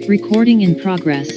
Recording in progress.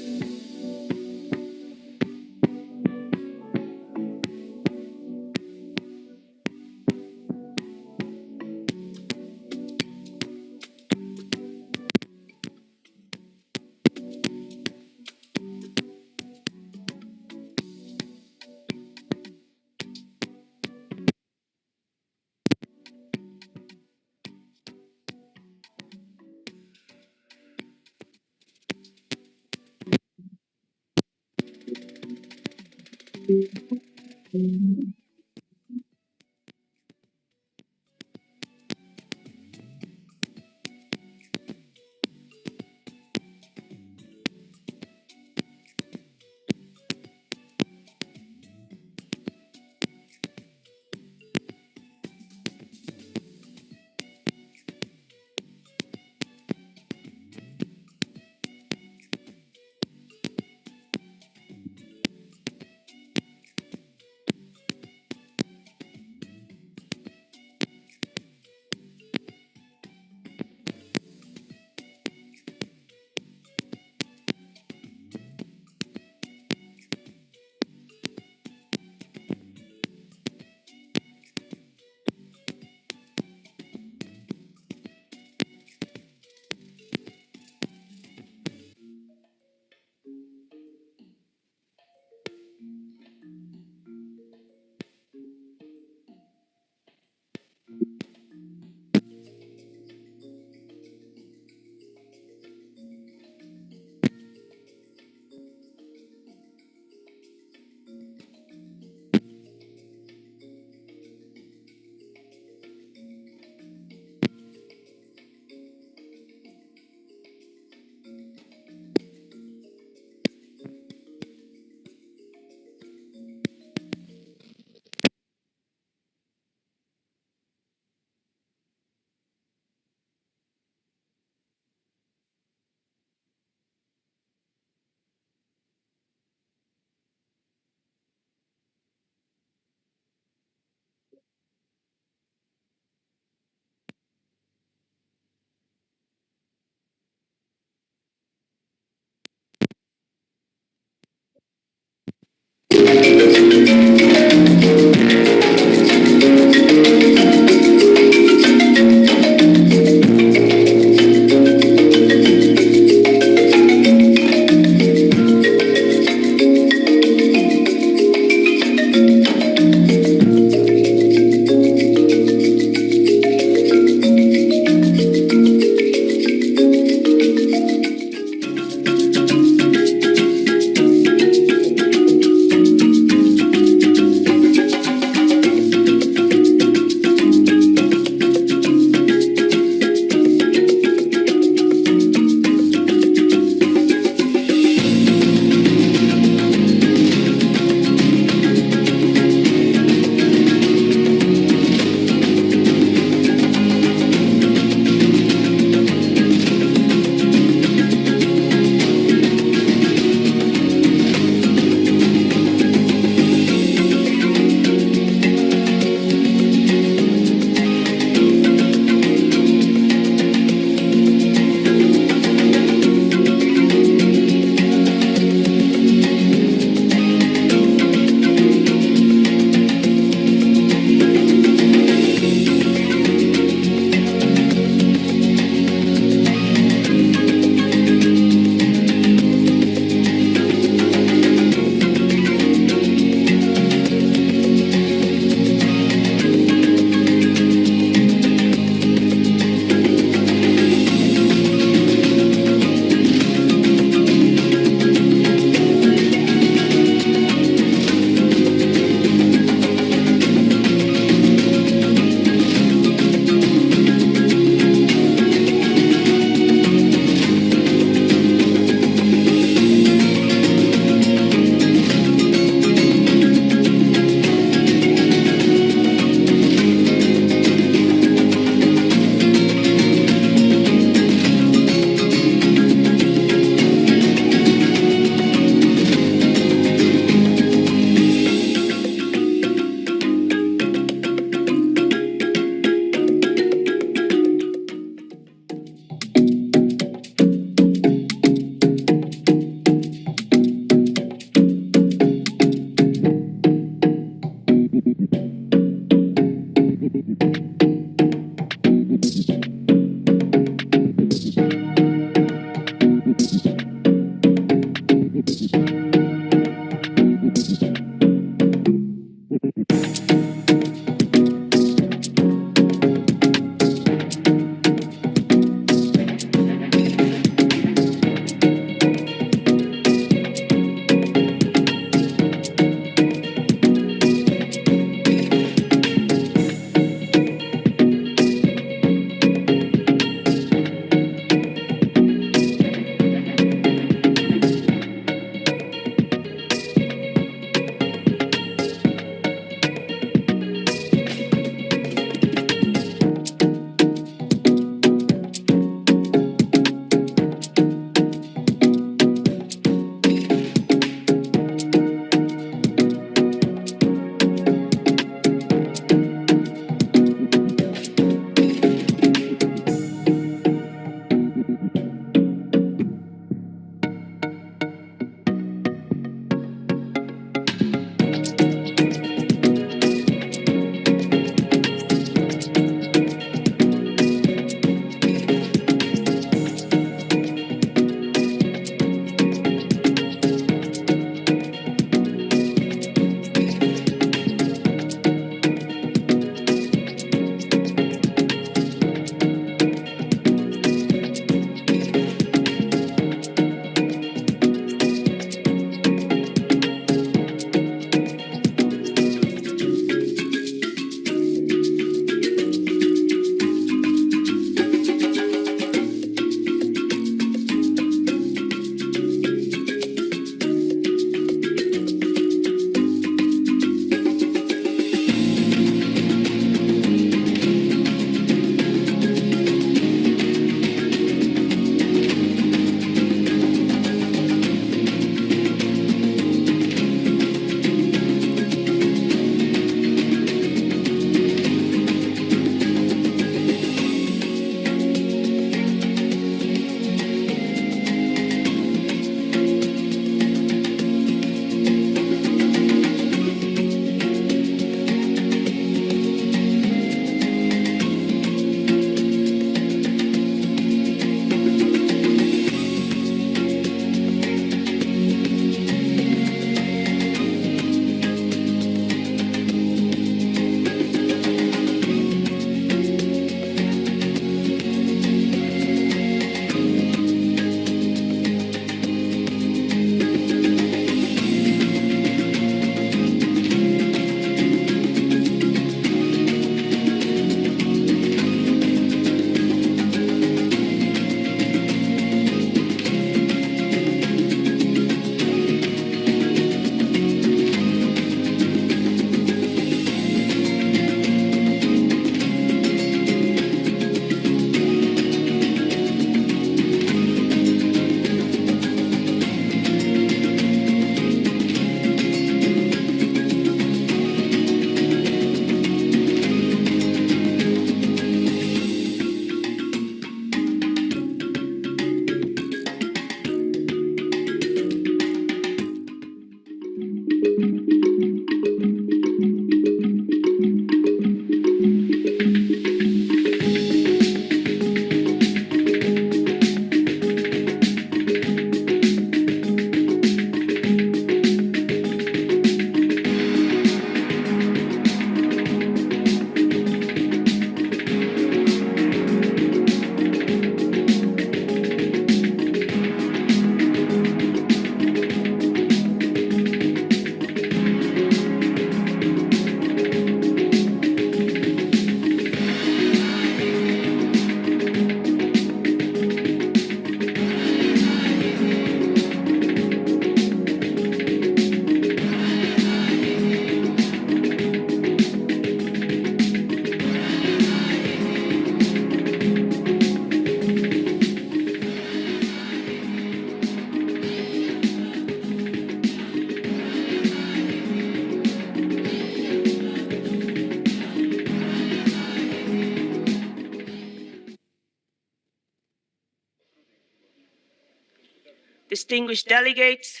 distinguished delegates,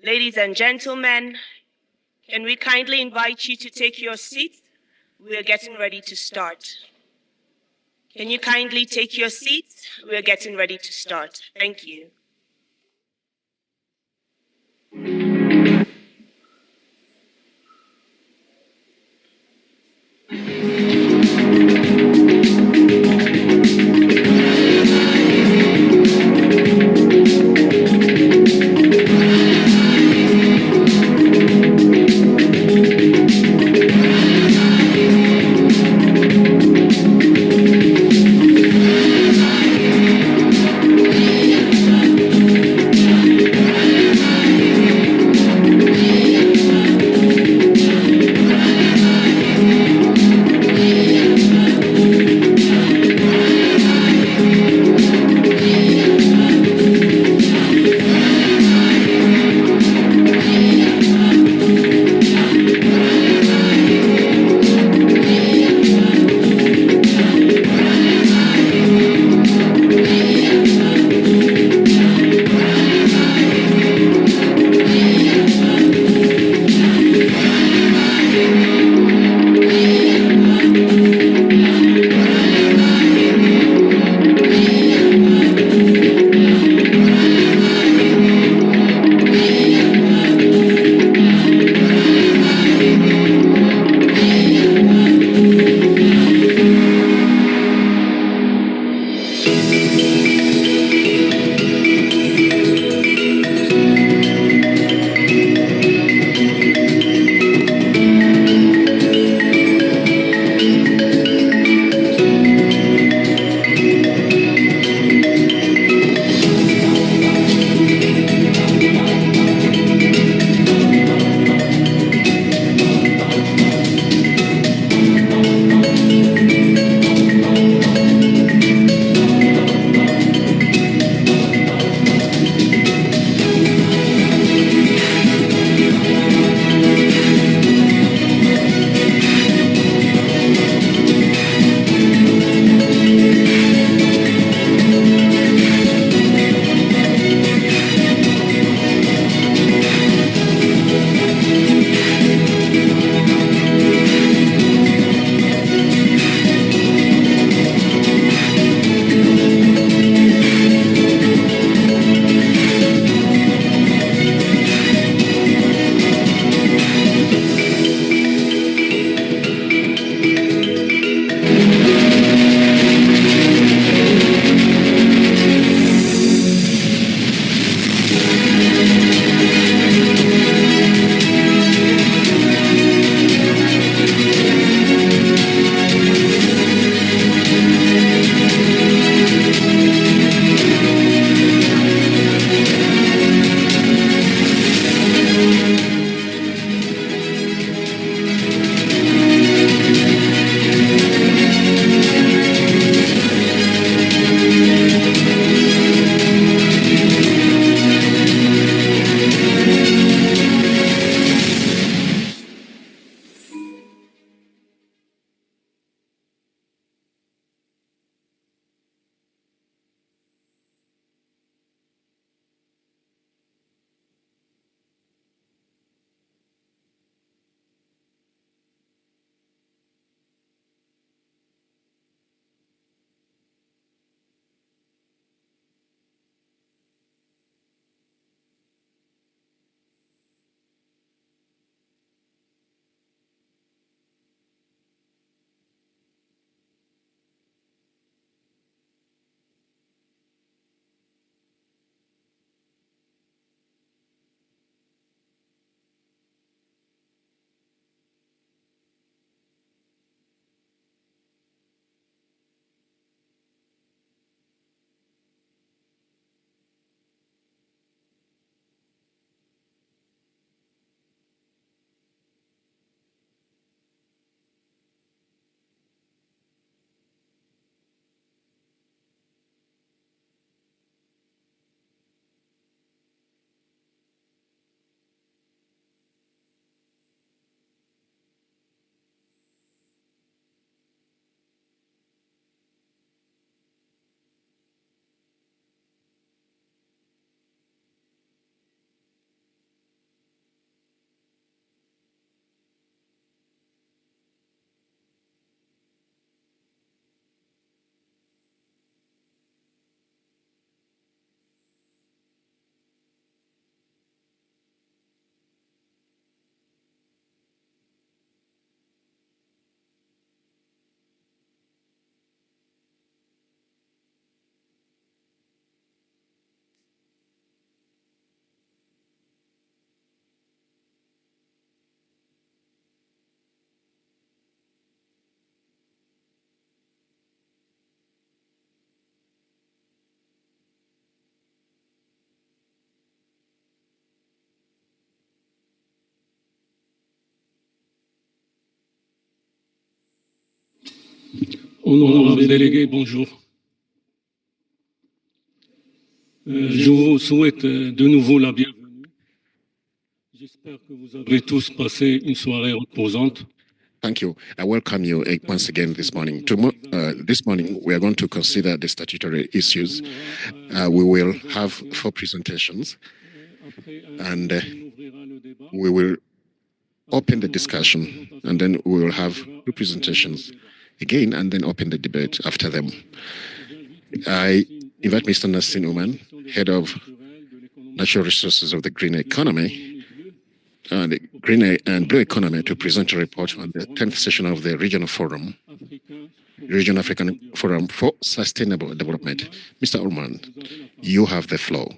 ladies and gentlemen, can we kindly invite you to take your seats? We are getting ready to start. Can you kindly take your seats? We are getting ready to start. Thank you. Honorables délégués, bonjour. Je vous souhaite de nouveau la bienvenue. J'espère que vous avez tous passé une soirée reposante. Thank you. I welcome you once again this morning. This morning, we are going to consider the statutory issues. We will have 4 presentations, and we will open the discussion, and then we will have 2 presentations again, and then open the debate after them. I invite Mr. Nassim Ouman, Head of Natural Resources of the Green Economy, the Green and Blue Economy, to present a report on the 10th session of the Regional African Forum for Sustainable Development. Mr. Ouman, you have the floor.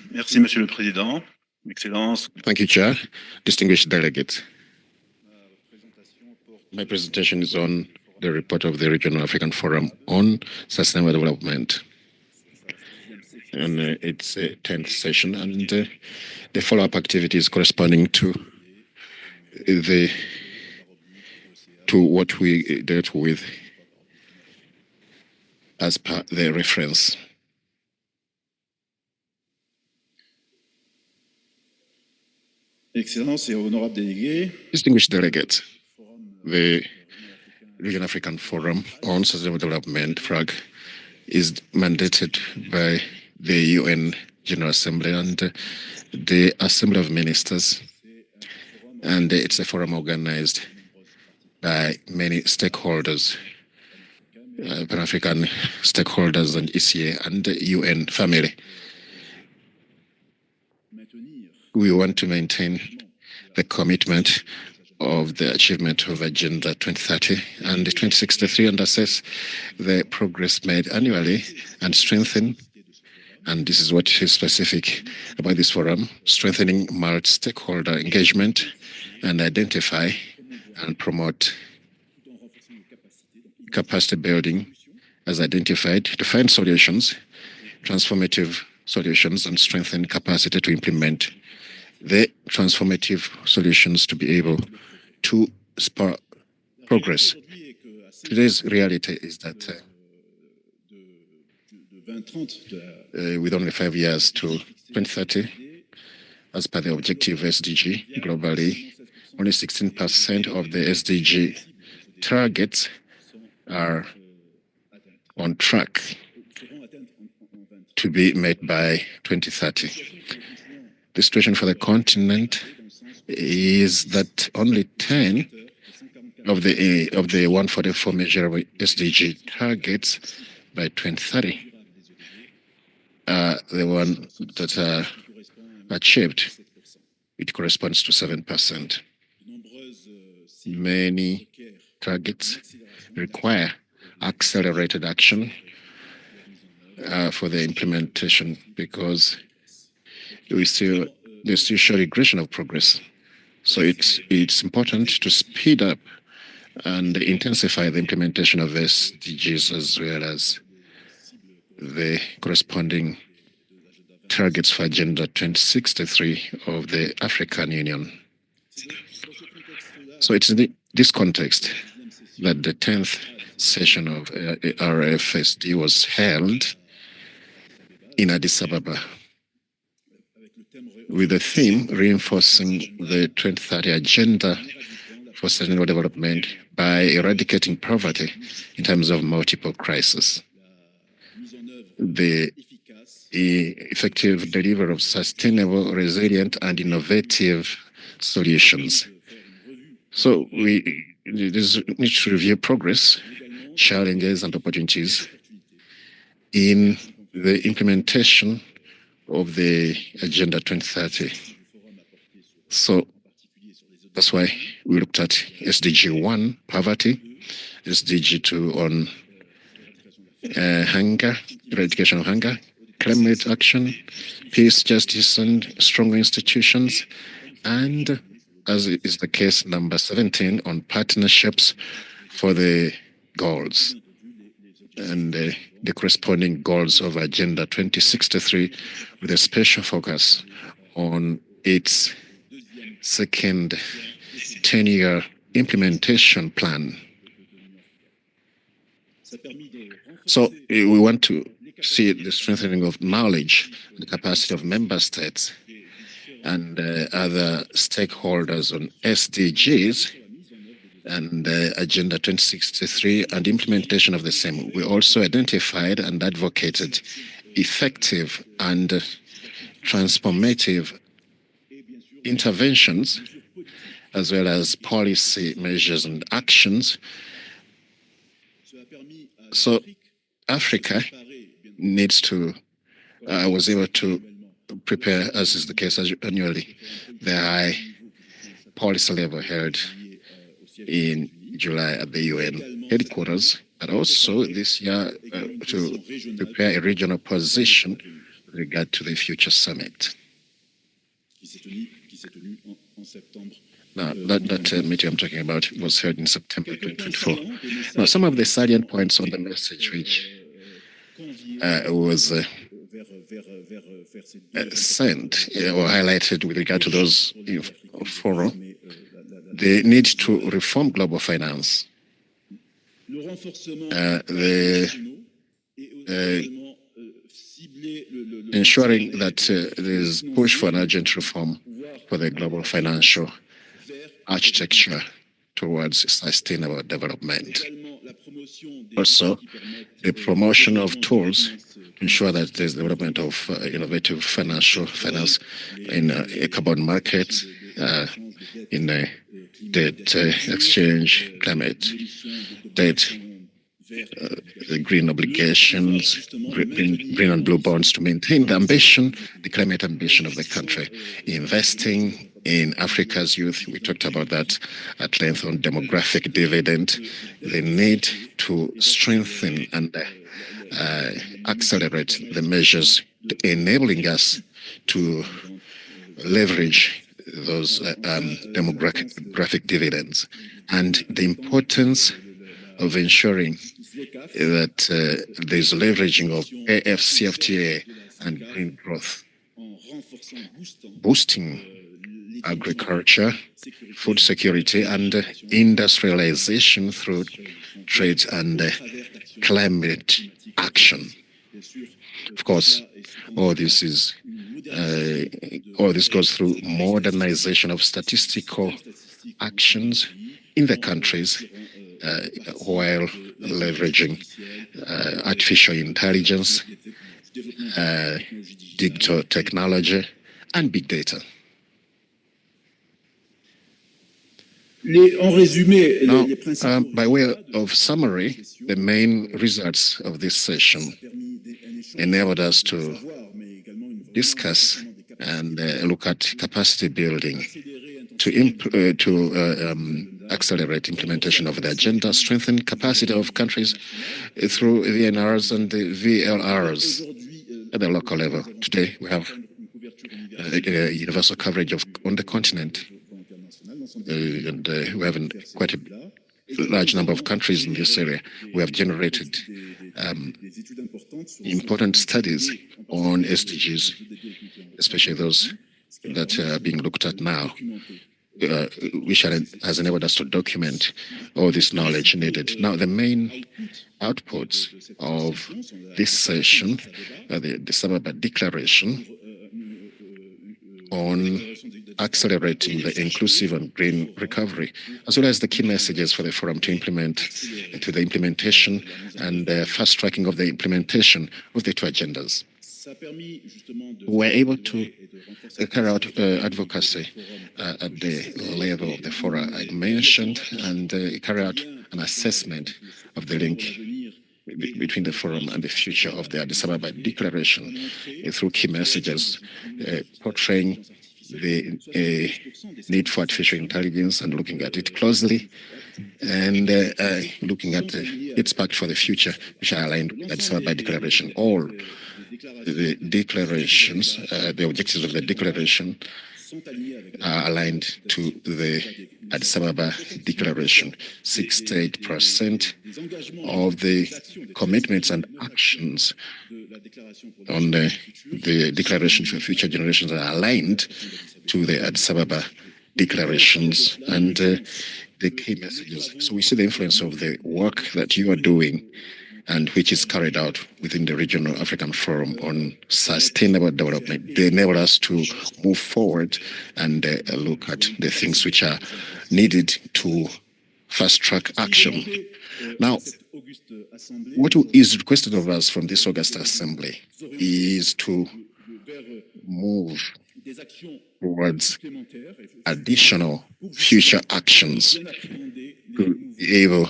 Merci, Monsieur le Président. Excellence. Thank you, Chair. Distinguished delegates. My presentation is on the report of the Regional African Forum on Sustainable Development. And it's a 10th session, and the follow-up activities corresponding to what we dealt with as per the reference. Excellences et honorables délégués. Distinguished delegates, the Regional African Forum on Sustainable Development, FRAG, is mandated by the UN General Assembly and the Assembly of Ministers, and it's a forum organized by many stakeholders, Pan-African stakeholders and ECA and the UN family. We want to maintain the commitment of the achievement of Agenda 2030 and 2063 and assess the progress made annually and strengthen, and this is what is specific about this forum, strengthening multi-stakeholder engagement and identify and promote capacity building as identified to find solutions, transformative solutions, and strengthen capacity to implement the transformative solutions to be able to spur progress. Today's reality is that with only 5 years to 2030, as per the objective SDG globally, only 16% of the SDG targets are on track to be met by 2030. The situation for the continent is that only 10 of the 144 measurable SDG targets by 2030 are the one that are achieved. It corresponds to 7%. Many targets require accelerated action for the implementation because they still show regression of progress. So it's important to speed up and intensify the implementation of SDGs as well as the corresponding targets for Agenda 2063 of the African Union. So it's in this context that the 10th session of RFSD was held in Addis Ababa, with the theme reinforcing the 2030 Agenda for Sustainable Development by eradicating poverty in terms of multiple crises. The effective delivery of sustainable, resilient, and innovative solutions. So we need to review progress, challenges, and opportunities in the implementation of the Agenda 2030. So that's why we looked at SDG 1, poverty, SDG 2 on hunger, eradication of hunger, climate action, peace, justice, and stronger institutions, and as is the case, number 17 on partnerships for the goals and the corresponding goals of Agenda 2063 with a special focus on its second 10-year implementation plan. So we want to see the strengthening of knowledge and the capacity of member states and other stakeholders on SDGs and Agenda 2063 and implementation of the same. We also identified and advocated effective and transformative interventions as well as policy measures and actions. So Africa needs to, was able to prepare, as is the case annually, the high policy level held in July at the UN headquarters, and also this year to prepare a regional position with regard to the future summit. Now, that meeting I'm talking about was held in September 2024. Now, some of the salient points on the message which was sent or highlighted with regard to those forum, the need to reform global finance, ensuring that there is push for an urgent reform for the global financial architecture towards sustainable development. Also, the promotion of tools to ensure that there's development of innovative financial finance in a carbon market, in a debt exchange, climate debt, green obligations, green and blue bonds to maintain the ambition, the climate ambition of the country. Investing in Africa's youth, we talked about that at length on demographic dividend, the need to strengthen and accelerate the measures enabling us to leverage those demographic dividends, and the importance of ensuring that there's leveraging of AFCFTA and green growth, boosting agriculture, food security, and industrialization through trade and climate action. Of course, all this goes through modernization of statistical actions in the countries while leveraging artificial intelligence, digital technology, and big data. Now, by way of summary, the main results of this session enabled us to discuss and look at capacity building to accelerate implementation of the agenda, strengthen capacity of countries through VNRs and the VLRs at the local level. Today, we have universal coverage on the continent, and we have quite a large number of countries in this area. We have generated important studies on SDGs, especially those that are being looked at now, which has enabled us to document all this knowledge needed. Now, the main outputs of this session are the Addis Ababa Declaration on accelerating the inclusive and green recovery, as well as the key messages for the forum to the implementation and fast tracking of the implementation of the two agendas. We're able to carry out advocacy at the level of the fora I mentioned and carry out an assessment of the link between the forum and the future of the Addis Ababa Declaration through key messages portraying the need for artificial intelligence and looking at it closely, and looking at its pact for the future, which are aligned with the Addis Ababa Declaration. All the declarations, the objectives of the declaration are aligned to the Addis Ababa Declaration. 68% of the commitments and actions on the Declaration for Future Generations are aligned to the Addis Ababa declarations and the key messages. So we see the influence of the work that you are doing and which is carried out within the Regional African Forum on Sustainable Development. They enable us to move forward and look at the things which are needed to fast-track action. Now, what is requested of us from this August Assembly is to move towards additional future actions to be able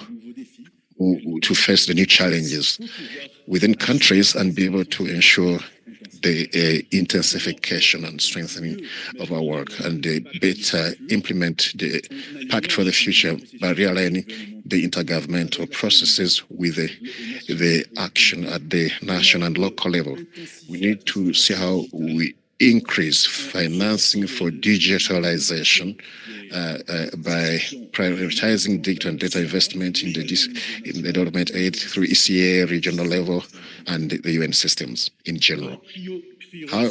to face the new challenges within countries and be able to ensure the intensification and strengthening of our work and better implement the Pact for the Future by realigning the intergovernmental processes with the action at the national and local level. We need to see how we increase financing for digitalization by prioritizing digital and data investment in the development aid through ECA, regional level, and the UN systems in general. How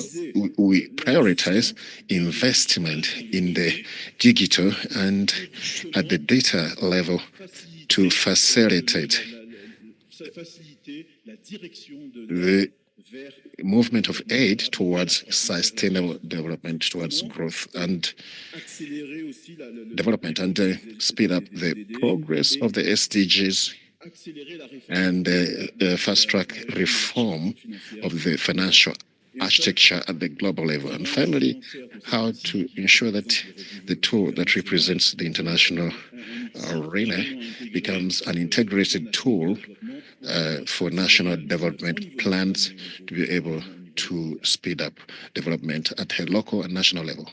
we prioritize investment in the digital and at the data level to facilitate the movement of aid towards sustainable development, towards growth and development, and speed up the progress of the SDGs and fast-track reform of the financial architecture at the global level. And finally, how to ensure that the tool that represents the international arena becomes an integrated tool for national development plans to be able to speed up development at a local and national level.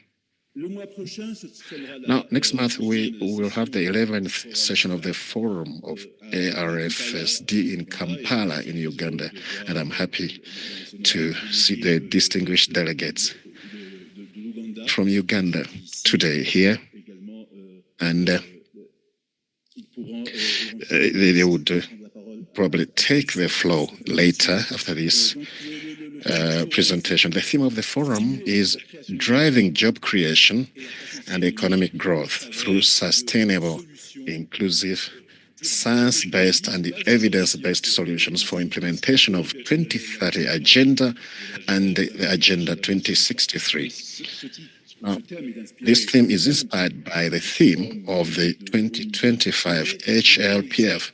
Now, next month, we will have the 11th session of the Forum of ARFSD in Kampala in Uganda, and I'm happy to see the distinguished delegates from Uganda today here, and they would probably take the floor later after this presentation. The theme of the forum is driving job creation and economic growth through sustainable, inclusive, science-based and evidence-based solutions for implementation of 2030 Agenda and the Agenda 2063. Now, this theme is inspired by the theme of the 2025 HLPF,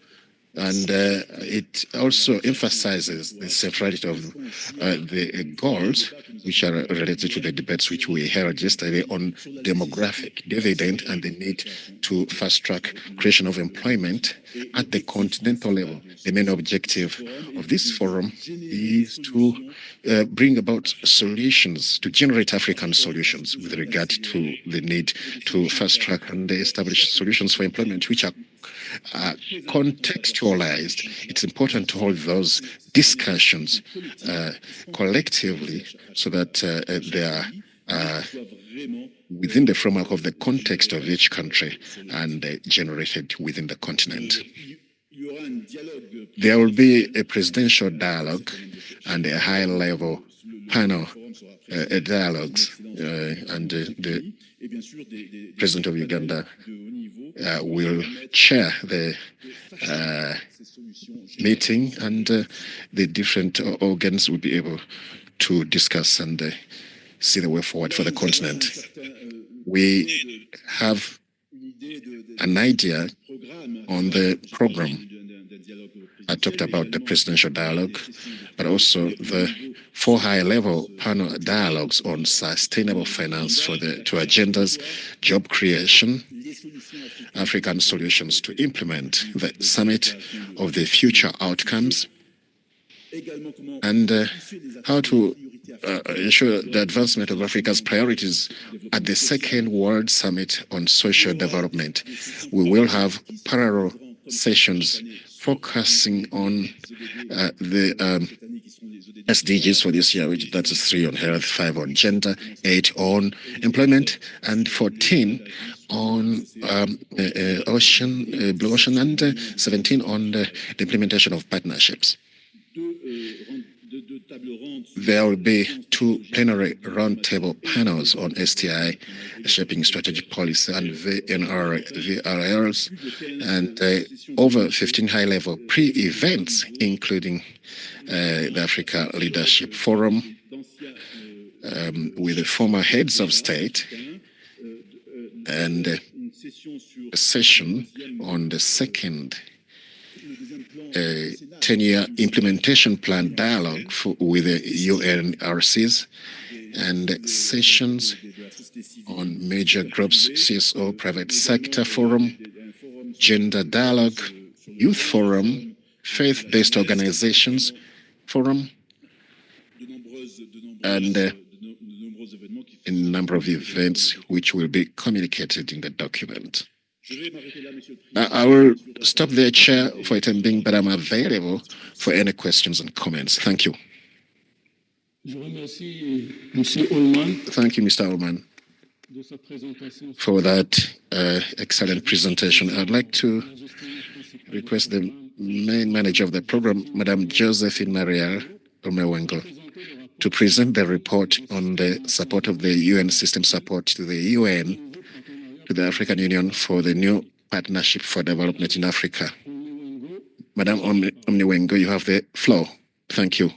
and it also emphasizes the centrality of the goals which are related to the debates which we held yesterday on demographic dividend and the need to fast-track creation of employment at the continental level. The main objective of this forum is to bring about solutions, to generate African solutions with regard to the need to fast-track and establish solutions for employment which are contextualized. It's important to hold those discussions collectively so that they are within the framework of the context of each country and generated within the continent. There will be a presidential dialogue and a high-level panel dialogues, and the President of Uganda will chair the meeting, and the different organs will be able to discuss and see the way forward for the continent. We have an idea on the program. I talked about the presidential dialogue, but also the 4 high-level panel dialogues on sustainable finance for the 2 agendas: job creation, African solutions to implement the summit of the future outcomes, and how to ensure the advancement of Africa's priorities at the 2nd World Summit on Social Development. We will have parallel sessions focusing on the SDGs for this year, which that is 3 on health, 5 on gender, 8 on employment, and 14 on blue ocean, and 17 on the implementation of partnerships. There will be 2 plenary roundtable panels on STI, shaping strategic policy, and VRLs, and over 15 high-level pre-events, including the Africa Leadership Forum, with the former heads of state, and a session on the second 10-year implementation plan dialogue with the UNRCs, and sessions on major groups, CSO, private sector forum, gender dialogue, youth forum, faith-based organizations forum, and a number of events which will be communicated in the document. I will stop there, Chair, for the time being, but I'm available for any questions and comments. Thank you. Thank you, Mr. Ullman, for that excellent presentation. I'd like to request the main manager of the program, Madame Josephine Maria Omewengo, to present the report on the support of the UN system support to the UN, to the African Union for the new partnership for development in Africa. Madame Omewengo, you have the floor. Thank you.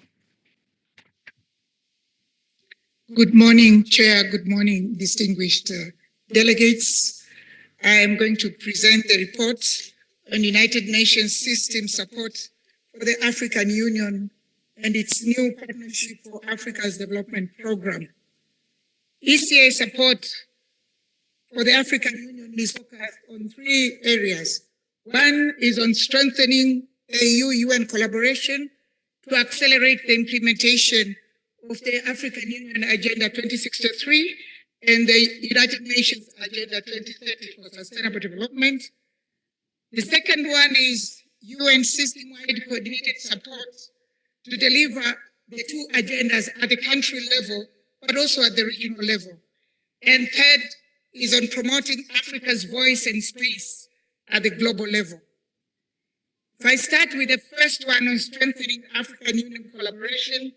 Good morning, Chair. Good morning, distinguished delegates. I am going to present the report on United Nations system support for the African Union and its new Partnership for Africa's Development Program. ECA support for the African Union is focused on 3 areas. One is on strengthening AU-UN collaboration to accelerate the implementation of the African Union Agenda 2063 and the United Nations Agenda 2030 for Sustainable Development. The second one is UN system-wide coordinated support to deliver the 2 agendas at the country level, but also at the regional level. And third is on promoting Africa's voice and space at the global level. If I start with the first one on strengthening African Union collaboration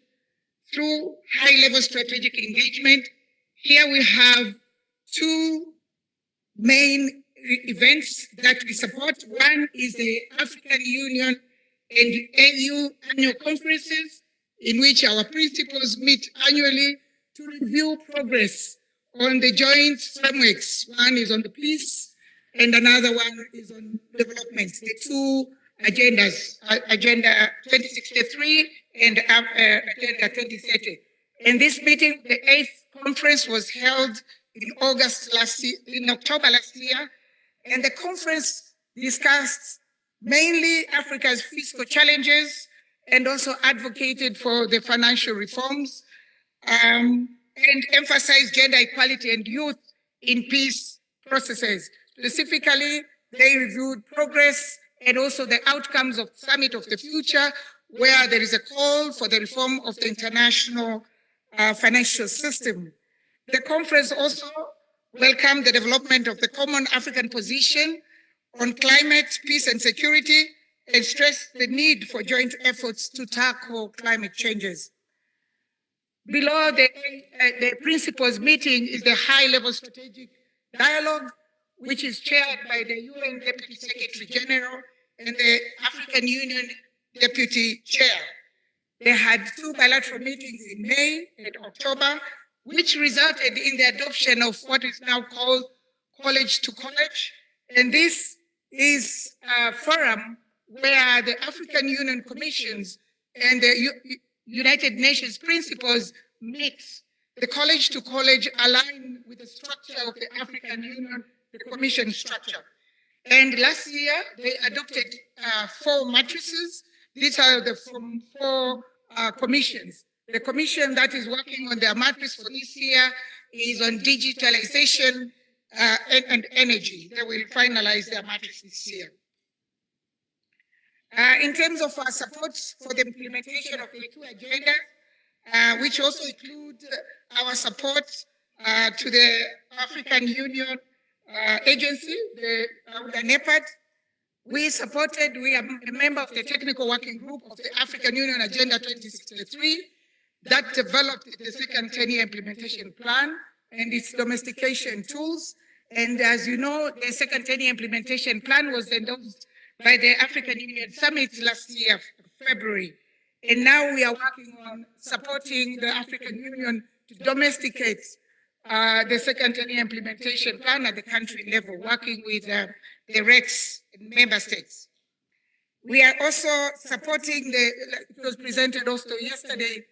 through high-level strategic engagement, here we have 2 main events that we support. One is the African Union and AU annual conferences, in which our principals meet annually to review progress on the joint frameworks. One is on the peace, and another one is on development. The 2 agendas, Agenda 2063 and Agenda 2030. In this meeting, the 8th conference was held in October last year, and the conference discussed mainly Africa's fiscal challenges and also advocated for the financial reforms, and emphasized gender equality and youth in peace processes. Specifically, they reviewed progress and also the outcomes of Summit of the Future, where there is a call for the reform of the international financial system. The conference also welcomed the development of the Common African Position on climate, peace, and security, and stressed the need for joint efforts to tackle climate changes. Below the principals meeting is the high-level strategic dialogue, which is chaired by the UN Deputy Secretary General and the African Union Deputy Chair. They had 2 bilateral meetings in May and October, which resulted in the adoption of what is now called College to College. And this is a forum where the African Union Commissions and the United Nations principles meet. The College to College align with the structure of the African Union, the Commission structure. And last year, they adopted 4 matrices. These are from 4 commissions. The commission that is working on their matrix for this year is on digitalization and energy. They will finalize their matrix this year. In terms of our support for the implementation of the 2 agendas, which also include our support to the African Union agency, the NEPAD. We are a member of the technical working group of the African Union Agenda 2063 that developed the second 10-year implementation plan and its domestication tools. And as you know, the second 10-year implementation plan was endorsed by the African Union Summit last year, February. And now we are working on supporting the African Union to domesticate the second 10-year implementation plan at the country level, working with the REX member states. We are also supporting it was presented also yesterday,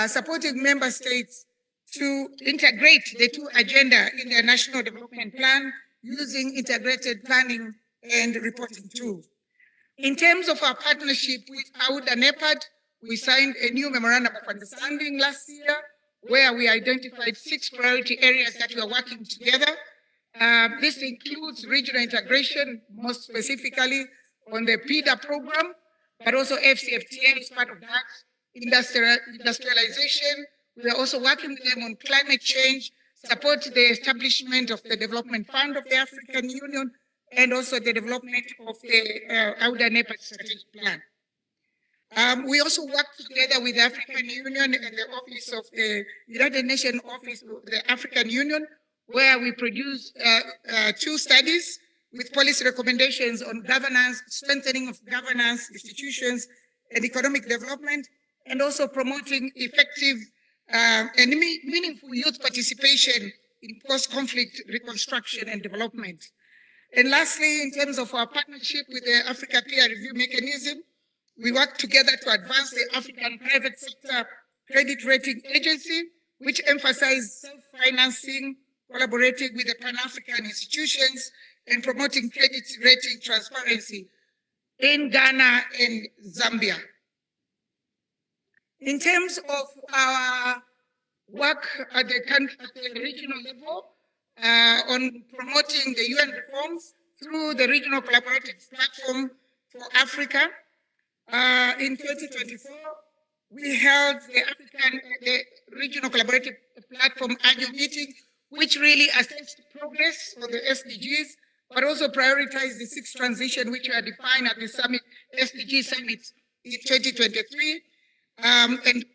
supporting member states to integrate the 2 agenda in their national development plan using integrated planning and reporting tools. In terms of our partnership with AUDA NEPAD, we signed a new memorandum of understanding last year where we identified 6 priority areas that we are working together. This includes regional integration, most specifically on the PIDA program, but also FCFTA is part of that, industrialization. We are also working with them on climate change, support the establishment of the Development Fund of the African Union, and also the development of the AUDA NEPAD strategic plan. We also work together with the African Union and the Office of the United Nations Office of the African Union, where we produce 2 studies with policy recommendations on governance, strengthening of governance, institutions, and economic development, and also promoting effective and meaningful youth participation in post-conflict reconstruction and development. And lastly, in terms of our partnership with the Africa Peer Review Mechanism, we work together to advance the African Private Sector Credit Rating Agency, which emphasizes self-financing, collaborating with the Pan-African institutions, and promoting credit rating transparency in Ghana and Zambia. In terms of our work at the regional level on promoting the UN reforms through the Regional Collaborative Platform for Africa, in 2024, we held the Regional Collaborative Platform annual meeting, which really assessed progress for the SDGs, but also prioritized the 6 transitions which were defined at the summit, SDG Summit in 2023, and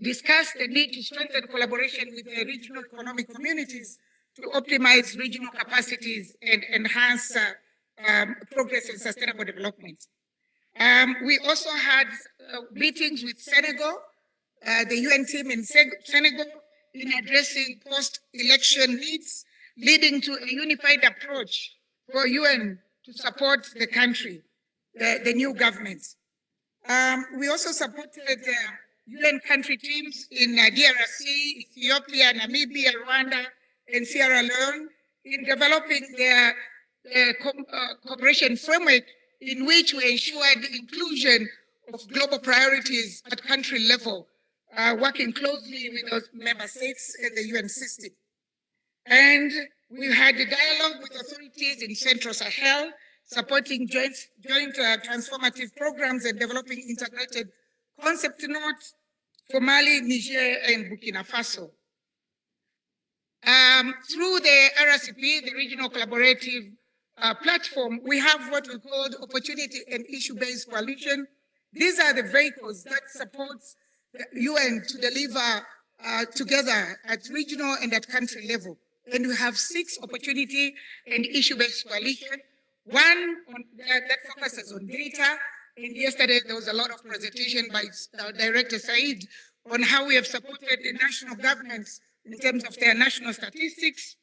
discussed the need to strengthen collaboration with the regional economic communities to optimize regional capacities and enhance progress in sustainable development. We also had meetings with Senegal, the UN team in Senegal, in addressing post-election needs, leading to a unified approach for UN to support the country, the new government. We also supported UN country teams in DRC, Ethiopia, Namibia, Rwanda, and Sierra Leone in developing their cooperation framework in which we ensured the inclusion of global priorities at country level, working closely with those member states and the UN system. And we had a dialogue with authorities in Central Sahel, supporting joint transformative programs and developing integrated concept notes for Mali, Niger, and Burkina Faso. Through the RCP, the Regional Collaborative Platform, we have what we call the Opportunity and Issue-Based Coalition. These are the vehicles that support the UN to deliver together at regional and at country level. And we have 6 opportunity and issue-based coalition. One that focuses on data. And yesterday there was a lot of presentation by Director Said on how we have supported the national governments in terms of their national statistics.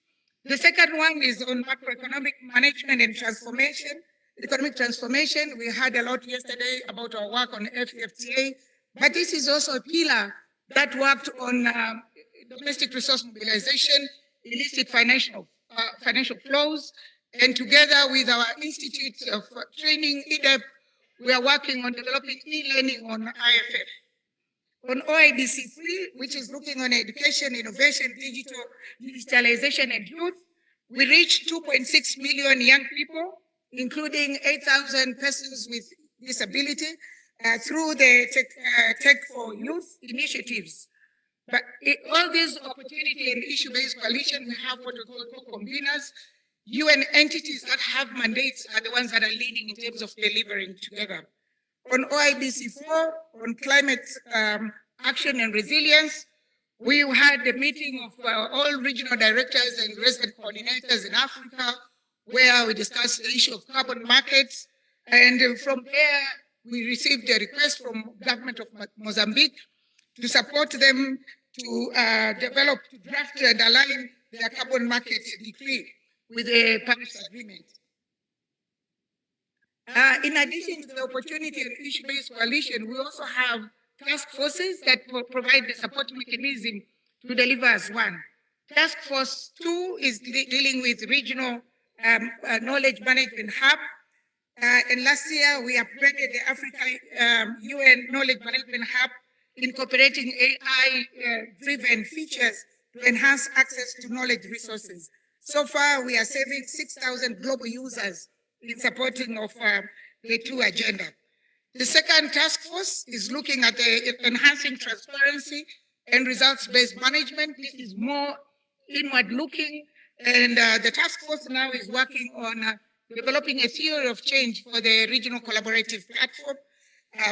The second one is on macroeconomic management and transformation, economic transformation. We heard a lot yesterday about our work on FCFTA, but this is also a pillar that worked on domestic resource mobilization, illicit financial flows, and together with our Institute of Training, IDEP, we are working on developing e-learning on IFF. On OIDC3, which is looking on education, innovation, digitalization, and youth, we reached 2.6 million young people, including 8,000 persons with disability through the Tech for Youth initiatives. But all these opportunity and issue-based coalition, we have what we call co-conveners. UN entities that have mandates are the ones that are leading in terms of delivering together. On OIBC4, on climate action and resilience, we had a meeting of all regional directors and resident coordinators in Africa, where we discussed the issue of carbon markets. And from there, we received a request from government of Mozambique to support them to draft and align their carbon market decree with the Paris Agreement. In addition to the opportunity and issue-based coalition, we also have task forces that will provide the support mechanism to deliver as one. Task Force 2 is dealing with regional knowledge management hub. And last year, we upgraded the Africa UN Knowledge Management Hub, incorporating AI-driven features to enhance access to knowledge resources. So far, we are saving 6,000 global users in supporting of the 2 agenda. The second task force is looking at the enhancing transparency and results-based management. This is more inward-looking, and the task force now is working on developing a theory of change for the regional collaborative platform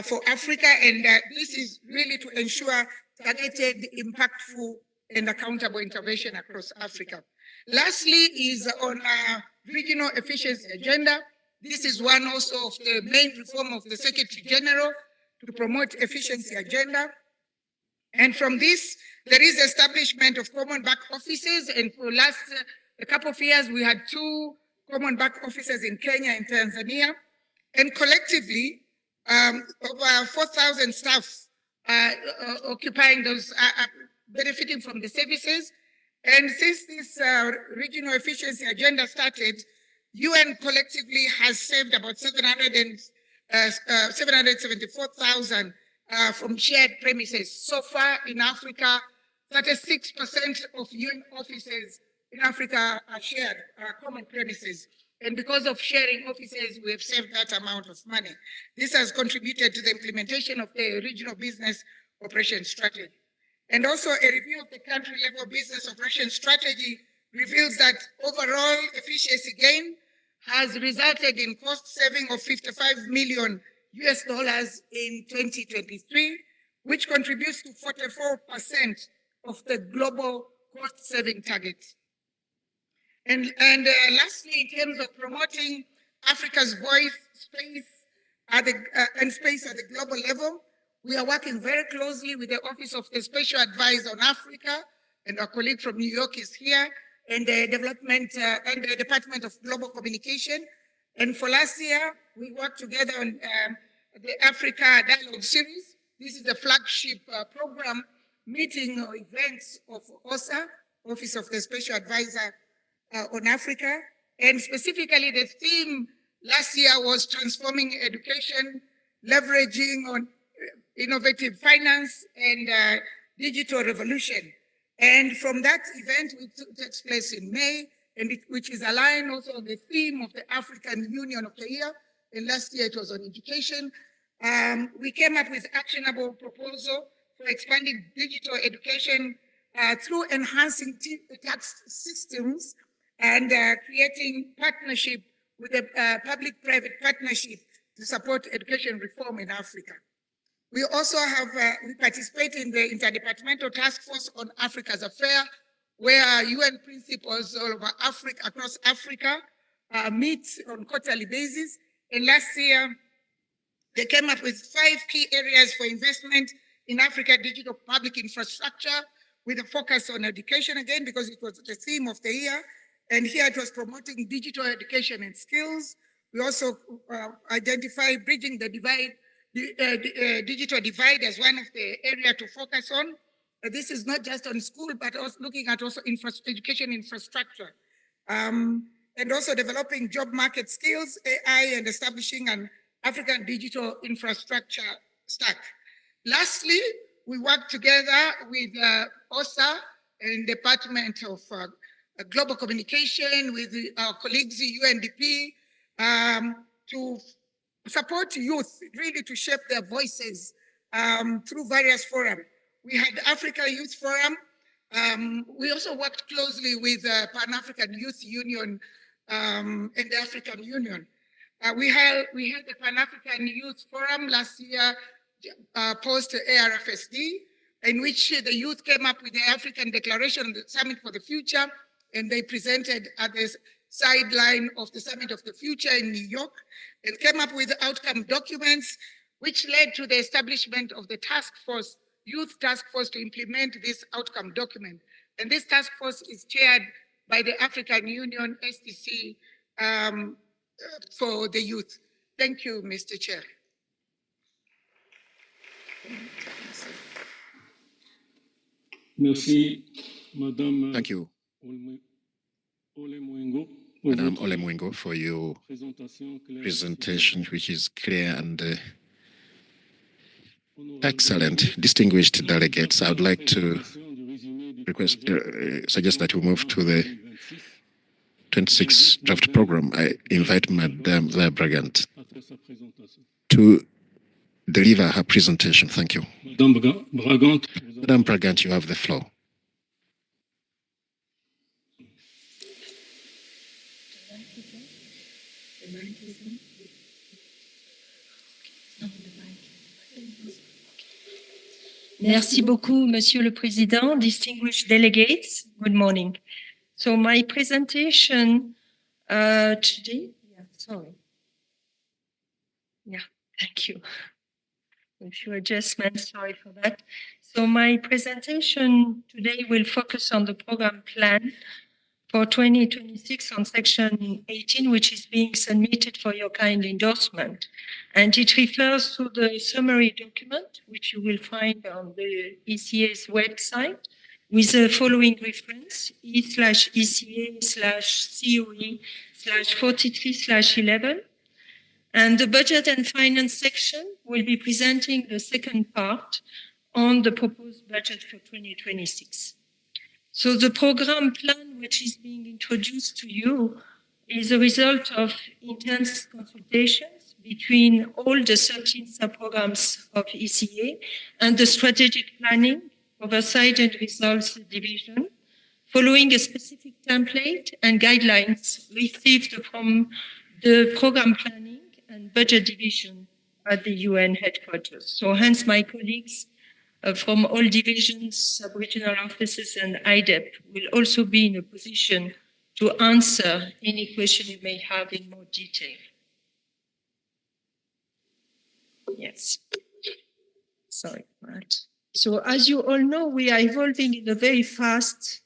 for Africa, and this is really to ensure targeted, impactful, and accountable intervention across Africa. Lastly is on regional efficiency agenda. This is one also of the main reform of the Secretary General to promote efficiency agenda. And from this, there is establishment of common back offices. And for last a couple of years, we had 2 common back offices in Kenya and Tanzania. And collectively, over 4,000 staff occupying those, benefiting from the services. And since this regional efficiency agenda started, UN collectively has saved about 774,000 from shared premises. So far in Africa, 36% of UN offices in Africa are shared, common premises. And because of sharing offices, we have saved that amount of money. This has contributed to the implementation of the regional business operation strategy. And also a review of the country level business operation strategy reveals that overall efficiency gain has resulted in cost saving of $55 million in 2023, which contributes to 44% of the global cost saving target. And lastly, in terms of promoting Africa's voice, space at the global level, we are working very closely with the Office of the Special Advisor on Africa, and our colleague from New York is here, and the development and the Department of Global Communication. And for last year, we worked together on the Africa Dialogue Series. This is the flagship program meeting or events of OSA, Office of the Special Advisor on Africa. And specifically, the theme last year was transforming education, leveraging on innovative finance and digital revolution. And from that event, which takes place in May, and which is aligned also on the theme of the African Union of the Year, and last year it was on education, we came up with actionable proposal for expanding digital education through enhancing tax systems and creating partnership with a public-private partnership to support education reform in Africa. We also have, we participate in the Interdepartmental Task Force on Africa's Affairs, where UN principals all over Africa, across Africa, meet on quarterly basis. And last year, they came up with 5 key areas for investment in Africa digital public infrastructure, with a focus on education again, because it was the theme of the year. And here it was promoting digital education and skills. We also identified bridging the divide, digital divide as one of the areas to focus on. This is not just on school, but also looking at also education infrastructure. And also developing job market skills, AI, and establishing an African digital infrastructure stack. Lastly, we work together with OSA and Department of Global Communication, with our colleagues, UNDP, to support youth really to shape their voices through various forums. We had Africa Youth Forum. We also worked closely with Pan-African Youth Union and the African Union. We had the Pan-African Youth Forum last year, post ARFSD, in which the youth came up with the African Declaration, the Summit for the Future, and they presented at the sideline of the Summit of the Future in New York, and came up with outcome documents, which led to the establishment of the task force, youth task force, to implement this outcome document. And this task force is chaired by the African Union STC for the youth. Thank you, Mr. Chair. Merci, Madame. Thank you, Ole-Mwengo, Madame Ole-Mwengo, for your présentation claire. presentation, which is clear and excellent. Distinguished delegates, I would like to suggest that we move to the 26 draft program. I invite Madame La Bragant to deliver her presentation. Thank you. Madame Bragant, Madame Bragant, you have the floor. Merci beaucoup, Monsieur le Président, distinguished delegates. Good morning. So my presentation today, thank you. A few adjustments, sorry for that. So my presentation today will focus on the program plan for 2026 on section 18, which is being submitted for your kind endorsement. And it refers to the summary document, which you will find on the ECA's website, with the following reference, E/ECA/COE/43/11. And the budget and finance section will be presenting the second part on the proposed budget for 2026. So the program plan, which is being introduced to you, is a result of intense consultations between all the 13 sub-programs of ECA and the strategic planning, oversight and results division, following a specific template and guidelines received from the program planning and budget division at the UN headquarters. So hence my colleagues from all divisions, sub-regional offices and IDEP will also be in a position to answer any question you may have in more detail. Yes. Sorry for that. So as you all know, we are evolving in a very fast,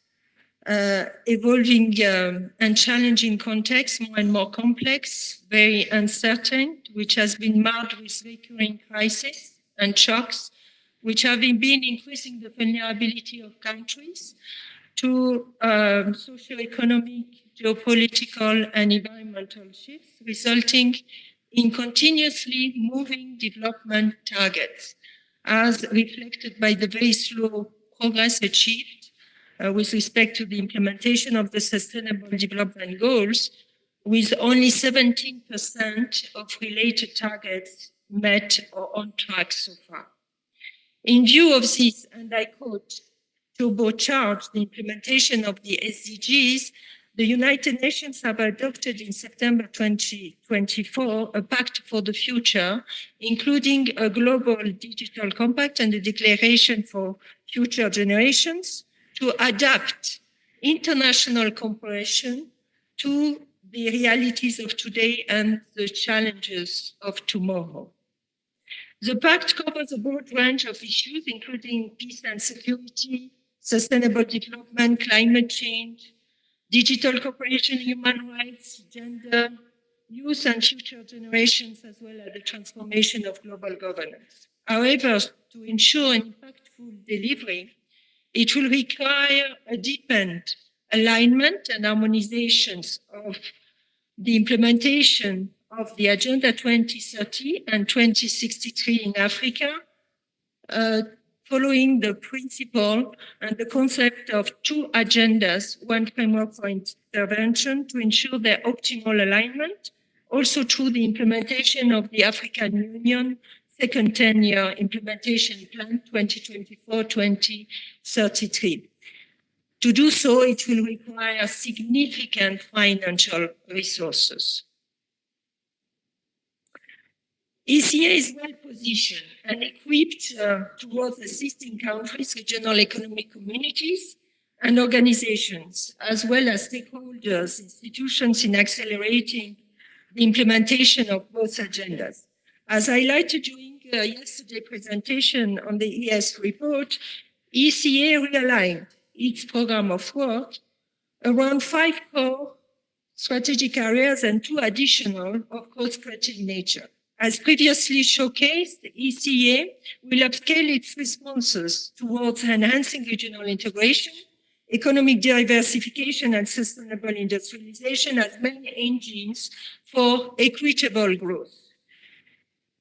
evolving and challenging context, more and more complex, very uncertain, which has been marred with recurring crises and shocks, which have been increasing the vulnerability of countries to socio-economic, geopolitical, and environmental shifts, resulting in continuously moving development targets, as reflected by the very slow progress achieved with respect to the implementation of the Sustainable Development Goals, with only 17% of related targets met or on track so far. In view of this, and I quote, turbocharge the implementation of the SDGs, the United Nations have adopted in September 2024 a Pact for the Future, including a global digital compact and a declaration for future generations to adapt international cooperation to the realities of today and the challenges of tomorrow. The Pact covers a broad range of issues, including peace and security, sustainable development, climate change, digital cooperation, human rights, gender, youth and future generations, as well as the transformation of global governance. However, to ensure an impactful delivery, it will require a deepened alignment and harmonizations of the implementation of the Agenda 2030 and 2063 in Africa, following the principle and the concept of two agendas, one framework for intervention to ensure their optimal alignment also through the implementation of the African Union second 10-year implementation plan 2024-2033. To do so, it will require significant financial resources. ECA is well positioned and equipped towards assisting countries, regional economic communities, and organizations, as well as stakeholders, institutions in accelerating the implementation of both agendas. As highlighted during yesterday's presentation on the ES report, ECA realigned its program of work around 5 core strategic areas and 2 additional of cost-cutting nature. As previously showcased, ECA will upscale its responses towards enhancing regional integration, economic diversification, and sustainable industrialization as main engines for equitable growth.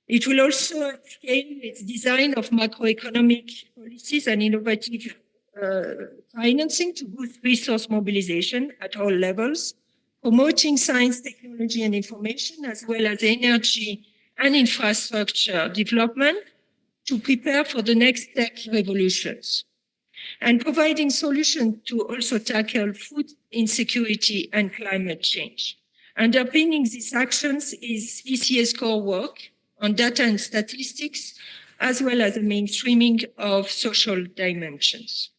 It will also upscale its design of macroeconomic policies and innovative financing to boost resource mobilization at all levels, promoting science, technology, and information, as well as energy and infrastructure development to prepare for the next tech revolutions, and providing solutions to also tackle food insecurity and climate change. Underpinning these actions is ECA's core work on data and statistics, as well as the mainstreaming of social dimensions.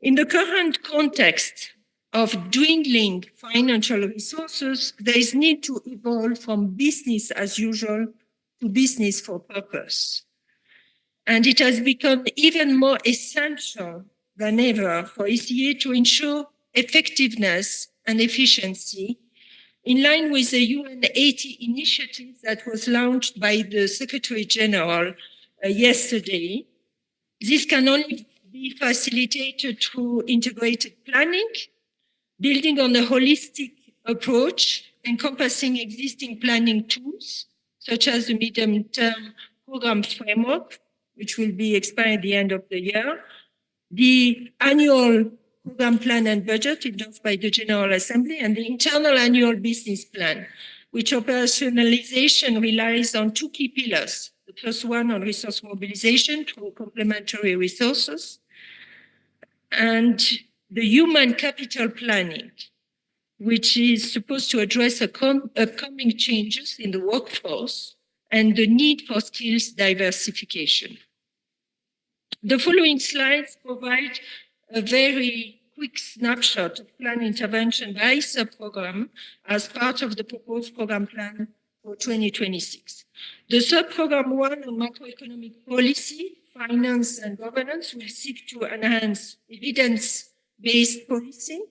In the current context of dwindling financial resources, there is need to evolve from business as usual to business for purpose. And it has become even more essential than ever for ECA to ensure effectiveness and efficiency in line with the UN 80 initiative that was launched by the Secretary General yesterday. This can only be facilitated through integrated planning, building on a holistic approach encompassing existing planning tools, such as the medium-term program framework, which will be expired at the end of the year, the annual program plan and budget endorsed by the General Assembly, and the internal annual business plan, which operationalization relies on 2 key pillars. The first one on resource mobilization through complementary resources, and the human capital planning, which is supposed to address upcoming changes in the workforce and the need for skills diversification. The following slides provide a very quick snapshot of plan intervention by sub-program as part of the proposed program plan for 2026. The sub-program 1 on macroeconomic policy, finance and governance will seek to enhance evidence-based policy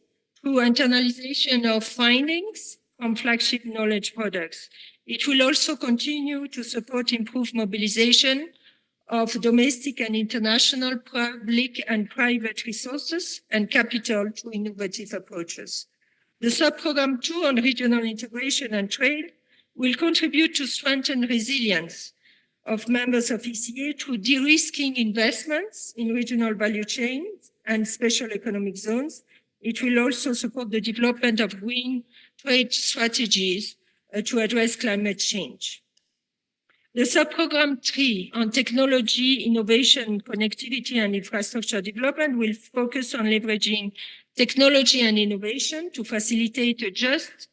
through internalization of findings from flagship knowledge products. It will also continue to support improved mobilization of domestic and international public and private resources and capital through innovative approaches. The sub-program 2 on regional integration and trade will contribute to strengthen resilience of members of ECA through de-risking investments in regional value chains and special economic zones. It will also support the development of green trade strategies to address climate change. The sub-program 3 on technology, innovation, connectivity, and infrastructure development will focus on leveraging technology and innovation to facilitate a just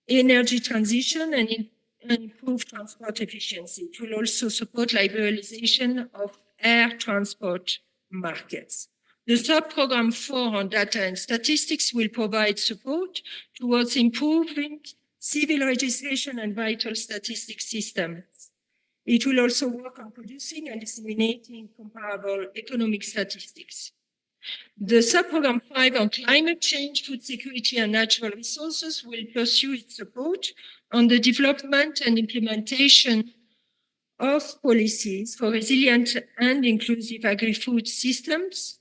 energy transition and improve transport efficiency. It will also support liberalization of air transport markets. The sub-program 4 on data and statistics will provide support towards improving civil registration and vital statistics systems. It will also work on producing and disseminating comparable economic statistics. The sub-program 5 on climate change, food security, and natural resources will pursue its support on the development and implementation of policies for resilient and inclusive agri-food systems,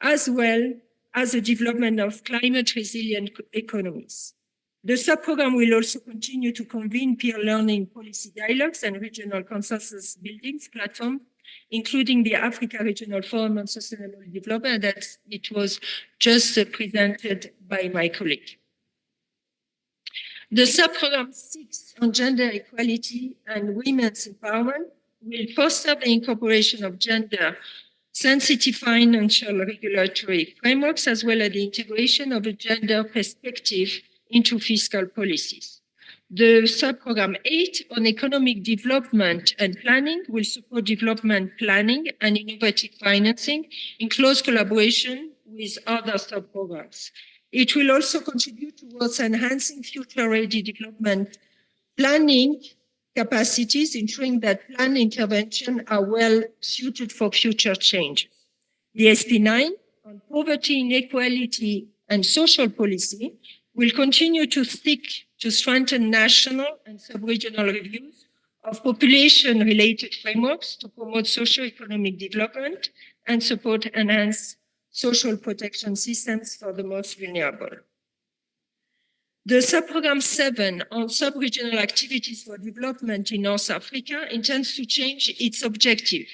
as well as the development of climate-resilient economies. The sub-program will also continue to convene peer learning policy dialogues and regional consensus buildings platform, including the Africa Regional Forum on Sustainable Development that it was just presented by my colleague. The subprogram 6 on gender equality and women's empowerment will foster the incorporation of gender-sensitive financial regulatory frameworks, as well as the integration of a gender perspective into fiscal policies. The subprogram 8 on economic development and planning will support development planning and innovative financing in close collaboration with other subprograms. It will also contribute towards enhancing future-ready development planning capacities, ensuring that planned interventions are well suited for future changes. The SP9 on poverty, inequality, and social policy will continue to seek to strengthen national and sub-regional reviews of population-related frameworks to promote socio-economic development and support enhanced social protection systems for the most vulnerable. The subprogram 7 on sub-regional activities for development in North Africa intends to change its objective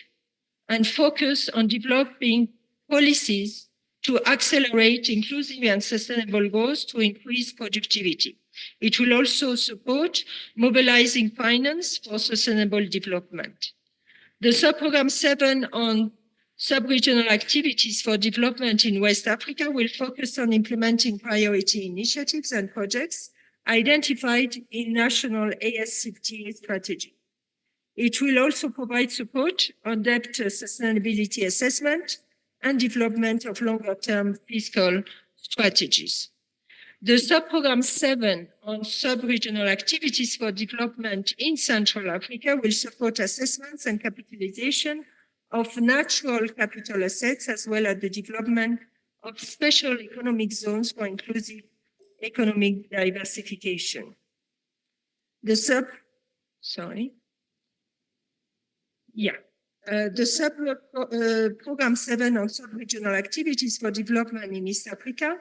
and focus on developing policies to accelerate inclusive and sustainable growth to increase productivity. It will also support mobilizing finance for sustainable development. The subprogram 7 on sub-regional activities for development in West Africa will focus on implementing priority initiatives and projects identified in national ASCFTA strategy. It will also provide support on debt sustainability assessment and development of longer-term fiscal strategies. The subprogram 7 on sub-regional activities for development in Central Africa will support assessments and capitalization of natural capital assets, as well as the development of special economic zones for inclusive economic diversification. The program 7 on sub-regional activities for development in East Africa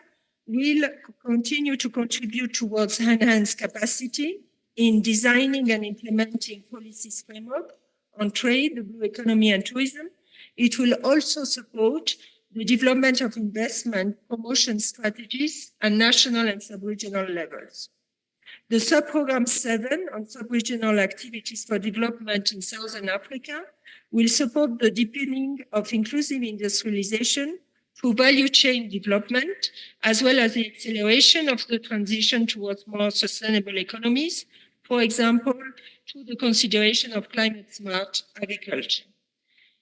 will continue to contribute towards enhanced capacity in designing and implementing policies framework on trade, the blue economy, and tourism. It will also support the development of investment promotion strategies at national and sub-regional levels. The subprogram 7 on sub-regional activities for development in Southern Africa will support the deepening of inclusive industrialization through value chain development, as well as the acceleration of the transition towards more sustainable economies, for example, through the consideration of climate-smart agriculture.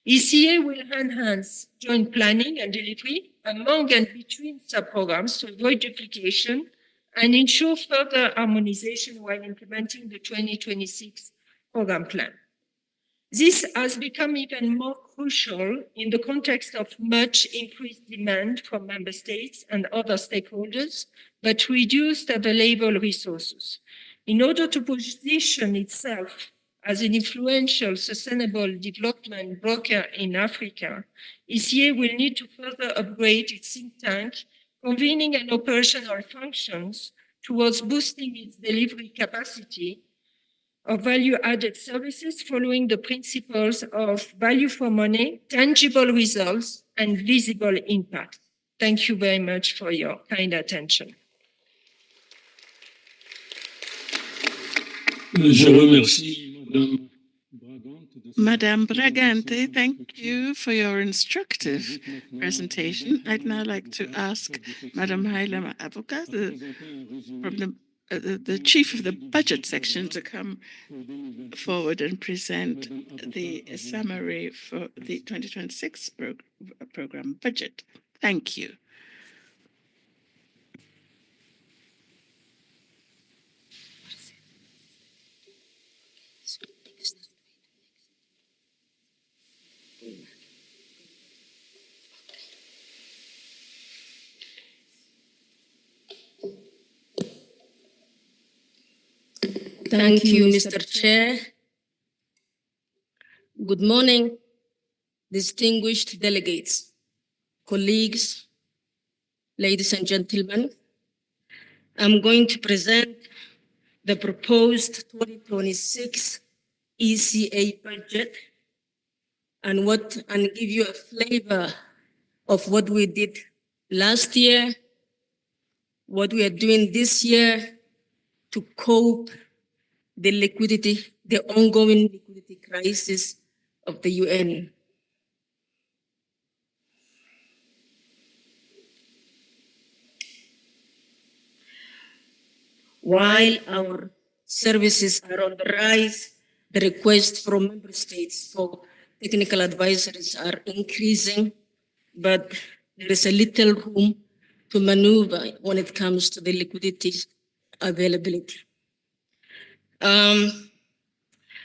ECA will enhance joint planning and delivery among and between subprograms to avoid duplication and ensure further harmonization while implementing the 2026 program plan. This has become even more crucial in the context of much increased demand from member states and other stakeholders, but reduced available resources. In order to position itself as an influential sustainable development broker in Africa, ECA will need to further upgrade its think tank, convening and operational functions towards boosting its delivery capacity of value-added services following the principles of value for money, tangible results, and visible impact. Thank you very much for your kind attention. Je remercie Madame Bragante, thank you for your instructive presentation. I'd now like to ask Madame Hailema Avoka, the chief of the budget section, to come forward and present the summary for the 2026 program budget. Thank you. Thank you, Mr. Chair. Good morning, distinguished delegates, colleagues, ladies and gentlemen. I'm going to present the proposed 2026 ECA budget and give you a flavor of what we did last year, what we are doing this year, to cope the ongoing liquidity crisis of the UN. While our services are on the rise, the requests from member states for technical advisories are increasing, but there is a little room to maneuver when it comes to the liquidity availability.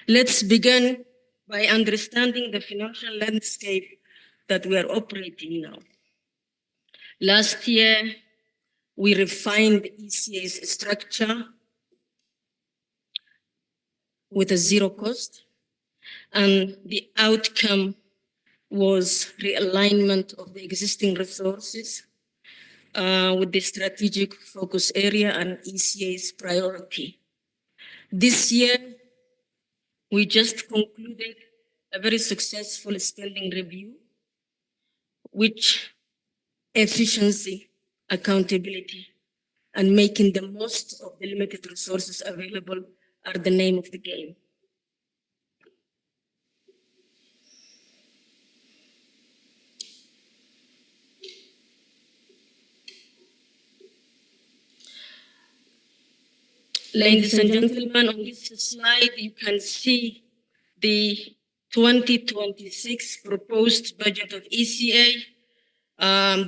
Let's begin by understanding the financial landscape that we are operating now. Last year, we refined ECA's structure with a zero cost, and the outcome was realignment of the existing resources with the strategic focus area and ECA's priority. This year, we just concluded a very successful spending review, which efficiency, accountability, and making the most of the limited resources available are the name of the game. Ladies and gentlemen, on this slide, you can see the 2026 proposed budget of ECA.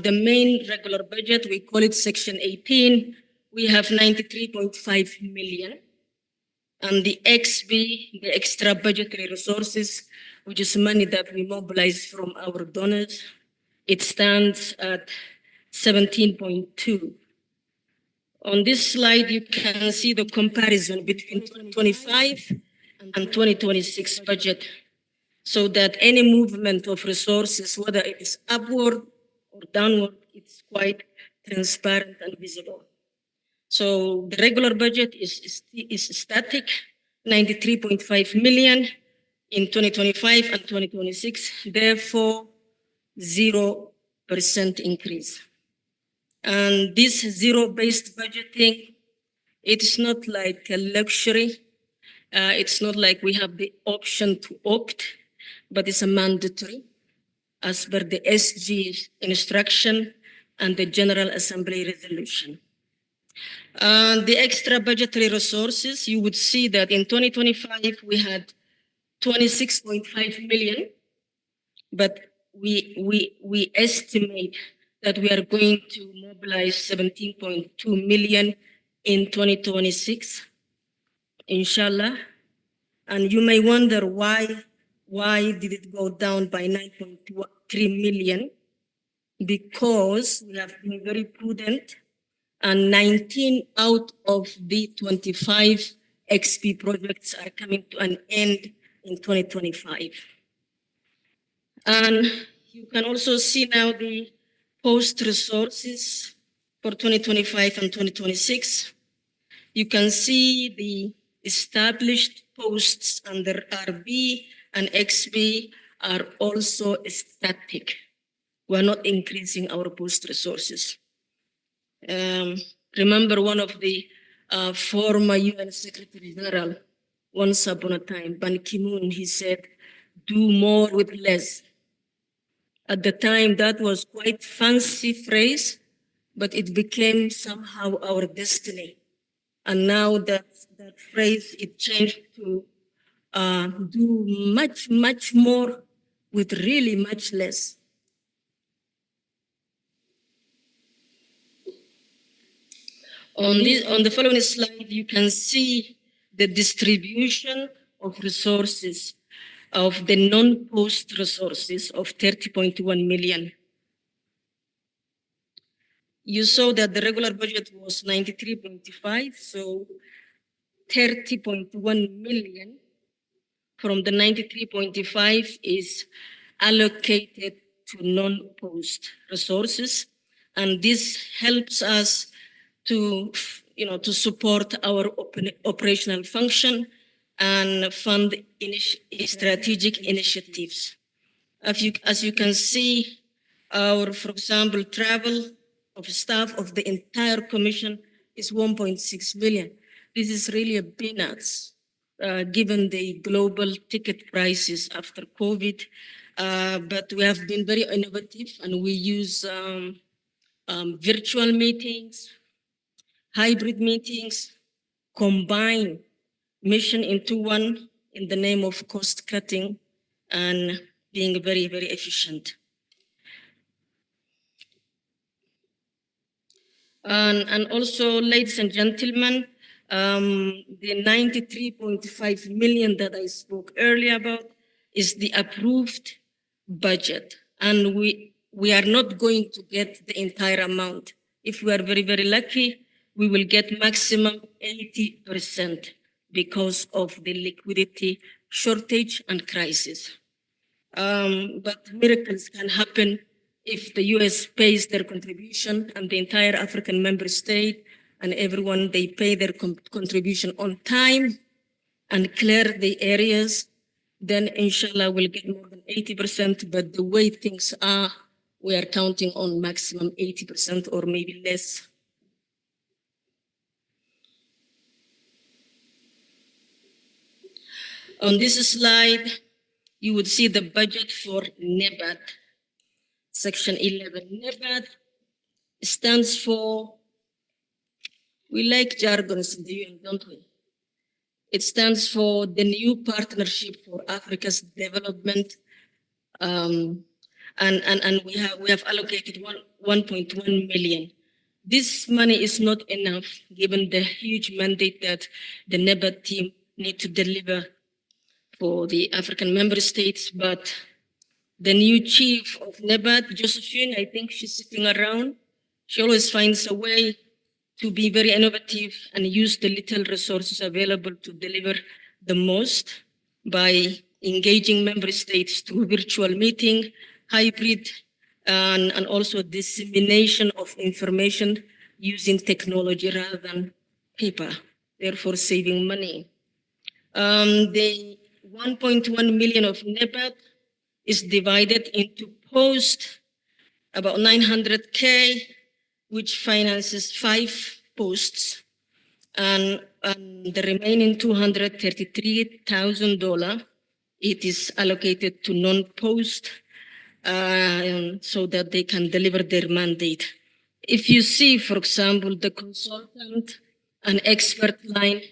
The main regular budget, we call it Section 18, we have 93.5 million. And the XB, the extra budgetary resources, which is money that we mobilize from our donors, it stands at 17.2. On this slide, you can see the comparison between 2025 and 2026 budget, so that any movement of resources, whether it is upward or downward, it's quite transparent and visible. So the regular budget is static, 93.5 million in 2025 and 2026, therefore 0% increase. And this zero-based budgeting, it's not like a luxury. It's not like we have the option to opt, but it's a mandatory as per the SG instruction and the General Assembly resolution. The extra budgetary resources, you would see that in 2025, we had 26.5 million, but we estimate that we are going to mobilize 17.2 million in 2026, inshallah. And you may wonder why did it go down by 9.3 million? Because we have been very prudent, and 19 out of the 25 XP projects are coming to an end in 2025. And you can also see now the post resources for 2025 and 2026. You can see the established posts under RB and XB are also static. We're not increasing our post resources. Remember one of the former UN Secretary General, once upon a time, Ban Ki-moon, he said, do more with less. At the time, that was quite fancy phrase, but it became somehow our destiny. And now that phrase, it changed to do much, much more with really much less. On the following slide, you can see the distribution of resources of the non-post resources of 30.1 million. You saw that the regular budget was 93.5, so 30.1 million from the 93.5 is allocated to non-post resources, and this helps us to support our operational function and fund strategic initiatives. As you can see, for example, travel of staff of the entire commission is 1.6 million. This is really a peanuts, given the global ticket prices after COVID. But we have been very innovative, and we use virtual meetings, hybrid meetings, combine mission into one in the name of cost cutting and being very, very efficient. And also, ladies and gentlemen, the 93.5 million that I spoke earlier about is the approved budget. And we are not going to get the entire amount. If we are very, very lucky, we will get maximum 80% because of the liquidity shortage and crisis. But miracles can happen if the US pays their contribution and the entire African member state and everyone, they pay their contribution on time and clear the areas, then inshallah we'll get more than 80%. But the way things are, we are counting on maximum 80% or maybe less. On this slide, you would see the budget for NEBAD, Section 11. NEBAD stands for, we like jargons in the UN, don't we? It stands for the New Partnership for Africa's Development. And we have allocated 1.1 million. This money is not enough given the huge mandate that the NEBAD team need to deliver for the African member states, but the new chief of NEBAD, Josephine, I think she's sitting around. She always finds a way to be very innovative and use the little resources available to deliver the most by engaging member states through virtual meeting, hybrid, and also dissemination of information using technology rather than paper, therefore saving money. The 1.1 million of NEBAD is divided into post, about 900K, which finances 5 posts, and the remaining $233,000, it is allocated to non-post so that they can deliver their mandate. If you see, for example, the consultant and expert line,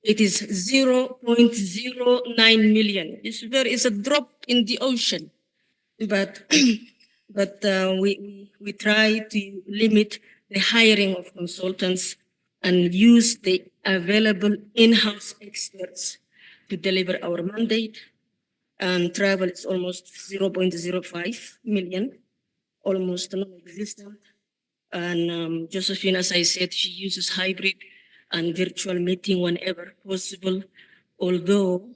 it is 0.09 million. It's a drop in the ocean, but we try to limit the hiring of consultants and use the available in-house experts to deliver our mandate. And travel is almost 0.05 million, almost non-existent. And Josephine, as I said, she uses hybrid and virtual meeting whenever possible, although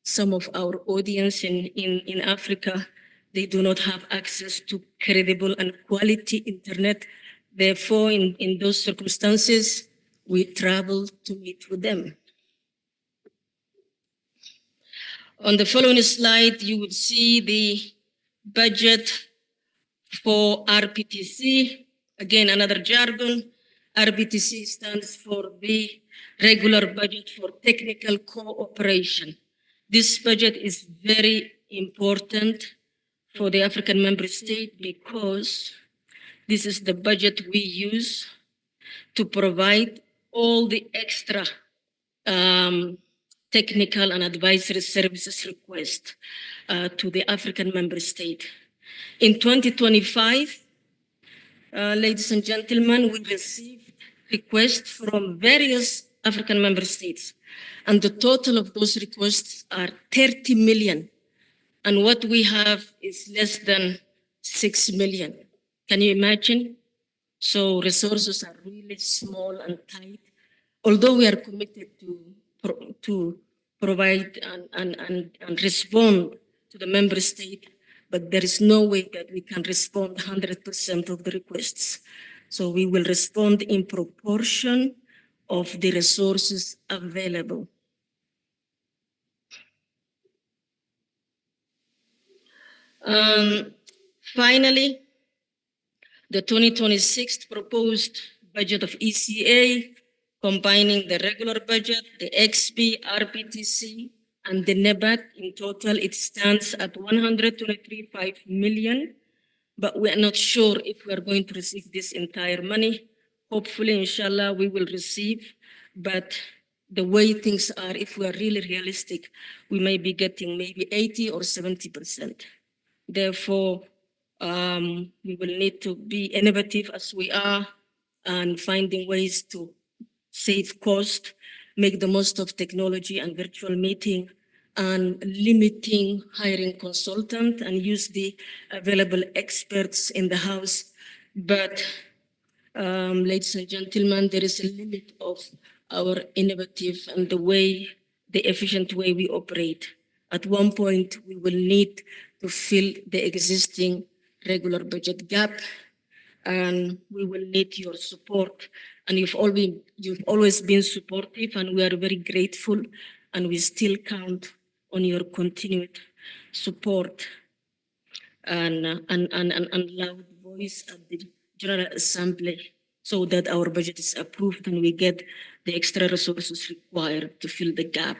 some of our audience in Africa, they do not have access to credible and quality internet. Therefore, in those circumstances, we travel to meet with them. On the following slide, you would see the budget for RPTC. Again, another jargon. RPTC stands for the regular budget for technical cooperation. This budget is very important for the African member state because this is the budget we use to provide all the extra technical and advisory services request to the African member state. In 2025, ladies and gentlemen, we received requests from various African member states, and the total of those requests are 30 million. And what we have is less than 6 million. Can you imagine? So resources are really small and tight. Although we are committed to provide and respond to the member state, but there is no way that we can respond 100% of the requests. So we will respond in proportion of the resources available. Finally, the 2026 proposed budget of ECA combining the regular budget, the XP, RPTC, and the NEBAT. In total, it stands at 123.5 million, but we are not sure if we are going to receive this entire money. Hopefully, inshallah, we will receive, but the way things are, if we are really realistic, we may be getting maybe 80 or 70%. Therefore, we will need to be innovative as we are and finding ways to save cost, make the most of technology and virtual meeting, and limiting hiring consultant and use the available experts in the house. But ladies and gentlemen, there is a limit of our innovative and the efficient way we operate. At one point, we will need to fill the existing regular budget gap, and we will need your support. And you've always been supportive, and we are very grateful, and we still count on your continued support and loud voice at the General Assembly so that our budget is approved and we get the extra resources required to fill the gap.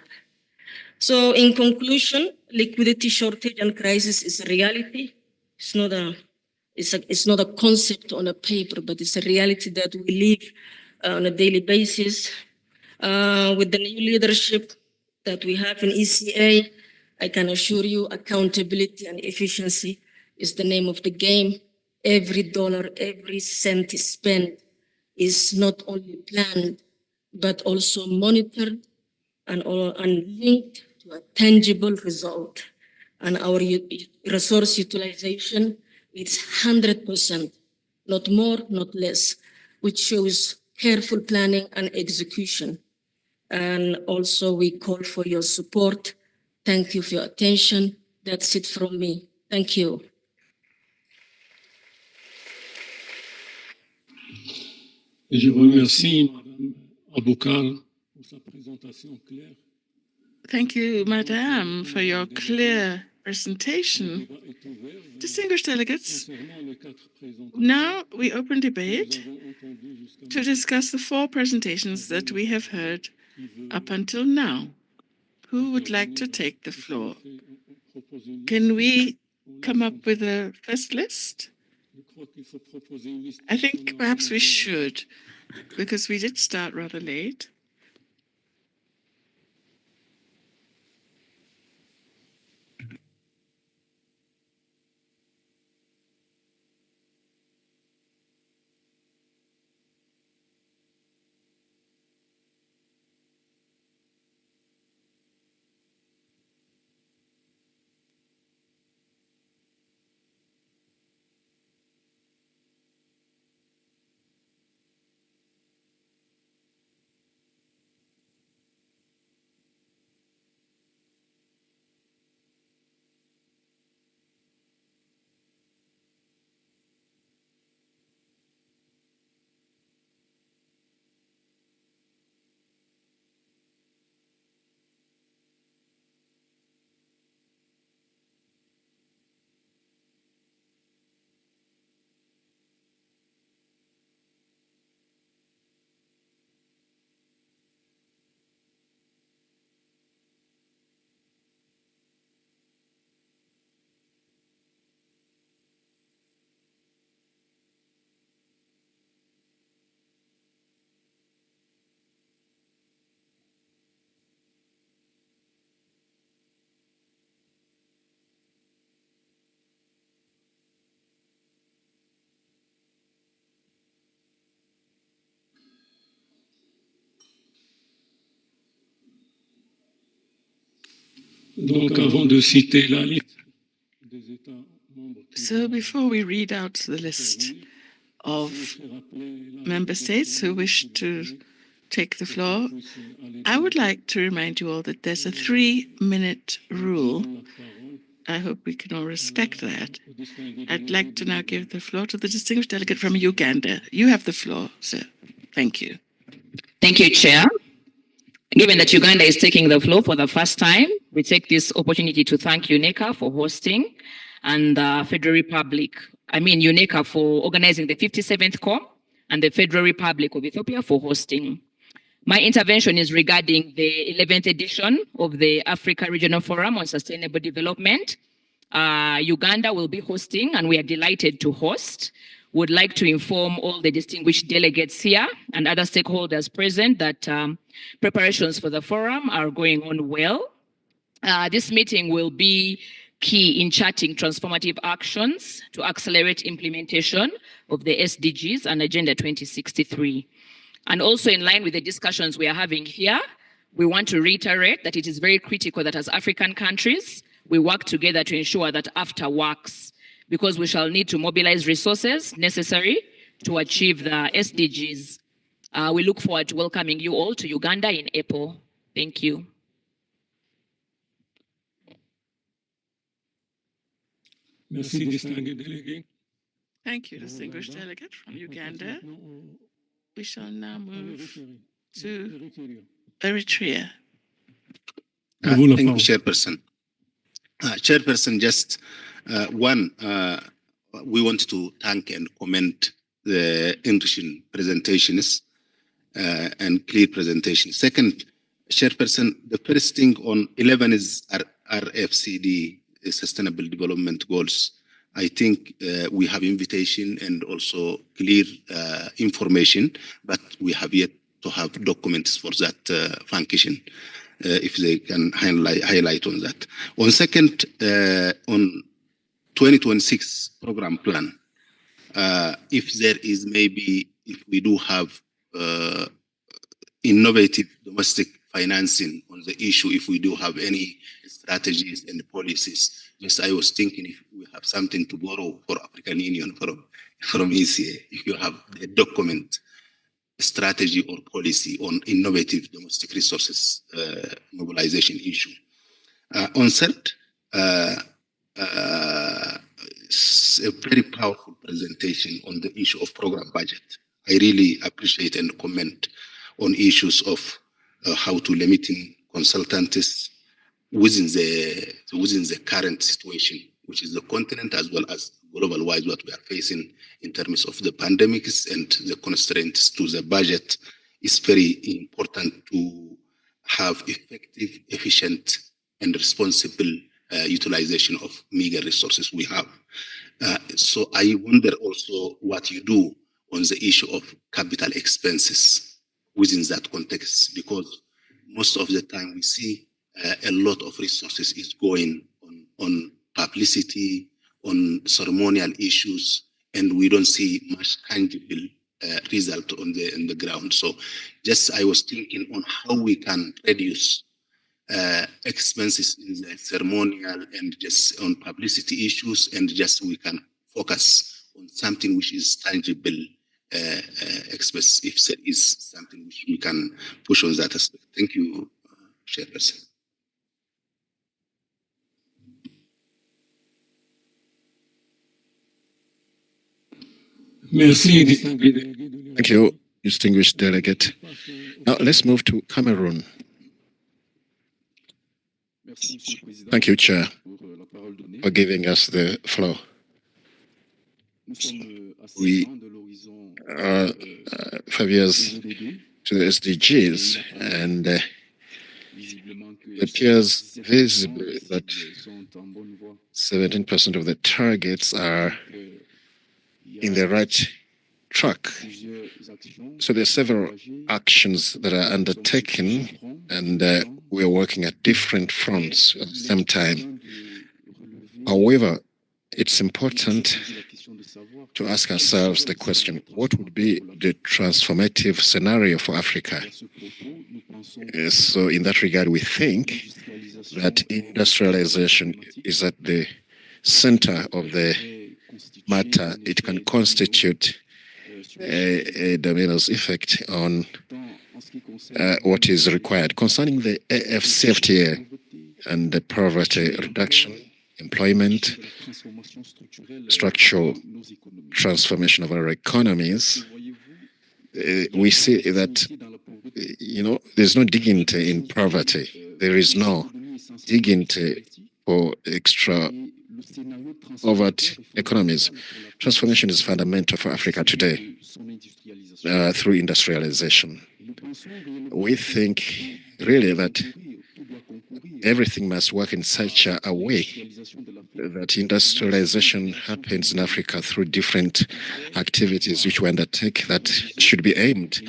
So in conclusion, liquidity shortage and crisis is a reality. It's not a concept on a paper, but it's a reality that we live on a daily basis. With the new leadership that we have in ECA, I can assure you accountability and efficiency is the name of the game. Every dollar, every cent is spent is not only planned, but also monitored and linked to a tangible result. And our resource utilization is 100%, not more, not less, which shows careful planning and execution. And also we call for your support. Thank you for your attention. That's it from me. Thank you. Je remercie Madame Aboukar pour sa présentation claire. Thank you, Madame, for your clear presentation. Distinguished delegates, now we open debate to discuss the 4 presentations that we have heard up until now. Who would like to take the floor? Can we come up with a first list? I think perhaps we should, because we did start rather late. Donc, avant de citer la liste des États membres, So before we read out the list of member states who wish to take the floor, I would like to remind you all that there's a 3-minute rule. I hope we can all respect that. I'd like to now give the floor to the distinguished delegate from Uganda. You have the floor, sir. Thank you. Thank you, Chair. Given that Uganda is taking the floor for the first time, we take this opportunity to thank UNECA for hosting and UNECA for organizing the 57th COM and the Federal Republic of Ethiopia for hosting. My intervention is regarding the 11th edition of the Africa Regional Forum on Sustainable Development. Uganda will be hosting, and we are delighted to host. Would like to inform all the distinguished delegates here and other stakeholders present that preparations for the forum are going on well. This meeting will be key in charting transformative actions to accelerate implementation of the SDGs and Agenda 2063. And also in line with the discussions we are having here, we want to reiterate that it is very critical that as African countries, we work together to ensure that AFTA works, because we shall need to mobilize resources necessary to achieve the SDGs. We look forward to welcoming you all to Uganda in April. Thank you. Merci, distingué délégué. Thank you, distinguished delegate from Uganda. We shall now move to Eritrea. À vous la Thank parole. you, Chairperson. Chairperson, just one, we want to thank and commend the enriching presentations and clear presentation. Second, Chairperson, the first thing on 11 is RFCD, Sustainable Development Goals. I think we have invitation and also clear information, but we have yet to have documents for that function. If they can highlight on that. On second, on 2026 program plan, if there is maybe, if we do have innovative domestic financing on the issue, if we do have any strategies and policies, just I was thinking if we have something to borrow for African Union from ECA, if you have a document, strategy or policy on innovative domestic resources mobilization issue. On third, a very powerful presentation on the issue of program budget. I really appreciate and comment on issues of how to limiting consultants within the current situation, which is the continent as well as global-wise what we are facing in terms of the pandemics and the constraints to the budget. Is very important to have effective, efficient, and responsible utilization of meager resources we have. So I wonder also what you do on the issue of capital expenses within that context, because most of the time we see a lot of resources is going on publicity, on ceremonial issues, and we don't see much tangible result on the ground. So just I was thinking on how we can reduce expenses in the ceremonial and just on publicity issues, and just we can focus on something which is tangible expense, if there is something which we can push on that aspect. Thank you, Chairperson. Merci, distingué délégué. Thank you, distinguished delegate. Now let's move to Cameroon. Thank you, Chair, for giving us the floor. We are 5 years to the SDGs, and it appears visibly that 17% of the targets are in the right track. So there are several actions that are undertaken, and we are working at different fronts at the same time. However, it's important to ask ourselves the question, what would be the transformative scenario for Africa? So in that regard, we think that industrialization is at the center of the matter. It can constitute a dominoes effect on what is required. Concerning the AFCFTA and the poverty reduction, employment, structural transformation of our economies, we see that, there's no dignity in poverty. There is no dignity for extra overt economies. Transformation is fundamental for Africa today through industrialization. we think really that everything must work in such a way that industrialization happens in Africa through different activities which we undertake that should be aimed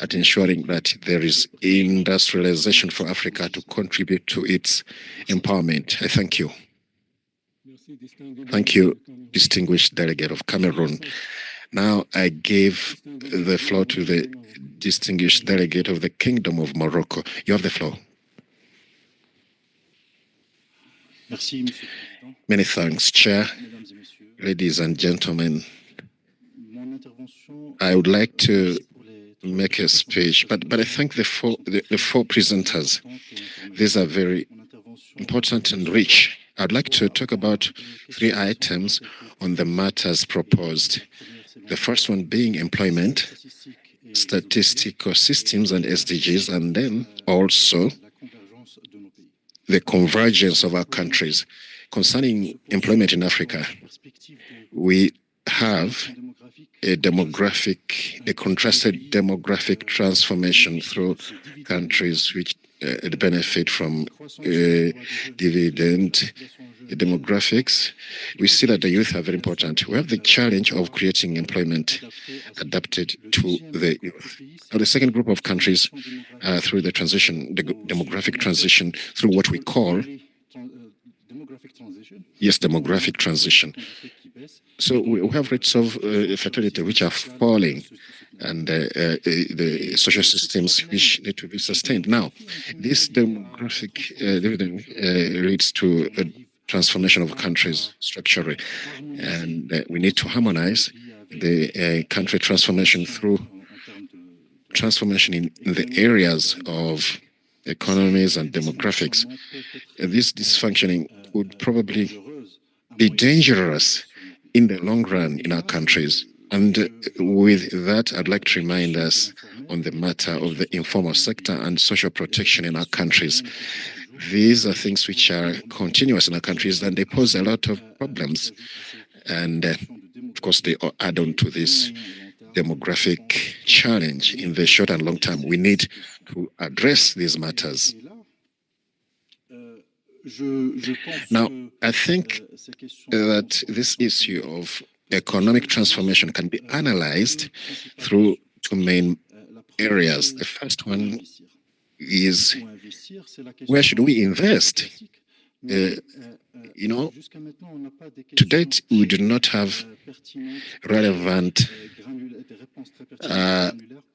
at ensuring that there is industrialization for Africa to contribute to its empowerment. I thank you. Thank you, distinguished delegate of Cameroon. Now I give the floor to the distinguished delegate of the Kingdom of Morocco. You have the floor. Many thanks, Chair. Ladies and gentlemen, I would like to make a speech, but I thank the four presenters. These are very important and rich. I'd like to talk about 3 items on the matters proposed. The first one being employment, statistical systems and SDGs, and then also the convergence of our countries. Concerning employment in Africa, we have a contrasted demographic transformation through countries which benefit from dividend demographics. We see that the youth are very important. We have the challenge of creating employment adapted to the youth. Now, the second group of countries through the transition, the demographic transition, through what we call demographic transition. So we have rates of fertility which are falling, and the social systems which need to be sustained. Now, this demographic dividend leads to a transformation of countries structurally, and we need to harmonize the country transformation through transformation in the areas of economies and demographics. This dysfunctioning would probably be dangerous in the long run in our countries. And with that, I'd like to remind us on the matter of the informal sector and social protection in our countries. These are things which are continuous in our countries, and they pose a lot of problems. And of course, they add on to this demographic challenge in the short and long term. We need to address these matters. Now, I think that this issue of economic transformation can be analyzed through 2 main areas. The first one is, where should we invest? To date, we do not have relevant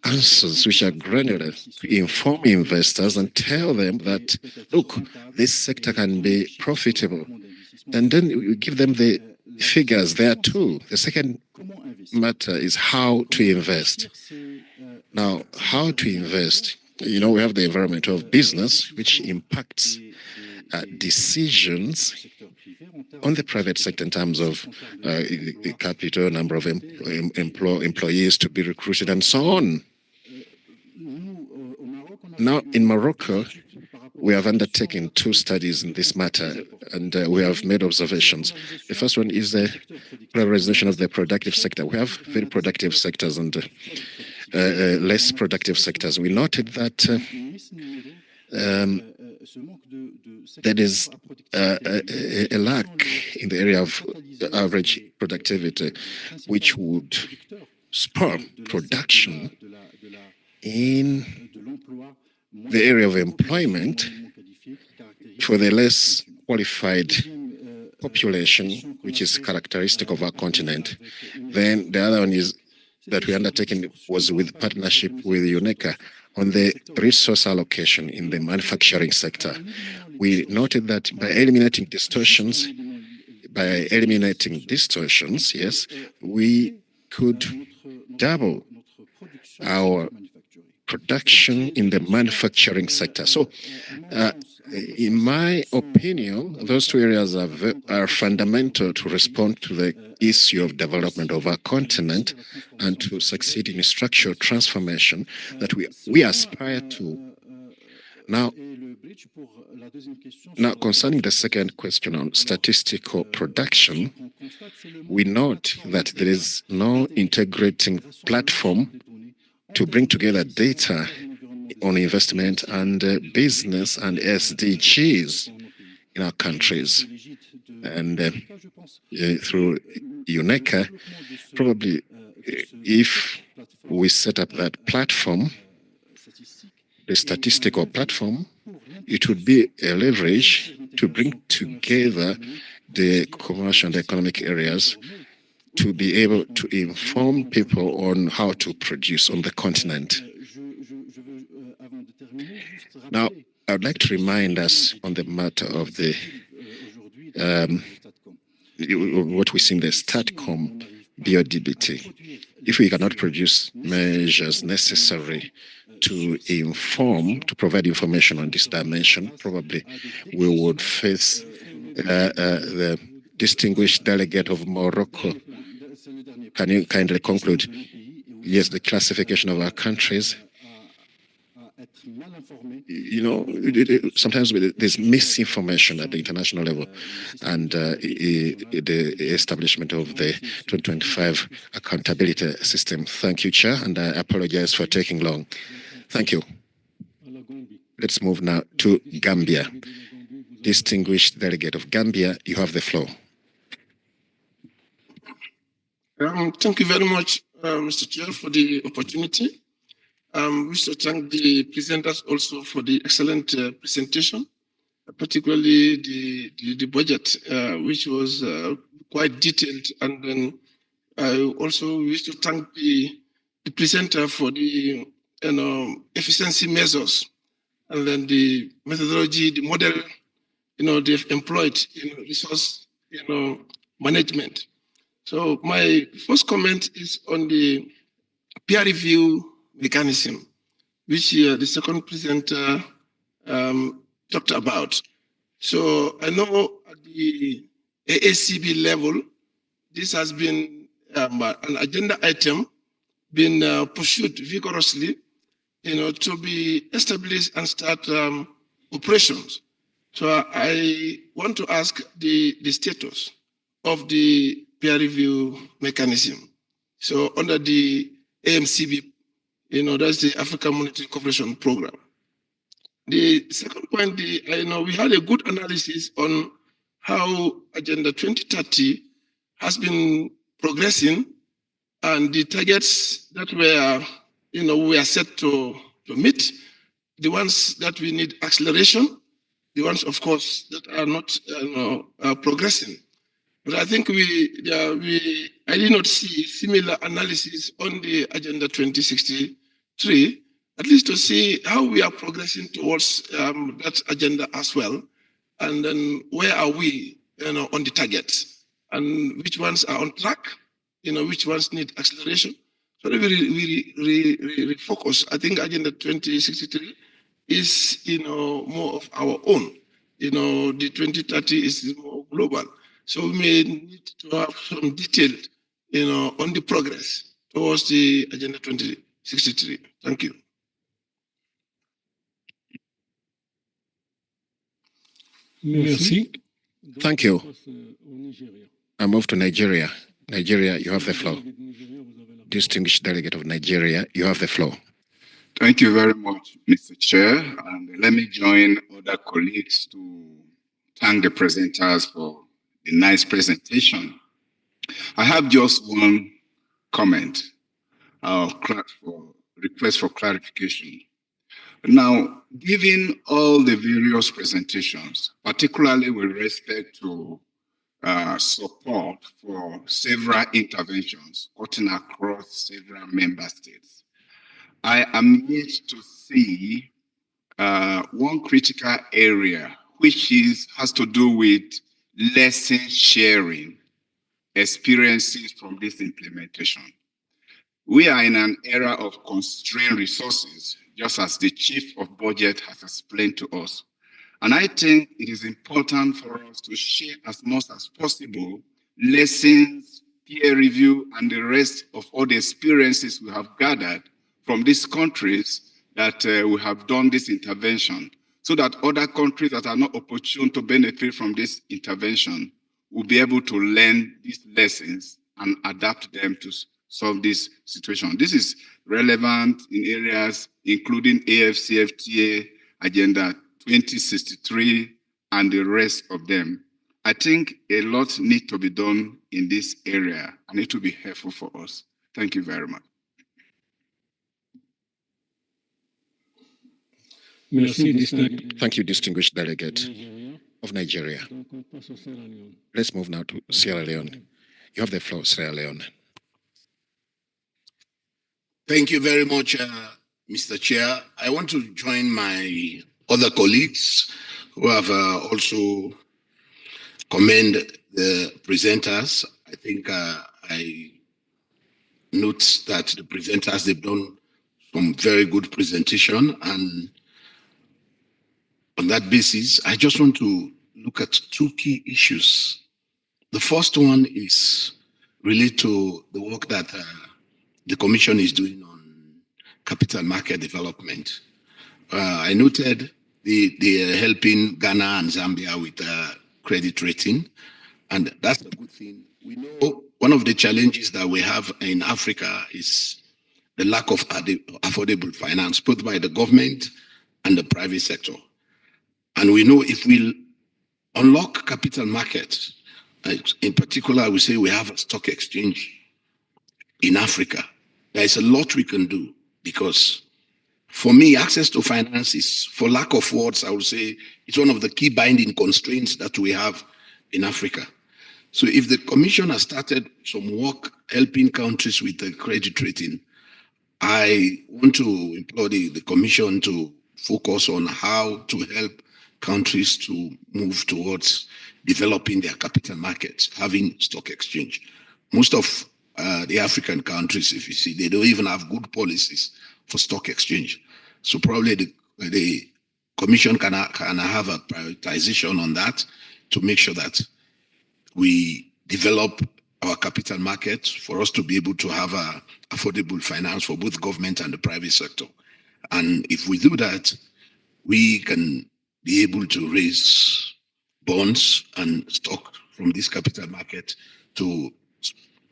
answers which are granular to inform investors and tell them that, look, this sector can be profitable. And then we give them the figures there too. The second matter is how to invest. Now, how to invest? We have the environment of business, which impacts decisions on the private sector in terms of the capital, number of employees to be recruited, and so on. Now, in Morocco, we have undertaken 2 studies in this matter, and we have made observations. The first one is the polarization of the productive sector. We have very productive sectors and less productive sectors. We noted that there is a lack in the area of average productivity, which would spur production in the area of employment for the less qualified population, which is characteristic of our continent. Then the other one is that we undertaken was with partnership with UNECA on the resource allocation in the manufacturing sector. We noted that by eliminating distortions, yes, we could double our production in the manufacturing sector. So, in my opinion, those 2 areas are fundamental to respond to the issue of development of our continent and to succeed in structural transformation that we aspire to. Now, concerning the second question on statistical production, we note that there is no integrating platform to bring together data on investment and business and SDGs in our countries. And through UNECA, probably if we set up that platform, the statistical platform, it would be a leverage to bring together the commercial and economic areas to be able to inform people on how to produce on the continent. Now, I would like to remind us on the matter of the what we see in the STATCOM BODBT. If we cannot produce measures necessary to inform, to provide information on this dimension, probably we would face the distinguished delegate of Morocco. Can you kindly conclude? Yes, the classification of our countries. You know, sometimes there's misinformation at the international level, and the establishment of the 2025 accountability system. Thank you, Chair, and I apologize for taking long. Thank you. Let's move now to Gambia. Distinguished delegate of Gambia, you have the floor. Thank you very much, Mr. Chair, for the opportunity. We wish to thank the presenters also for the excellent presentation, particularly the budget, which was quite detailed. And then I also wish to thank the presenter for the efficiency measures, and then the methodology, the model, they've employed in resource, management. So my first comment is on the peer review mechanism, which the second presenter talked about. So I know at the AACB level, this has been an agenda item been pursued vigorously, to be established and start operations. So I want to ask the status of the peer review mechanism. So under the AMCB, that's the African Monetary Cooperation Program. The second point, I know we had a good analysis on how Agenda 2030 has been progressing, and the targets that were, we are set to meet, the ones that we need acceleration, the ones, of course, that are not progressing. But I think I did not see similar analysis on the Agenda 2063, at least to see how we are progressing towards that agenda as well. And then where are we, on the targets, and which ones are on track, which ones need acceleration. So we focus. I think Agenda 2063 is, more of our own. The 2030 is more global. So we may need to have some detail, on the progress towards the Agenda 2063. Thank you. Merci. Thank you. I move to Nigeria. Nigeria, you have the floor. Distinguished delegate of Nigeria, you have the floor. Thank you very much, Mr. Chair. And let me join other colleagues to thank the presenters for the nice presentation. I have just one comment, request for clarification. Now, given all the various presentations, particularly with respect to support for several interventions cutting across several member states, I am yet to see one critical area, which has to do with lesson sharing experiences from this implementation. We are in an era of constrained resources, just as the Chief of Budget has explained to us. And I think it is important for us to share as much as possible lessons, peer review, and the rest of all the experiences we have gathered from these countries that we have done this intervention, so that other countries that are not opportune to benefit from this intervention will be able to learn these lessons and adapt them to solve this situation. This is relevant in areas including AFCFTA, Agenda 2063, and the rest of them. I think a lot needs to be done in this area, and it will be helpful for us. Thank you very much. Thank you, distinguished delegate of Nigeria. Let's move now to Sierra Leone. You have the floor, Sierra Leone. Thank you very much, Mr. Chair. I want to join my other colleagues who have also commend the presenters. I think I note that the presenters, they've done some very good presentation, and on that basis, I just want to look at two key issues. The first one is related to the work that the Commission is doing on capital market development. I noted they are helping Ghana and Zambia with credit rating, and that's a good thing. We know one of the challenges that we have in Africa is the lack of affordable finance, both by the government and the private sector. And we know if we unlock capital markets, in particular, we say we have a stock exchange in Africa. There is a lot we can do, because for me, access to finance is, for lack of words, I would say it's one of the key binding constraints that we have in Africa. So if the Commission has started some work helping countries with the credit rating, I want to implore the Commission to focus on how to help countries to move towards developing their capital markets, having stock exchange. Most of the African countries, if you see, they don't even have good policies for stock exchange. So probably the Commission can have a prioritization on that to make sure that we develop our capital markets for us to be able to have affordable finance for both government and the private sector. And if we do that, we can be able to raise bonds and stock from this capital market to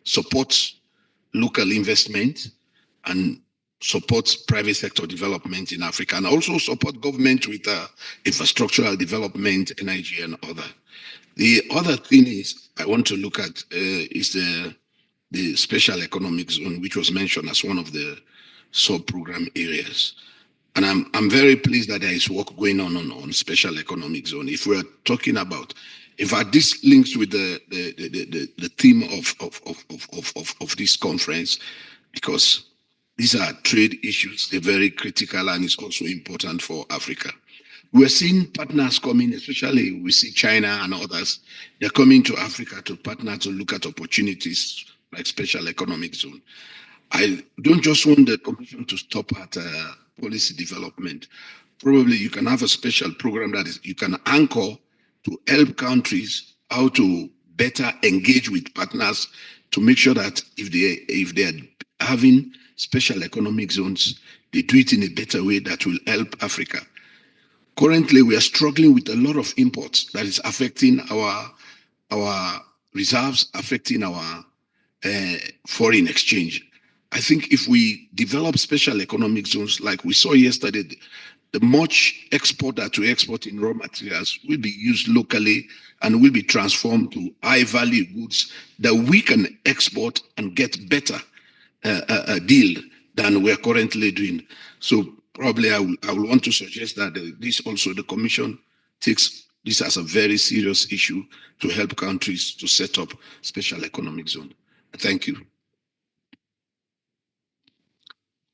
support local investment and support private sector development in Africa, and also support government with infrastructural development, energy, and other. The other thing is I want to look at is the special economic zone, which was mentioned as one of the sub-program areas. And I'm very pleased that there is work going on special economic zone. If we're talking about, in fact, this links with the theme of this conference, because these are trade issues. They're very critical, and it's also important for Africa. We're seeing partners coming, especially we see China and others. They're coming to Africa to partner to look at opportunities like special economic zone. I don't just want the Commission to stop at policy development. Probably you can have a special program that is you can anchor to help countries how to better engage with partners to make sure that if they're having special economic zones, they do it in a better way that will help Africa. Currently, we are struggling with a lot of imports that is affecting our reserves, affecting our foreign exchange. I think if we develop special economic zones like we saw yesterday, the much export that we export in raw materials will be used locally and will be transformed to high value goods that we can export and get better a deal than we're currently doing. So probably I will want to suggest that this also the Commission takes this as a very serious issue to help countries to set up special economic zone. Thank you.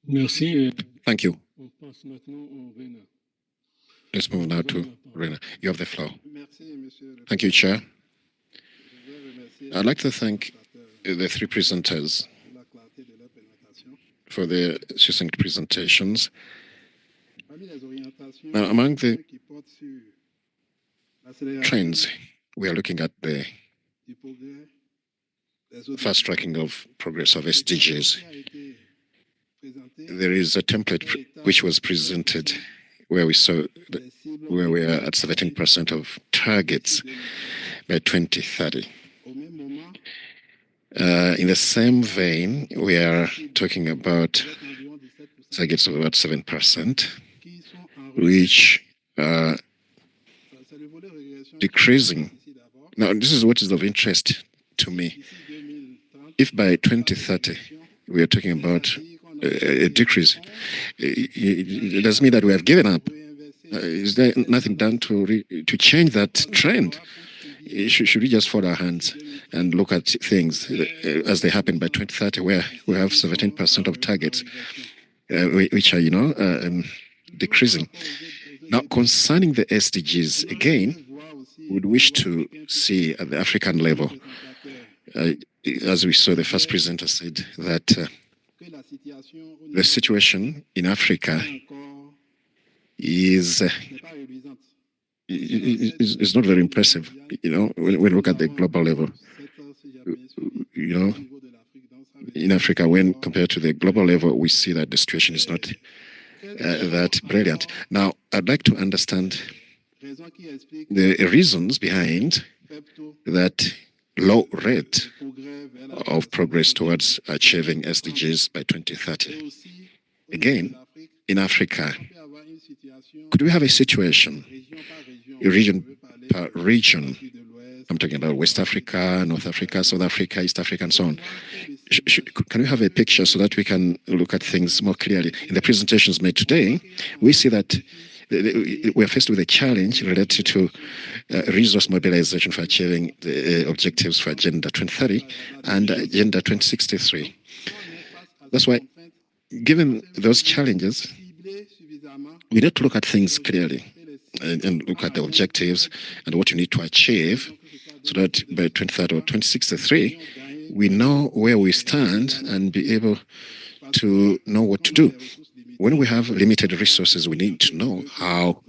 Merci. Thank you. Let's move now to Rena. You have the floor. Thank you, Chair. I'd like to thank the three presenters for their succinct presentations. Now, among the trends, we are looking at the fast tracking of progress of SDGs. There is a template which was presented where we saw where we are at 17% of targets by 2030. In the same vein, we are talking about targets of about 7%, which are decreasing. Now, this is what is of interest to me. If by 2030 we are talking about a decrease, it does mean that we have given up. Is there nothing done to change that trend? Should we just fold our hands and look at things as they happen by 2030, where we have 17% of targets, which are, decreasing? Now, concerning the SDGs, again, would wish to see at the African level, as we saw the first presenter said, that the situation in Africa is not very impressive. When we look at the global level, in Africa, when compared to the global level, we see that the situation is not that brilliant. Now, I'd like to understand the reasons behind that low rate of progress towards achieving SDGs by 2030. Again, in Africa, could we have a situation, region per region? I'm talking about West Africa, North Africa, South Africa, East Africa, and so on. Can we have a picture so that we can look at things more clearly? In the presentations made today, we see that we are faced with a challenge related to resource mobilization for achieving the objectives for Agenda 2030 and Agenda 2063. That's why, given those challenges, we need to look at things clearly and look at the objectives and what you need to achieve so that by 2030 or 2063, we know where we stand and be able to know what to do. When we have limited resources, we need to know how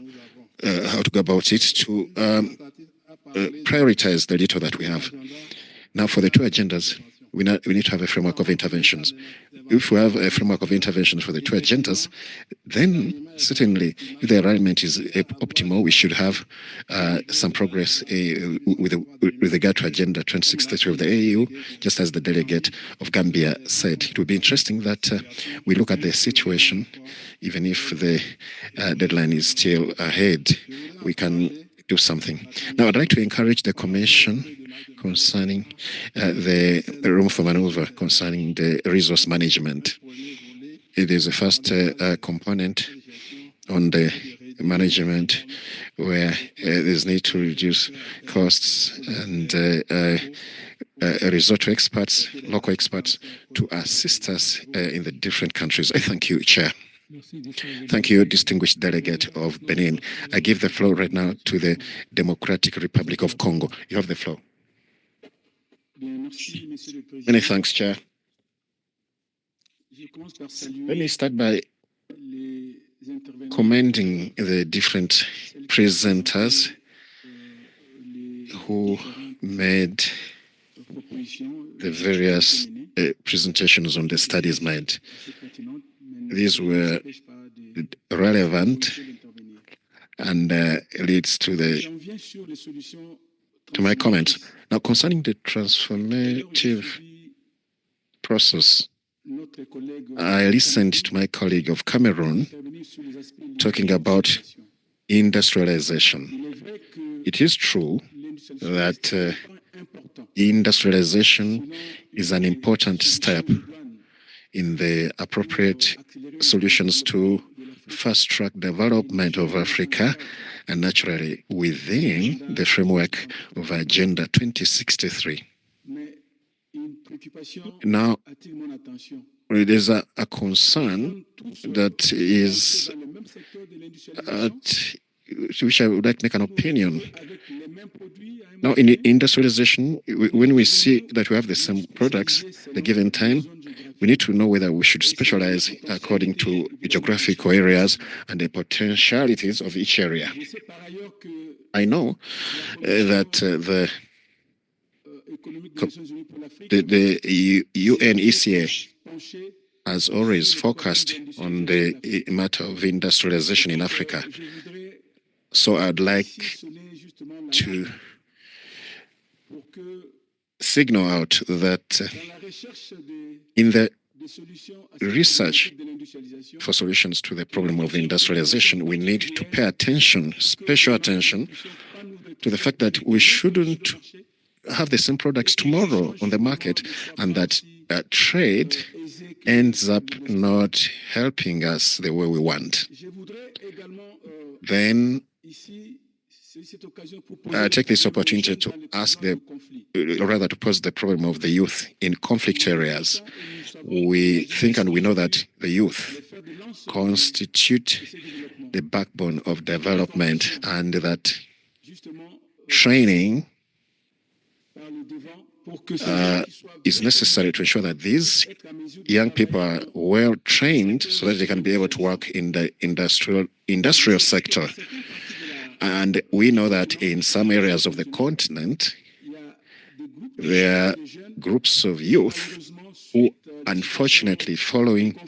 to go about it to prioritize the little that we have. Now, for the two agendas, we need to have a framework of interventions. If we have a framework of interventions for the two agendas, then certainly, if the alignment is optimal, we should have some progress with regard to Agenda 2063 of the AU, just as the delegate of Gambia said. It would be interesting that we look at the situation, even if the deadline is still ahead, we can do something. Now, I'd like to encourage the Commission concerning the room for maneuver concerning the resource management. It is the first component on the management where there's need to reduce costs and resort to experts, local experts, to assist us in the different countries. I thank you, Chair. Thank you, distinguished delegate of Benin. I give the floor right now to the Democratic Republic of Congo. You have the floor. Many thanks, Chair. Let me start by commending the different presenters who made the various presentations on the studies made. These were relevant and leads to my comments. Now, concerning the transformative process, I listened to my colleague of Cameroon talking about industrialization. It is true that industrialization is an important step in the appropriate solutions to fast-track development of Africa, and naturally within the framework of Agenda 2063. Now, there's a concern that is to which I would like to make an opinion. Now, in industrialization, when we see that we have the same products at a given time, we need to know whether we should specialize according to geographical areas and the potentialities of each area. I know that the UNECA has always focused on the matter of industrialization in Africa. So I'd like to signal out that in the research for solutions to the problem of industrialization, we need to pay attention, special attention, to the fact that we shouldn't have the same products tomorrow on the market, and that trade ends up not helping us the way we want. Then I take this opportunity to ask to pose the problem of the youth in conflict areas. We think and we know that the youth constitute the backbone of development, and that training is necessary to ensure that these young people are well trained so that they can be able to work in the industrial sector. And we know that in some areas of the continent, there are groups of youth who, unfortunately, following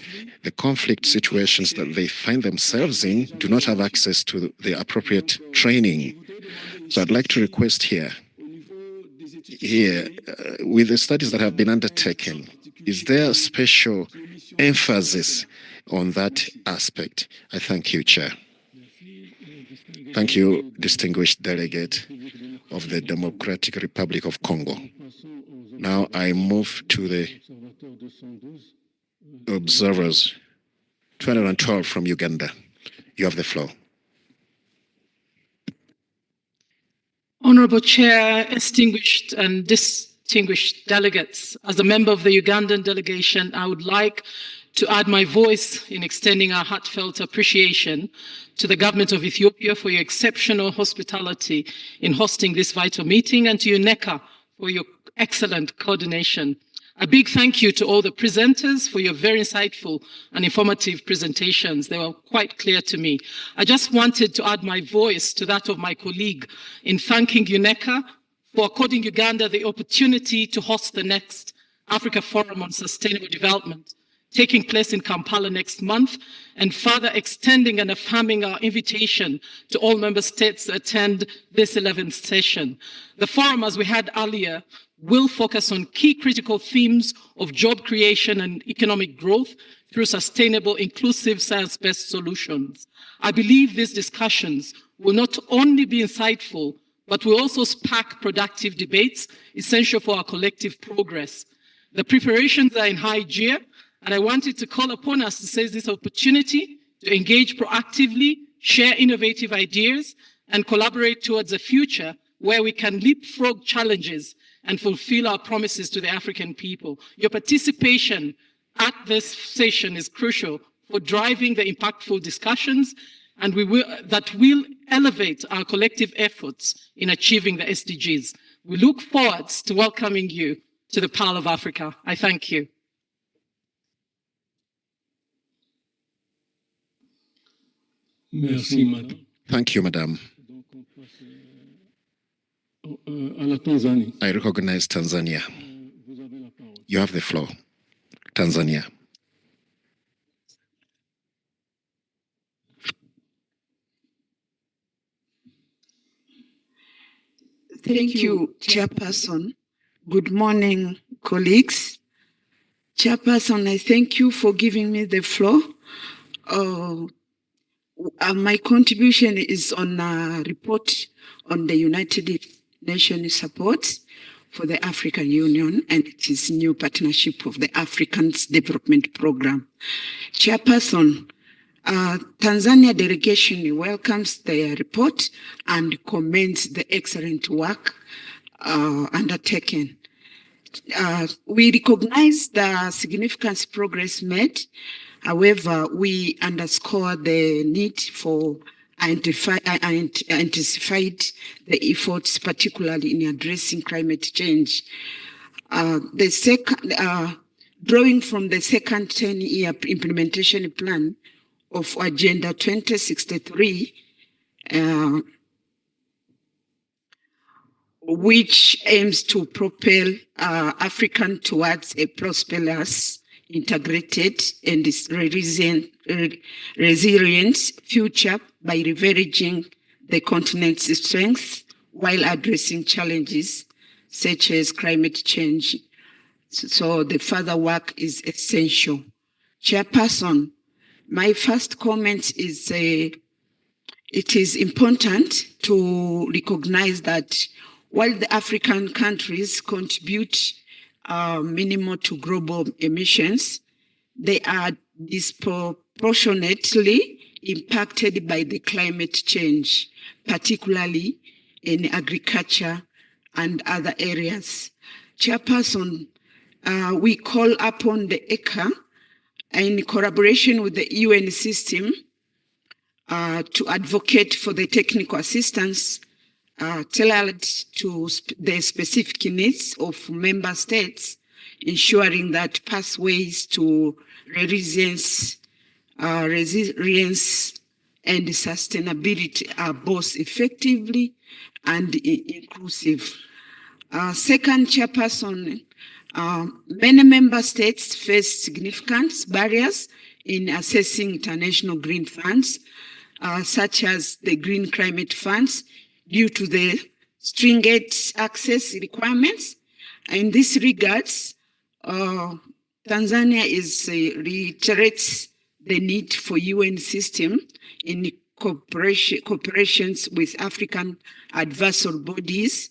the conflict situations that they find themselves in, do not have access to the appropriate training. So I'd like to request here, with the studies that have been undertaken, is there a special emphasis on that aspect? I thank you, Chair. Thank you, distinguished delegate of the Democratic Republic of Congo. Now I move to the observers, 212 from Uganda. You have the floor. Honorable Chair, distinguished and distinguished delegates, as a member of the Ugandan delegation, I would like to add my voice in extending our heartfelt appreciation to the government of Ethiopia for your exceptional hospitality in hosting this vital meeting, and to UNECA for your excellent coordination. A big thank you to all the presenters for your very insightful and informative presentations. They were quite clear to me. I just wanted to add my voice to that of my colleague in thanking UNECA for according Uganda the opportunity to host the next Africa Forum on Sustainable Development, taking place in Kampala next month, and further extending and affirming our invitation to all member states to attend this 11th session. The forum, as we had earlier, will focus on key critical themes of job creation and economic growth through sustainable, inclusive, science-based solutions. I believe these discussions will not only be insightful, but will also spark productive debates essential for our collective progress. The preparations are in high gear, and I wanted to call upon us to seize this opportunity to engage proactively, share innovative ideas, and collaborate towards a future where we can leapfrog challenges and fulfill our promises to the African people. Your participation at this session is crucial for driving the impactful discussions, and that will elevate our collective efforts in achieving the SDGs. We look forward to welcoming you to the Pearl of Africa. I thank you. Merci, Madame. Thank you, Madam. I recognize Tanzania. You have the floor. Tanzania. Thank you, Chairperson. Good morning, colleagues. Chairperson, I thank you for giving me the floor. My contribution is on a report on the United Nations support for the African Union and its new partnership of the African Development Program. Chairperson, Tanzania delegation welcomes the report and commends the excellent work undertaken. We recognize the significant progress made. However, we underscore the need for intensified the efforts, particularly in addressing climate change. Drawing from the second 10-year implementation plan of Agenda 2063, which aims to propel Africa towards a prosperous, integrated, and resilient future by leveraging the continent's strengths while addressing challenges such as climate change. So the further work is essential. Chairperson, my first comment is it is important to recognize that while the African countries contribute minimal to global emissions, they are disproportionately impacted by the climate change, particularly in agriculture and other areas. Chairperson, we call upon the ECA in collaboration with the UN system to advocate for the technical assistance tailored to the specific needs of member states, ensuring that pathways to resilience and sustainability are both effectively and inclusive. Second, Chairperson, many member states face significant barriers in accessing international green funds, such as the Green Climate Funds, due to the stringent access requirements. In this regards, Tanzania reiterates the need for UN system in cooperations with African advisory bodies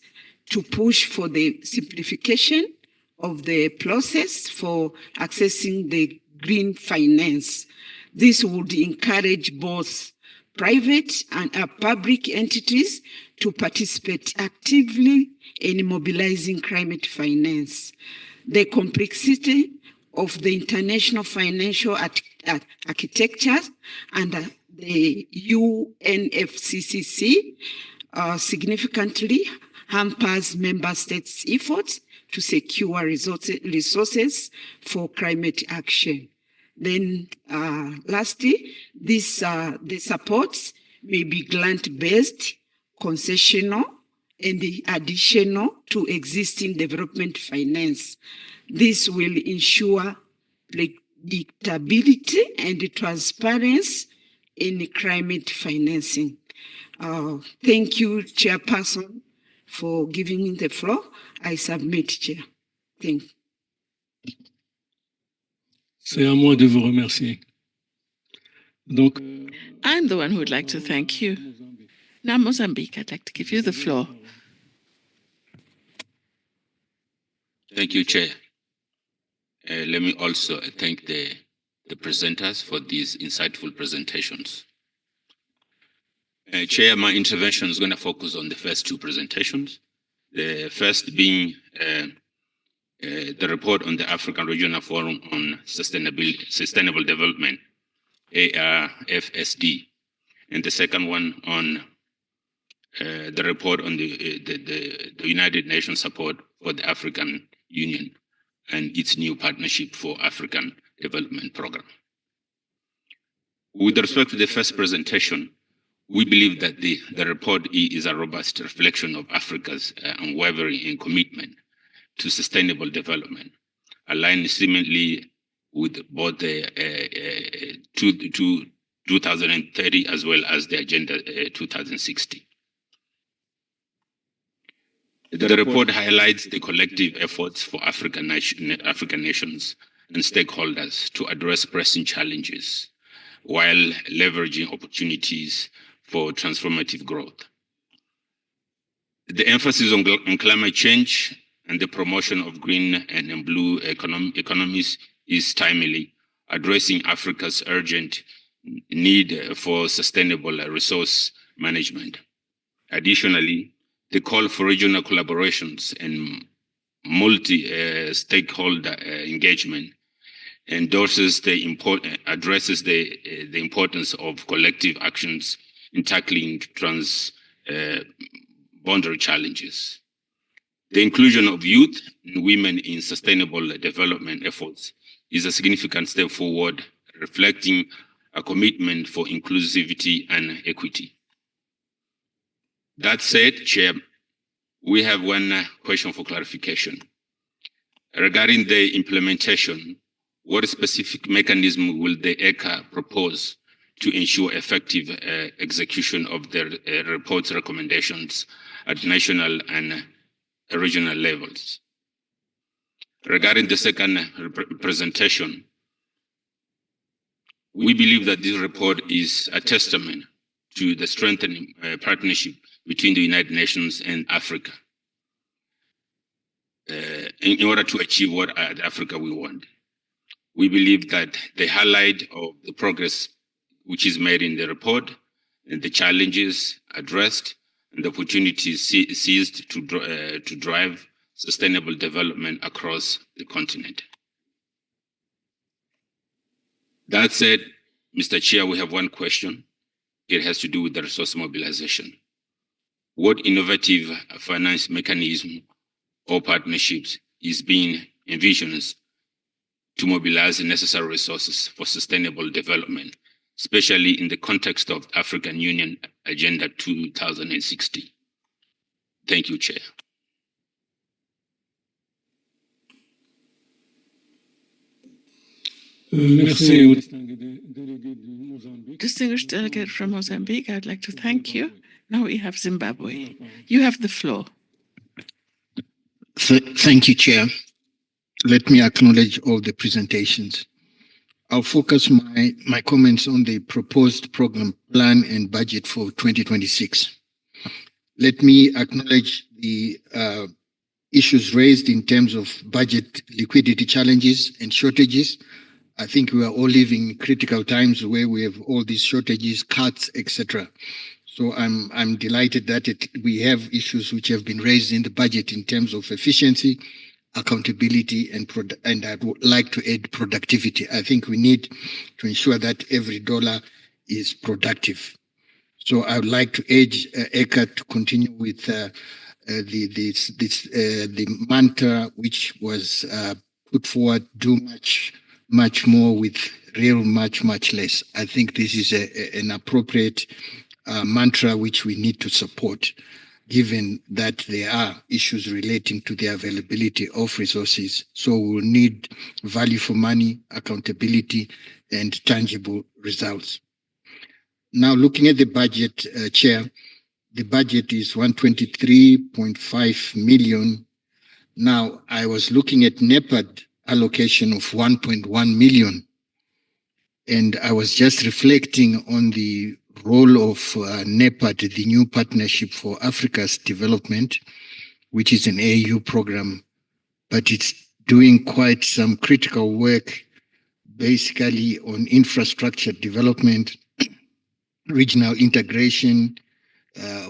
to push for the simplification of the process for accessing the green finance. This would encourage both private and public entities to participate actively in mobilizing climate finance. The complexity of the international financial architecture and the UNFCCC significantly hampers member states' efforts to secure resources for climate action. Then lastly, the supports may be grant-based, concessional, and additional to existing development finance. This will ensure predictability and transparency in climate financing. Thank you, Chairperson, for giving me the floor. I submit, Chair. Thank you. C'est à moi de vous remercier. Donc, I'm the one who would like to thank you. Now, Mozambique, I'd like to give you the floor. Thank you, Chair. Let me also thank the presenters for these insightful presentations. Chair, my intervention is going to focus on the first two presentations. The first being the report on the African Regional Forum on Sustainable Development, ARFSD, and the second one on the report on the United Nations support for the African Union and its new Partnership for African Development Program. With respect to the first presentation, we believe that the report is a robust reflection of Africa's unwavering commitment to sustainable development, aligned seemingly with both the 2030 as well as the Agenda 2060. The report highlights the collective efforts for African nations and stakeholders to address pressing challenges while leveraging opportunities for transformative growth. The emphasis on climate change and the promotion of green and blue economies is timely, addressing Africa's urgent need for sustainable resource management. Additionally, the call for regional collaborations and multi-stakeholder engagement addresses the importance of collective actions in tackling trans-boundary challenges. The inclusion of youth and women in sustainable development efforts is a significant step forward, reflecting a commitment for inclusivity and equity. That said, Chair, we have one question for clarification. Regarding the implementation, what specific mechanism will the ECA propose to ensure effective execution of the report's recommendations at national and regional levels. Regarding the second presentation, we believe that this report is a testament to the strengthening partnership between the United Nations and Africa in order to achieve what Africa we want. We believe that the highlight of the progress which is made in the report and the challenges addressed and the opportunities seized to drive sustainable development across the continent. That said, Mr. Chair, we have one question. It has to do with the resource mobilization. What innovative finance mechanism or partnerships is being envisioned to mobilize the necessary resources for sustainable development, especially in the context of African Union Agenda 2060? Thank you, Chair. Distinguished delegate from Mozambique, I'd like to thank you. Now we have Zimbabwe. You have the floor. Thank you, Chair. Let me acknowledge all the presentations. I'll focus my comments on the proposed program plan and budget for 2026. Let me acknowledge the issues raised in terms of budget liquidity challenges and shortages. I think we are all living in critical times where we have all these shortages, cuts, etc. So I'm delighted that we have issues which have been raised in the budget in terms of efficiency, accountability, and I would like to add productivity. I think we need to ensure that every dollar is productive. So I would like to urge ECA to continue with the mantra which was put forward: do much more with real much less. I think this is an appropriate mantra which we need to support, given that there are issues relating to the availability of resources. So we'll need value for money, accountability, and tangible results. Now, looking at the budget, Chair, the budget is 123.5 million. Now, I was looking at NEPAD allocation of 1.1 million, and I was just reflecting on the role of NEPAD, the New Partnership for Africa's Development, which is an AU program, but it's doing quite some critical work, basically on infrastructure development, regional integration,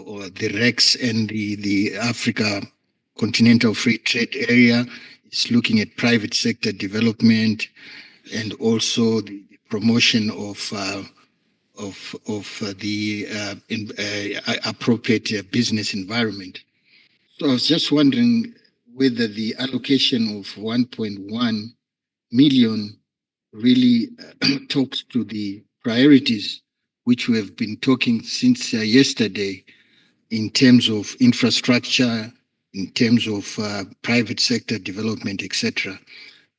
or the REX and the Africa Continental Free Trade Area. It's looking at private sector development and also the promotion of the appropriate business environment. So I was just wondering whether the allocation of 1.1 million really talks to the priorities which we have been talking since yesterday in terms of infrastructure, in terms of private sector development, etc.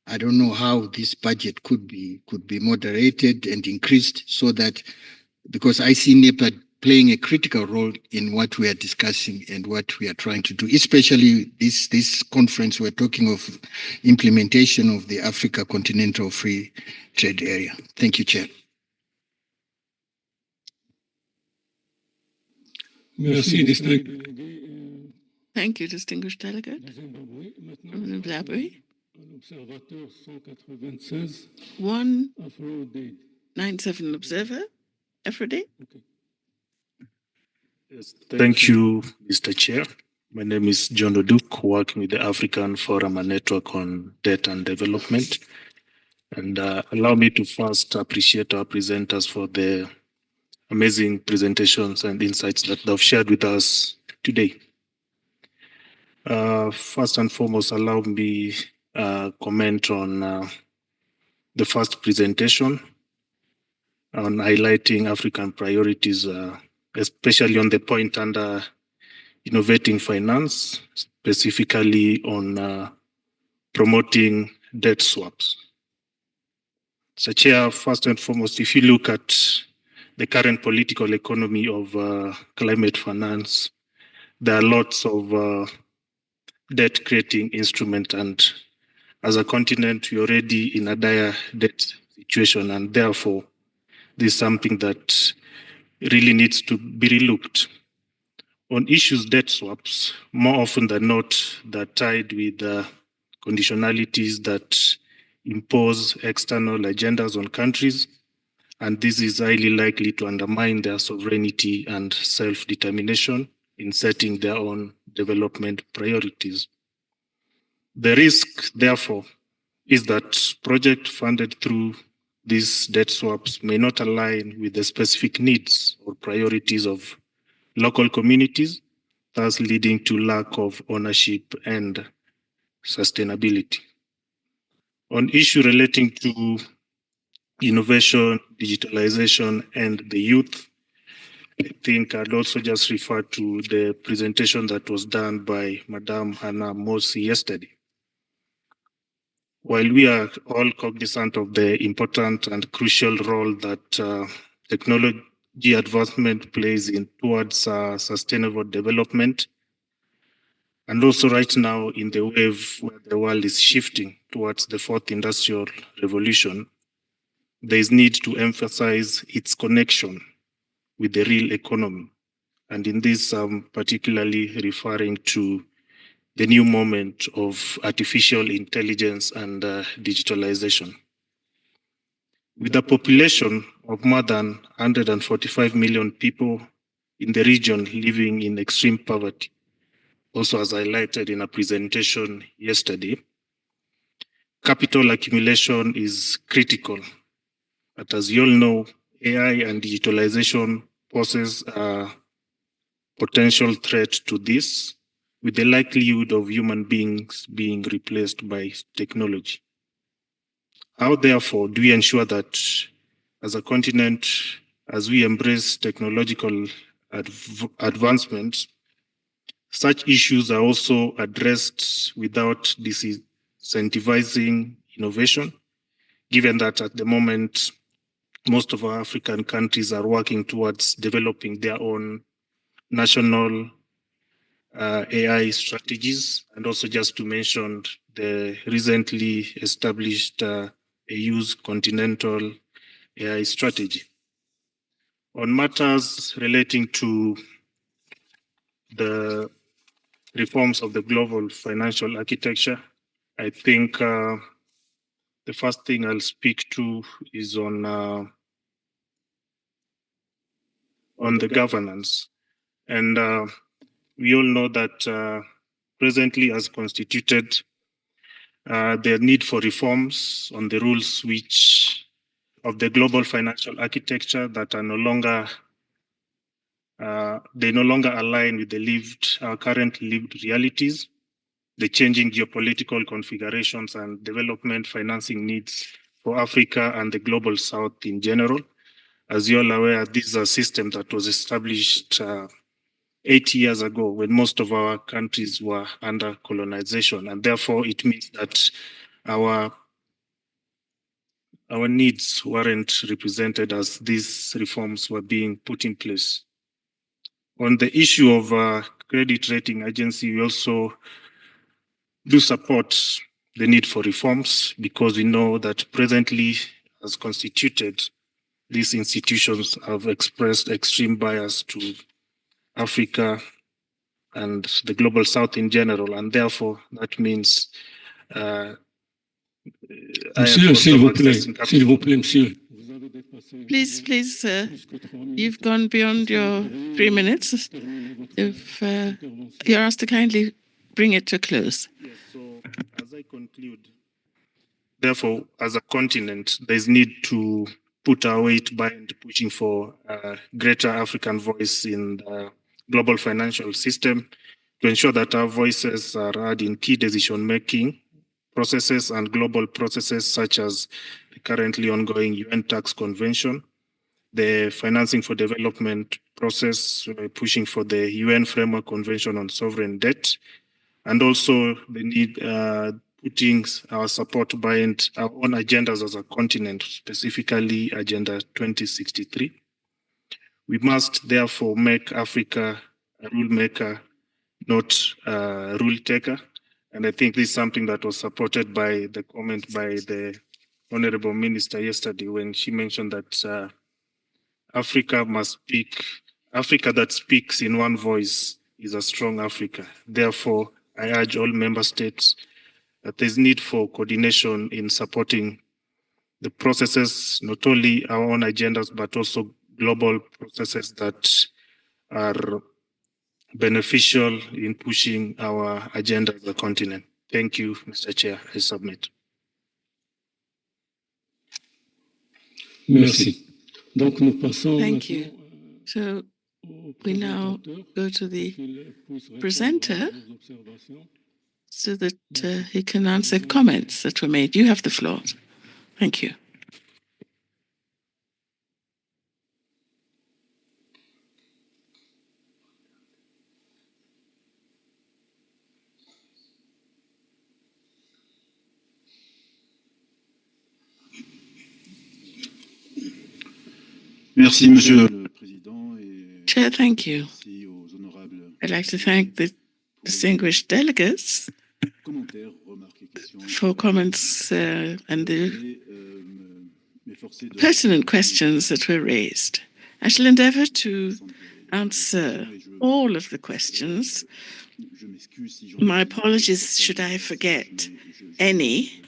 I don't know how this budget could be moderated and increased so that, because I see NEPAD playing a critical role in what we are discussing and what we are trying to do, especially this conference we're talking of implementation of the Africa Continental Free Trade Area. Thank you, Chair. Thank you, distinguished delegate. From Zimbabwe. 197 observer. Aphrodite. Yes, thank you, Mr. Chair. My name is John Oduk, working with the African Forum and Network on Debt and Development. And allow me to first appreciate our presenters for the amazing presentations and insights that they've shared with us today. First and foremost, allow me comment on the first presentation on highlighting African priorities, especially on the point under innovating finance, specifically on promoting debt swaps. So, Chair, first and foremost, if you look at the current political economy of climate finance, there are lots of debt creating instrument. And as a continent, we're already in a dire debt situation, and therefore, this is something that really needs to be relooked. On issues debt swaps, more often than not, they're tied with conditionalities that impose external agendas on countries, and this is highly likely to undermine their sovereignty and self-determination in setting their own development priorities. The risk, therefore, is that projects funded through these debt swaps may not align with the specific needs or priorities of local communities, thus leading to lack of ownership and sustainability. On issue relating to innovation, digitalization, and the youth, I think I'd also just refer to the presentation that was done by Madame Hannah Mosi yesterday. While we are all cognizant of the important and crucial role that technology advancement plays in towards sustainable development, and also right now in the wave where the world is shifting towards the fourth industrial revolution, there is need to emphasize its connection with the real economy. And in this, I'm particularly referring to the new moment of artificial intelligence and digitalization. With a population of more than 145 million people in the region living in extreme poverty, also as highlighted in a presentation yesterday, capital accumulation is critical. But as you all know, AI and digitalization poses a potential threat to this, with the likelihood of human beings being replaced by technology. How, therefore, do we ensure that as a continent, as we embrace technological advancements, such issues are also addressed without disincentivizing innovation, given that at the moment, most of our African countries are working towards developing their own national AI strategies, and also just to mention the recently established AU's continental AI strategy. On matters relating to the reforms of the global financial architecture, I think the first thing I'll speak to is on the governance. And we all know that presently as constituted, the need for reforms on the rules of the global financial architecture that are no longer align with the our current lived realities, the changing geopolitical configurations and development financing needs for Africa and the global South in general. As you're all aware, this is a system that was established 80 years ago when most of our countries were under colonization, and therefore it means that our needs weren't represented as these reforms were being put in place. On the issue of credit rating agency, we also do support the need for reforms because we know that presently, as constituted, these institutions have expressed extreme bias to Africa and the global South in general, and therefore that means Monsieur, s'il vous plaît, monsieur. Please, you've gone beyond your 3 minutes. If you're asked to kindly bring it to a close. Yes, so as I conclude, therefore, as a continent, there's need to put our weight behind pushing for a greater African voice in the global financial system to ensure that our voices are heard in key decision-making processes and global processes such as the currently ongoing UN Tax Convention, the Financing for Development process, pushing for the UN Framework Convention on Sovereign Debt, and also the need putting our support behind our own agendas as a continent, specifically Agenda 2063. We must therefore make Africa a rule maker, not a rule taker, And I think this is something that was supported by the comment by the Honorable Minister yesterday when she mentioned that Africa that speaks in one voice is a strong Africa. Therefore, I urge all member states that there's need for coordination in supporting the processes, not only our own agendas, but also global processes that are beneficial in pushing our agenda as a continent. Thank you, Mr. Chair. I submit. Merci. Donc nous passons Thank you. So we now go to the presenter so that he can answer comments that were made. You have the floor. Thank you. Merci, Monsieur le Président. Chair, thank you. I'd like to thank the distinguished delegates for comments and the pertinent questions that were raised. I shall endeavor to answer all of the questions. My apologies should I forget any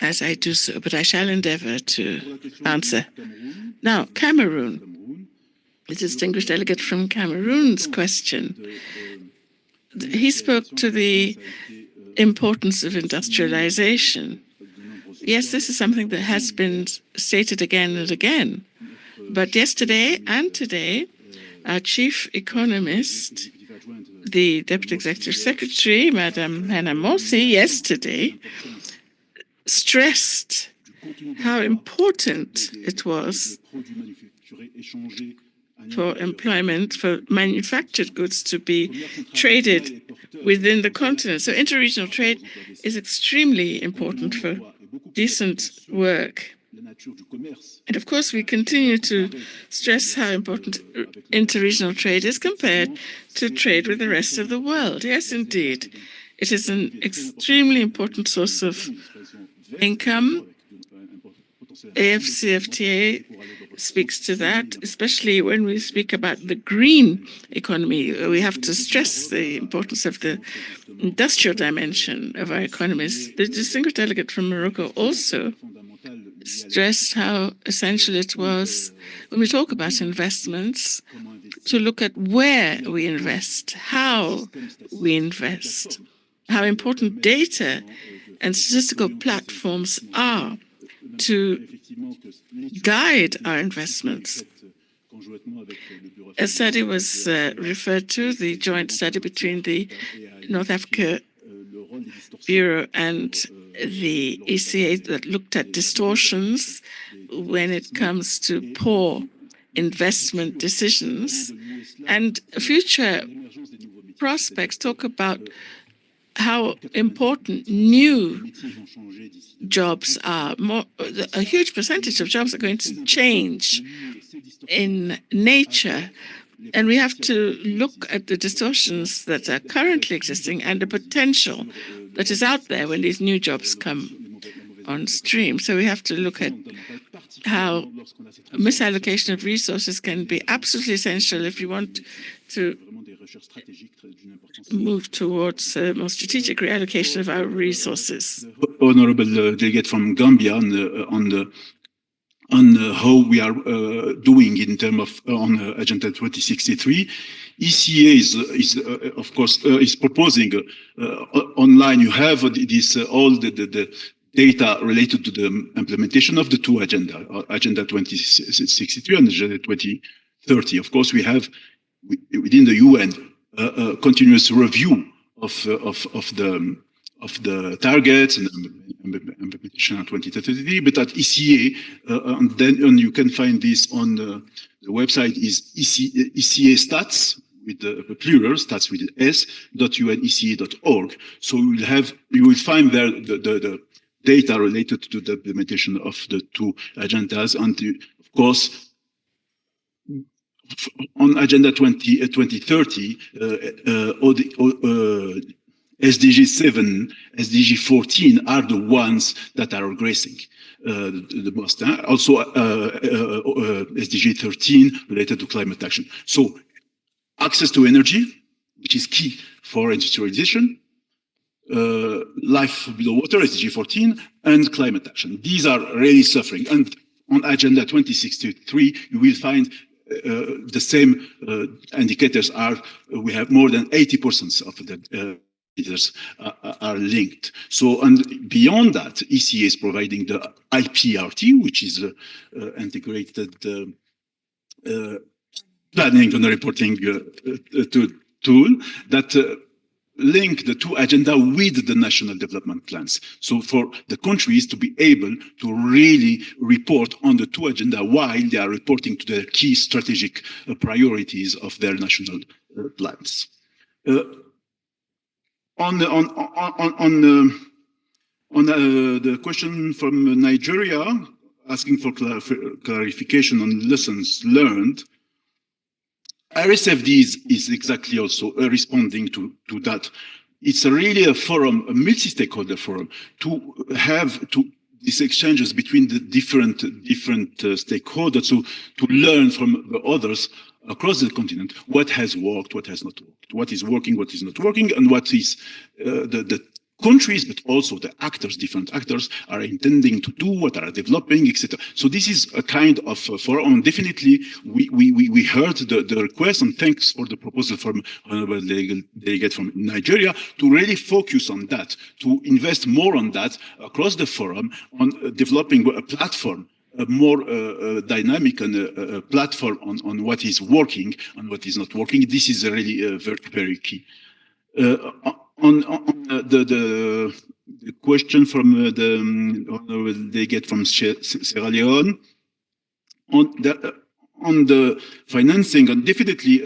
as I do so, but I shall endeavor to answer. Now, Cameroon, the distinguished delegate from Cameroon's question. He spoke to the importance of industrialization. Yes, this is something that has been stated again and again. But yesterday and today, our chief economist, the Deputy Executive Secretary, Madame Hannah Morsi, yesterday stressed how important it was for employment, for manufactured goods to be traded within the continent. So interregional trade is extremely important for decent work. And of course, we continue to stress how important interregional trade is compared to trade with the rest of the world. Yes, indeed. It is an extremely important source of income. AFCFTA speaks to that, especially when we speak about the green economy. We have to stress the importance of the industrial dimension of our economies. The distinguished delegate from Morocco also stressed how essential it was, when we talk about investments, to look at where we invest, how we invest, how important data and statistical platforms are to guide our investments. A study was referred to, the joint study between the North Africa Bureau and the ECA that looked at distortions when it comes to poor investment decisions. And future prospects talk about how important new jobs are. A huge percentage of jobs are going to change in nature. And we have to look at the distortions that are currently existing and the potential that is out there when these new jobs come on stream. So we have to look at how misallocation of resources can be absolutely essential if we want to move towards a more strategic reallocation of our resources. Honorable delegate from Gambia on how we are doing in terms of on Agenda 2063. ECA is of course is proposing online. You have this all the data related to the implementation of the two agenda, Agenda 2063 and Agenda 2030. Of course, we have within the UN a continuous review of the targets and implementation of 2030. But at ECA, and you can find this on the website is ECA stats with the plural, stats with s.uneca.org. So you will find there the data related to the implementation of the two agendas, and of course on Agenda 2030, SDG 7, SDG 14 are the ones that are regressing the most. Also, SDG 13 related to climate action. So, access to energy, which is key for industrialization, life below water, SDG 14, and climate action. These are really suffering. And on Agenda 2063, you will find the same indicators are, we have more than 80% of the indicators are linked. So, and beyond that, ECA is providing the IPRT, which is integrated planning and reporting tool that link the two agenda with the national development plans. So for the countries to be able to really report on the two agenda while they are reporting to their key strategic priorities of their national plans. On the question from Nigeria, asking for clarification on lessons learned, RSFD is exactly also responding to that. It's really a forum, a multi-stakeholder forum, to have these exchanges between the different stakeholders, so to learn from the others across the continent what has worked, what has not worked, what is working, what is not working, and what is the countries, but also the actors, different actors are intending to do, what are developing, etc. So this is a kind of forum. Definitely, we heard the request, and thanks for the proposal from Honorable Delegate from Nigeria to really focus on that, to invest more on that across the forum, on developing a platform, a more dynamic and a platform on what is working and what is not working. This is really very, very key. On the question from the delegate from Sierra Leone, on the financing, and definitely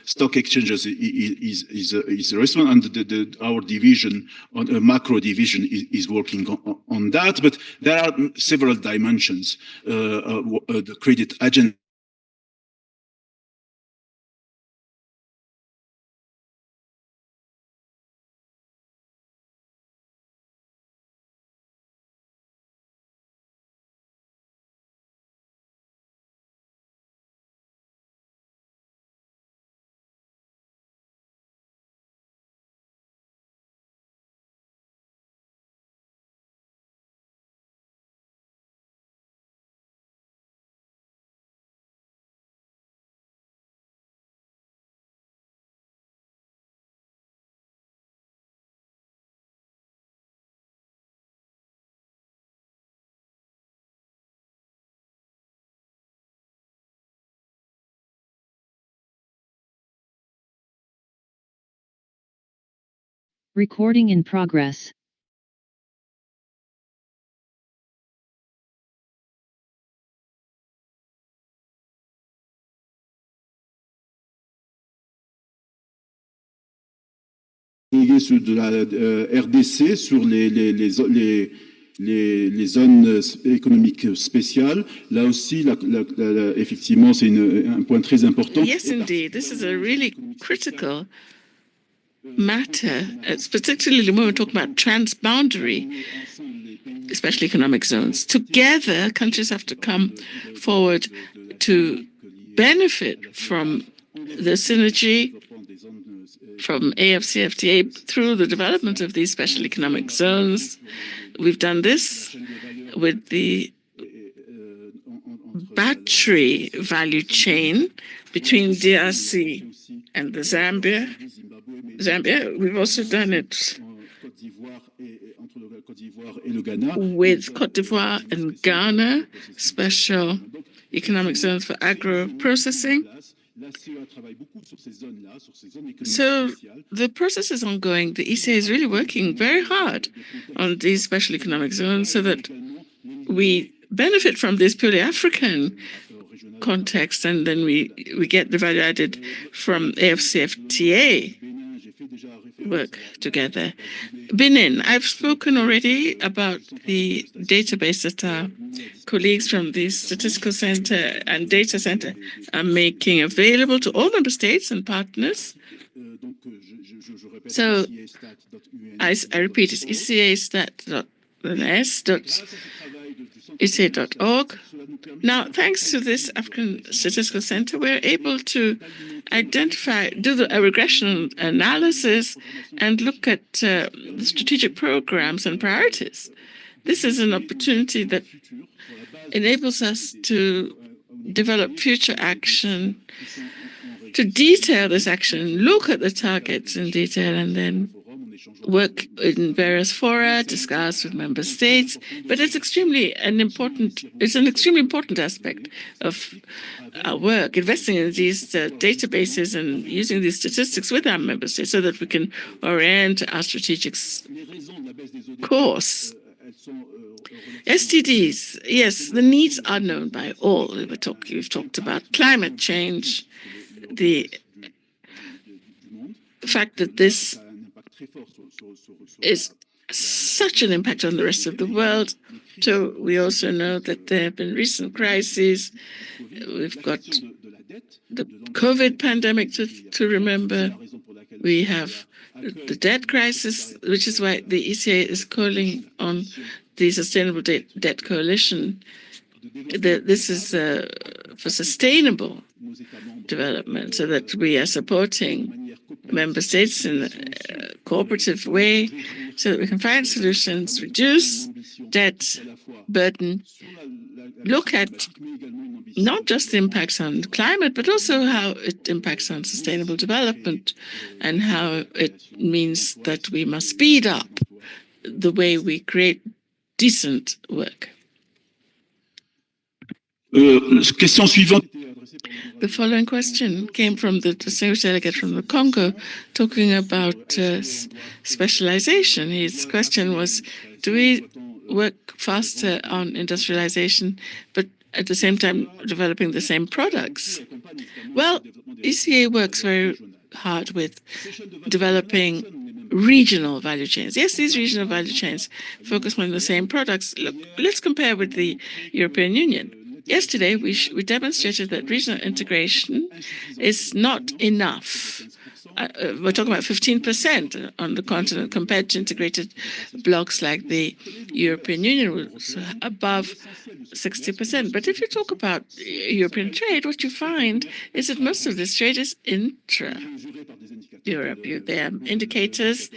stock exchanges is a response, and our division, on a macro division, is working on that. But there are several dimensions. The credit agenda. Recording in progress. Sur de la RDC sur les zones économiques spéciales. Là aussi, effectivement, c'est un point très important. Yes, indeed. This is a really critical matter. It's particularly when we're talking about transboundary, especially economic zones. Together, countries have to come forward to benefit from the synergy from AFCFTA through the development of these special economic zones. We've done this with the battery value chain between DRC and the Zambia. We've also done it with Côte d'Ivoire and Ghana, special economic zones for agro-processing. So the process is ongoing. The ECA is really working very hard on these special economic zones so that we benefit from this purely African context, and then we get the value added from AFCFTA work together. Benin, I've spoken already about the database that our colleagues from the Statistical Center and Data Center are making available to all member states and partners. So I repeat, it's ecastat.uns.eca.org. Now, thanks to this African Statistical Center, we're able to do a regression analysis and look at the strategic programs and priorities. This is an opportunity that enables us to develop future action, to detail this action, look at the targets in detail, and then work in various fora, discuss with member states. But it's an extremely important aspect of our work, investing in these databases and using these statistics with our member states so that we can orient our strategic course. SDGs, yes, the needs are known by all. We've talked about climate change, the fact that this is such an impact on the rest of the world. So we also know that there have been recent crises. We've got the COVID pandemic to remember. We have the debt crisis, which is why the ECA is calling on the Sustainable Debt Coalition. This is for sustainable development, so that we are supporting member states in a cooperative way so that we can find solutions, reduce debt burden, look at not just the impacts on climate, but also how it impacts on sustainable development and how it means that we must speed up the way we create decent work. Question suivante. The following question came from the distinguished delegate from the Congo, talking about specialization. His question was, do we work faster on industrialization, but at the same time developing the same products? Well, ECA works very hard with developing regional value chains. Yes, these regional value chains focus on the same products. Look, let's compare with the European Union. Yesterday, we demonstrated that regional integration is not enough. We're talking about 15% on the continent compared to integrated blocks like the European Union, which is above 60%. But if you talk about European trade, what you find is that most of this trade is intra-Europe. There are indicators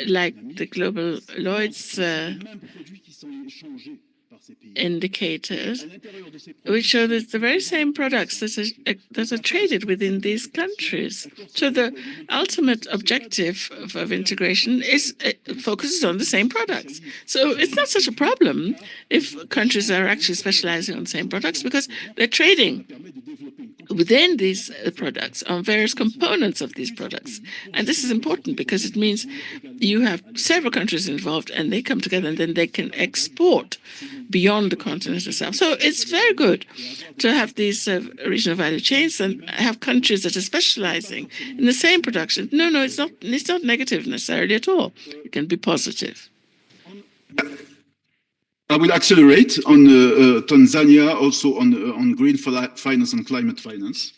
like the global Lloyd's indicators, which show that the very same products that are traded within these countries. So the ultimate objective of integration focuses on the same products. So it's not such a problem if countries are actually specializing on the same products, because they're trading within these products on various components of these products. And this is important because it means you have several countries involved and they come together and then they can export beyond the continent itself. So it's very good to have these regional value chains and have countries that are specializing in the same production. No, it's not negative necessarily at all. It can be positive. I will accelerate on Tanzania, also on green finance and climate finance.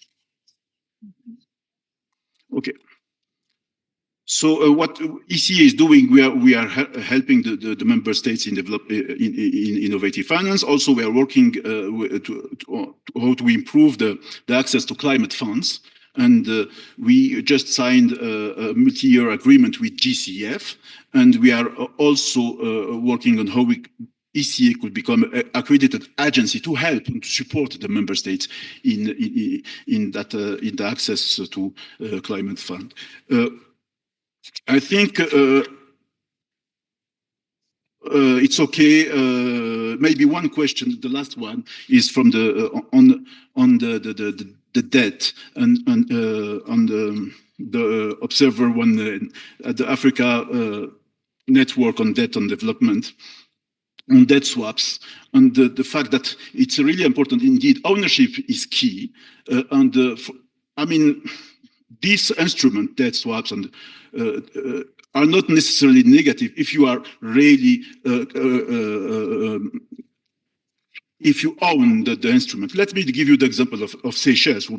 Okay. So what ECA is doing, we are helping the member states in innovative finance. Also, we are working how to improve the access to climate funds. And we just signed a multi-year agreement with GCF, and we are also working on how ECA could become an accredited agency to help and to support the member states in the access to climate fund. I think it's okay. Maybe one question. The last one is from the debt and on the Observer one at the Africa Network on Debt and Development, on debt swaps, and the fact that it's really important indeed. Ownership is key, I mean, these instrument, debt swaps, and are not necessarily negative if you are really if you own the instrument. Let me give you the example of Seychelles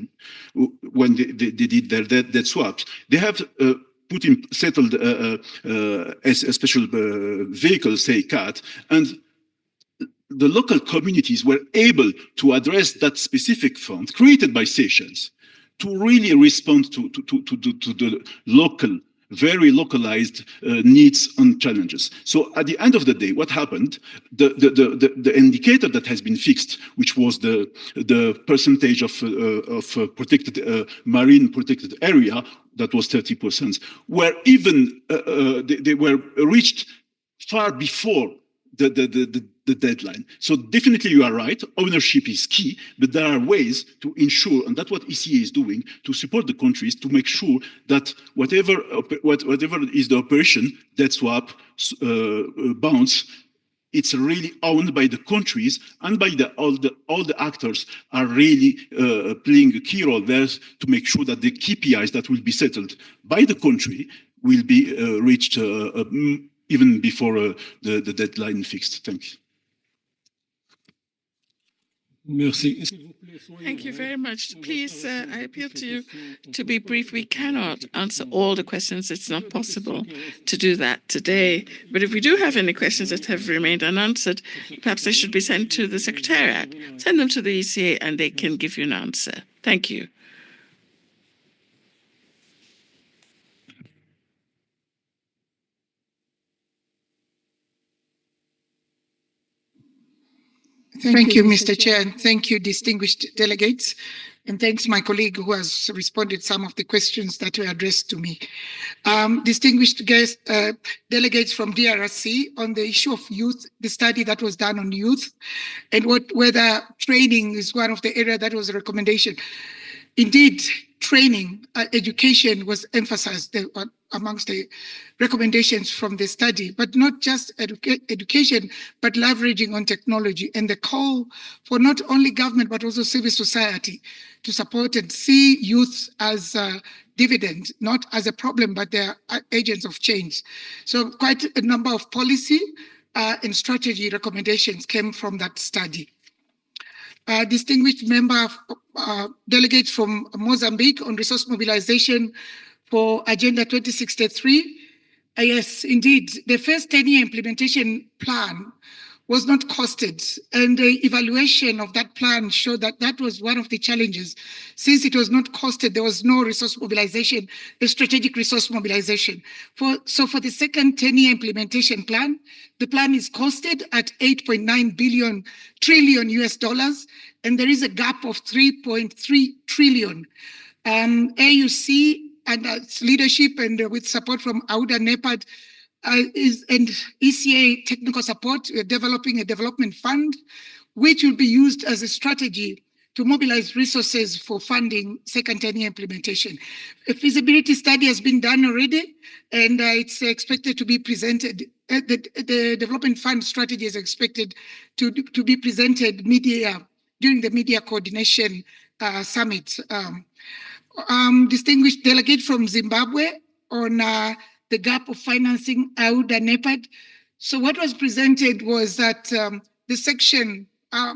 when they did their debt swaps. They have settled as a special vehicle, say CAT, and the local communities were able to address that specific fund created by Seychelles to really respond to the local, very localized needs and challenges. So at the end of the day, what happened? The indicator that has been fixed, which was the percentage of protected marine protected area, that was 30%, were even they were reached far before the deadline. So definitely you are right, ownership is key, but there are ways to ensure, and that's what ECA is doing, to support the countries to make sure that whatever is the operation, debt swap, bonds, it's really owned by the countries and by all the actors are really playing a key role there to make sure that the KPIs that will be settled by the country will be reached even before the deadline fixed. Thank you. Merci. Thank you very much. Please, I appeal to you to be brief. We cannot answer all the questions. It's not possible to do that today. But if we do have any questions that have remained unanswered, perhaps they should be sent to the Secretariat. Send them to the ECA and they can give you an answer. Thank you. Thank you, Mr. Chair, and thank you, distinguished delegates, and thanks my colleague who has responded some of the questions that were addressed to me. Distinguished guests, delegates from DRC, on the issue of youth, the study that was done on youth, and whether training is one of the areas that was a recommendation. Indeed, training, education was emphasized amongst the recommendations from the study, but not just education, but leveraging on technology and the call for not only government, but also civil society to support and see youth as a dividend, not as a problem, but they're agents of change. So quite a number of policy and strategy recommendations came from that study. Distinguished member delegates from Mozambique on resource mobilization for Agenda 2063. Yes, indeed, the first 10-year implementation plan was not costed, and the evaluation of that plan showed that that was one of the challenges. Since it was not costed, there was no resource mobilization, a strategic resource mobilization. So for the second 10-year implementation plan, the plan is costed at 8.9 trillion US dollars, and there is a gap of 3.3 trillion. AUC and its leadership and with support from AUDA NEPAD and ECA technical support, we're developing a development fund, which will be used as a strategy to mobilize resources for funding second 10-year implementation. A feasibility study has been done already, and it's expected to be presented. The development fund strategy is expected to be presented mid-year during the media coordination summit. Distinguished delegate from Zimbabwe on the gap of financing AUDA NEPAD. So what was presented was that the section,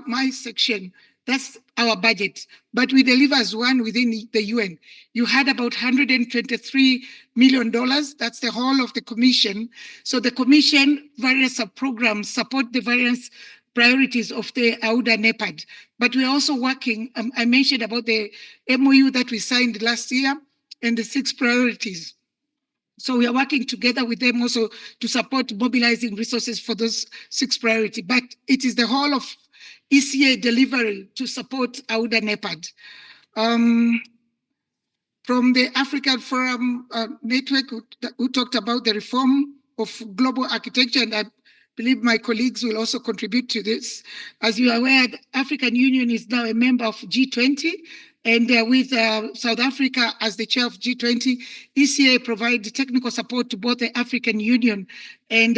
my section, that's our budget, but we deliver as one within the UN. You had about $123 million. That's the whole of the commission. So the commission, various programs support the various priorities of the AUDA NEPAD. But we're also working, I mentioned about the MOU that we signed last year and the 6 priorities. So we are working together with them also to support mobilizing resources for those 6 priorities. But it is the whole of ECA delivery to support AUDA NEPAD. From the African Forum Network, who talked about the reform of global architecture, and I believe my colleagues will also contribute to this. As you are aware, the African Union is now a member of G20, and with South Africa as the chair of G20, ECA provides technical support to both the African Union and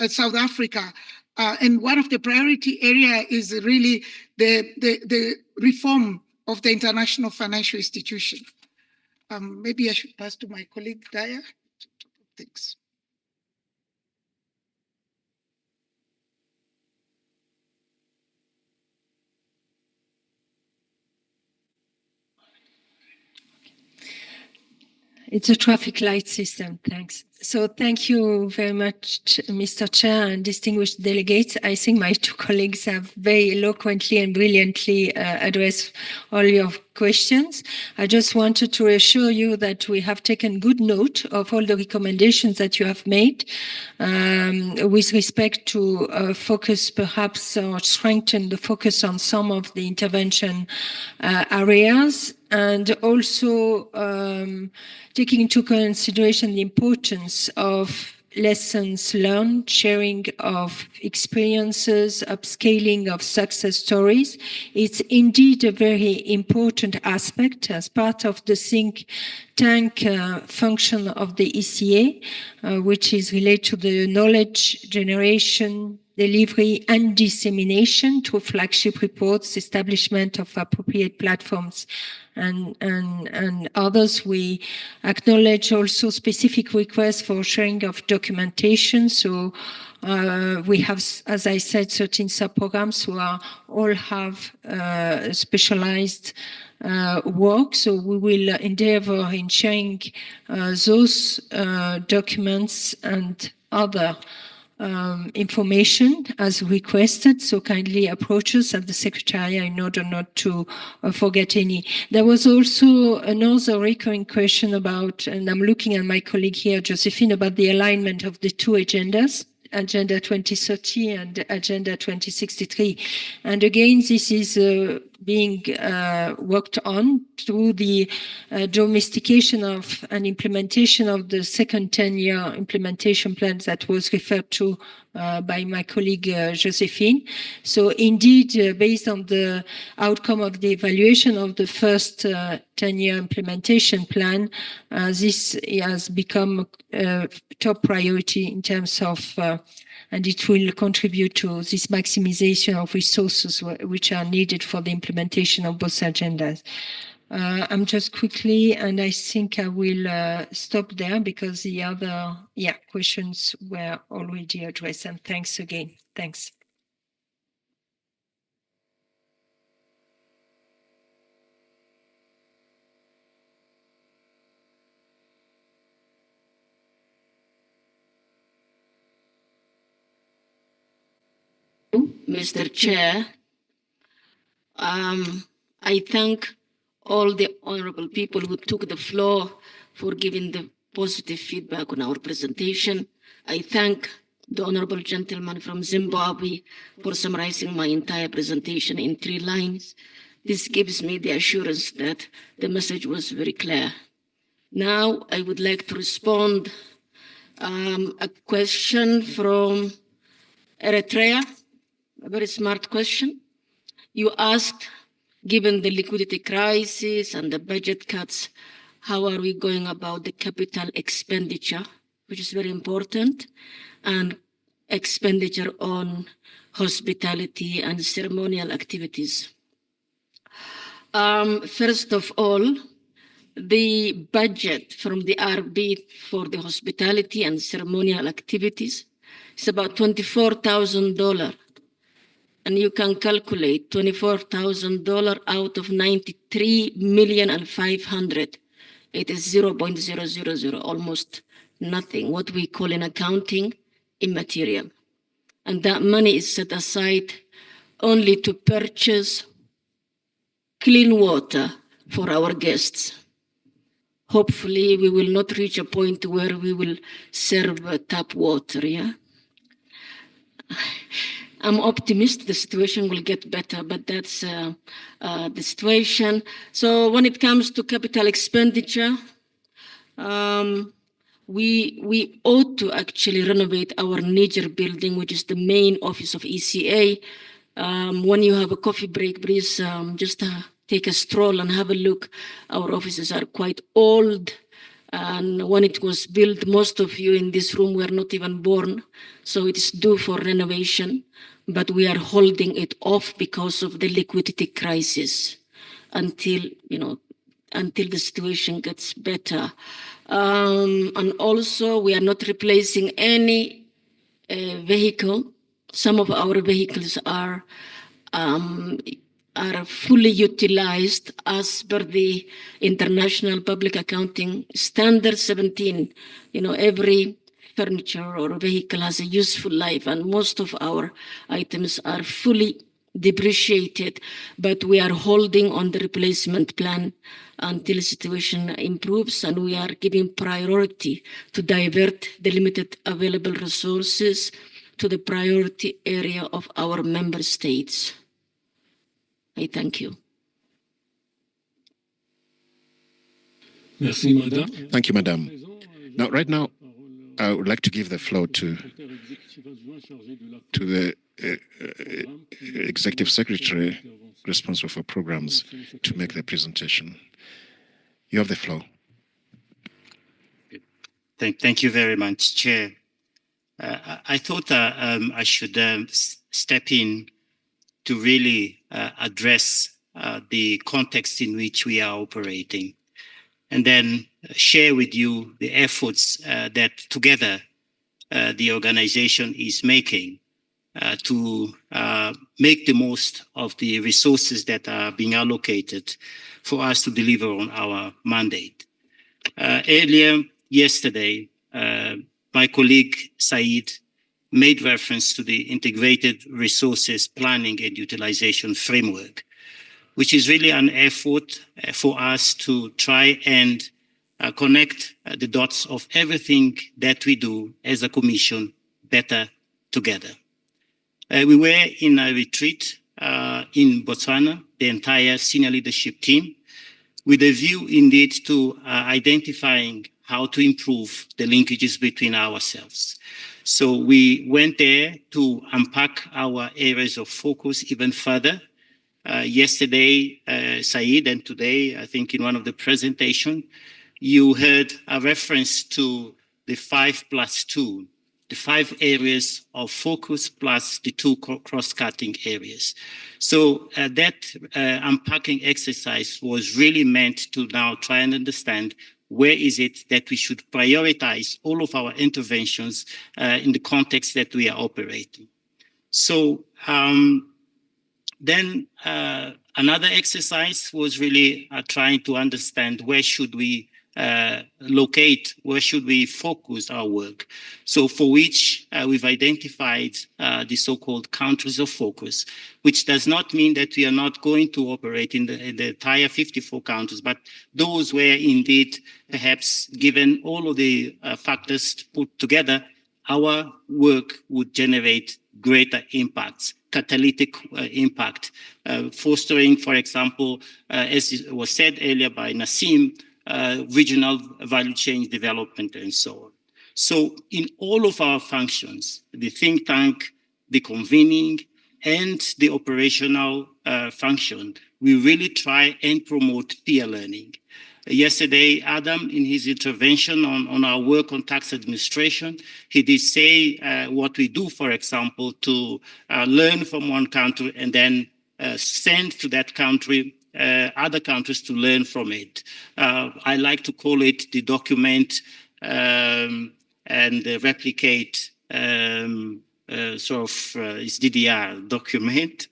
South Africa. And one of the priority area is really the reform of the international financial institution. Maybe I should pass to my colleague Daya. Thanks. It's a traffic light system. Thanks. So thank you very much, Mr. Chair and distinguished delegates. I think my two colleagues have very eloquently and brilliantly addressed all your questions. I just wanted to reassure you that we have taken good note of all the recommendations that you have made with respect to focus perhaps or strengthen the focus on some of the intervention areas, and also taking into consideration the importance of lessons learned, sharing of experiences, upscaling of success stories. It's indeed a very important aspect as part of the think tank function of the ECA, which is related to the knowledge generation, delivery and dissemination through flagship reports, establishment of appropriate platforms and others. We acknowledge also specific requests for sharing of documentation. So we have, as I said, 13 sub-programs who all have specialized work. So we will endeavor in sharing those documents and other information as requested, so kindly approach us at the Secretariat in order not to forget any. There was also another recurring question about, and I'm looking at my colleague here, Josephine, about the alignment of the two agendas, Agenda 2030 and Agenda 2063. And again, this is being worked on through the domestication of and implementation of the second 10-year implementation plan that was referred to by my colleague Josephine. So indeed, based on the outcome of the evaluation of the first 10-year implementation plan, this has become a top priority in terms of and it will contribute to this maximization of resources which are needed for the implementation of both agendas. I'm just quickly, and I think I will stop there because the other questions were already addressed. And thanks again. Thanks. Mr. Chair, I thank all the honorable people who took the floor for giving the positive feedback on our presentation. I thank the honorable gentleman from Zimbabwe for summarizing my entire presentation in 3 lines. This gives me the assurance that the message was very clear. Now I would like to respond a question from Eritrea. A very smart question. You asked, given the liquidity crisis and the budget cuts, how are we going about the capital expenditure, which is very important, and expenditure on hospitality and ceremonial activities. First of all, the budget from the RB for the hospitality and ceremonial activities is about $24,000. And you can calculate $24,000 out of 93,500,000. It is 0.000, almost nothing, what we call in accounting immaterial. And that money is set aside only to purchase clean water for our guests. Hopefully, we will not reach a point where we will serve tap water, yeah? I'm optimistic the situation will get better, but that's the situation. So when it comes to capital expenditure, we ought to actually renovate our Niger building, which is the main office of ECA. When you have a coffee break, please just take a stroll and have a look. Our offices are quite old. And when it was built, most of you in this room were not even born. So it is due for renovation, but we are holding it off because of the liquidity crisis until the situation gets better. And also we are not replacing any vehicle. Some of our vehicles are are fully utilized as per the International Public Accounting Standard 17. Every furniture or vehicle has a useful life, and most of our items are fully depreciated, but we are holding on the replacement plan until the situation improves, and we are giving priority to divert the limited available resources to the priority area of our member states. I thank you. Merci, Madame. Thank you, Madam. Now, right now, I would like to give the floor to the Executive Secretary responsible for programs to make the presentation. You have the floor. Thank you very much, Chair. I thought I should step in to really address the context in which we are operating, and then share with you the efforts that together the organization is making to make the most of the resources that are being allocated for us to deliver on our mandate. Earlier yesterday, my colleague Said made reference to the Integrated Resources Planning and Utilization Framework, which is really an effort for us to try and connect the dots of everything that we do as a commission better together. We were in a retreat in Botswana, the entire senior leadership team, with a view indeed to identifying how to improve the linkages between ourselves. So we went there to unpack our areas of focus even further. Yesterday, Said, and today, I think in one of the presentations, you heard a reference to the 5+2, the 5 areas of focus plus the 2 cross-cutting areas. So that unpacking exercise was really meant to now try and understand where is it that we should prioritize all of our interventions in the context that we are operating. So then another exercise was really trying to understand where should we locate, where should we focus our work. So for which we've identified the so-called countries of focus, which does not mean that we are not going to operate in the entire 54 countries, but those where indeed, perhaps given all of the factors put together, our work would generate greater impacts, catalytic impact, fostering, for example, as it was said earlier by Nassim, regional value chain development and so on. So in all of our functions, the think tank, the convening, and the operational function, we really try and promote peer learning. Yesterday, Adam, in his intervention on our work on tax administration, he did say what we do, for example, to learn from one country and then send to that country other countries to learn from it. I like to call it the document and replicate it's DDR, document,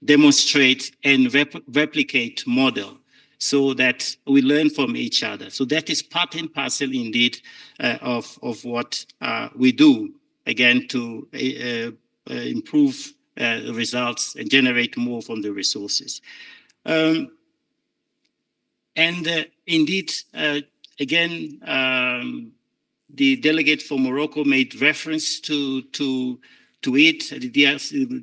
demonstrate and replicate model, so that we learn from each other. So that is part and parcel indeed of what we do, again, to improve results and generate more from the resources. Indeed, again, the delegate from Morocco made reference to it.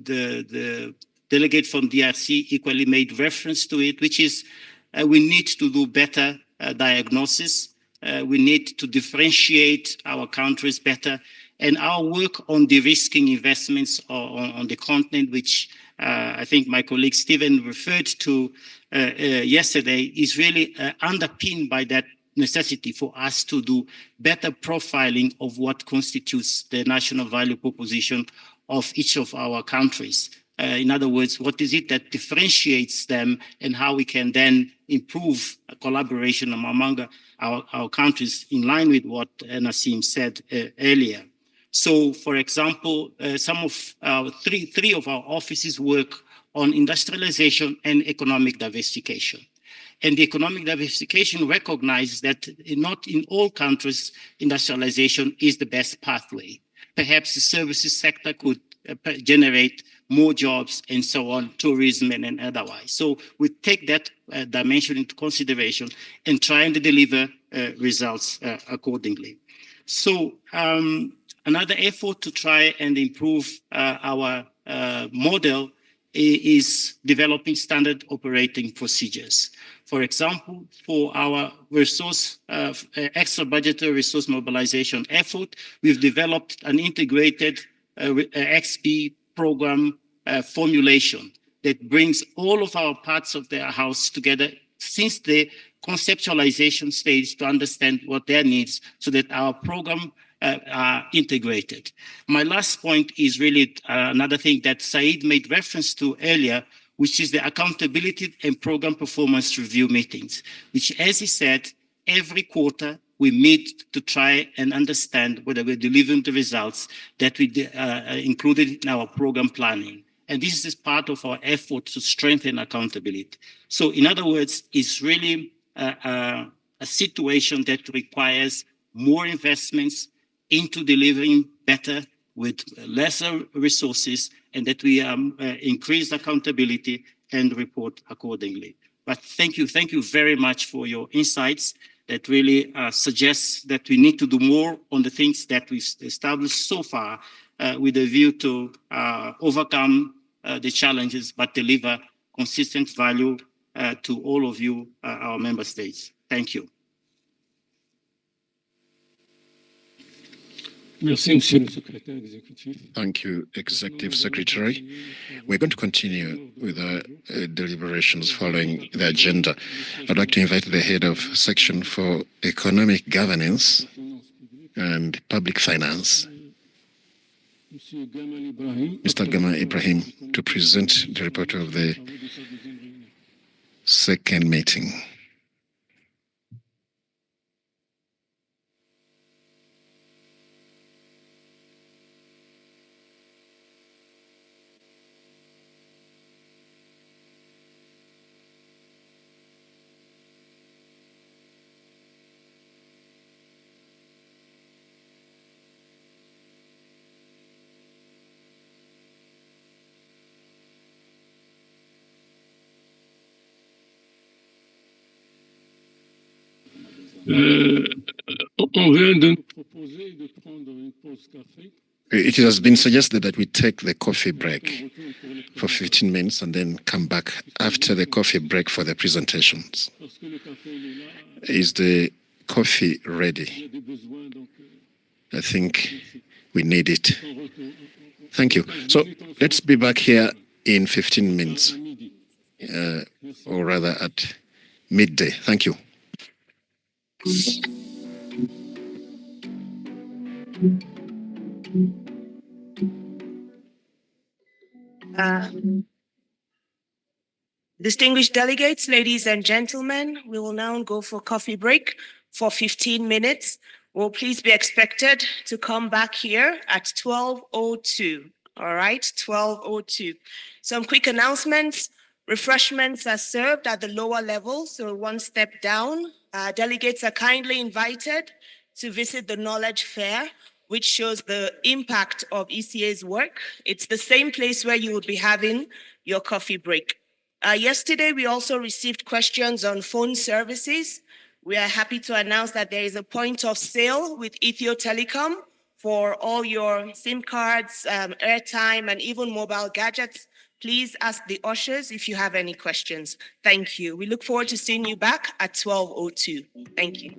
The delegate from DRC equally made reference to it, which is we need to do better diagnosis. We need to differentiate our countries better. And our work on de-risking investments on the continent, which I think my colleague Stephen referred to yesterday, is really underpinned by that necessity for us to do better profiling of what constitutes the national value proposition of each of our countries. In other words, what is it that differentiates them, and how we can then improve collaboration among our countries in line with what Nassim said earlier. So, for example, some of three of our offices work on industrialization and economic diversification. And the economic diversification recognizes that not in all countries industrialization is the best pathway. Perhaps the services sector could generate more jobs and so on, tourism and otherwise. So we take that dimension into consideration and try and deliver results accordingly. So another effort to try and improve our model is developing standard operating procedures. For example, for our resource, extra budgetary resource mobilization effort, we've developed an integrated XP program formulation that brings all of our parts of the house together since the conceptualization stage to understand what their needs so that our program are integrated. My last point is really another thing that Said made reference to earlier, which is the accountability and program performance review meetings, which, as he said, every quarter we meet to try and understand whether we're delivering the results that we included in our program planning. And this is part of our effort to strengthen accountability. So in other words, it's really a situation that requires more investments into delivering better with lesser resources, and that we increase accountability and report accordingly. But thank you very much for your insights that really suggests that we need to do more on the things that we've established so far with a view to overcome the challenges, but deliver consistent value to all of you, our member states. Thank you. Merci, Monsieur le Secrétaire Exécutif. Thank you, Executive Secretary. We're going to continue with our deliberations following the agenda. I'd like to invite the head of section for economic governance and public finance, Mr. Gamal Ibrahim, to present the report of the second meeting. On vient de nous proposer de prendre une pause café. It has been suggested that we take the coffee break for 15 minutes and then come back after the coffee break for the presentations. Is the coffee ready? I think we need it. Thank you. So let's be back here in 15 minutes, or rather at midday. Thank you. Distinguished delegates, ladies and gentlemen, we will now go for coffee break for 15 minutes. Will please be expected to come back here at 12:02. All right, 12:02. Some quick announcements. Refreshments are served at the lower level, so one step down. Delegates are kindly invited to visit the Knowledge Fair, which shows the impact of ECA's work. It's the same place where you will be having your coffee break. Yesterday, we also received questions on phone services. We are happy to announce that there is a point of sale with Ethio Telecom for all your SIM cards, airtime, and even mobile gadgets. Please ask the ushers if you have any questions. Thank you. We look forward to seeing you back at 12:02. Thank you.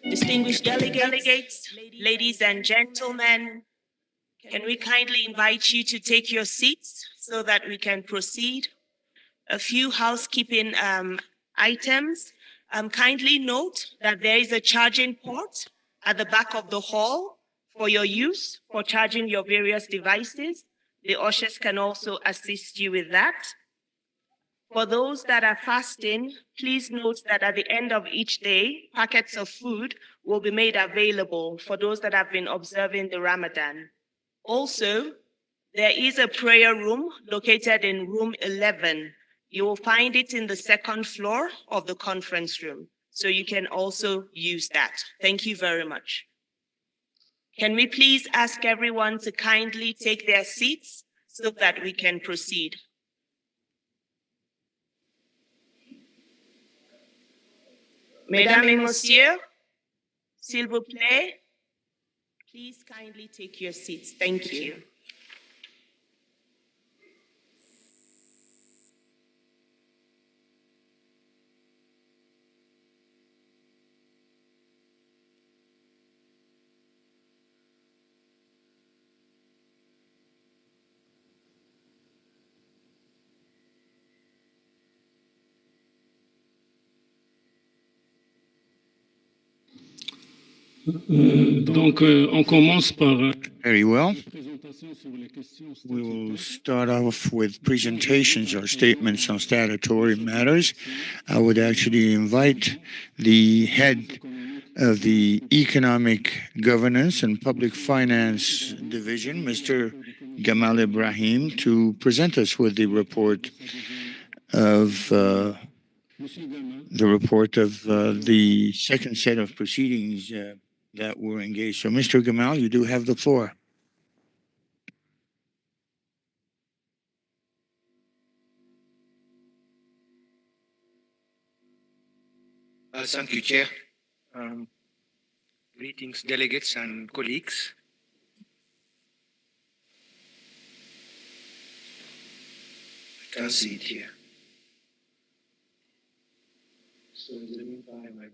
Distinguished delegates, ladies and gentlemen, can we kindly invite you to take your seats so that we can proceed? A few housekeeping items. Kindly note that there is a charging port at the back of the hall for your use for charging your various devices. The ushers can also assist you with that. For those that are fasting, please note that at the end of each day, packets of food will be made available for those that have been observing the Ramadan. Also, there is a prayer room located in room 11. You will find it in the second floor of the conference room, so you can also use that. Thank you very much. Can we please ask everyone to kindly take their seats so that we can proceed? Mesdames et Messieurs, s'il vous plaît, please kindly take your seats. Thank you. Donc, on commence par. Very well. We will start off with presentations or statements on statutory matters. I would actually invite the head of the Economic Governance and Public Finance Division, Mr. Gamal Ibrahim, to present us with the report of the second set of proceedings that were engaged. So, Mr. Gamal, you do have the floor. Thank you, Chair. Greetings, delegates and colleagues. I can't see it here. So in the meantime,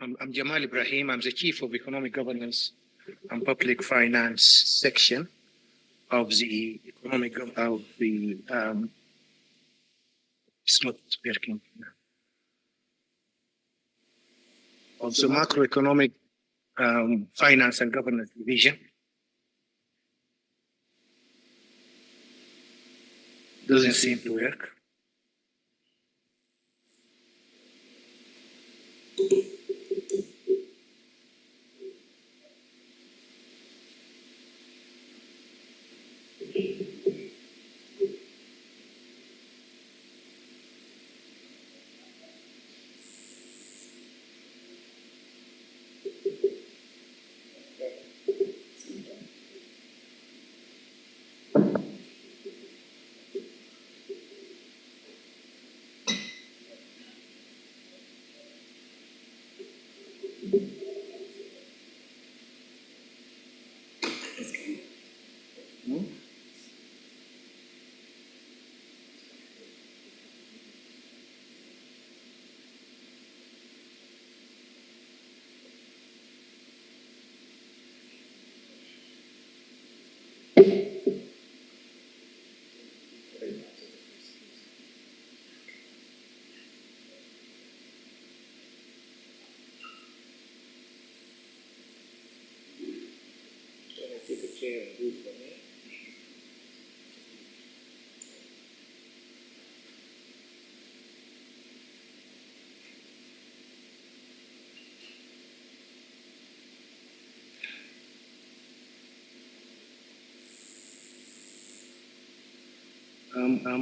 I'm Gamal Ibrahim. I'm the Chief of Economic Governance and Public Finance section of the economic of the it's not working. Of the macroeconomic finance and governance division. Doesn't seem to work.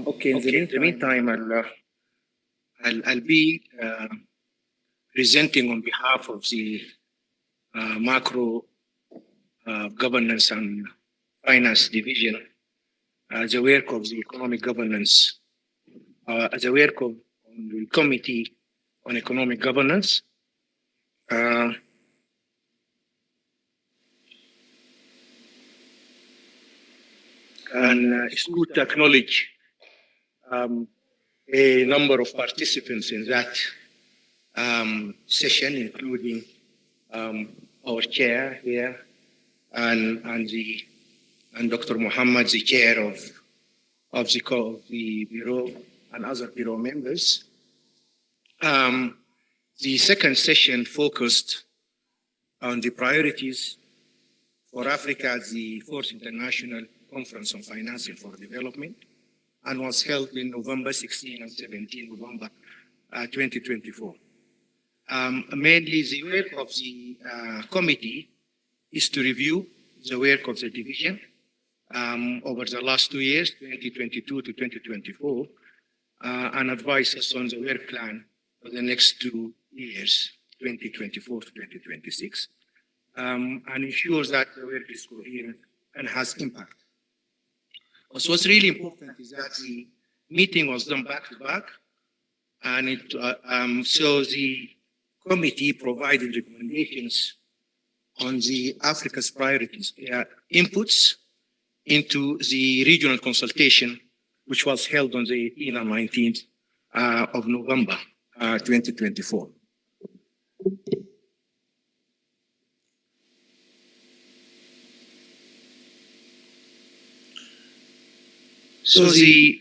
Okay. In the meantime, I'll be presenting on behalf of the macro governance and finance division the work of the economic governance, the work of the committee on economic governance. And it's good to acknowledge a number of participants in that session, including our chair here and Dr. Muhammad, the chair of the bureau, and other bureau members. The second session focused on the priorities for Africa at the Fourth International Conference on Financing for Development, and was held in November 16 and 17 November 2024. Mainly the work of the committee is to review the work of the division over the last 2 years, 2022 to 2024, and advise us on the work plan for the next 2 years, 2024 to 2026, and ensures that the work is coherent and has impact. So what's really important is that the meeting was done back to back, and so the committee provided recommendations on the Africa's priorities, inputs into the regional consultation, which was held on the 18th and 19th of November 2024. So the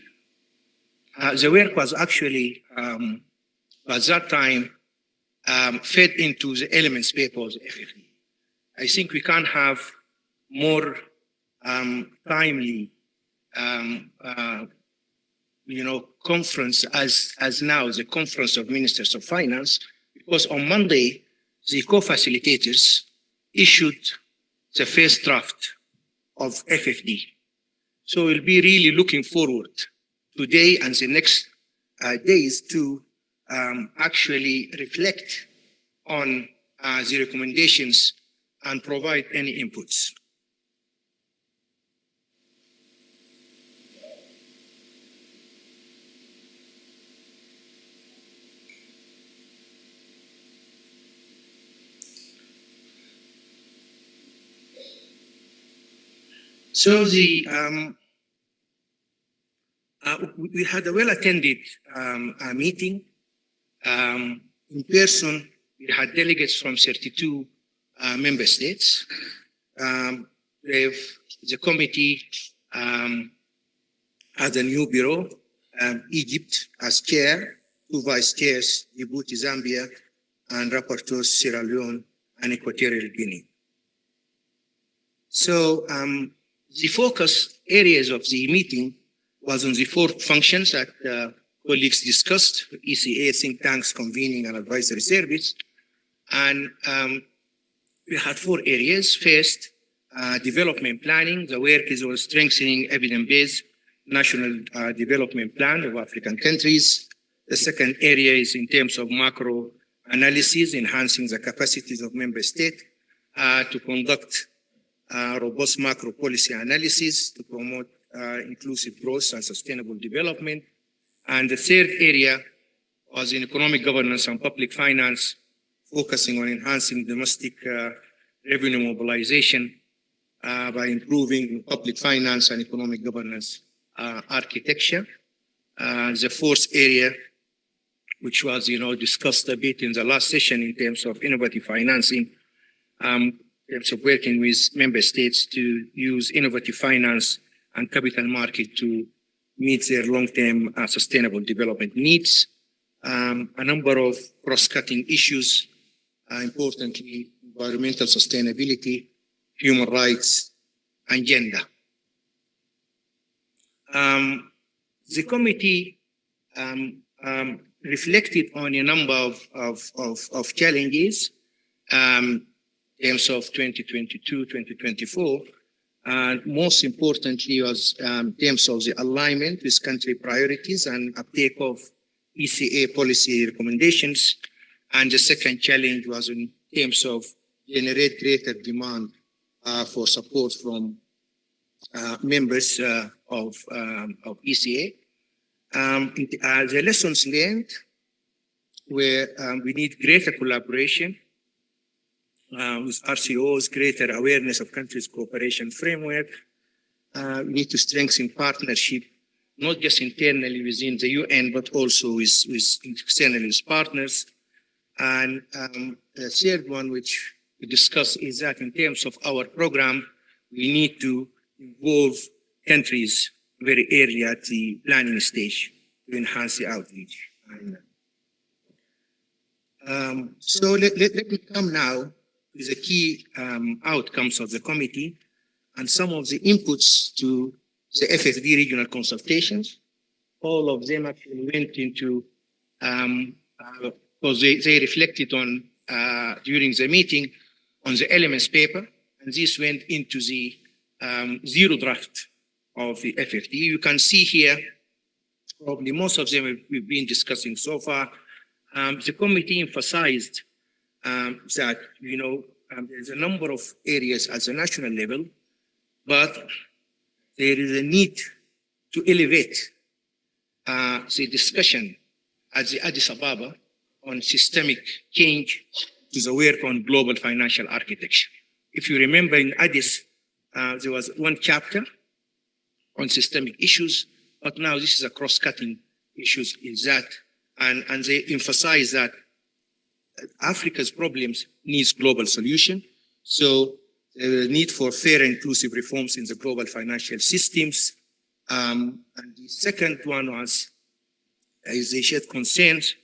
work was actually, at that time, fed into the elements paper of the FFD. I think we can't have more timely, conference as now the Conference of Ministers of Finance, because on Monday, the co-facilitators issued the first draft of FFD. So we'll be really looking forward today and the next days to actually reflect on the recommendations and provide any inputs. So we had a well-attended meeting. In person, we had delegates from 32 member states, the committee has a new bureau, Egypt as chair, 2 vice chairs, Djibouti, Zambia, and rapporteurs Sierra Leone and Equatorial Guinea. So the focus areas of the meeting was on the 4 functions that colleagues discussed: ECA, think tanks, convening, and advisory service. And we had 4 areas. First, development planning. The work is on strengthening evidence-based national development plan of African countries. The second area is in terms of macro analysis, enhancing the capacities of member states to conduct robust macro policy analysis to promote inclusive growth and sustainable development. And the third area was in economic governance and public finance, focusing on enhancing domestic revenue mobilization by improving public finance and economic governance architecture. The fourth area, which was discussed a bit in the last session in terms of innovative financing, in terms of working with member states to use innovative finance and capital market to meet their long-term sustainable development needs. A number of cross-cutting issues, importantly, environmental sustainability, human rights, and gender. The committee reflected on a number of challenges in terms of 2022, 2024. And most importantly was in terms of the alignment with country priorities and uptake of ECA policy recommendations. And the second challenge was in terms of generate greater demand for support from members of ECA. The lessons learned were we need greater collaboration with RCOs, greater awareness of countries' cooperation framework. We need to strengthen partnership, not just internally within the UN, but also with externally with partners. And the third one, which we discussed, is that in terms of our program, we need to involve countries very early at the planning stage to enhance the outreach. So let me come now to the key outcomes of the committee and some of the inputs to the FFD regional consultations. All of them actually went into, because they reflected on, during the meeting, on the elements paper, and this went into the zero draft of the FFD. You can see here, probably most of them we've been discussing so far. The committee emphasized that, there's a number of areas at the national level, but there is a need to elevate the discussion at the Addis Ababa on systemic change to the work on global financial architecture. If you remember in Addis, there was one chapter on systemic issues, but now this is a cross-cutting issues in that, and they emphasize that Africa's problems needs global solution. So the need for fair and inclusive reforms in the global financial systems. And the second one was, they shared concerns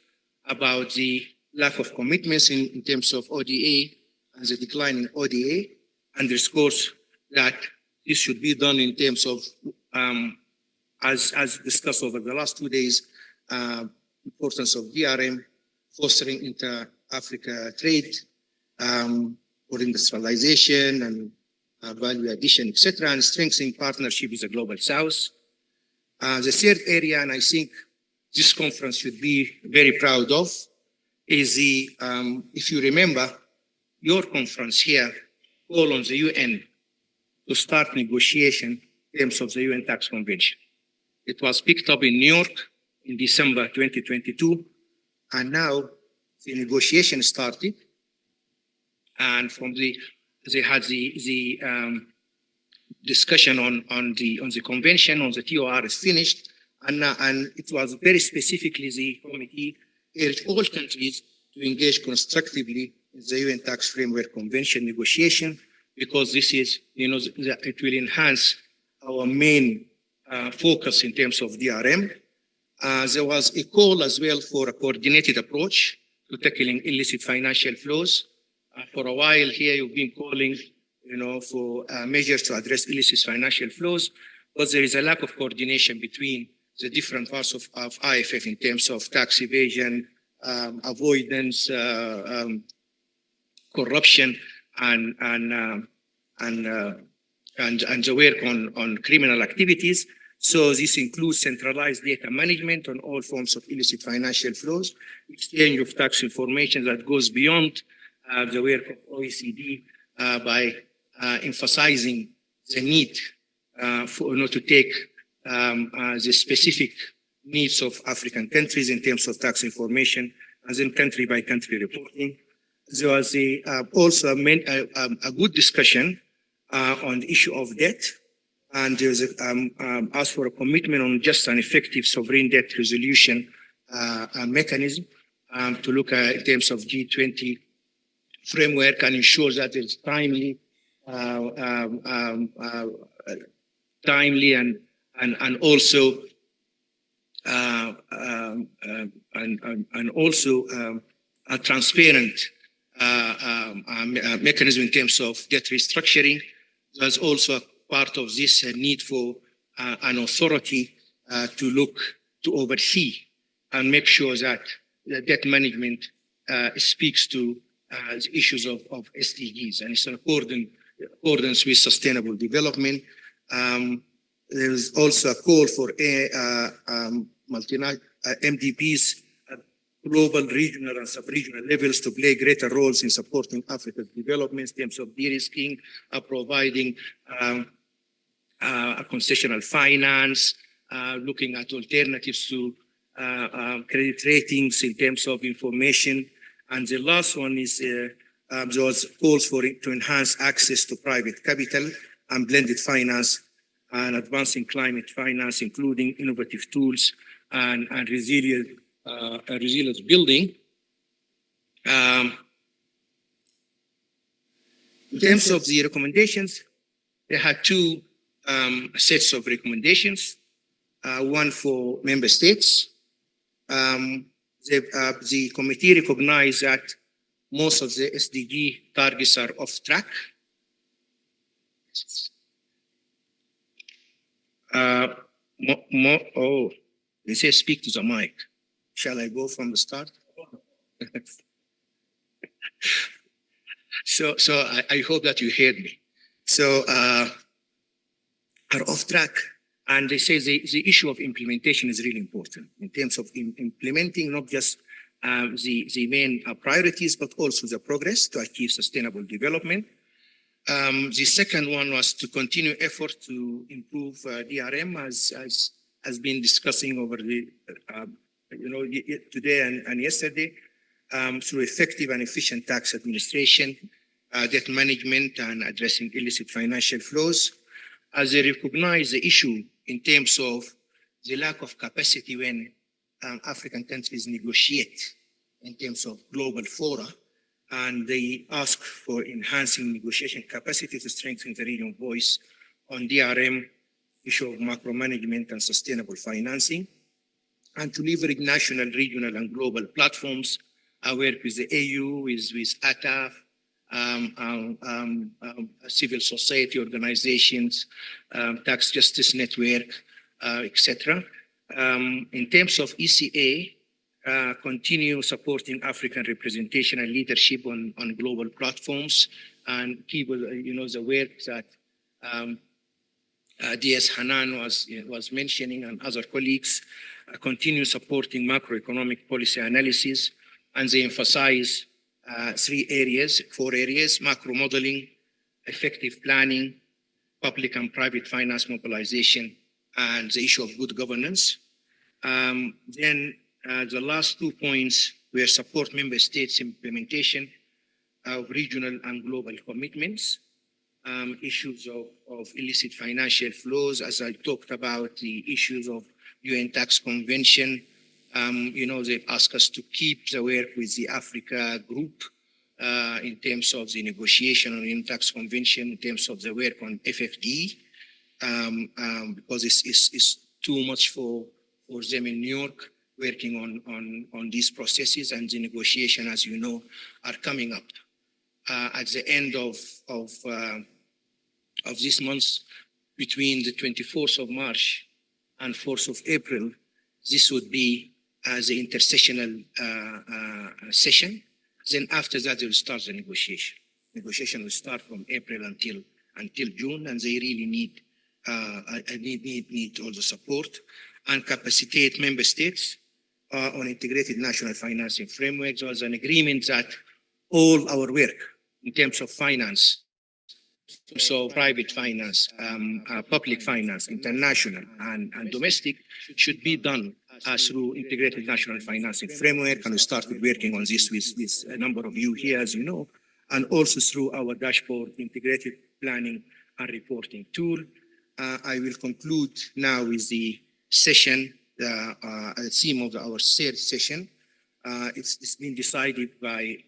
about the lack of commitments in terms of ODA and the decline in ODA, underscores that this should be done in terms of, as discussed over the last 2 days, importance of DRM, fostering inter-Africa trade, for industrialization and value addition, etc., and strengthening partnership with the Global South. The third area, and I think this conference should be very proud of, is the, if you remember, your conference here called on the UN to start negotiation in terms of the UN Tax Convention. It was picked up in New York in December 2022, and now the negotiation started. And from they had the discussion on the convention, on the TOR is finished, and it was very specifically the committee urged all countries to engage constructively in the UN Tax Framework Convention negotiation because this is, it will enhance our main focus in terms of DRM. There was a call as well for a coordinated approach to tackling illicit financial flows. For a while here, you've been calling, for measures to address illicit financial flows, but there is a lack of coordination between the different parts of IFF in terms of tax evasion, avoidance, corruption, and the work on criminal activities. So this includes centralized data management on all forms of illicit financial flows, exchange of tax information that goes beyond the work of OECD by emphasizing the need to take the specific needs of African countries in terms of tax information, and then country by country reporting. There was also a good discussion on the issue of debt, and there's asked for a commitment on just and effective sovereign debt resolution mechanism to look at in terms of G20 framework and ensure that it's timely and also a transparent mechanism in terms of debt restructuring. There's also a part of this need for an authority to oversee and make sure that the debt management speaks to the issues of SDGs, and it's in accordance with sustainable development. There's also a call for MDPs at global, regional, and sub-regional levels to play greater roles in supporting Africa's development in terms of de-risking, providing a concessional finance, looking at alternatives to credit ratings in terms of information. And the last one is those calls for it to enhance access to private capital and blended finance and advancing climate finance, including innovative tools and resilience building. In terms of the recommendations, they had two sets of recommendations, one for member states. The committee recognized that most of the SDG targets are off track. They say speak to the mic. Shall I go from the start? So I hope that you heard me. So are off track. And they say the issue of implementation is really important in terms of implementing not just the main priorities, but also the progress to achieve sustainable development. The second one was to continue effort to improve DRM, as has been discussing over the today and yesterday, through effective and efficient tax administration, debt management, and addressing illicit financial flows. As they recognize the issue in terms of the lack of capacity when African countries negotiate in terms of global fora, and they ask for enhancing negotiation capacity to strengthen the regional voice on DRM, issue of macro management and sustainable financing, and to leverage national, regional, and global platforms. I work with the AU, with ATAF, civil society organizations, tax justice network, etc. In terms of ECA, continue supporting African representation and leadership on global platforms, and keep the work that DS Hanan was mentioning and other colleagues, continue supporting macroeconomic policy analysis, and they emphasize 4 areas: macro modeling, effective planning, public and private finance mobilization, and the issue of good governance. Then the last 2 points were support member states' implementation of regional and global commitments, issues of illicit financial flows, as I talked about, the issues of UN Tax Convention. They've asked us to keep the work with the Africa group in terms of the negotiation on the tax convention, in terms of the work on FFD, because it's too much for them in New York working on these processes, and the negotiation, as you know, are coming up. At the end of this month, between the 24th of March and 4th of April, this would be the intersessional session. Then after that, they will start the negotiation. Negotiation will start from April until June, and they really need all the support and capacitate member states on integrated national financing frameworks. There was an agreement that all our work in terms of finance, so private finance, public finance, international and domestic, should be done through integrated national financing framework. And we started working on this with a number of you here, as you know, and also through our dashboard integrated planning and reporting tool. I will conclude now with the session, the theme of our third session. It's been decided by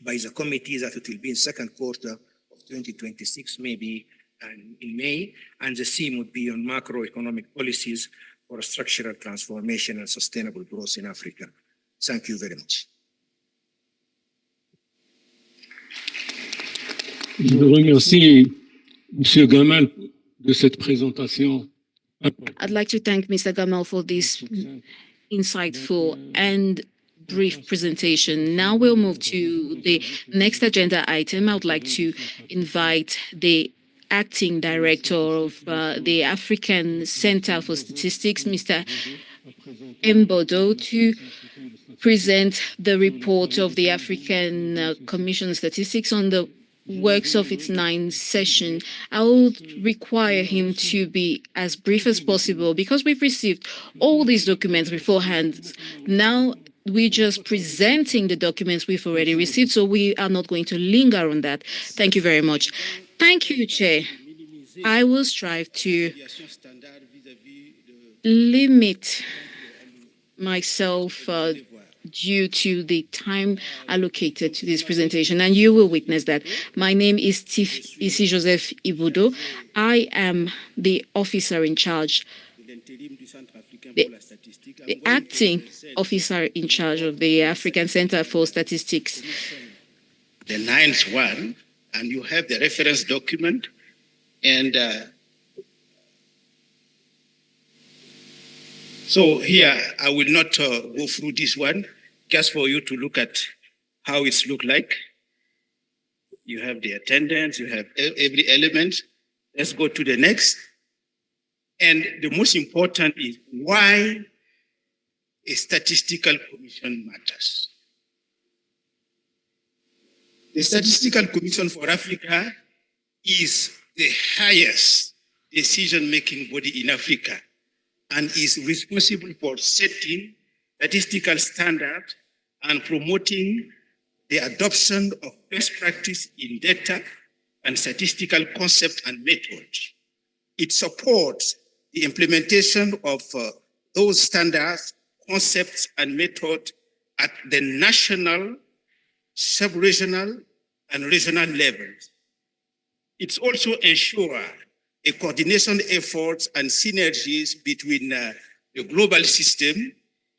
the committee that it will be in second quarter of 2026, maybe in May, and the theme would be on macroeconomic policies for structural transformation and sustainable growth in Africa. Thank you very much. Je remercie M. Gamal de cette présentation. I'd like to thank Mr. Gamal for this insightful and brief presentation. Now we'll move to the next agenda item. I would like to invite the Acting Director of the African Center for Statistics, Mr. Mbodo, to present the report of the African Commission on Statistics on the works of its 9th session. I would require him to be as brief as possible because we've received all these documents beforehand. Now we're just presenting the documents we've already received, so we are not going to linger on that. Thank you very much. Thank you, Chair. I will strive to limit myself due to the time allocated to this presentation, and you will witness that. My name is Isi Joseph Ibudo. I am the officer in charge, the acting officer in charge of the African Center for Statistics. The 9th one, and you have the reference document, and so here I will not go through this one, just for you to look at how it's look like. You have the attendance, you have every element. Let's go to the next. And the most important is why a statistical commission matters. The Statistical Commission for Africa is the highest decision-making body in Africa and is responsible for setting statistical standards and promoting the adoption of best practice in data and statistical concepts and methods. It supports the implementation of those standards, concepts, and methods at the national, sub-regional, and regional levels. It also ensures a coordination efforts and synergies between the global system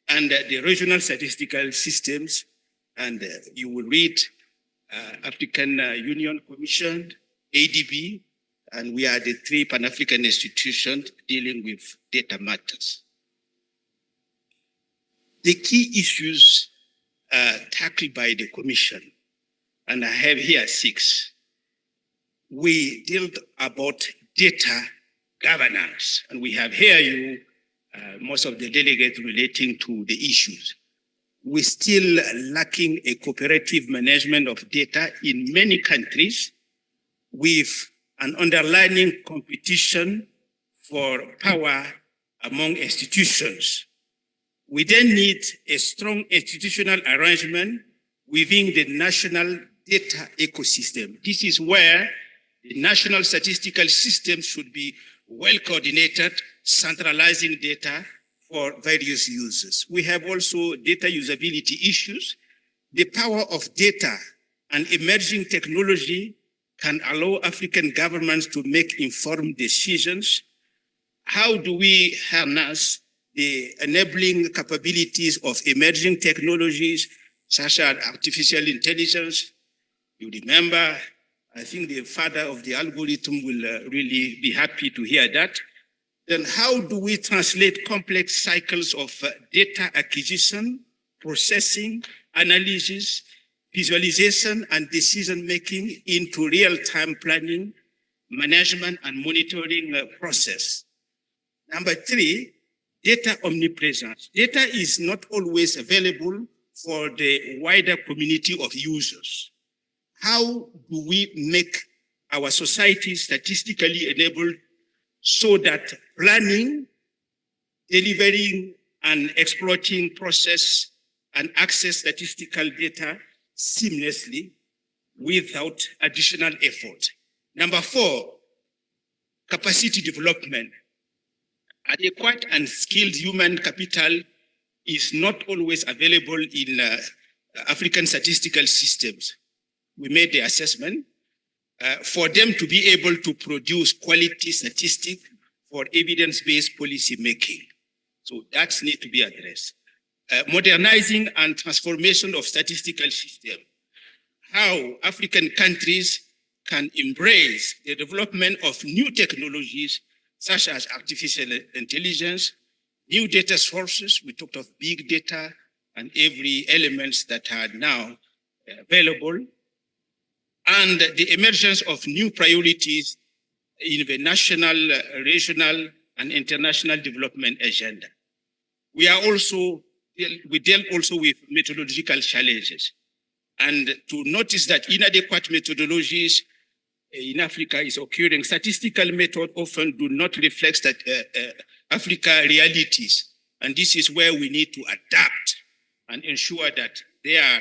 and the regional statistical systems. And you will read African Union Commission, ADB, and we are the 3 Pan-African institutions dealing with data matters. The key issues tackled by the Commission, and I have here 6. We dealt about data governance, and we have here most of the delegates relating to the issues. We're still lacking a cooperative management of data in many countries with an underlying competition for power among institutions. We then need a strong institutional arrangement within the national data ecosystem. This is where the national statistical system should be well coordinated, centralizing data for various users. We have also data usability issues the power of data and emerging technology can allow African governments to make informed decisions. How do we harness the enabling capabilities of emerging technologies such as artificial intelligence? You remember, I think the father of the algorithm will really be happy to hear that. Then how do we translate complex cycles of data acquisition, processing, analysis, visualization, and decision-making into real-time planning, management, and monitoring process? Number 3, data omnipresence. Data is not always available for the wider community of users. How do we make our society statistically enabled so that planning, delivering, and exploiting process and access statistical data seamlessly without additional effort? Number 4, capacity development. Adequate and skilled human capital is not always available in African statistical systems. We made the assessment for them to be able to produce quality statistics for evidence-based policy making. So that needs to be addressed. Modernizing and transformation of statistical system. How African countries can embrace the development of new technologies such as artificial intelligence, new data sources. We talked of big data and every elements that are now available, and the emergence of new priorities in the national, regional, and international development agenda. We deal also with methodological challenges, and to notice that inadequate methodologies in Africa is occurring. Statistical methods often do not reflect that Africa realities, and this is where we need to adapt and ensure that they are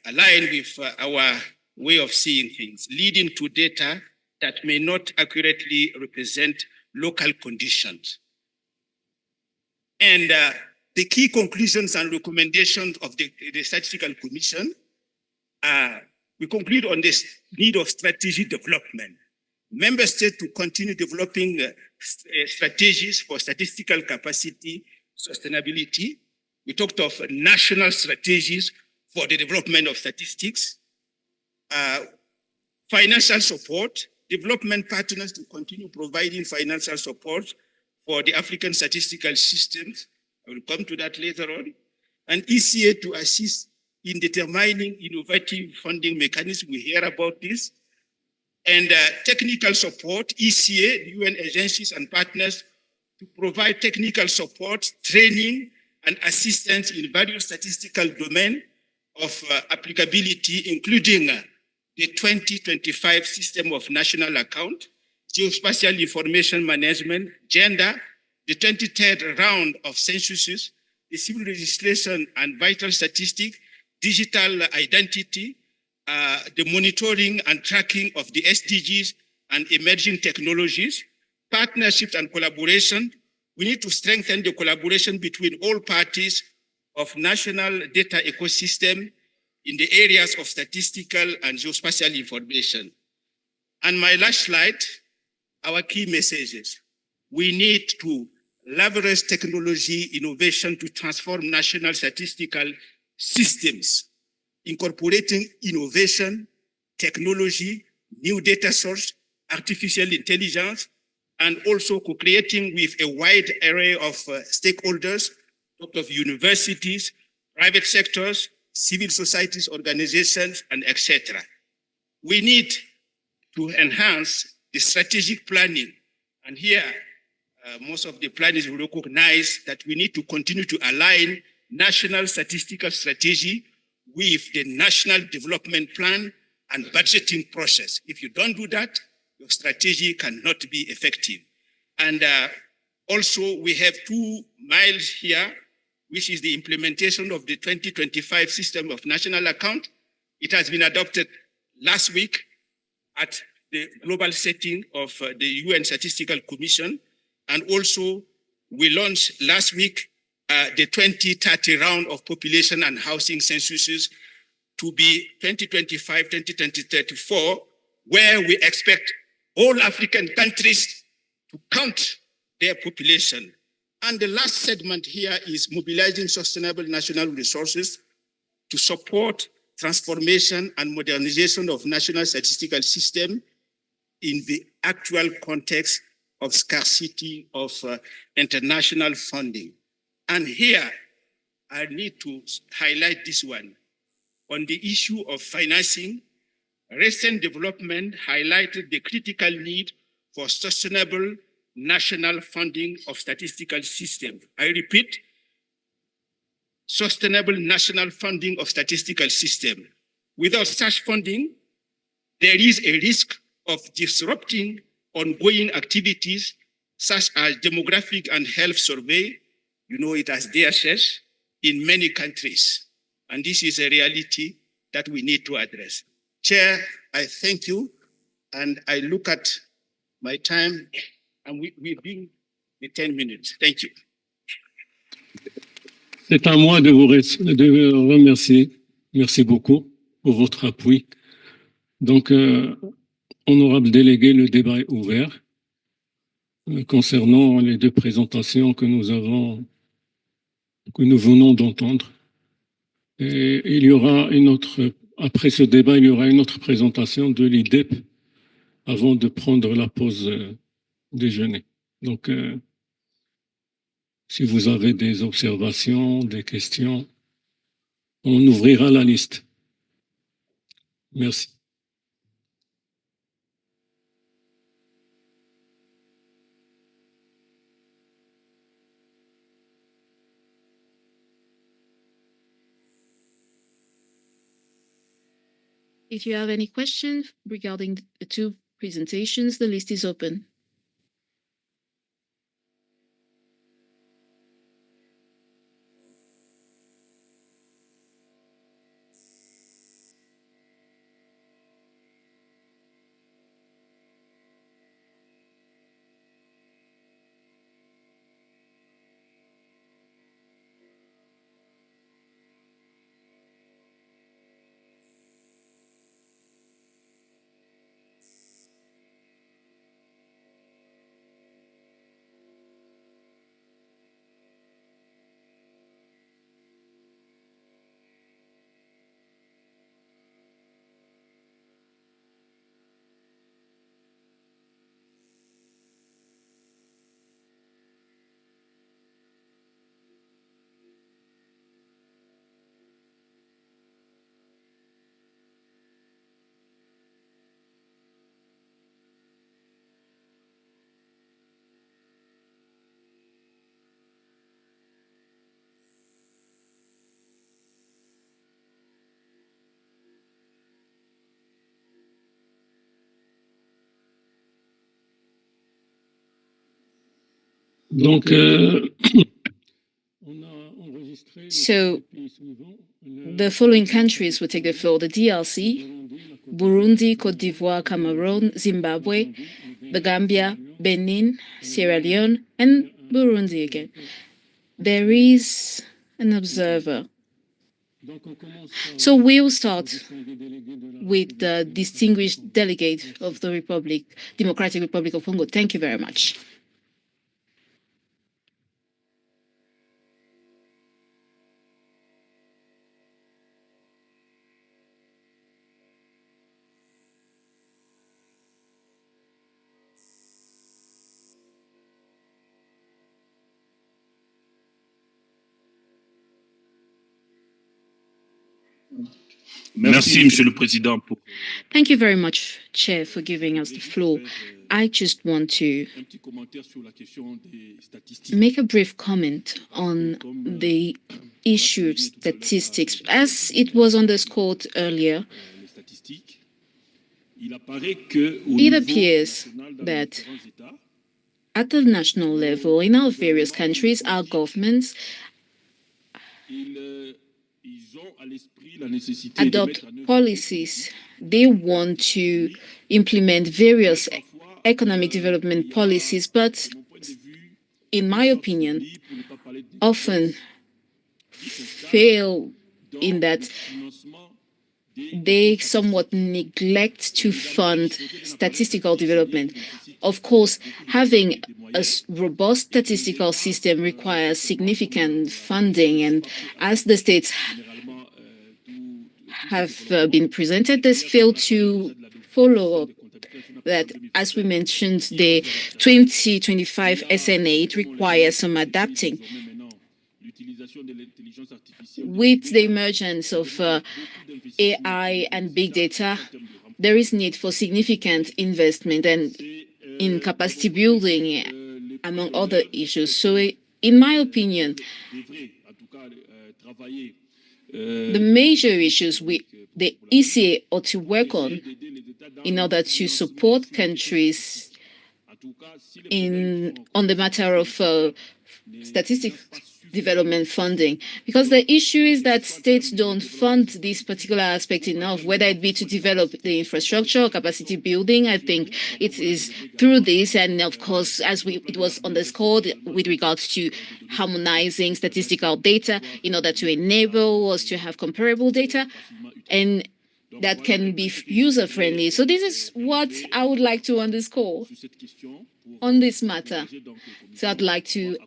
aligned with our way of seeing things, leading to data that may not accurately represent local conditions. And the key conclusions and recommendations of the Statistical Commission, we conclude on this need of strategy development. Member states to continue developing strategies for statistical capacity sustainability. We talked of national strategies for the development of statistics, financial support, development partners to continue providing financial support for the African statistical systems. I will come to that later on. And ECA to assist in determining innovative funding mechanisms. We hear about this. And technical support, ECA, the UN agencies and partners to provide technical support, training, and assistance in various statistical domains of applicability, including the 2025 System of National Account, Geospatial Information Management, Gender, the 23rd round of censuses, the civil legislation and vital statistics, digital identity, the monitoring and tracking of the SDGs and emerging technologies, partnerships and collaboration. We need to strengthen the collaboration between all parties of national data ecosystem in the areas of statistical and geospatial information. And my last slide, our key messages. We need to leverage technology innovation to transform national statistical systems, incorporating innovation, technology, new data source, artificial intelligence, and also co-creating with a wide array of stakeholders, of universities, private sectors, civil societies, organizations, and etc. We need to enhance the strategic planning. And here, most of the planners will recognize that we need to continue to align national statistical strategy with the national development plan and budgeting process. If you don't do that, your strategy cannot be effective. And also we have 2 miles here, which is the implementation of the 2025 System of National Account. It has been adopted last week at the global setting of the UN Statistical Commission. And also we launched last week the 2030 round of population and housing censuses to be 2025, 2034, where we expect all African countries to count their population. And the last segment here is mobilizing sustainable national resources to support transformation and modernization of national statistical system in the actual context of scarcity of international funding. And here, I need to highlight this one. On the issue of financing, recent development highlighted the critical need for sustainable national funding of statistical systems. I repeat, sustainable national funding of statistical system. Without such funding, there is a risk of disrupting ongoing activities such as demographic and health survey, you know it as DSS, in many countries. And this is a reality that we need to address. Chair, I thank you, and I look at my time, and we've been the 10 minutes. Thank you. C'est à moi de vous remercier. Merci beaucoup pour votre appui. Donc, honorable délégué, le débat est ouvert concernant les deux présentations que nous venons d'entendre. Et il y aura après ce débat, il y aura une autre présentation de l'IDEP avant de prendre la pause déjeuner. Donc, si vous avez des observations, des questions, on ouvrira la liste. Merci. If you have any questions regarding the two presentations, the list is open. Donc, so the following countries will take the floor: the DRC, Burundi, Cote d'Ivoire, Cameroon, Zimbabwe, the Gambia, Benin, Sierra Leone, and Burundi again. There is an observer. So we'll start with the distinguished delegate of the Democratic Republic of Congo. Thank you very much. Merci, Monsieur le Président. Thank you very much, Chair, for giving us the floor. I just want to make a brief comment on the issue of statistics. As it was underscored earlier, it appears that at the national level, in our various countries, our governments adopt policies. They want to implement various economic development policies, but in my opinion, often fail in that they somewhat neglect to fund statistical development. Of course, having a robust statistical system requires significant funding, and as the states have been presented, this failed to follow up that. As we mentioned, the 2025 SNA, it requires some adapting. With the emergence of AI and big data, there is need for significant investment and in capacity building, among other issues. So, in my opinion, the major issues the ECA ought to work on in order to support countries on the matter of statistics development funding, because the issue is that states don't fund this particular aspect enough, whether it be to develop the infrastructure or capacity building. I think it is through this, and of course, as it was underscored with regards to harmonizing statistical data in order to enable us to have comparable data and that can be user-friendly. So this is what I would like to underscore on this matter. So I'd like to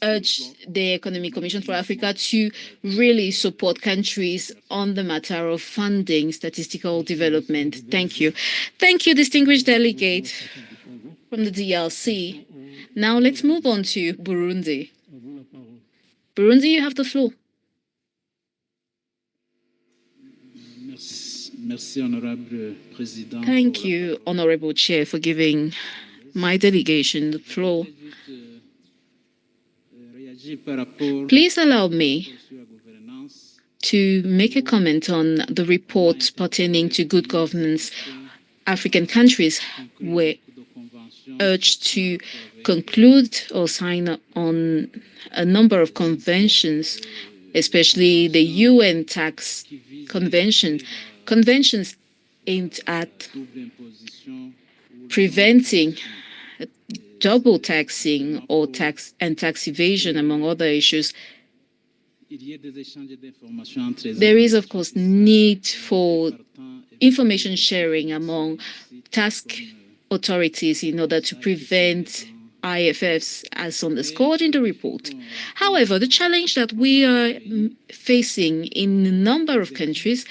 urge the Economic Commission for Africa to really support countries on the matter of funding statistical development. Thank you. Thank you, distinguished delegate from the DRC. Now let's move on to Burundi. Burundi, you have the floor. Thank you, Honorable Chair, for giving my delegation the floor. Please allow me to make a comment on the report pertaining to good governance. African countries were urged to conclude or sign on a number of conventions, especially the UN Tax Convention. Conventions aimed at preventing double taxing or tax evasion, among other issues. There is, of course, need for information sharing among tax authorities in order to prevent IFFs, as underscored in the report. However, the challenge that we are facing in a number of countries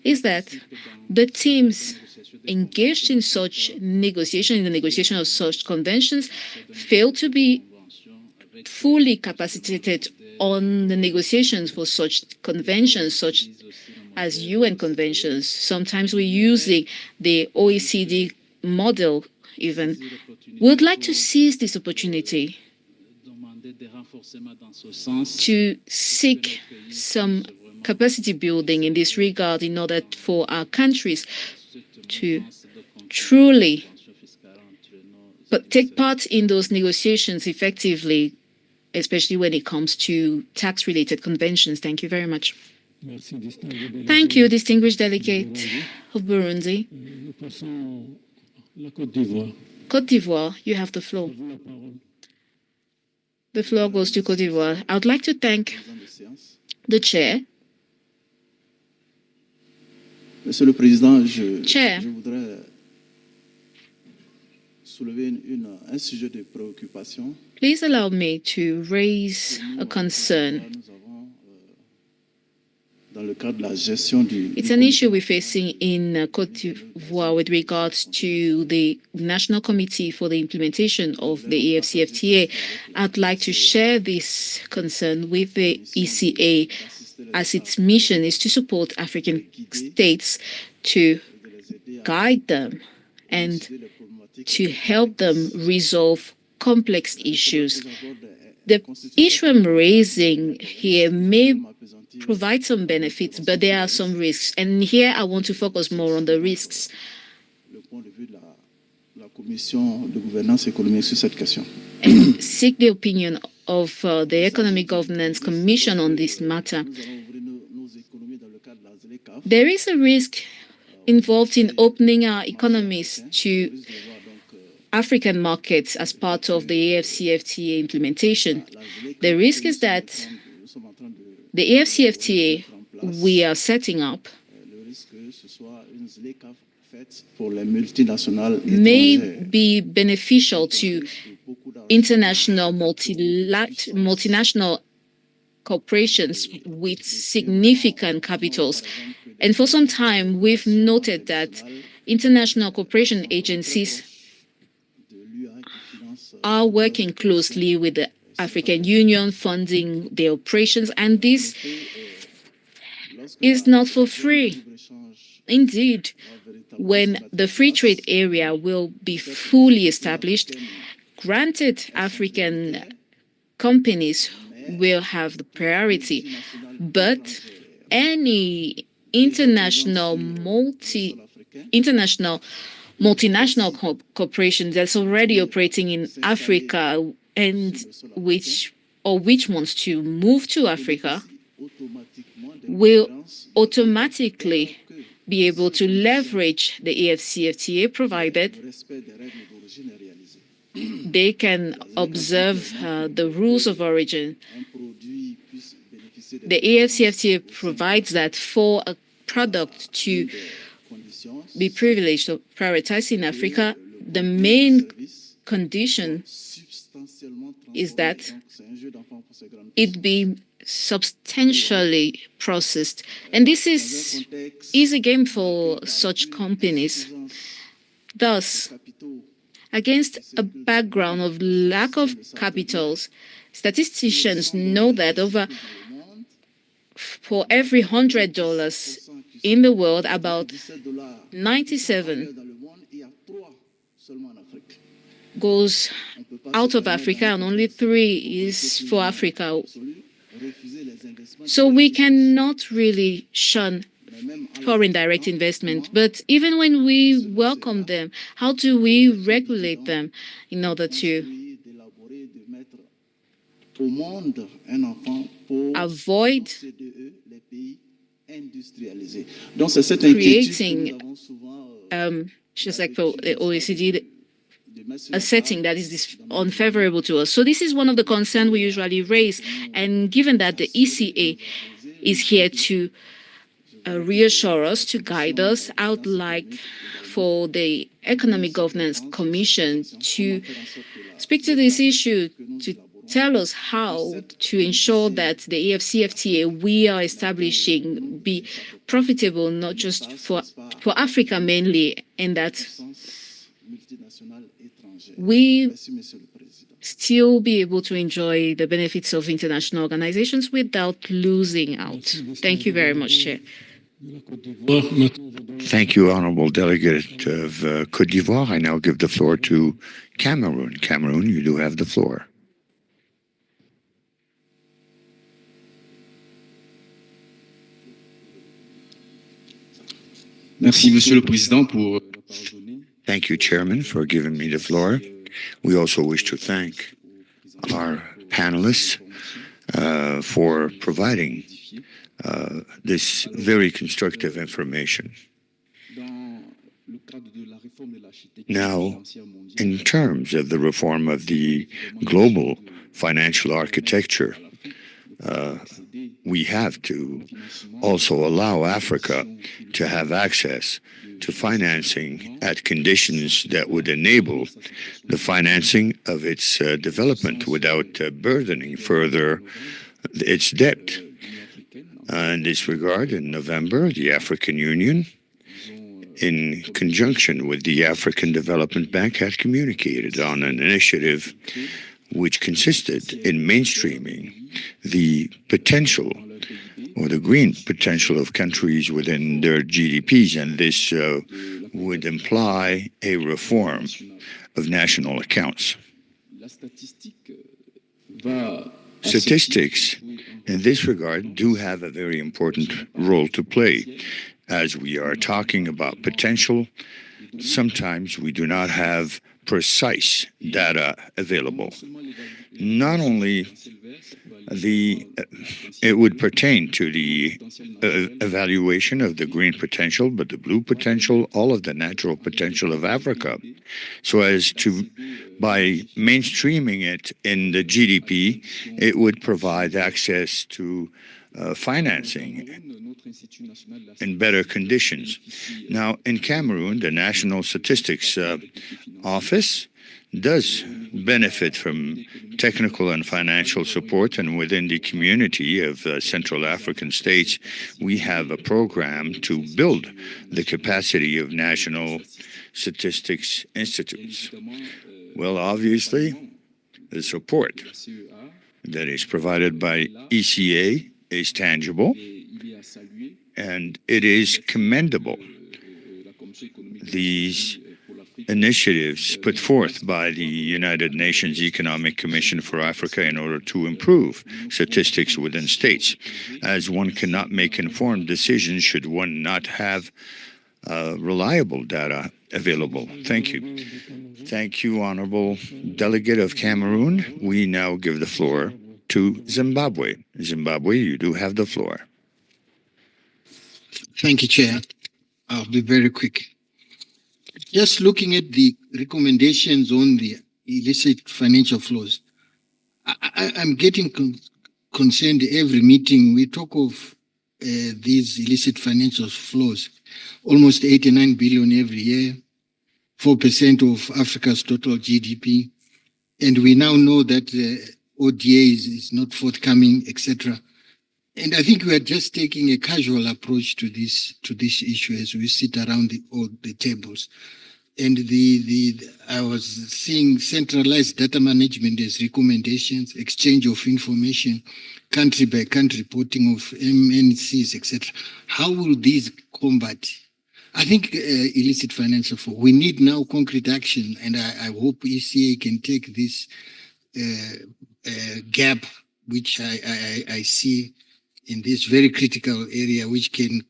is that the teams engaged in such negotiation, in the negotiation of such conventions, fail to be fully capacitated on the negotiations for such conventions, such as UN conventions. Sometimes we're using the OECD model even. We'd like to seize this opportunity to seek some capacity building in this regard in order for our countries to truly take part in those negotiations effectively, especially when it comes to tax-related conventions. Thank you very much. Thank you, distinguished delegate of Burundi. Côte d'Ivoire, you have the floor. The floor goes to Côte d'Ivoire. I would like to thank the chair. Monsieur le Président, Chair, je voudrais soulever un sujet de préoccupation. Please allow me to raise a concern. It's an issue we're facing in Côte d'Ivoire with regards to the National Committee for the Implementation of the AFCFTA. I'd like to share this concern with the ECA, as its mission is to support African states, to guide them and to help them resolve complex issues. The issue I'm raising here may provide some benefits, but there are some risks. And here I want to focus more on the risks. And seek the opinion of the Economic Governance Commission on this matter. There is a risk involved in opening our economies to African markets as part of the AFCFTA implementation. The risk is that the AFCFTA we are setting up may be beneficial to international multinational corporations with significant capitals. And for some time, we've noted that international cooperation agencies are working closely with the African Union, funding their operations, and this is not for free. Indeed, when the free trade area will be fully established, granted, African companies will have the priority, but any international multinational corporation that's already operating in Africa and which wants to move to Africa will automatically be able to leverage the AFCFTA, provided they can observe the rules of origin. The AFCFTA provides that for a product to be privileged or prioritized in Africa, the main condition is that it be substantially processed. And this is easy game for such companies. Thus, against a background of lack of capitals, statisticians know that for every $100 in the world, about 97 goes out of Africa and only 3 is for Africa. So we cannot really shun foreign direct investment. But even when we welcome them, how do we regulate them in order to avoid creating, just like for the OECD, a setting that is unfavorable to us? So this is one of the concerns we usually raise. And given that the ECA is here to reassure us, to guide us, I would like for the Economic Governance Commission to speak to this issue, to tell us how to ensure that the AFCFTA we are establishing be profitable, not just for Africa mainly, and that we still be able to enjoy the benefits of international organizations without losing out. Thank you very much, Chair. Thank you, Honorable Delegate of Côte d'Ivoire. I now give the floor to Cameroon. Cameroon, you do have the floor. Merci, Monsieur le Président, pour... Thank you, Chairman, for giving me the floor. We also wish to thank our panelists for providing this very constructive information. Now, in terms of the reform of the global financial architecture, we have to also allow Africa to have access to financing at conditions that would enable the financing of its development without burdening further its debt. In this regard, in November, the African Union, in conjunction with the African Development Bank, had communicated on an initiative which consisted in mainstreaming the potential or the green potential of countries within their GDPs, and this would imply a reform of national accounts. Statistics in this regard do have a very important role to play. As we are talking about potential, sometimes we do not have precise data available. Not only it would pertain to the evaluation of the green potential, but the blue potential, all of the natural potential of Africa, so as to, by mainstreaming it in the GDP, it would provide access to financing in better conditions. Now, in Cameroon, the National Statistics Office does benefit from technical and financial support, and within the community of Central African states, we have a program to build the capacity of national statistics institutes. Well, obviously, the support that is provided by ECA is tangible, and it is commendable. These initiatives put forth by the United Nations Economic Commission for Africa in order to improve statistics within states, as one cannot make informed decisions should one not have reliable data available. Thank you. Thank you, Honorable Delegate of Cameroon. We now give the floor to Zimbabwe. Zimbabwe, you do have the floor. Thank you, Chair. I'll be very quick. Just looking at the recommendations on the illicit financial flows, I'm getting concerned every meeting we talk of these illicit financial flows, almost 89 billion every year, 4% of Africa's total GDP. And we now know that ODA is not forthcoming, etc. And I think we are just taking a casual approach to this issue as we sit around all the tables. And I was seeing centralized data management as recommendations, exchange of information, country by country reporting of MNCs, etc. How will these combat? I think illicit financial flow. We need now concrete action, and I hope ECA can take this gap, which I see in this very critical area, which can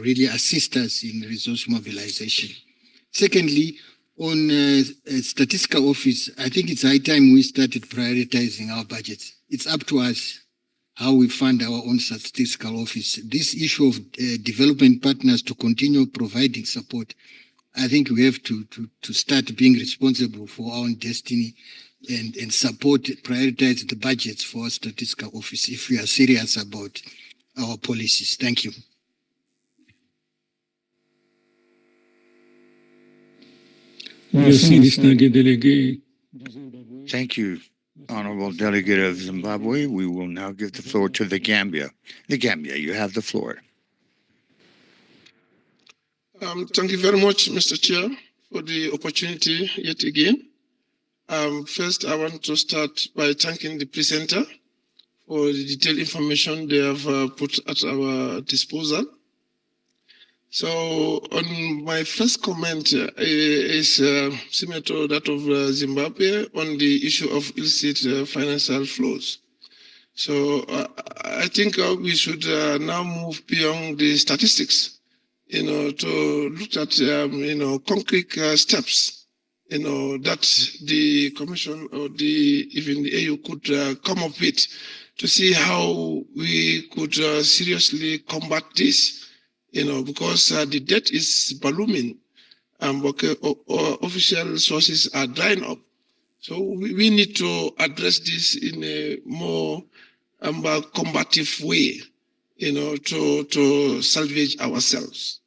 really assist us in resource mobilization. Secondly, on statistical office, I think it's high time we started prioritizing our budgets. It's up to us how we fund our own statistical office. This issue of development partners to continue providing support, I think we have to start being responsible for our own destiny and support, prioritize the budgets for our statistical office if we are serious about our policies. Thank you. Thank you, Honorable Delegate of Zimbabwe. We will now give the floor to the Gambia. The Gambia, you have the floor. Thank you very much, Mr. Chair, for the opportunity yet again. First, I want to start by thanking the presenter for the detailed information they have put at our disposal. So, on my first comment is similar to that of Zimbabwe on the issue of illicit financial flows. So, I think we should now move beyond the statistics, to look at, concrete steps, that the Commission or even the AU could come up with to see how we could seriously combat this. Because the debt is ballooning and official sources are drying up. So we need to address this in a more combative way, to salvage ourselves.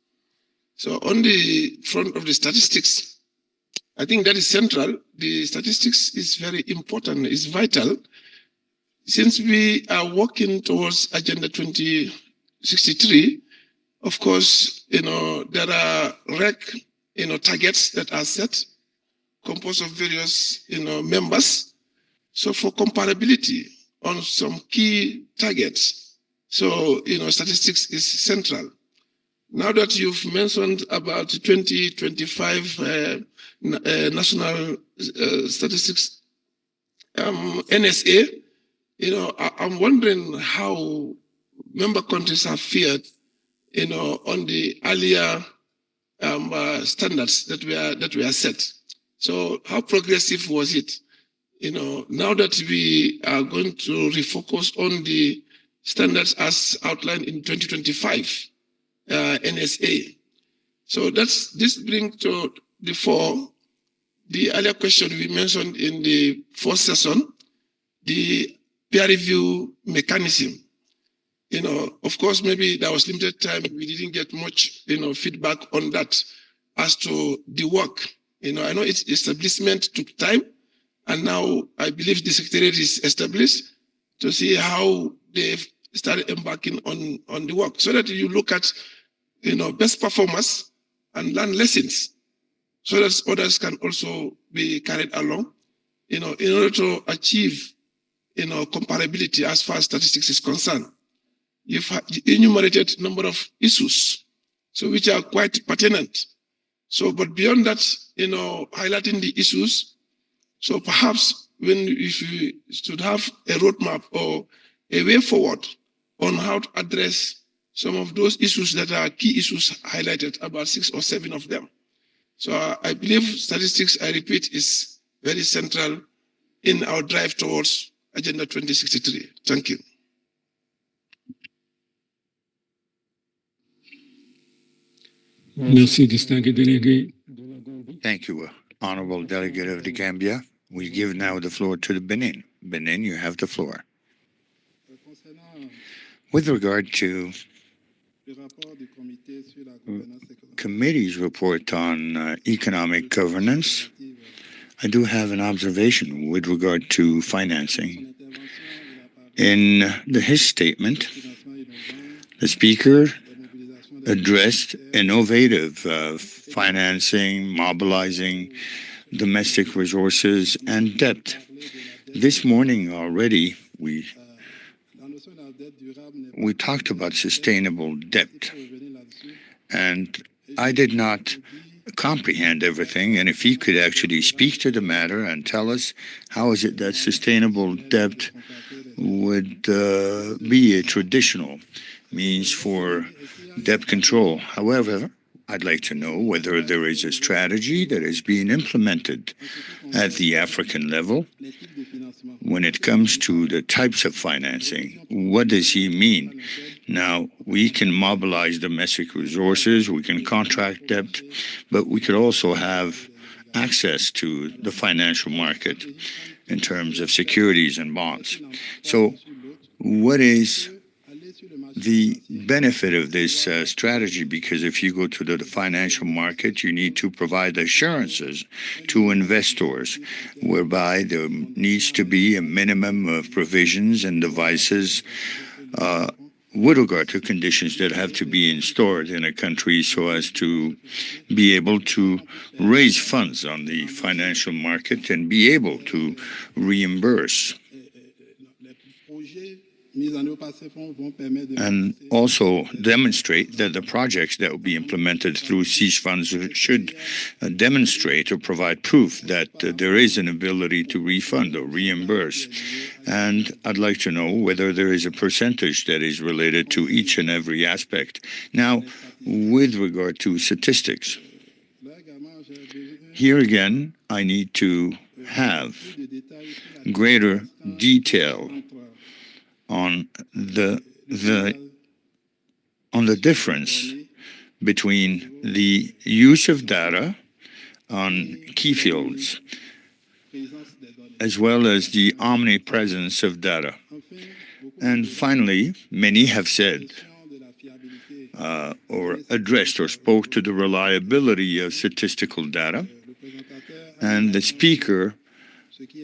So on the front of the statistics, I think that is central. The statistics is very important, it's vital. Since we are working towards Agenda 2063, of course, there are REC, targets that are set, composed of various, members. So for comparability on some key targets, so, statistics is central. Now that you've mentioned about 2025 national statistics, NSA, I'm wondering how member countries have fared on the earlier standards that we are set. So how progressive was it? Now that we are going to refocus on the standards as outlined in 2025 NSA. So this brings to the fore the earlier question we mentioned in the first session, the peer review mechanism. Of course, maybe there was limited time. We didn't get much, feedback on that as to the work. I know its establishment took time, and now I believe the secretariat is established to see how they've started embarking on the work, so that you look at, best performance and learn lessons, so that others can also be carried along, in order to achieve, comparability as far as statistics is concerned. You've enumerated a number of issues, so which are quite pertinent. So, but beyond that, highlighting the issues, so perhaps if we should have a roadmap or a way forward on how to address some of those issues that are key issues highlighted, about 6 or 7 of them. So I believe statistics, I repeat, is very central in our drive towards Agenda 2063. Thank you. Merci, distingué délégué. Thank you, Honorable Delegate of the Gambia. We give now the floor to the Benin. Benin, you have the floor. With regard to committee's report on economic governance, I do have an observation with regard to financing. In his statement, the Speaker addressed innovative financing, mobilizing domestic resources and debt. This morning already, we talked about sustainable debt, and I did not comprehend everything. And if he could actually speak to the matter and tell us how is it that sustainable debt would be a traditional means for debt control. However, I'd like to know whether there is a strategy that is being implemented at the African level when it comes to the types of financing. What does he mean? Now, we can mobilize domestic resources, we can contract debt, but we could also have access to the financial market in terms of securities and bonds. So what is the benefit of this strategy? Because if you go to the financial market, you need to provide assurances to investors, whereby there needs to be a minimum of provisions and devices with regard to conditions that have to be installed in a country so as to be able to raise funds on the financial market and be able to reimburse. And also demonstrate that the projects that will be implemented through these funds should demonstrate or provide proof that there is an ability to refund or reimburse. And I'd like to know whether there is a percentage that is related to each and every aspect. Now, with regard to statistics, here again, I need to have greater detail on the difference between the use of data on key fields as well as the omnipresence of data. And finally, many have said or addressed or spoke to the reliability of statistical data, and the speaker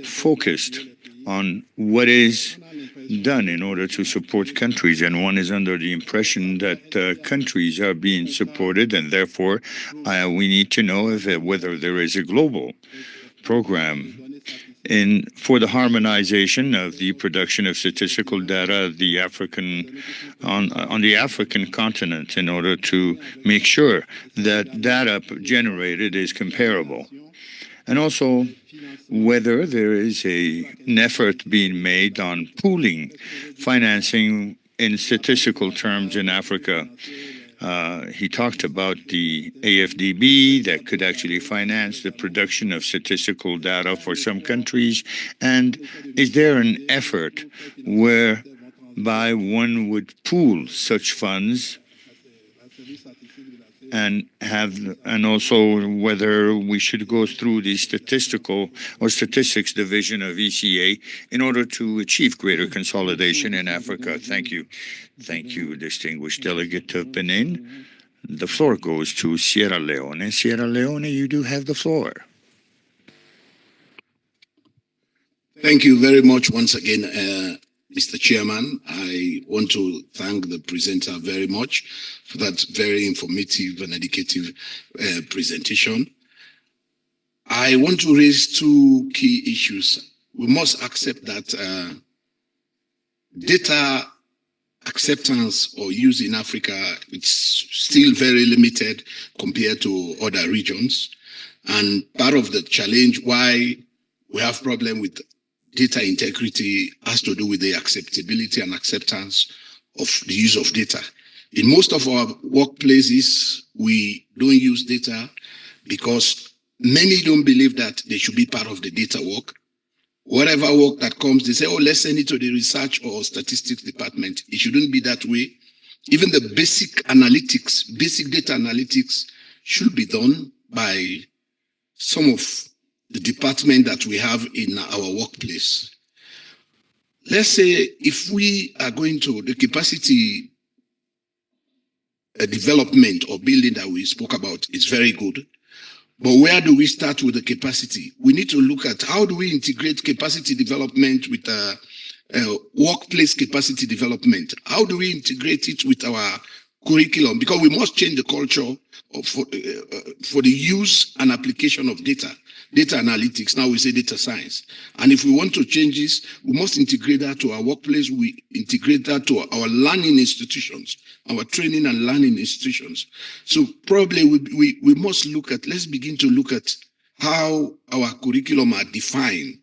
focused on what is done in order to support countries, and one is under the impression that countries are being supported, and therefore we need to know whether there is a global program for the harmonization of the production of statistical data of the on the African continent in order to make sure that data generated is comparable. And also whether there is an effort being made on pooling financing in statistical terms in Africa, He talked about the AFDB that could actually finance the production of statistical data for some countries. And is there an effort whereby one would pool such funds and also whether we should go through the statistics division of ECA in order to achieve greater consolidation in Africa? Thank you. Thank you, distinguished delegate of Benin. The floor goes to Sierra Leone. Sierra Leone, you do have the floor. Thank you very much once again, Mr. Chairman. I want to thank the presenter very much for that very informative and educative presentation. I want to raise two key issues. We must accept that data acceptance or use in Africa, it's still very limited compared to other regions. And part of the challenge why we have problem with data integrity has to do with the acceptability and acceptance of the use of data. In most of our workplaces, we don't use data because many don't believe that they should be part of the data work. Whatever work that comes, they say, oh, let's send it to the research or statistics department. It shouldn't be that way. Even the basic analytics, basic data analytics should be done by some of the department that we have in our workplace. Let's say if we are going to the capacity development or building that we spoke about is very good. But where do we start with the capacity? We need to look at how do we integrate capacity development with workplace capacity development? How do we integrate it with our curriculum? Because we must change the culture for the use and application of data analytics. Now we say data science. And if we want to change this, we must integrate that to our workplace. We integrate that to our learning institutions, our training and learning institutions. So probably we must let's begin to look at how our curriculum are defined.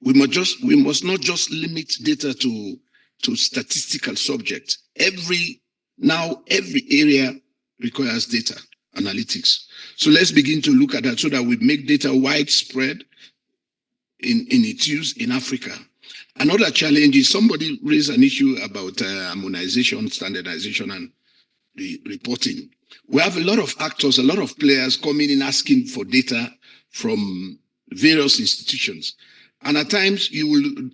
We must not just limit data to statistical subjects. Every area requires data analytics. So let's begin to look at that so that we make data widespread in its use in Africa. Another challenge is somebody raised an issue about harmonization, standardization, and the reporting. We have a lot of actors, a lot of players coming in asking for data from various institutions. And at times you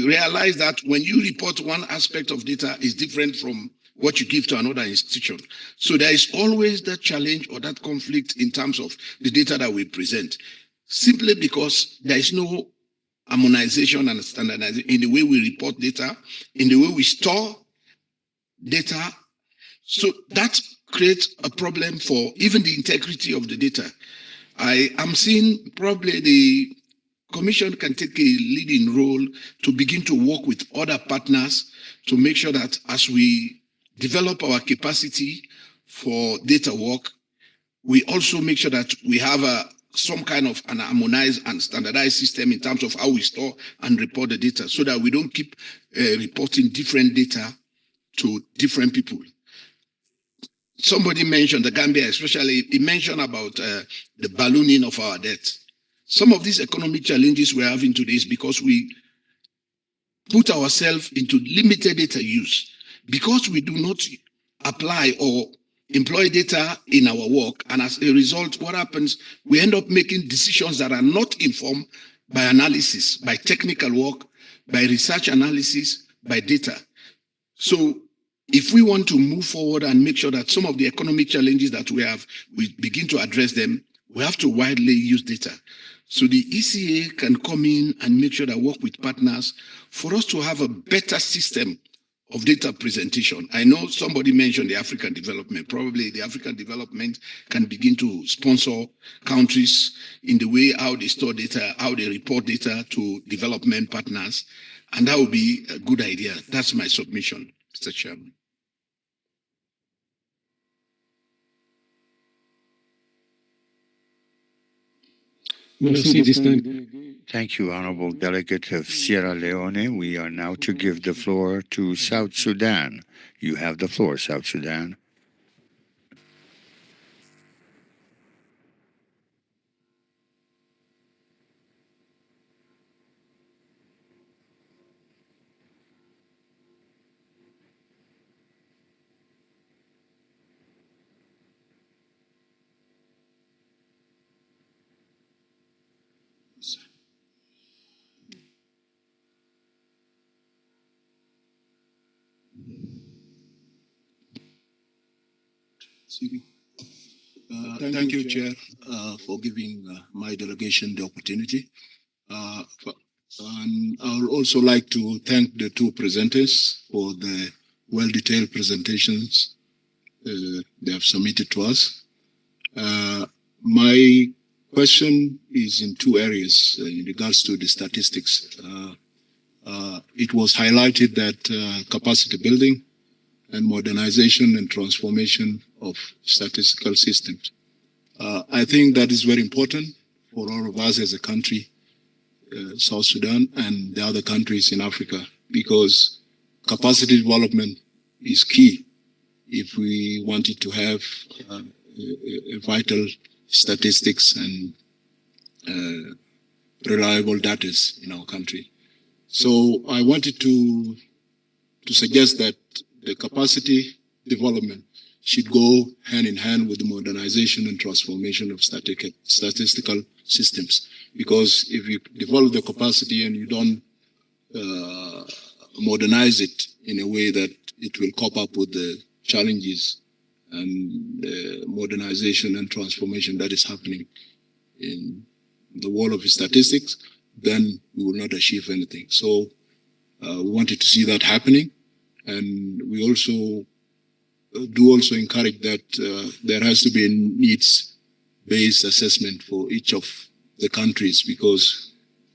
realize that when you report one aspect of data is different from what you give to another institution. So there is always that challenge or that conflict in terms of the data that we present, simply because there is no harmonization and standardization in the way we report data, in the way we store data. So that creates a problem for even the integrity of the data. I am seeing probably the Commission can take a leading role to begin to work with other partners to make sure that as we develop our capacity for data work, we also make sure that we have some kind of an harmonized and standardized system in terms of how we store and report the data so that we don't keep reporting different data to different people. Somebody mentioned the Gambia, especially, he mentioned about the ballooning of our debt. Some of these economic challenges we're having today is because we put ourselves into limited data use. Because we do not apply or employ data in our work, and as a result, what happens, we end up making decisions that are not informed by analysis, by technical work, by research analysis, by data. So if we want to move forward and make sure that some of the economic challenges that we have, we begin to address them, we have to widely use data. So the ECA can come in and make sure that work with partners for us to have a better system of data presentation. I know somebody mentioned the African development. Probably the African development can begin to sponsor countries in the way how they store data, how they report data to development partners. And that would be a good idea. That's my submission, Mr. Chairman. Thank you, Honorable Delegate of Sierra Leone. We are now to give the floor to South Sudan. You have the floor, South Sudan. Thank you, Chair, for giving my delegation the opportunity. And I would also like to thank the two presenters for the well-detailed presentations they have submitted to us. My question is in two areas in regards to the statistics. It was highlighted that capacity building and modernization and transformation of statistical systems. I think that is very important for all of us as a country, South Sudan and the other countries in Africa, because capacity development is key if we wanted to have a vital statistics and reliable data in our country. So I wanted to suggest that the capacity development should go hand in hand with the modernization and transformation of statistical systems. Because if you develop the capacity and you don't modernize it in a way that it will cope up with the challenges and modernization and transformation that is happening in the world of statistics, then we will not achieve anything. So we wanted to see that happening. And we also encourage that there has to be a needs-based assessment for each of the countries, because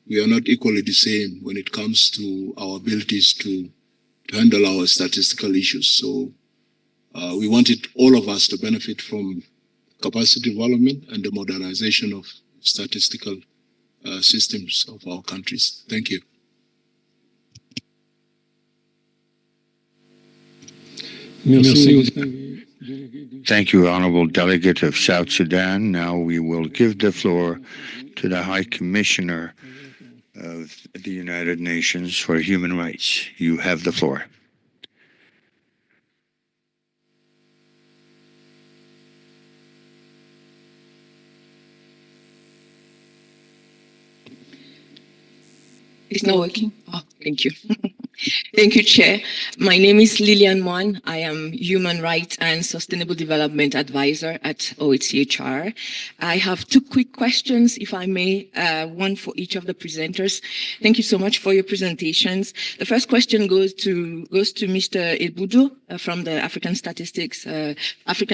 we are not equally the same when it comes to our abilities to handle our statistical issues. So we wanted all of us to benefit from capacity development and the modernization of statistical systems of our countries. Thank you. Thank you, Honorable Delegate of South Sudan. Now we will give the floor to the High Commissioner of the United Nations for Human Rights. You have the floor. It's not working? Oh, thank you. Thank you, Chair. My name is Lilian Moan. I am Human Rights and Sustainable Development Advisor at OHCHR. I have two quick questions, if I may, one for each of the presenters. Thank you so much for your presentations. The first question goes to Mr. Ebudo from the African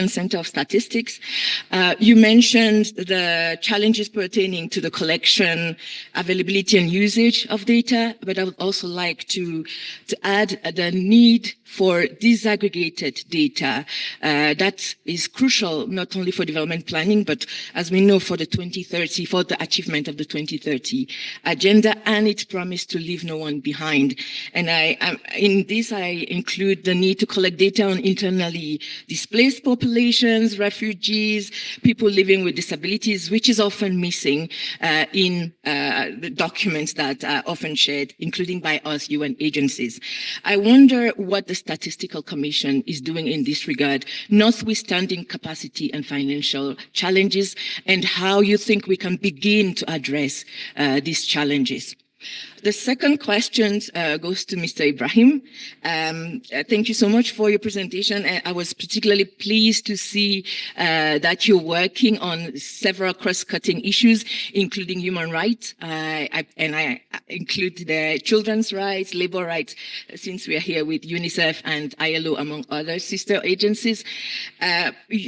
Center of Statistics. You mentioned the challenges pertaining to the collection, availability, and usage of data, but I would also like to add the need for disaggregated data. That is crucial not only for development planning, but as we know, for the achievement of the 2030 agenda and its promise to leave no one behind. And in this, I include the need to collect data on internally displaced populations, refugees, people living with disabilities, which is often missing in the documents that are often shared, including by us UN agencies. I wonder what the Statistical Commission is doing in this regard, notwithstanding capacity and financial challenges, and how you think we can begin to address these challenges. The second question goes to Mr. Ibrahim. Thank you so much for your presentation. I was particularly pleased to see that you're working on several cross-cutting issues, including human rights, and I include the children's rights, labor rights, since we are here with UNICEF and ILO, among other sister agencies.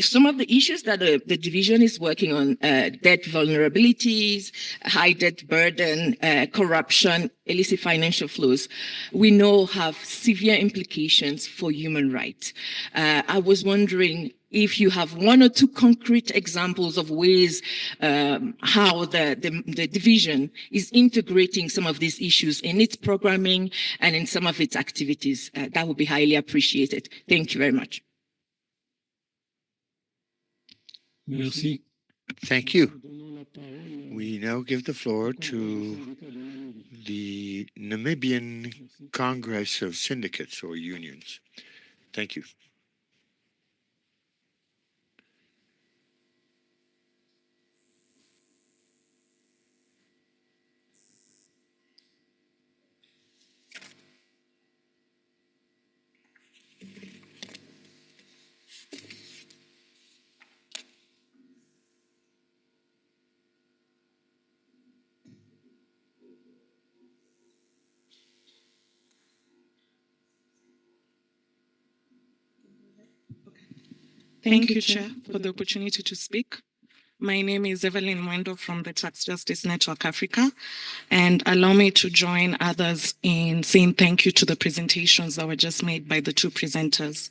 Some of the issues that the division is working on, debt vulnerabilities, high debt burden, corruption, illicit financial flows, we know have severe implications for human rights. I was wondering if you have one or two concrete examples of ways how the division is integrating some of these issues in its programming and in some of its activities. That would be highly appreciated. Thank you very much. Merci. Thank you. We now give the floor to the Namibian Congress of Syndicates or Unions. Thank you. Thank you, Chair, for the opportunity to speak. My name is Evelyn Mwendo from the Tax Justice Network Africa, and allow me to join others in saying thank you to the presentations that were just made by the two presenters.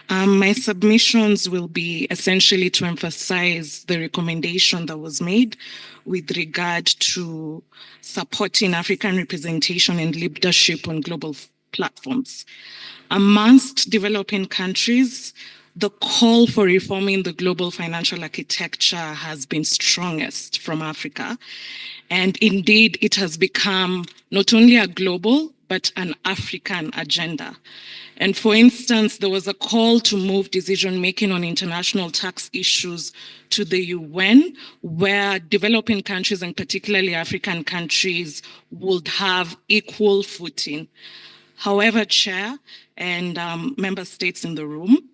My submissions will be essentially to emphasize the recommendation that was made with regard to supporting African representation and leadership on global platforms. Amongst developing countries, the call for reforming the global financial architecture has been strongest from Africa. And indeed, it has become not only a global, but an African agenda. And for instance, there was a call to move decision-making on international tax issues to the UN, where developing countries, and particularly African countries, would have equal footing. However, Chair and member states in the room,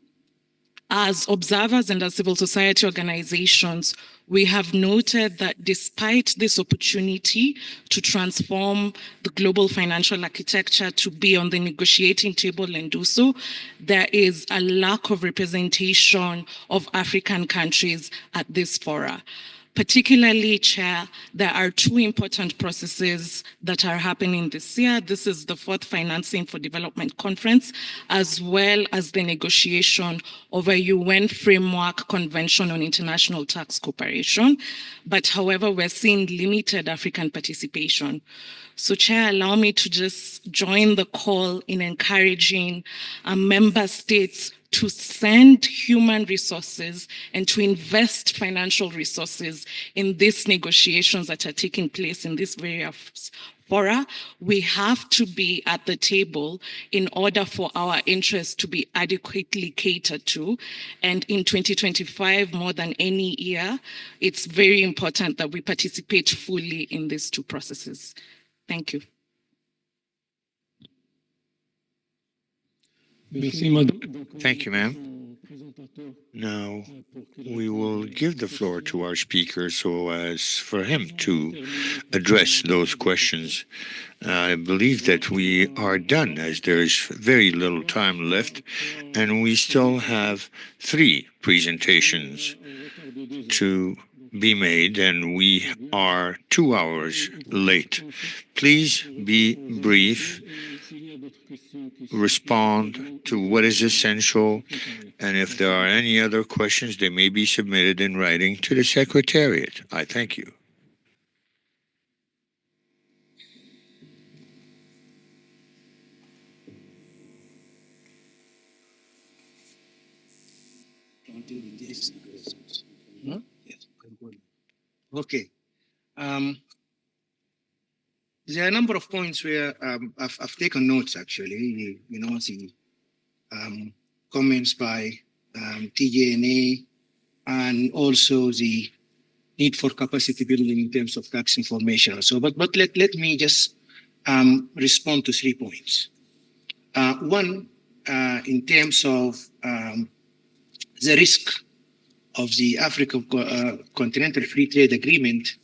as observers and as civil society organizations, we have noted that despite this opportunity to transform the global financial architecture to be on the negotiating table and do so, there is a lack of representation of African countries at this fora. Particularly, Chair, there are two important processes that are happening this year. This is the 4th Financing for Development Conference, as well as the negotiation of a UN Framework Convention on International Tax Cooperation. But however, we're seeing limited African participation. So, Chair, allow me to just join the call in encouraging member states to send human resources and to invest financial resources in these negotiations that are taking place in this various fora. We have to be at the table in order for our interests to be adequately catered to. And in 2025, more than any year, it's very important that we participate fully in these two processes. Thank you. Thank you, ma'am. Now, we will give the floor to our speaker so as for him to address those questions. I believe that we are done as there is very little time left, and we still have 3 presentations to be made, and we are 2 hours late. Please be brief, respond to what is essential, and if there are any other questions, they may be submitted in writing to the Secretariat. I thank you. Okay. There are a number of points where I've taken notes, actually, the comments by TJNA, and also the need for capacity building in terms of tax information. So, but let me just respond to 3 points. One, in terms of the risk of the African Continental Free Trade Agreement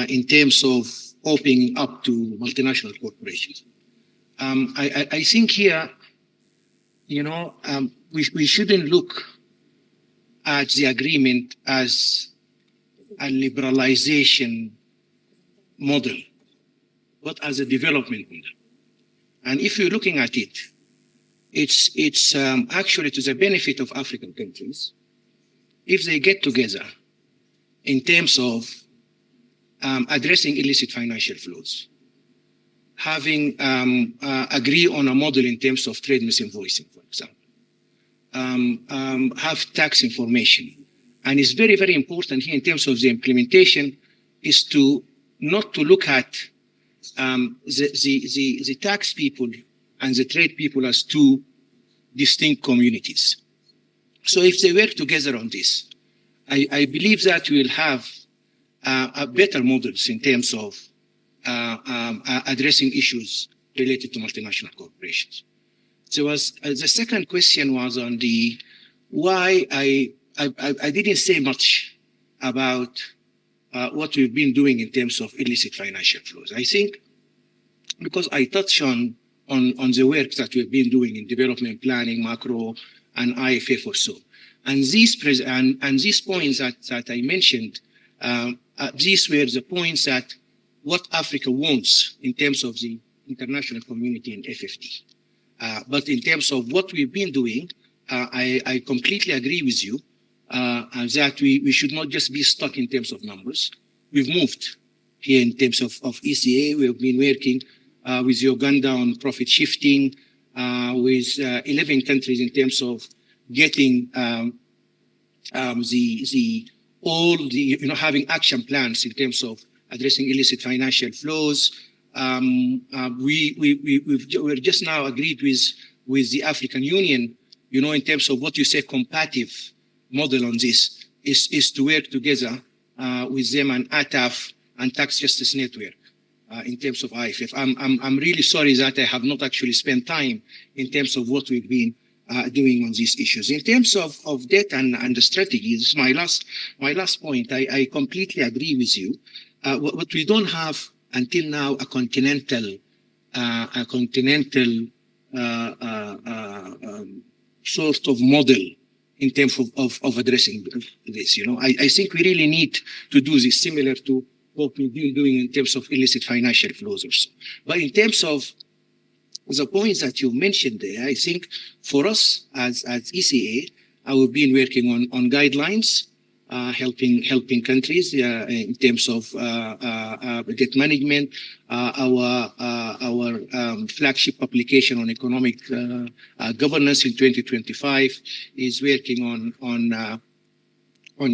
in terms of opening up to multinational corporations. I think here, we shouldn't look at the agreement as a liberalization model, but as a development model. And if you're looking at it, it's actually to the benefit of African countries if they get together in terms of addressing illicit financial flows, having agree on a model in terms of trade misinvoicing, for example, have tax information. And it's very, very important here in terms of the implementation is to not to look at the tax people and the trade people as 2 distinct communities. So if they work together on this, I believe that we will have better models in terms of addressing issues related to multinational corporations. So the second question was on the why I didn't say much about what we've been doing in terms of illicit financial flows. I think because I touched on the work that we've been doing in development planning, macro, and IFF or so. And these points that I mentioned, these were the points that what Africa wants in terms of the international community and FFT. But in terms of what we've been doing, I completely agree with you that we should not just be stuck in terms of numbers. We've moved here in terms of ECA. We have been working with Uganda on profit shifting, with 11 countries in terms of getting having action plans in terms of addressing illicit financial flows. We're just now agreed with the African Union, in terms of what you say comparative model on this is to work together with them and ATAF and Tax Justice Network in terms of IFF. I'm really sorry that I have not actually spent time in terms of what we've been doing on these issues. In terms of debt and the strategy, this is my last point. I completely agree with you. What we don't have until now a continental sort of model in terms of addressing this. I think we really need to do this similar to what we've been doing in terms of illicit financial flows also. But in terms of the points that you mentioned there, I think for us as ECA, we've been working on guidelines, helping countries in terms of debt management. Our flagship application on economic governance in 2025 is working on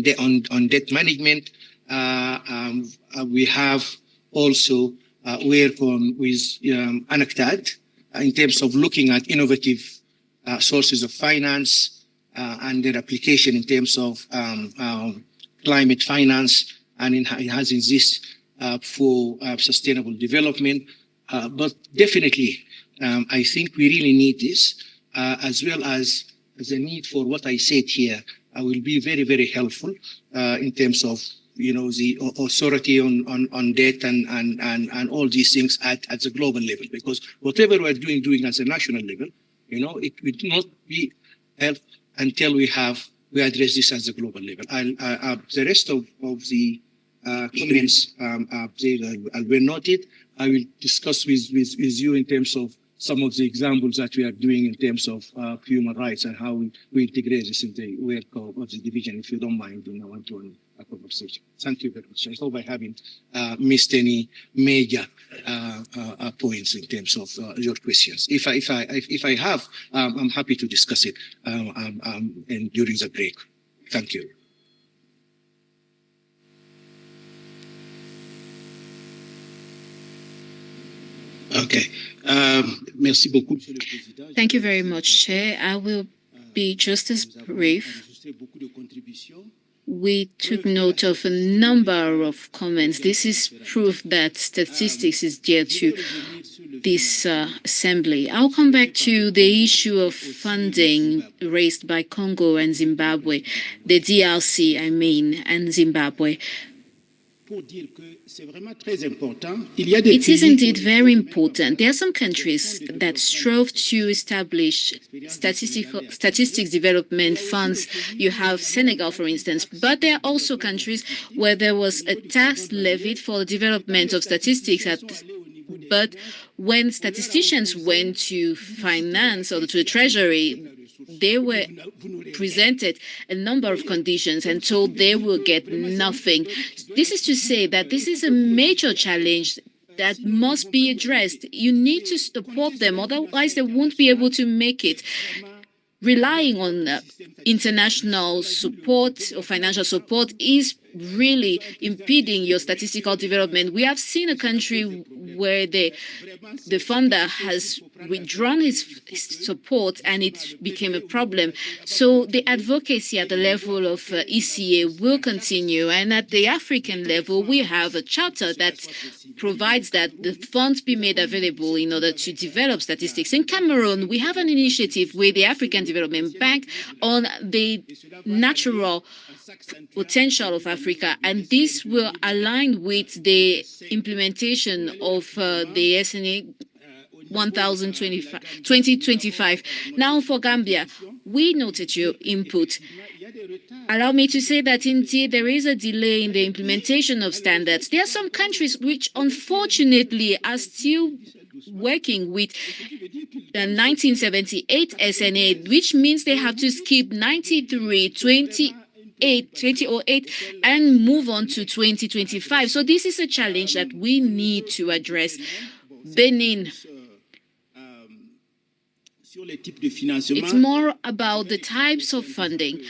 debt management. We have also worked with UNCTAD in terms of looking at innovative sources of finance and their application in terms of climate finance and enhancing this for sustainable development. But definitely, I think we really need this, as well as the need for what I said here. I will be very, very helpful in terms of the authority on debt and all these things at the global level, because whatever we're doing at the national level, it will not be helped until we address this at the global level. The rest of the comments were noted. I will discuss with you in terms of some of the examples that we are doing in terms of human rights and how we integrate this in the work of the division, if you don't mind, in a one-to-one conversation. Thank you very much. I hope I haven't missed any major points in terms of your questions. If I have, I'm happy to discuss it and during the break. Thank you. Okay. Merci beaucoup. Thank you very much, Chair. I will be just as brief. We took note of a number of comments. This is proof that statistics is dear to this assembly. I'll come back to the issue of funding raised by Congo and Zimbabwe, the DRC, and Zimbabwe. It is indeed very important. There are some countries that strove to establish statistics development funds. You have Senegal, for instance, but there are also countries where there was a tax levied for the development of statistics. But when statisticians went to finance or to the treasury, they were presented a number of conditions and told they will get nothing. This is to say that this is a major challenge that must be addressed. You need to support them, otherwise they won't be able to make it. Relying on international support or financial support is really impeding your statistical development. We have seen a country where the funder has withdrawn his support and it became a problem. So the advocacy at the level of ECA will continue, and at the African level we have a charter that provides that the funds be made available in order to develop statistics. In Cameroon, we have an initiative with the African Development Bank on the natural potential of Africa, and this will align with the implementation of the SNA 2025. Now for Gambia, we noted your input. allow me to say that indeed there is a delay in the implementation of standards. There are some countries which unfortunately are still working with the 1978 SNA, which means they have to skip 93, 2008 and move on to 2025. So this is a challenge that we need to address. Benin, it's more about the types of funding.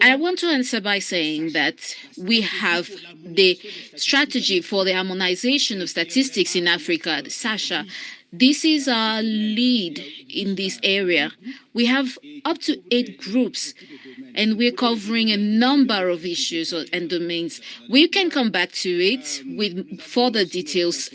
I want to answer by saying that we have the strategy for the harmonization of statistics in Africa, the SASHA. This is our lead in this area. We have up to 8 groups, and we're covering a number of issues and domains. We can come back to it with further details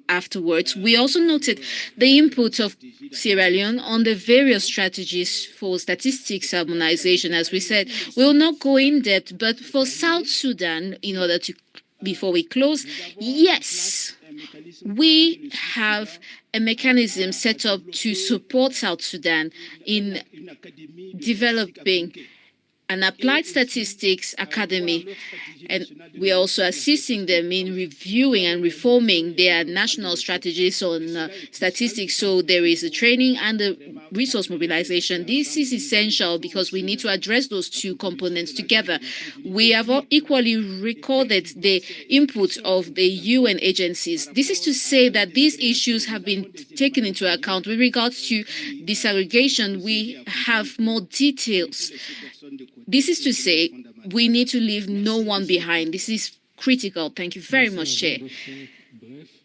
afterwards. We also noted the input of Sierra Leone on the various strategies for statistics harmonization. As we said, we will not go in depth, but for South Sudan, in order to, before we close, yes, we have a mechanism set up to support South Sudan in developing an applied statistics academy, and we are also assisting them in reviewing and reforming their national strategies on statistics. So there is a training and a resource mobilization. This is essential because we need to address those two components together. We have equally recorded the input of the UN agencies. This is to say that these issues have been taken into account. With regards to disaggregation, we have more details. This is to say, we need to leave no one behind. This is critical. Thank you very much, Chair.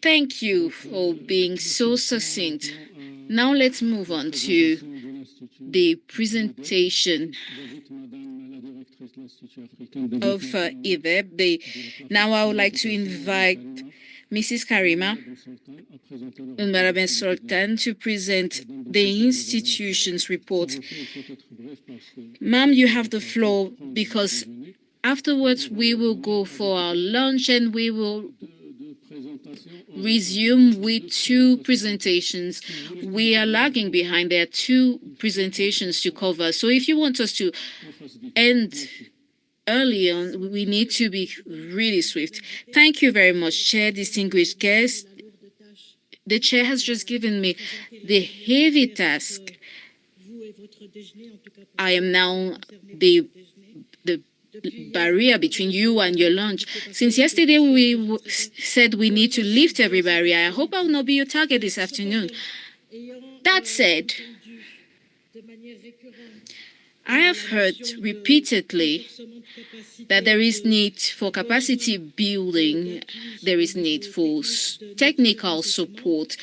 Thank you for being so succinct. Now let's move on to the presentation of IDEB. Now I would like to invite Mrs. Karima Mbaraben Sultan to present the institution's report. Ma'am, you have the floor because afterwards we will go for our lunch and we will resume with 2 presentations. We are lagging behind. There are 2 presentations to cover. So if you want us to end early on, we need to be really swift. Thank you very much, Chair, distinguished guests. The Chair has just given me the heavy task. I am now the barrier between you and your lunch. Since yesterday we said we need to lift every barrier, I hope I will not be your target this afternoon. That said, I have heard repeatedly that there is need for capacity building, there is need for technical support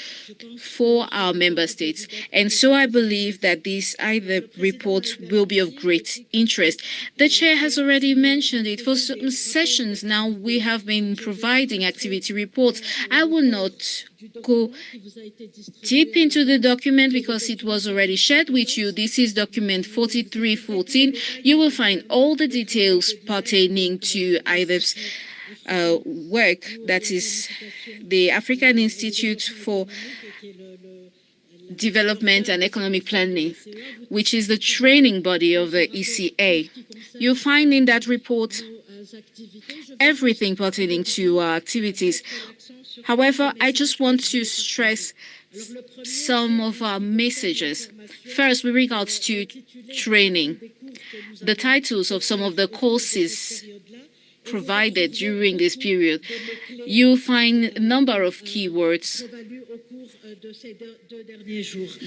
for our member states. And so I believe that this IDEB report will be of great interest. The Chair has already mentioned it. For some sessions now, we have been providing activity reports. I will not go deep into the document because it was already shared with you. This is document 4314. You will find all the details pertaining to IDEB's work, that is the African Institute for Development and Economic Planning, which is the training body of the ECA. You'll find in that report everything pertaining to our activities. However, I just want to stress some of our messages. First, with regards to training, the titles of some of the courses provided during this period, you'll find a number of keywords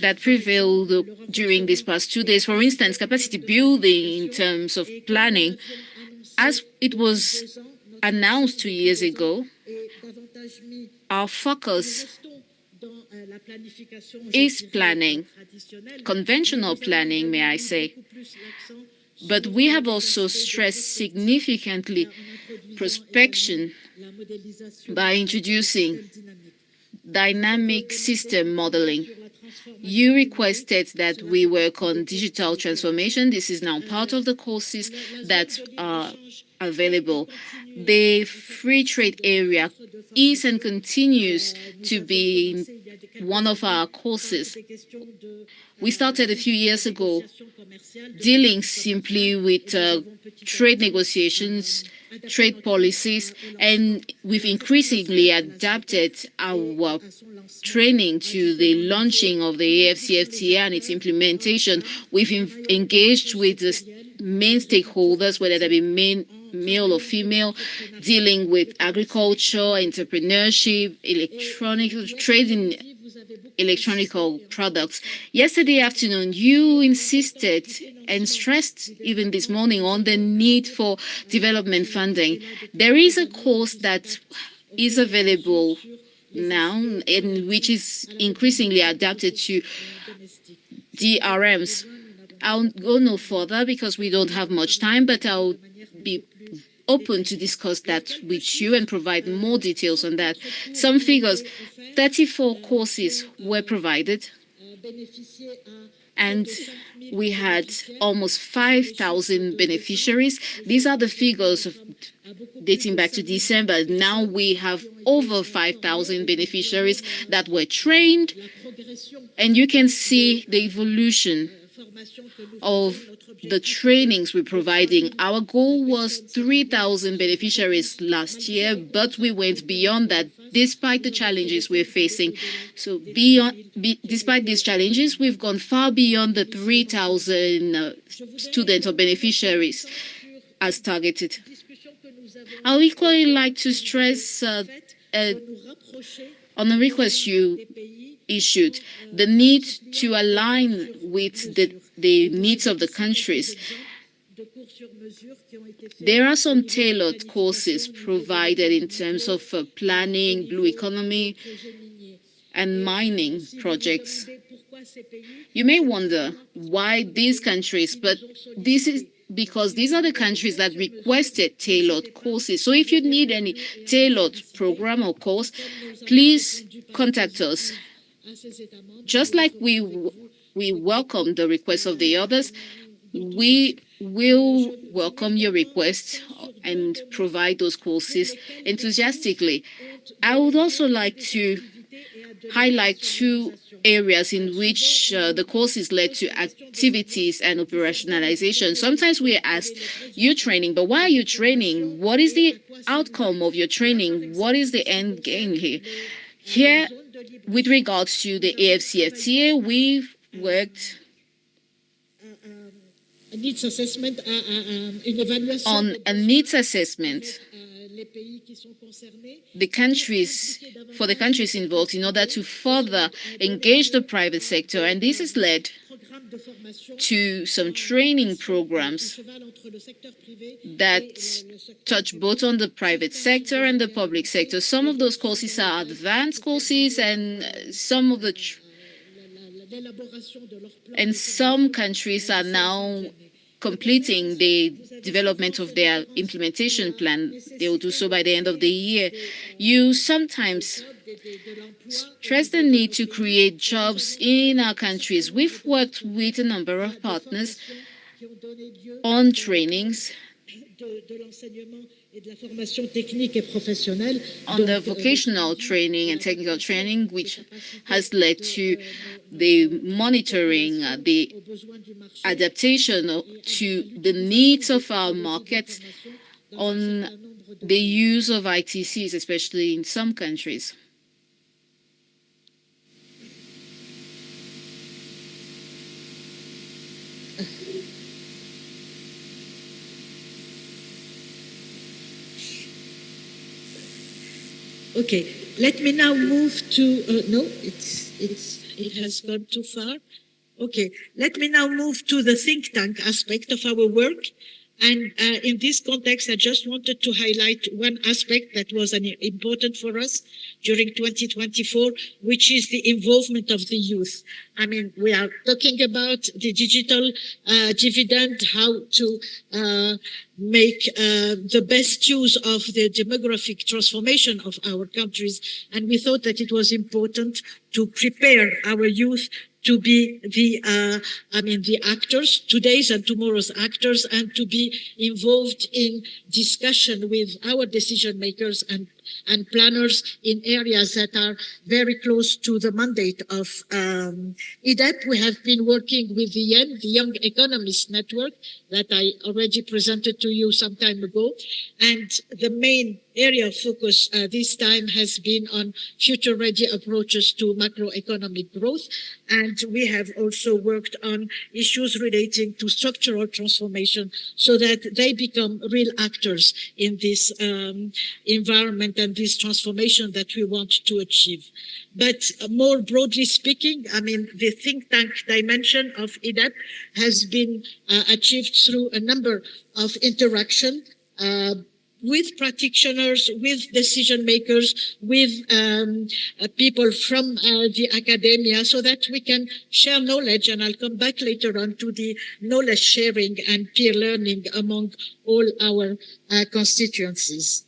that prevailed during these past 2 days. For instance, capacity building in terms of planning. As it was announced 2 years ago, our focus is planning, conventional planning, may I say. But we have also stressed significantly prospection by introducing dynamic system modeling. You requested that we work on digital transformation. This is now part of the courses that are available. The free trade area is and continues to be one of our courses. We started a few years ago dealing simply with trade negotiations, trade policies, and we've increasingly adapted our training to the launching of the AFCFTA and its implementation. We've engaged with the main stakeholders, whether they be male or female, dealing with agriculture, entrepreneurship, electronic trading, electronic products. Yesterday afternoon, you insisted and stressed even this morning on the need for development funding. There is a course that is available now and which is increasingly adapted to DRMs. I'll go no further because we don't have much time, but I'll be open to discuss that with you and provide more details on that. Some figures: 34 courses were provided, and we had almost 5,000 beneficiaries. These are the figures dating back to December. Now we have over 5,000 beneficiaries that were trained, and you can see the evolution of the trainings we're providing. Our goal was 3,000 beneficiaries last year, but we went beyond that despite the challenges we're facing. So despite these challenges, we've gone far beyond the 3,000 students or beneficiaries as targeted. I would equally like to stress on the request you issued, the need to align with the needs of the countries. There are some tailored courses provided in terms of planning, blue economy, and mining projects. You may wonder why these countries, but this is because these are the countries that requested tailored courses. So if you need any tailored program or course, please contact us. Just like we welcome the requests of the others, we will welcome your request and provide those courses enthusiastically. I would also like to highlight two areas in which the courses led to activities and operationalization. Sometimes we are asked, you're training, but why are you training? What is the outcome of your training? What is the end game here? Here, with regards to the AFCFTA, we've worked on a needs assessment for the countries involved in order to further engage the private sector, and this has led to some training programs that touch both on the private sector and the public sector. Some of those courses are advanced courses, and some countries are now completing the development of their implementation plan. They will do so by the end of the year. You sometimes stress the need to create jobs in our countries. We've worked with a number of partners on trainings on the vocational training and technical training, which has led to the monitoring, the adaptation to the needs of our markets on the use of ITCs, especially in some countries. Okay, let me now move to, no, it has gone too far. Okay, let me now move to the think tank aspect of our work. And in this context, I just wanted to highlight one aspect that was important for us during 2024, which is the involvement of the youth. I mean, we are talking about the digital dividend, how to make the best use of the demographic transformation of our countries. And we thought that it was important to prepare our youth to be the actors, today's and tomorrow's actors, and to be involved in discussion with our decision makers and and planners in areas that are very close to the mandate of EDEP. We have been working with the YEN, the Young Economists Network, that I already presented to you some time ago. And the main area of focus this time has been on future-ready approaches to macroeconomic growth. And we have also worked on issues relating to structural transformation so that they become real actors in this environment and this transformation that we want to achieve. But more broadly speaking, I mean, the think tank dimension of EDEP has been achieved through a number of interaction with practitioners, with decision makers, with people from the academia, so that we can share knowledge. And I'll come back later on to the knowledge sharing and peer learning among all our constituencies.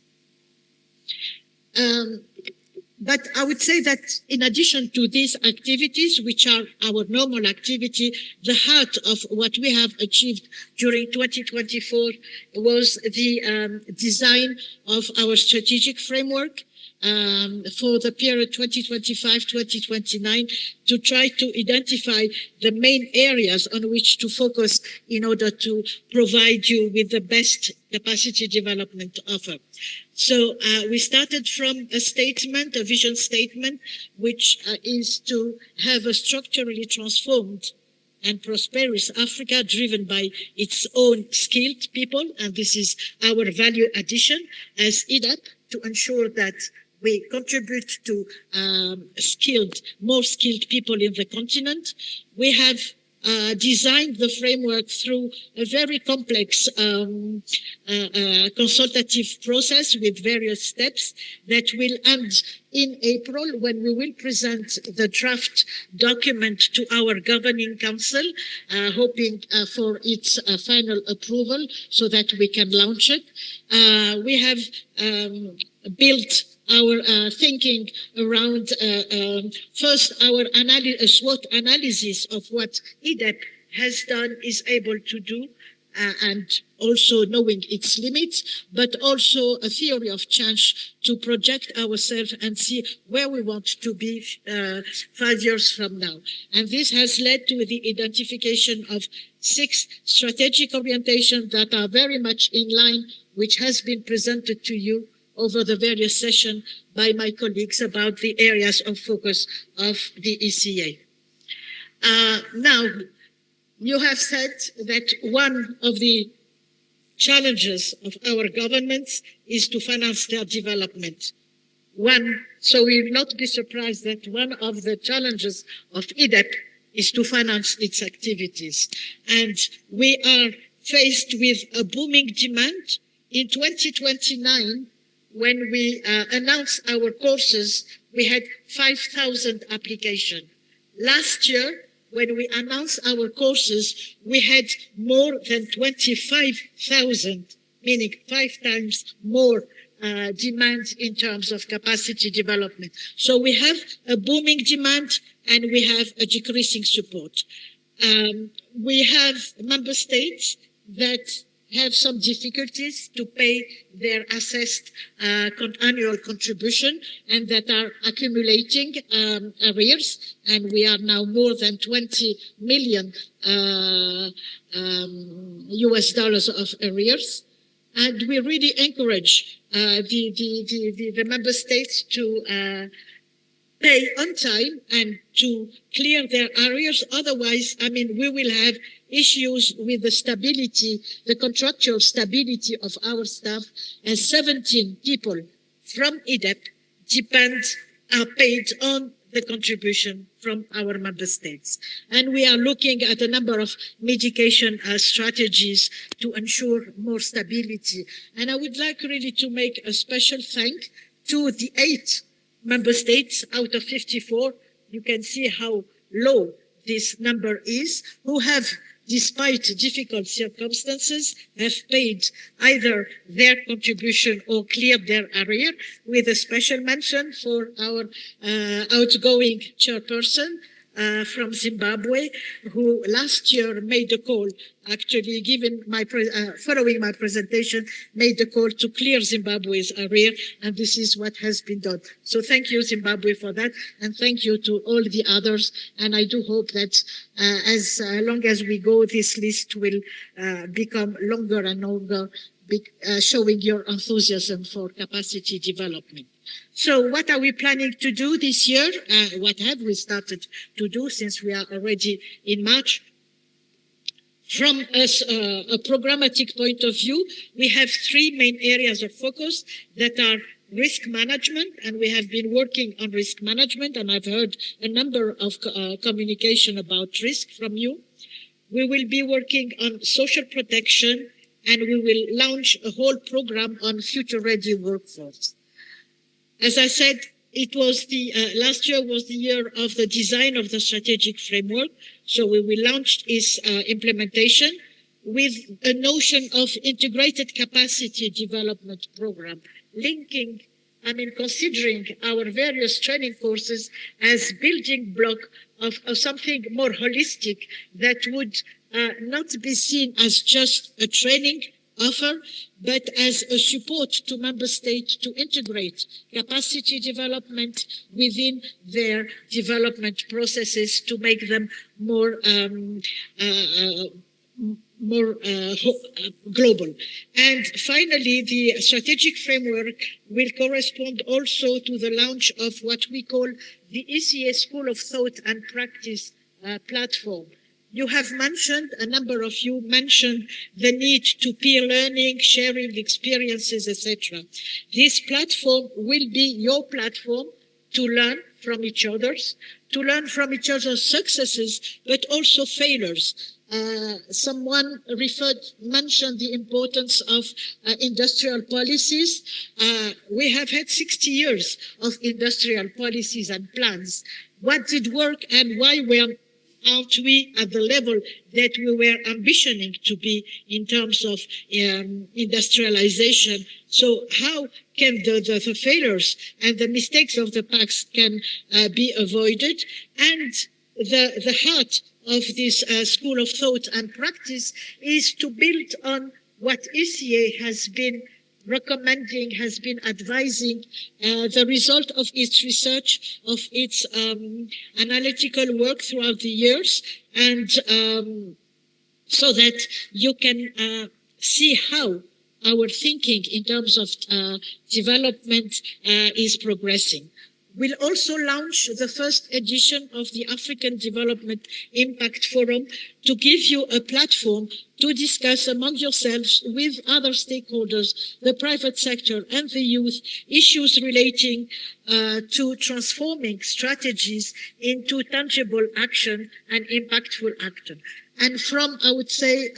But I would say that in addition to these activities, which are our normal activity, the heart of what we have achieved during 2024 was the design of our strategic framework for the period 2025-2029 to try to identify the main areas on which to focus in order to provide you with the best capacity development offer. So we started from a statement, a vision statement, which is to have a structurally transformed and prosperous Africa driven by its own skilled people. And this is our value addition as EDEP to ensure that we contribute to more skilled people in the continent. We have designed the framework through a very complex consultative process with various steps that will end in April when we will present the draft document to our governing council, hoping for its final approval so that we can launch it. We have built our thinking around first our SWOT analysis of what EDEP has done, is able to do, and also knowing its limits, but also a theory of change to project ourselves and see where we want to be 5 years from now. And this has led to the identification of 6 strategic orientations that are very much in line, which has been presented to you over the various sessions by my colleagues about the areas of focus of the ECA. Now, you have said that one of the challenges of our governments is to finance their development. So we will not be surprised that one of the challenges of EDEP is to finance its activities. And we are faced with a booming demand. In 2029, when we announced our courses, we had 5,000 applications. Last year, when we announced our courses, we had more than 25,000, meaning 5 times more demand in terms of capacity development. So we have a booming demand and we have a decreasing support. We have member states that have some difficulties to pay their assessed annual contribution and that are accumulating arrears. And we are now more than 20 million US dollars of arrears. And we really encourage the member states to pay on time and to clear their arrears. Otherwise, I mean, we will have issues with the stability, the contractual stability of our staff, as 17 people from EDEP are paid on the contribution from our member states. And we are looking at a number of mitigation strategies to ensure more stability. And I would like really to make a special thank to the 8 member states out of 54. You can see how low this number is, who have, despite difficult circumstances, have paid either their contribution or cleared their arrear, with a special mention for our outgoing chairperson, from Zimbabwe, who last year made a call, actually following my presentation, made the call to clear Zimbabwe's arrear, and this is what has been done. So thank you, Zimbabwe, for that, and thank you to all the others. And I do hope that as long as we go, this list will become longer and longer, showing your enthusiasm for capacity development. So what are we planning to do this year? What have we started to do since we are already in March? From a programmatic point of view, we have three main areas of focus that are risk management, and we have been working on risk management, and I've heard a number of communication about risk from you. We will be working on social protection, and we will launch a whole program on future-ready workforce. As I said, it was last year was the year of the design of the strategic framework. So we will launch its implementation with a notion of integrated capacity development program, considering our various training courses as building block of something more holistic that would not be seen as just a training offer, but as a support to member states to integrate capacity development within their development processes to make them more global. And finally, the strategic framework will correspond also to the launch of what we call the ECA School of Thought and Practice platform. You have mentioned, a number of you mentioned the need to peer learning, sharing experiences, etc. This platform will be your platform to learn from each other's successes, but also failures. Someone mentioned the importance of industrial policies. We have had 60 years of industrial policies and plans. What did work and why aren't we at the level that we were ambitioning to be in terms of industrialization? So how can the failures and the mistakes of the past can be avoided? And the heart of this School of Thought and Practice is to build on what ECA has been recommending, has been advising, the result of its research, of its analytical work throughout the years, and so that you can see how our thinking in terms of development is progressing. We'll also launch the first edition of the African Development Impact Forum to give you a platform to discuss among yourselves with other stakeholders, the private sector and the youth, issues relating to transforming strategies into tangible action and impactful action. And from, I would say,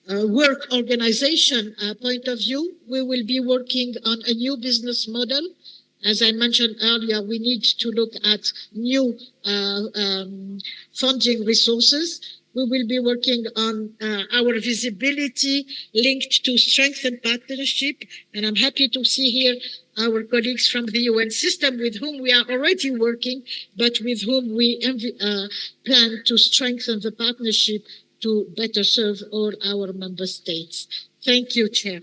work organization point of view, we will be working on a new business model. As I mentioned earlier, we need to look at new funding resources. We will be working on our visibility linked to strengthened partnership. And I'm happy to see here our colleagues from the UN system with whom we are already working, but with whom we plan to strengthen the partnership to better serve all our member states. Thank you, Chair.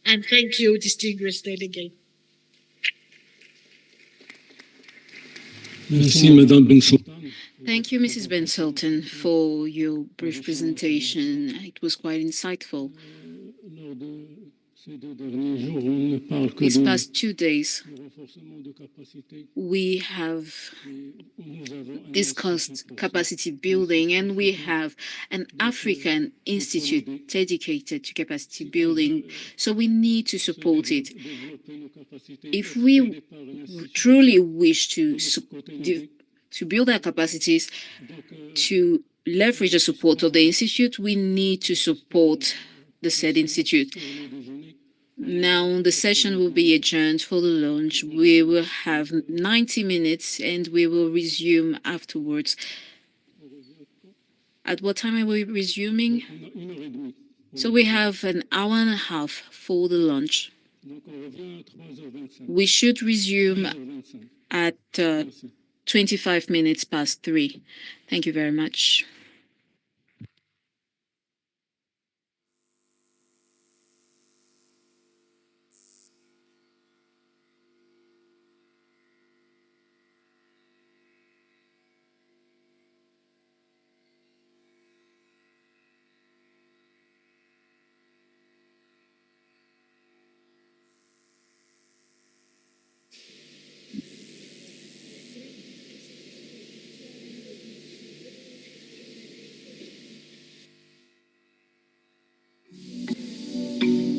And thank you, distinguished delegate. Merci, Madame Ben-Sultan. Thank you, Mrs. Ben-Sultan, for your brief presentation. It was quite insightful. These past 2 days, we have discussed capacity building, and we have an African institute dedicated to capacity building, so we need to support it. If we truly wish to build our capacities, to leverage the support of the institute, we need to support the said institute. Now, the session will be adjourned for the lunch. We will have 90 minutes and we will resume afterwards. At what time are we resuming? So we have an hour and a half for the lunch. We should resume at 25 minutes past 3. Thank you very much.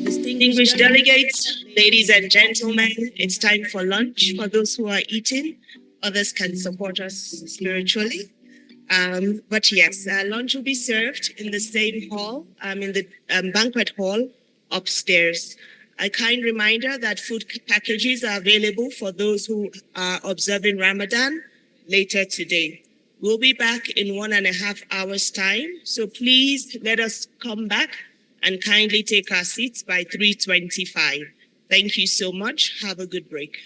Distinguished delegates, ladies and gentlemen, it's time for lunch. For those who are eating, others can support us spiritually. But yes, lunch will be served in the same hall, in the banquet hall upstairs. A kind reminder that food packages are available for those who are observing Ramadan later today. We'll be back in 1.5 hours' time, so please let us come back and kindly take our seats by 3:25. Thank you so much. Have a good break.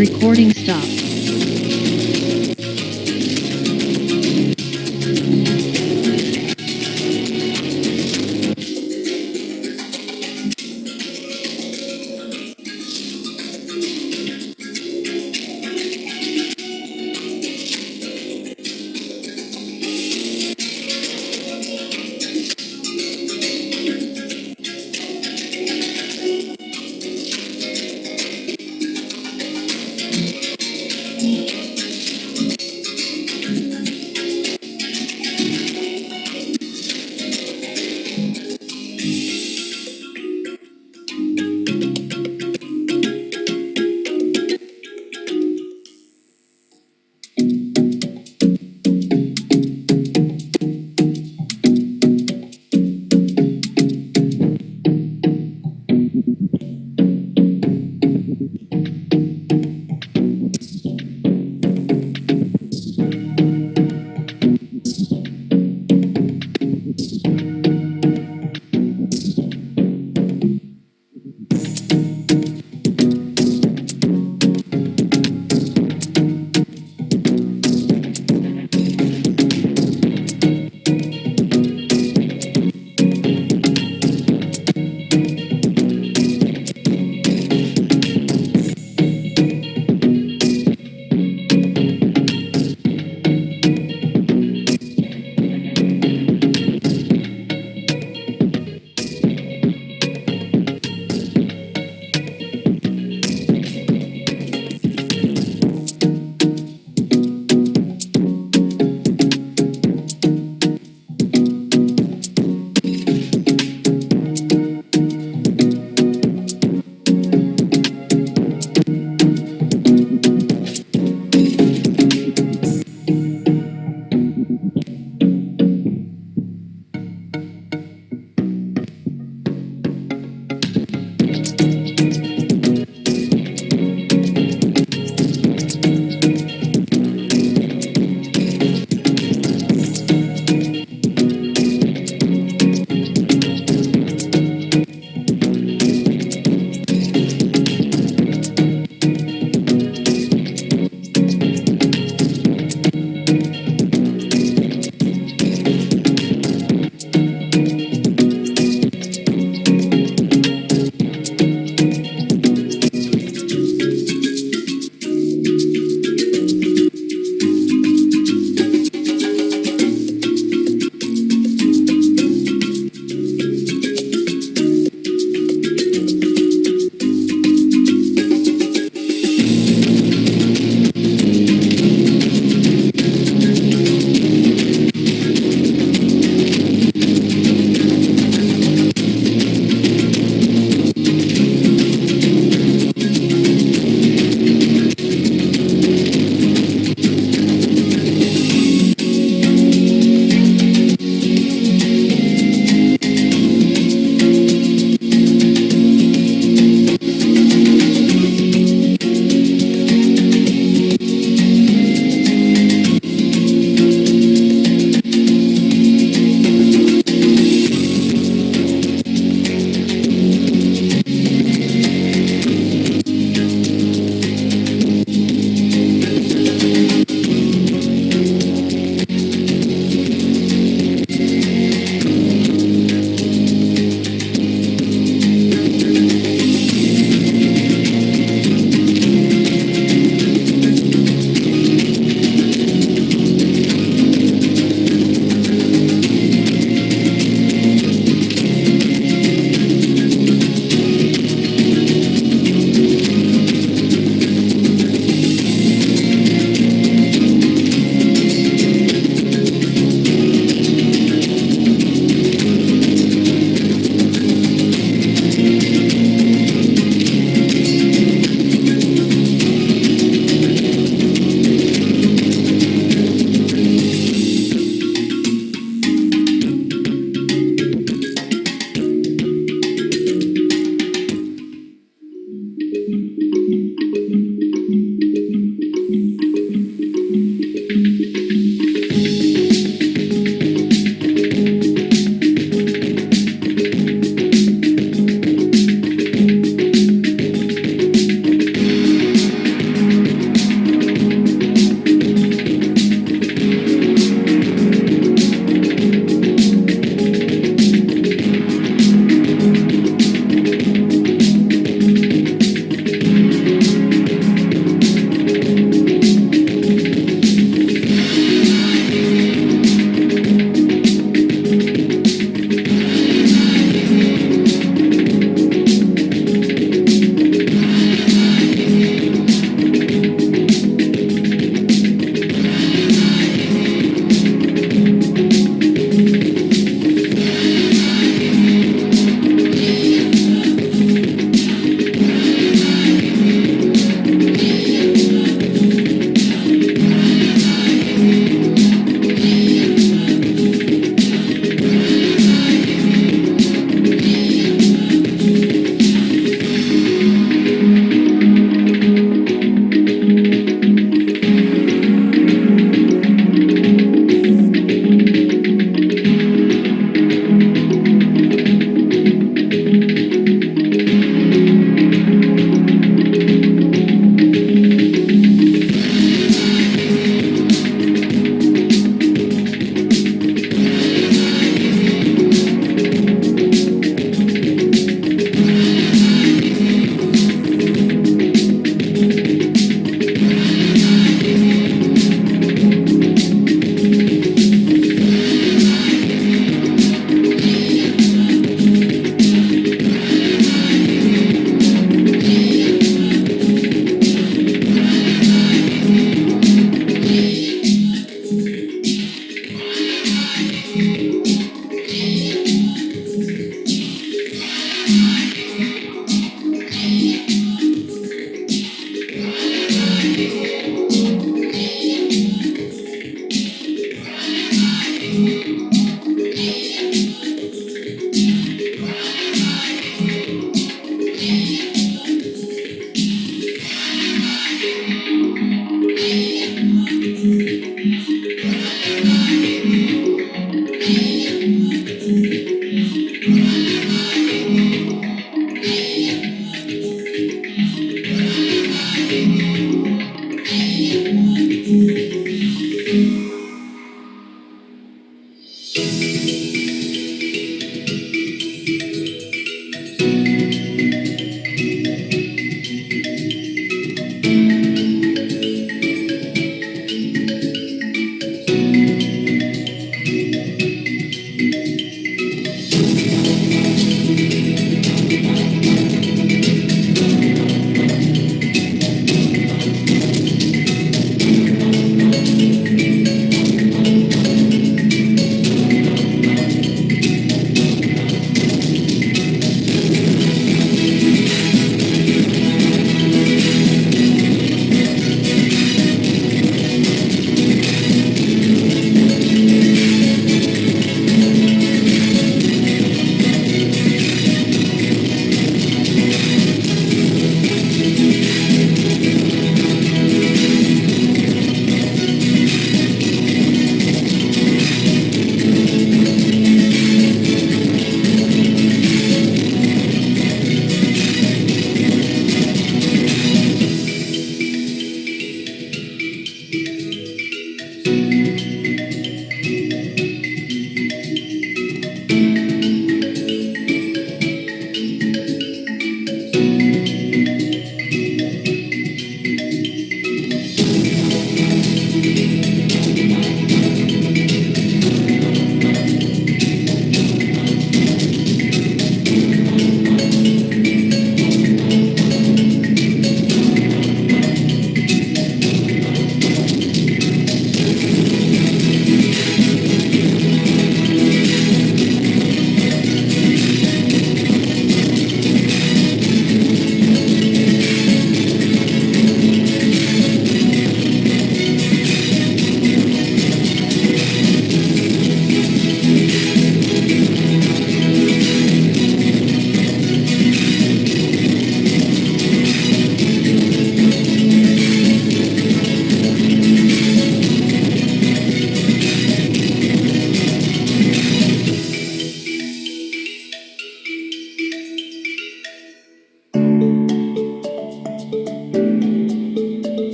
Recording stopped.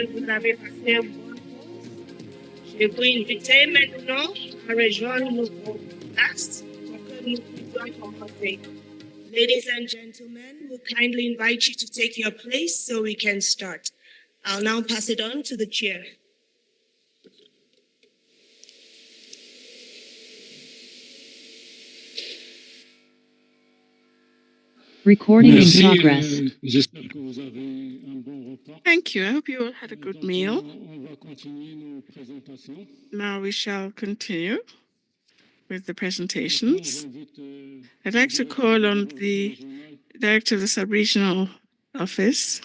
vous avez passé un bon cours. Je vous invite maintenant à rejoindre nos places pour que nous puissions commencer. Ladies and gentlemen, we kindly invite you to take your place so we can start. I'll now pass it on to the chair. Recording in Merci. progress. J'espère que vous avez un bon repas. Thank you. I hope you all had a good meal. On va continuer nos présentations. Now we shall continue with the presentations. I'd like to call on the Director of the Sub-Regional Office.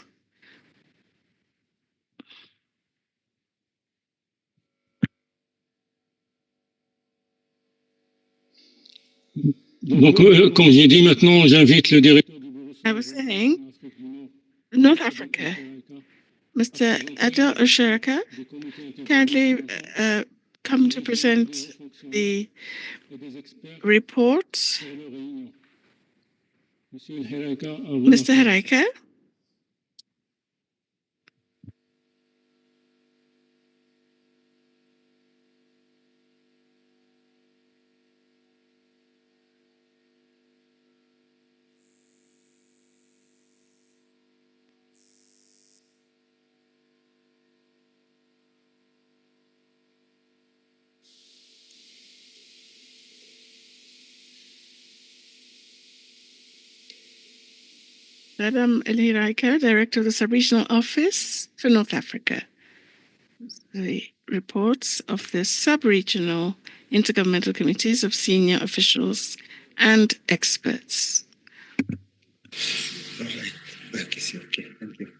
Donc, comme j'ai dit, maintenant, j'invite le directeur du bureau. I was saying, North Africa, Mr. Adel Osherka, kindly come to present the report. Mr. Heraika. Madam Eliraika, Director of the Sub-Regional Office for North Africa. The reports of the sub-regional intergovernmental committees of senior officials and experts. All right. Back is okay. Thank you.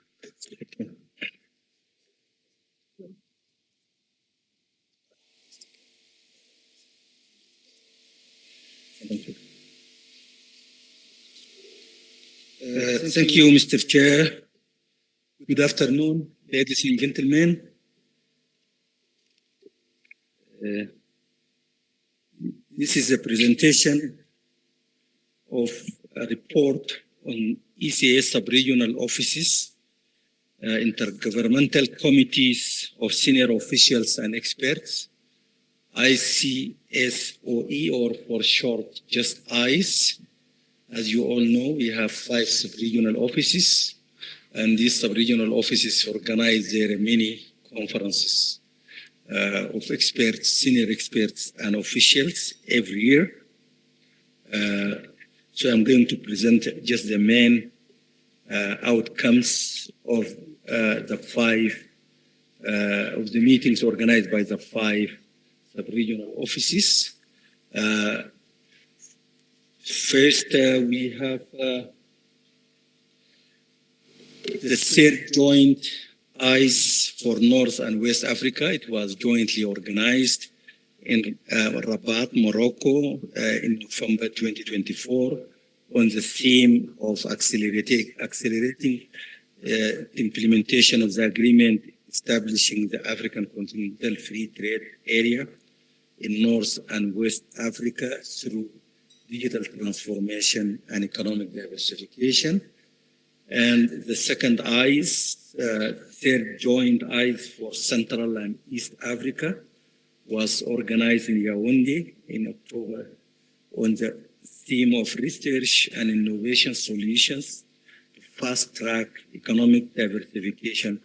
Thank you. Thank you, Mr. Chair. Good afternoon, ladies and gentlemen. This is a presentation of a report on ECA sub-regional offices, intergovernmental committees of senior officials and experts, ICSOE, or for short, just ICE. As you all know, we have 5 sub-regional offices, and these sub-regional offices organize their mini conferences of experts, senior experts, and officials every year. So I'm going to present just the main outcomes of the 5 of the meetings organized by the 5 sub-regional offices. First, we have the 3rd joint ICE for North and West Africa. It was jointly organized in Rabat, Morocco, in November 2024, on the theme of accelerating implementation of the agreement establishing the African Continental Free Trade Area in North and West Africa through digital transformation and economic diversification. And the second ICE, 3rd joint ICE for Central and East Africa, was organized in Yaoundé in October on the theme of research and innovation solutions to fast-track economic diversification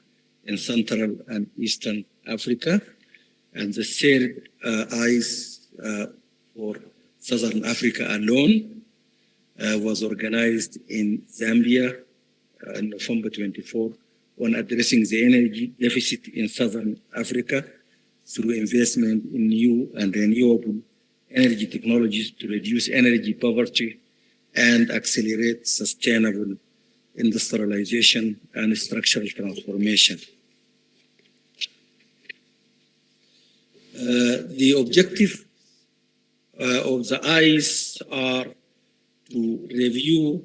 in Central and Eastern Africa. And the 3rd ICE for Southern Africa alone was organized in Zambia in November 24 on addressing the energy deficit in Southern Africa through investment in new and renewable energy technologies to reduce energy poverty and accelerate sustainable industrialization and structural transformation. The objective of the ICE are to review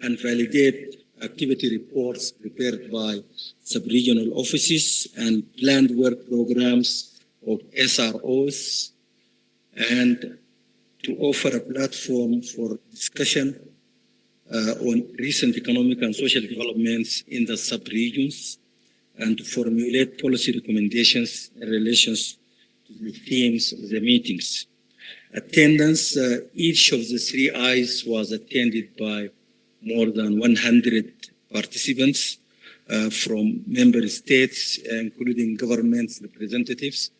and validate activity reports prepared by sub-regional offices and planned work programs of SROs, and to offer a platform for discussion on recent economic and social developments in the sub-regions, and to formulate policy recommendations in relation to the themes of the meetings. Attendance, each of the 3 ICE was attended by more than 100 participants from member states, including government representatives,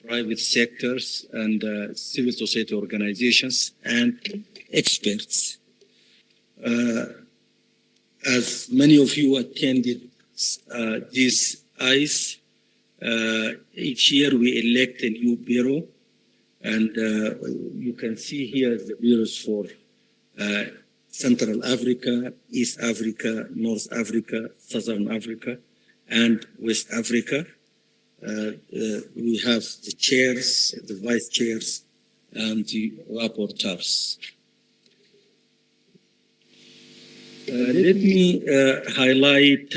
private sectors, and civil society organizations and experts. as many of you attended this ICE, each year we elect a new bureau, and you can see here the bureaus for Central Africa, East Africa, North Africa, Southern Africa, and West Africa. We have the chairs, the vice chairs, and the rapporteurs. Let me highlight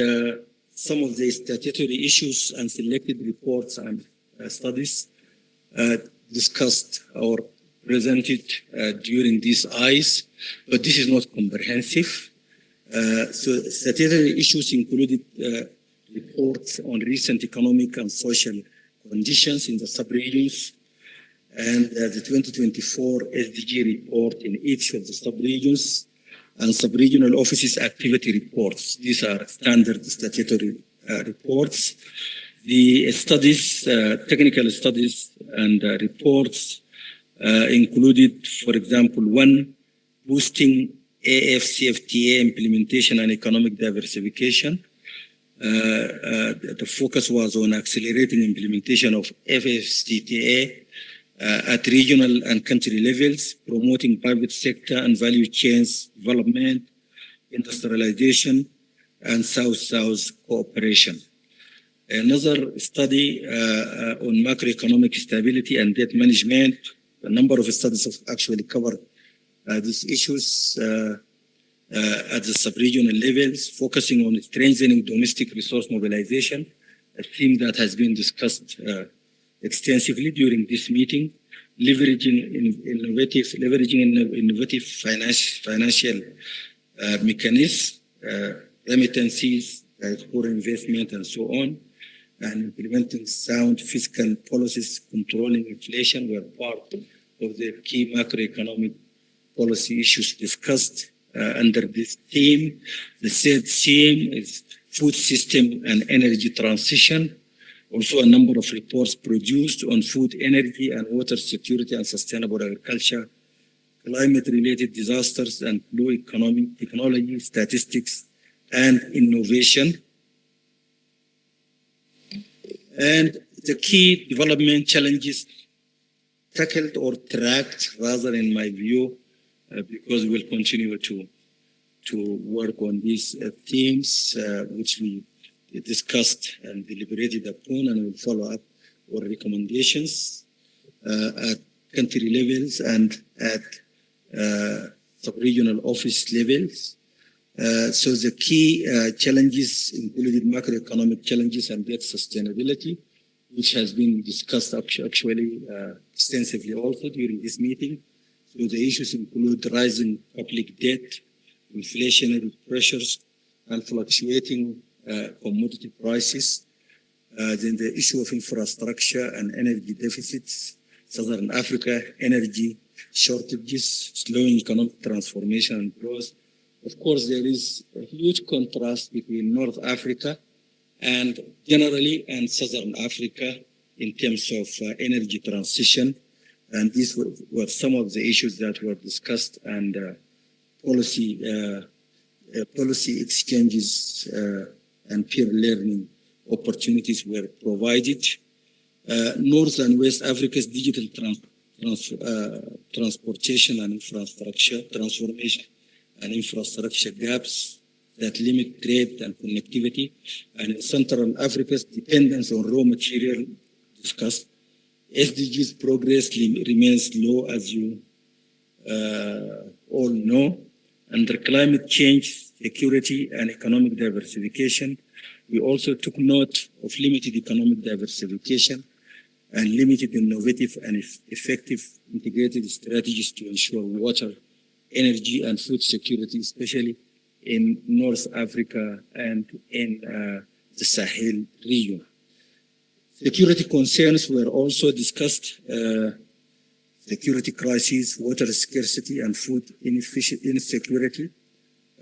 some of the statutory issues and selected reports and studies discussed or presented during these ICE, but this is not comprehensive. So statutory issues included reports on recent economic and social conditions in the sub-regions, and the 2024 SDG report in each of the sub-regions, and sub-regional offices activity reports. These are standard statutory reports. The studies, technical studies and reports included, for example, one, boosting AFCFTA implementation and economic diversification. The focus was on accelerating implementation of FFCTA at regional and country levels, promoting private sector and value chains development, industrialization, and South-South cooperation. Another study on macroeconomic stability and debt management. A number of studies have actually covered these issues at the sub-regional levels, focusing on strengthening domestic resource mobilization, a theme that has been discussed extensively during this meeting, leveraging innovative financial mechanisms, remittances, foreign investment, and so on, and implementing sound fiscal policies controlling inflation were part of the key macroeconomic policy issues discussed under this theme. The third theme is food system and energy transition. Also, a number of reports produced on food, energy, and water security and sustainable agriculture, climate-related disasters, and blue economy, technology, statistics, and innovation. And the key development challenges tackled or tracked, rather in my view, because we'll continue to work on these themes, which we discussed and deliberated upon, and will follow up our recommendations at country levels and at sub-regional office levels. So the key challenges included macroeconomic challenges and debt sustainability, which has been discussed actually extensively also during this meeting. So the issues include rising public debt, inflationary pressures, and fluctuating commodity prices. Then the issue of infrastructure and energy deficits, Southern Africa, energy shortages, slowing economic transformation and growth. Of course, there is a huge contrast between North Africa and generally and Southern Africa in terms of energy transition. And these were some of the issues that were discussed, and policy exchanges and peer learning opportunities were provided. North and West Africa's digital transportation and infrastructure transformation and infrastructure gaps that limit trade and connectivity, and in Central Africa's dependence on raw material discussed. SDGs progress remains low, as you all know. Under climate change, security, and economic diversification, we also took note of limited economic diversification and limited innovative and effective integrated strategies to ensure water, energy, and food security, especially in North Africa and in the Sahel region. Security concerns were also discussed. Security crises, water scarcity, and food insecurity,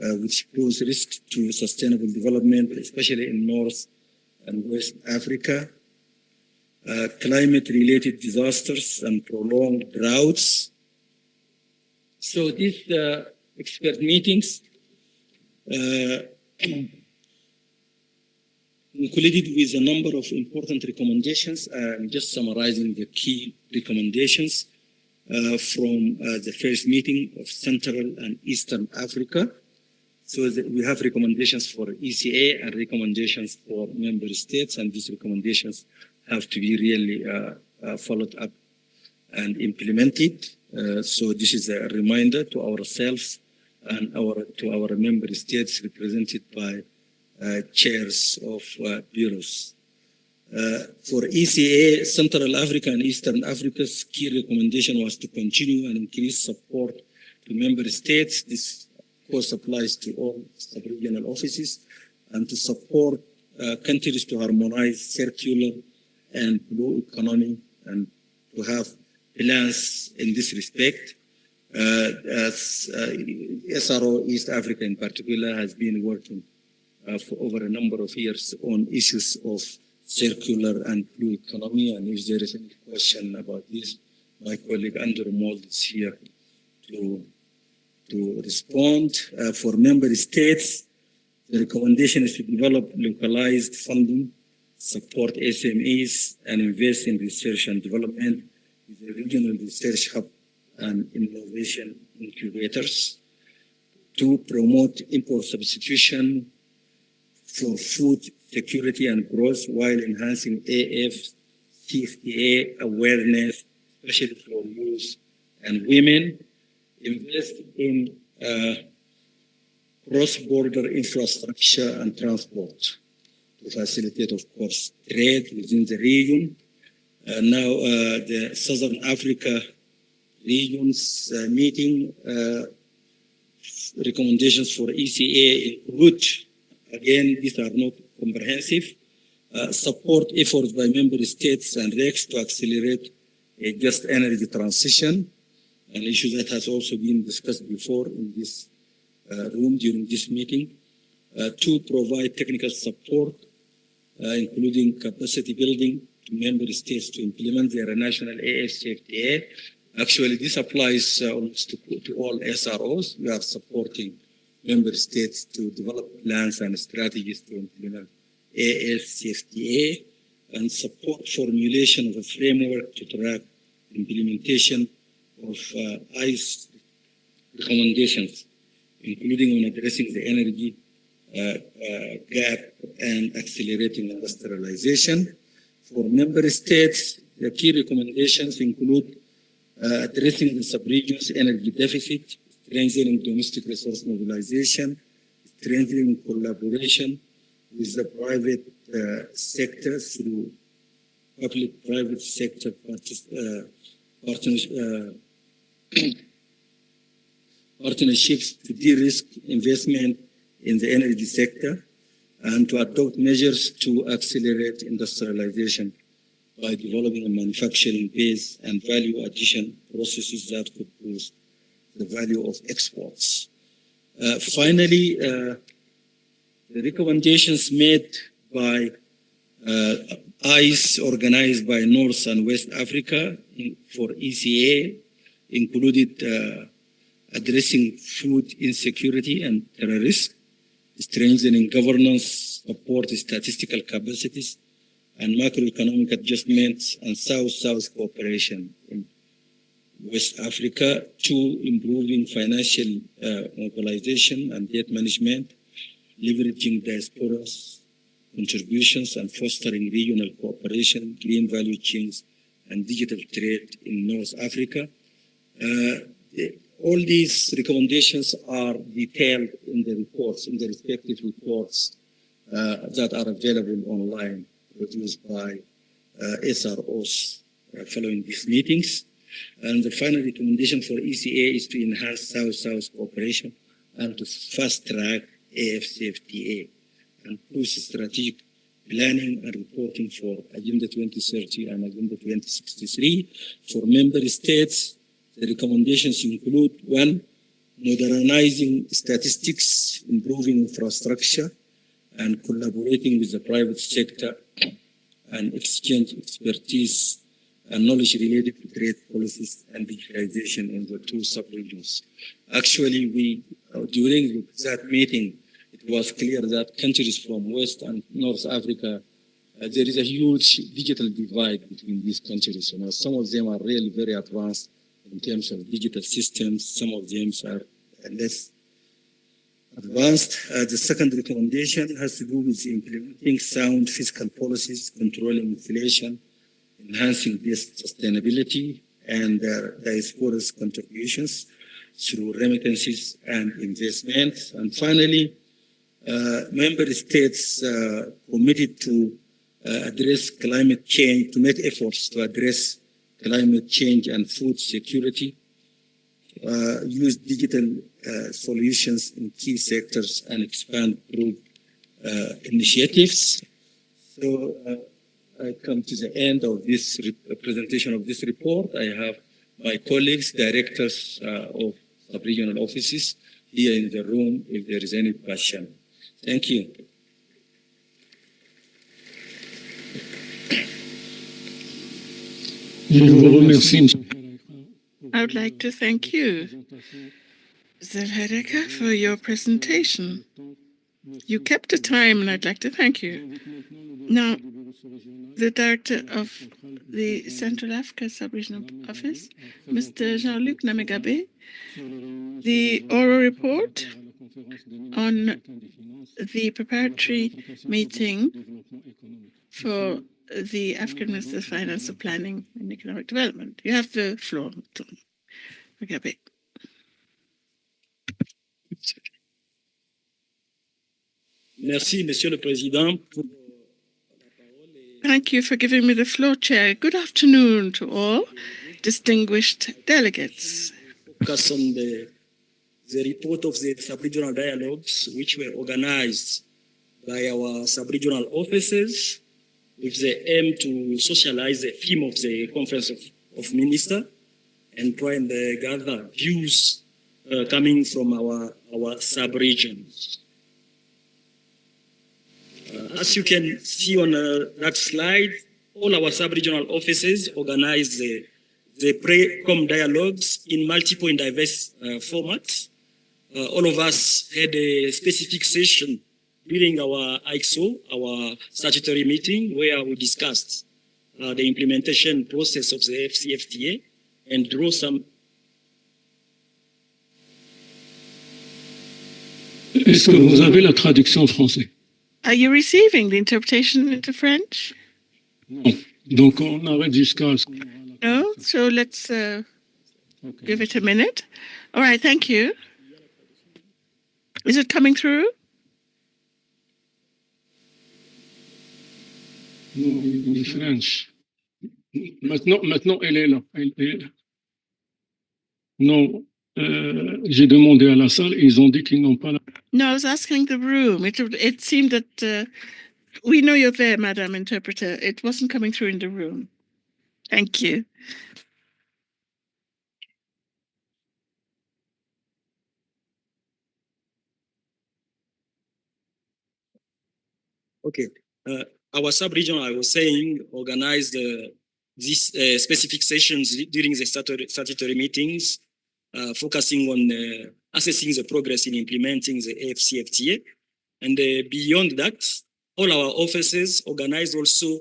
which pose risks to sustainable development, especially in North and West Africa. Climate-related disasters and prolonged droughts. So these expert meetings Included with a number of important recommendations. I'm just summarizing the key recommendations from the first meeting of Central and Eastern Africa. So we have recommendations for ECA and recommendations for member states, and these recommendations have to be really followed up and implemented. So this is a reminder to ourselves and to our member states represented by chairs of bureaus. For ECA, Central Africa and Eastern Africa's key recommendation was to continue and increase support to member states. This, of course, applies to all sub-regional offices, and to support countries to harmonize circular and blue economy and to have plans in this respect. SRO East Africa in particular has been working for over a number of years on issues of circular and blue economy, and if there is any question about this, my colleague Andrew Mold is here to respond. For member states, the recommendation is to develop localized funding, support SMEs, and invest in research and development with a regional research hub and innovation incubators. To promote import substitution for food security and growth while enhancing AFCFTA awareness, especially for youth and women. Invest in cross-border infrastructure and transport to facilitate, of course, trade within the region. Now, the Southern Africa region's meeting recommendations for ECA include, again, these are not comprehensive, support efforts by member states and REX to accelerate a just energy transition, an issue that has also been discussed before in this room during this meeting. To provide technical support, including capacity building to member states to implement their national AFCFTA. Actually, this applies almost to all SROs. We are supporting member states to develop plans and strategies to implement AFCFTA and support formulation of a framework to track implementation of ICE recommendations, including on addressing the energy gap and accelerating industrialization. For member states, the key recommendations include addressing the sub-region's energy deficit, strengthening domestic resource mobilization, strengthening collaboration with the private sector through public-private sector partnerships to de-risk investment in the energy sector, and to adopt measures to accelerate industrialization by developing a manufacturing base and value addition processes that could boost the value of exports. Finally, the recommendations made by ICE organized by North and West Africa for ECA included addressing food insecurity and terrorism, strengthening governance, support statistical capacities, and macroeconomic adjustments and South-South cooperation in West Africa. To improving financial mobilization and debt management, leveraging diaspora's contributions and fostering regional cooperation, green value chains, and digital trade in North Africa. All these recommendations are detailed in the reports, in the respective reports that are available online, produced by SROs following these meetings. And the final recommendation for ECA is to enhance South-South cooperation and to fast-track AFCFTA and push strategic planning and reporting for Agenda 2030 and Agenda 2063. For member states, the recommendations include: 1, modernizing statistics, improving infrastructure, and collaborating with the private sector and exchange expertise and knowledge related to trade policies and digitalization in the two sub-regions. Actually, during that meeting, it it was clear that countries from West and North Africa, there is a huge digital divide between these countries. You know, some of them are really very advanced in terms of digital systems. Some of them are less advanced. The second recommendation has to do with implementing sound fiscal policies, controlling inflation, enhancing this sustainability, and diaspora's contributions through remittances and investments. And finally, member states committed to address climate change, to make efforts to address climate change and food security, use digital solutions in key sectors, and expand group initiatives. So I come to the end of this presentation of this report. I have my colleagues, directors of sub-regional offices here in the room if there is any question. Thank you. I would like to thank you, Zelhadeka, for your presentation. You kept the time, and I'd like to thank you. Now, the director of the Central Africa Sub-Regional Office, Mr. Jean-Luc Namegabe, the oral report on the preparatory meeting for the African Minister of Finance, Planning and Economic Development. You have the floor, Mr. Namegabe. Merci, Monsieur le Président. Thank you for giving me the floor, Chair. Good afternoon to all distinguished delegates. Focus on the report of the sub-regional dialogues, which were organized by our sub-regional offices with the aim to socialize the theme of the Conference of Ministers and try and gather views coming from our sub-regions. As you can see on that slide, all our sub-regional offices organize the pre-com dialogues in multiple and diverse formats. All of us had a specific session during our IXO, our statutory meeting, where we discussed the implementation process of the FCFTA and draw some. Est-ce que vous avez la traduction en français? Are you receiving the interpretation into French? Non. Donc on arrête jusqu'à. No, so let's give it a minute. All right, thank you. Is it coming through? Non, il est French. Maintenant, elle est là. Elle est là. Non, j'ai demandé à la salle et ils ont dit qu'ils n'ont pas la. No, I was asking the room. It seemed that we know you're there, Madam Interpreter. It wasn't coming through in the room. Thank you. Okay. Our sub-region, I was saying, organized these specific sessions during the statutory meetings, focusing on assessing the progress in implementing the AFCFTA. And beyond that, all our offices organized also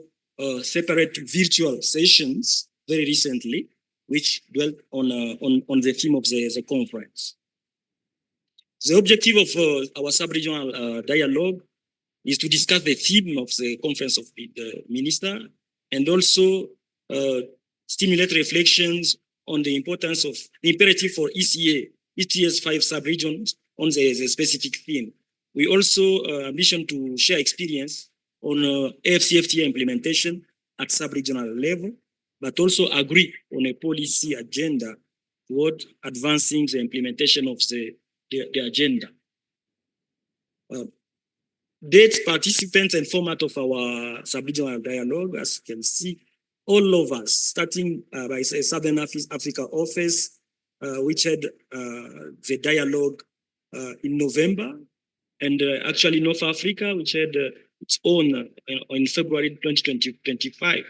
separate virtual sessions very recently, which dwelt on the theme of the conference. The objective of our sub-regional dialogue is to discuss the theme of the Conference of the Minister and also stimulate reflections on the importance of the imperative for ECA's 5 sub-regions on the specific theme. We also ambition to share experience on AFCFTA implementation at sub-regional level, but also agree on a policy agenda toward advancing the implementation of the agenda. Dates, participants, and format of our sub-regional dialogue, as you can see, all of us, starting by Southern Africa office, which had the dialogue in November, and actually North Africa, which had its own in February 2025.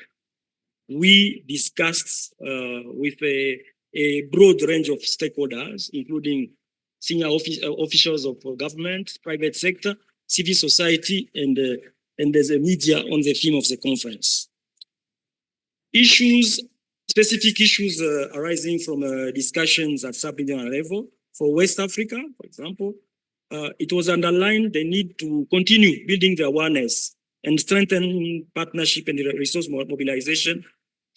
We discussed with a broad range of stakeholders, including senior officials of government, private sector, civil society, and the media on the theme of the conference. Specific issues arising from discussions at sub-regional level. For West Africa, for example, it was underlined the need to continue building the awareness and strengthen partnership and resource mobilization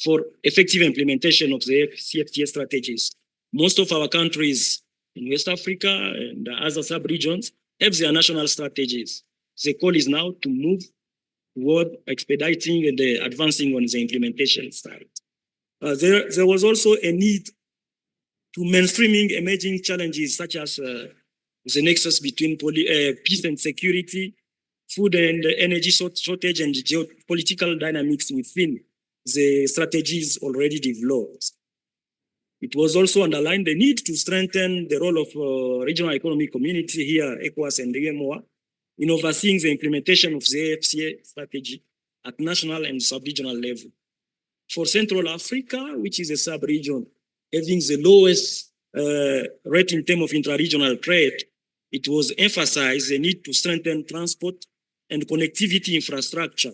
for effective implementation of the CFTA strategies. Most of our countries in West Africa and other sub-regions have their national strategies. The call is now to move toward expediting and advancing on the implementation side. There was also a need to mainstreaming emerging challenges such as the nexus between peace and security, food and energy shortage, and geopolitical dynamics within the strategies already developed. It was also underlined the need to strengthen the role of regional economic community here, ECOWAS and UEMOA, in overseeing the implementation of the AFCA strategy at national and sub-regional level. For Central Africa, which is a sub-region having the lowest rate in terms of intra-regional trade, it was emphasized the need to strengthen transport and connectivity infrastructure,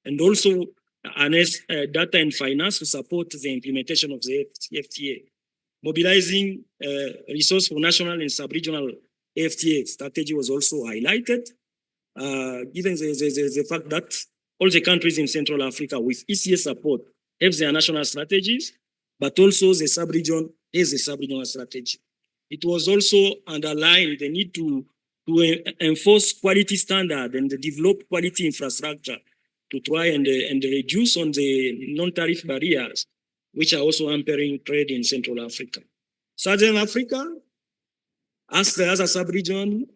and also harness data and finance to support the implementation of the FTA. Mobilizing resources for national and sub-regional FTA strategy was also highlighted, given the fact that all the countries in Central Africa with ECA support have their national strategies, but also the sub-region has a sub-regional strategy. It was also underlined the need to enforce quality standard and develop quality infrastructure to try and reduce on the non-tariff barriers, which are also hampering trade in Central Africa. Southern Africa, as the other sub-region,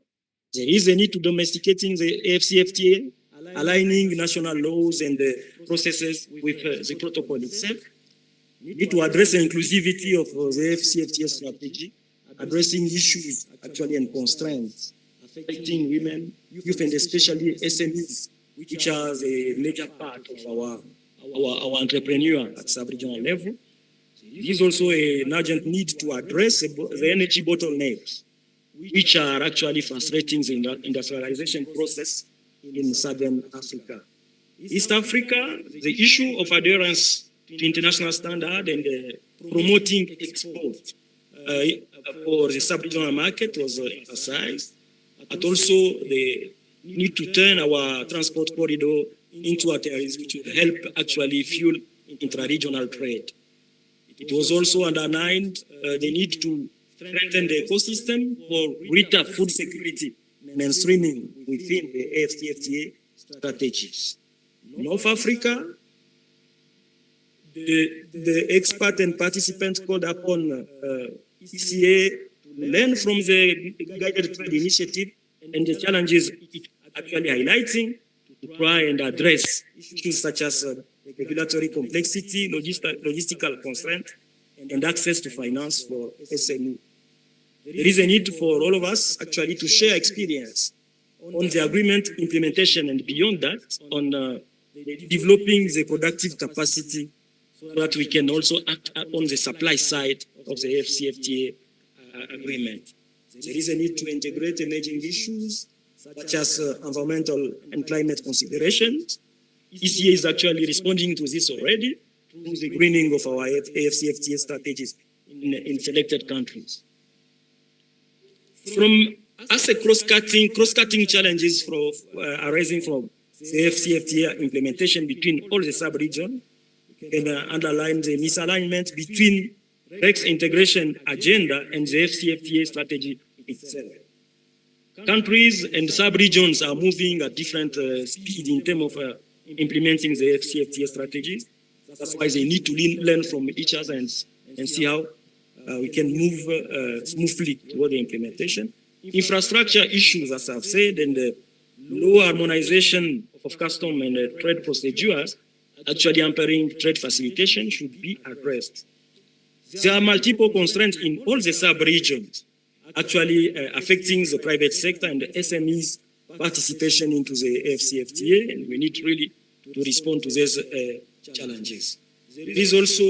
there is a need to domesticating the AFCFTA, aligning national laws and processes with the protocol itself. We need to address the inclusivity of the AFCFTA strategy, addressing issues actually and constraints affecting women, youth, and especially SMEs, which are the major part of our entrepreneur at sub-regional level. There is also an urgent need to address the energy bottlenecks, which are actually frustrating the industrialization process in Southern Africa. East Africa, the issue of adherence to international standard and promoting export for the sub-regional market was emphasized, but also the need to turn our transport corridor into arteries which will help actually fuel intra-regional trade. It was also underlined the need to strengthen the ecosystem for greater food security, mainstreaming within the AFCFTA strategies. North Africa, the expert and participants called upon ECA to learn from the guided trade initiative and the challenges it actually highlighting to try and address issues such as regulatory complexity, logistical constraint, and access to finance for SME. There is a need for all of us actually to share experience on the agreement implementation and beyond that on developing the productive capacity so that we can also act on the supply side of the AFCFTA agreement. There is a need to integrate emerging issues such as environmental and climate considerations. ECA is actually responding to this already through the greening of our AFCFTA strategies in selected countries. As a cross-cutting challenges arising from the AFCFTA implementation between all the sub-regions, can underline the misalignment between REX integration agenda and the AFCFTA strategy itself. Countries and sub-regions are moving at different speed in terms of implementing the AFCFTA strategies. That's why they need to learn from each other and see how we can move smoothly toward the implementation. Infrastructure issues, as I've said, and low harmonization of custom and trade procedures actually hampering trade facilitation should be addressed. There are multiple constraints in all the sub-regions actually affecting the private sector and the SMEs participation into the AFCFTA, and we need really to respond to these challenges. There is also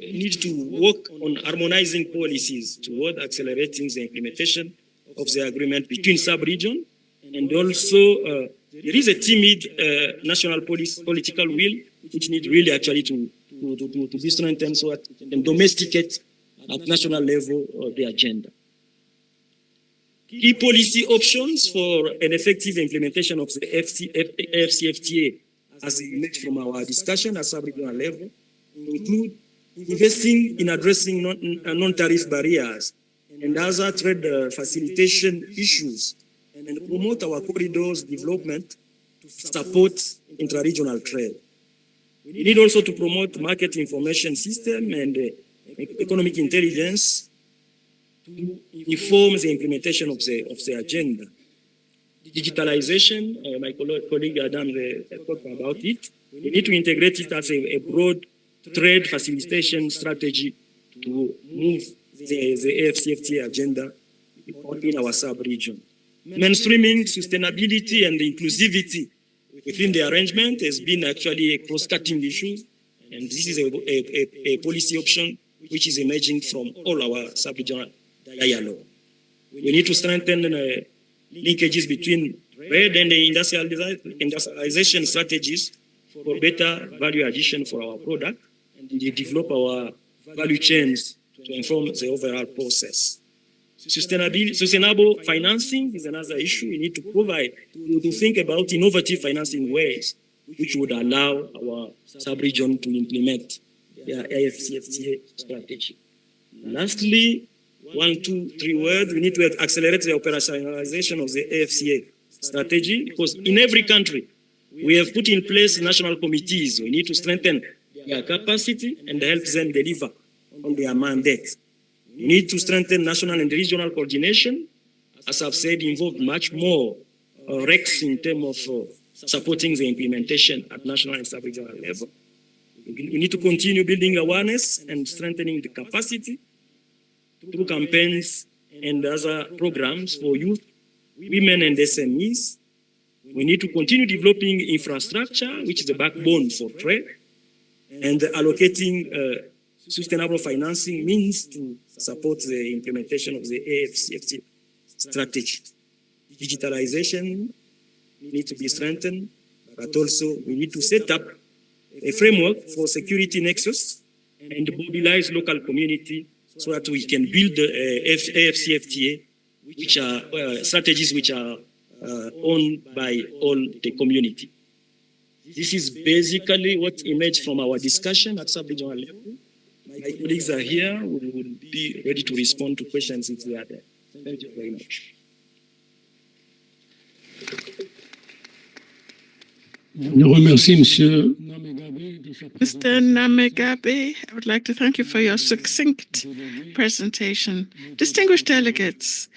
need to work on harmonizing policies toward accelerating the implementation of the agreement between sub-region, and also there is a timid national political will which need really actually to be strengthened so that we can domesticate at national level the agenda. Key policy options for an effective implementation of the AFCFTA, as emerged from our discussion at sub-regional level, include investing in addressing non-tariff barriers and other trade facilitation issues, and promote our corridors development to support intra-regional trade. We need also to promote market information system and economic intelligence to inform the implementation of the agenda. Digitalization, my colleague Adam talked about it. We need to integrate it as a broad trade facilitation strategy to move the AFCFTA agenda in our sub-region. Mainstreaming sustainability and inclusivity within the arrangement has been actually a cross-cutting issue, and this is a policy option which is emerging from all our sub-regional dialogue. We need to strengthen linkages between trade and the industrialization strategies for better value addition for our product, and develop our value chains to inform the overall process. Sustainable financing is another issue. We need to provide, to think about innovative financing ways which would allow our sub-region to implement their AFCFTA strategy. Lastly, 1, 2, 3 words, we need to accelerate the operationalization of the AFCA strategy, because in every country, we have put in place national committees. We need to strengthen their capacity and help them deliver on their mandate. We need to strengthen national and regional coordination. As I've said, involve much more REX in terms of supporting the implementation at national and sub-regional level. We need to continue building awareness and strengthening the capacity through campaigns and other programs for youth, women, and SMEs. We need to continue developing infrastructure, which is the backbone for trade, and allocating sustainable financing means to support the implementation of the AFCFTA strategy. Digitalization needs to be strengthened, but also we need to set up a framework for security nexus and mobilize local community so that we can build the AFCFTA, which are strategies which are owned by all the community. This is basically what emerged from our discussion at sub-regional level. My colleagues are here. We will be ready to respond to questions if they are there. Thank you very much. Mr. Namegabe, I would like to thank you for your succinct presentation. Distinguished delegates,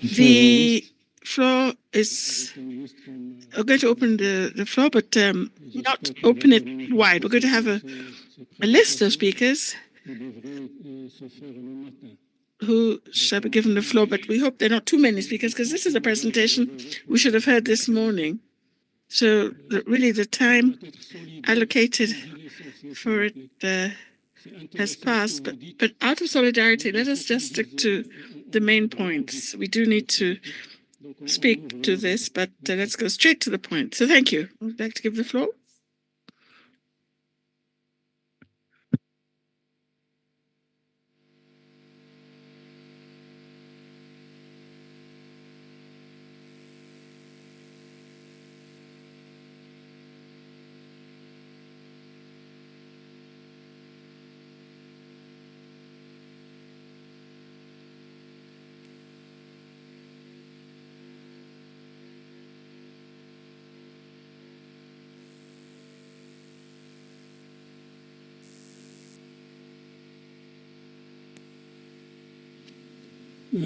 the floor is, we're going to open the floor, but not open it wide. We're going to have a list of speakers who shall be given the floor, but we hope there are not too many speakers, because this is a presentation we should have heard this morning. So really the time allocated for it has passed, but out of solidarity, let us just stick to the main points. We do need to speak to this, but let's go straight to the point. So thank you. I would like to give the floor.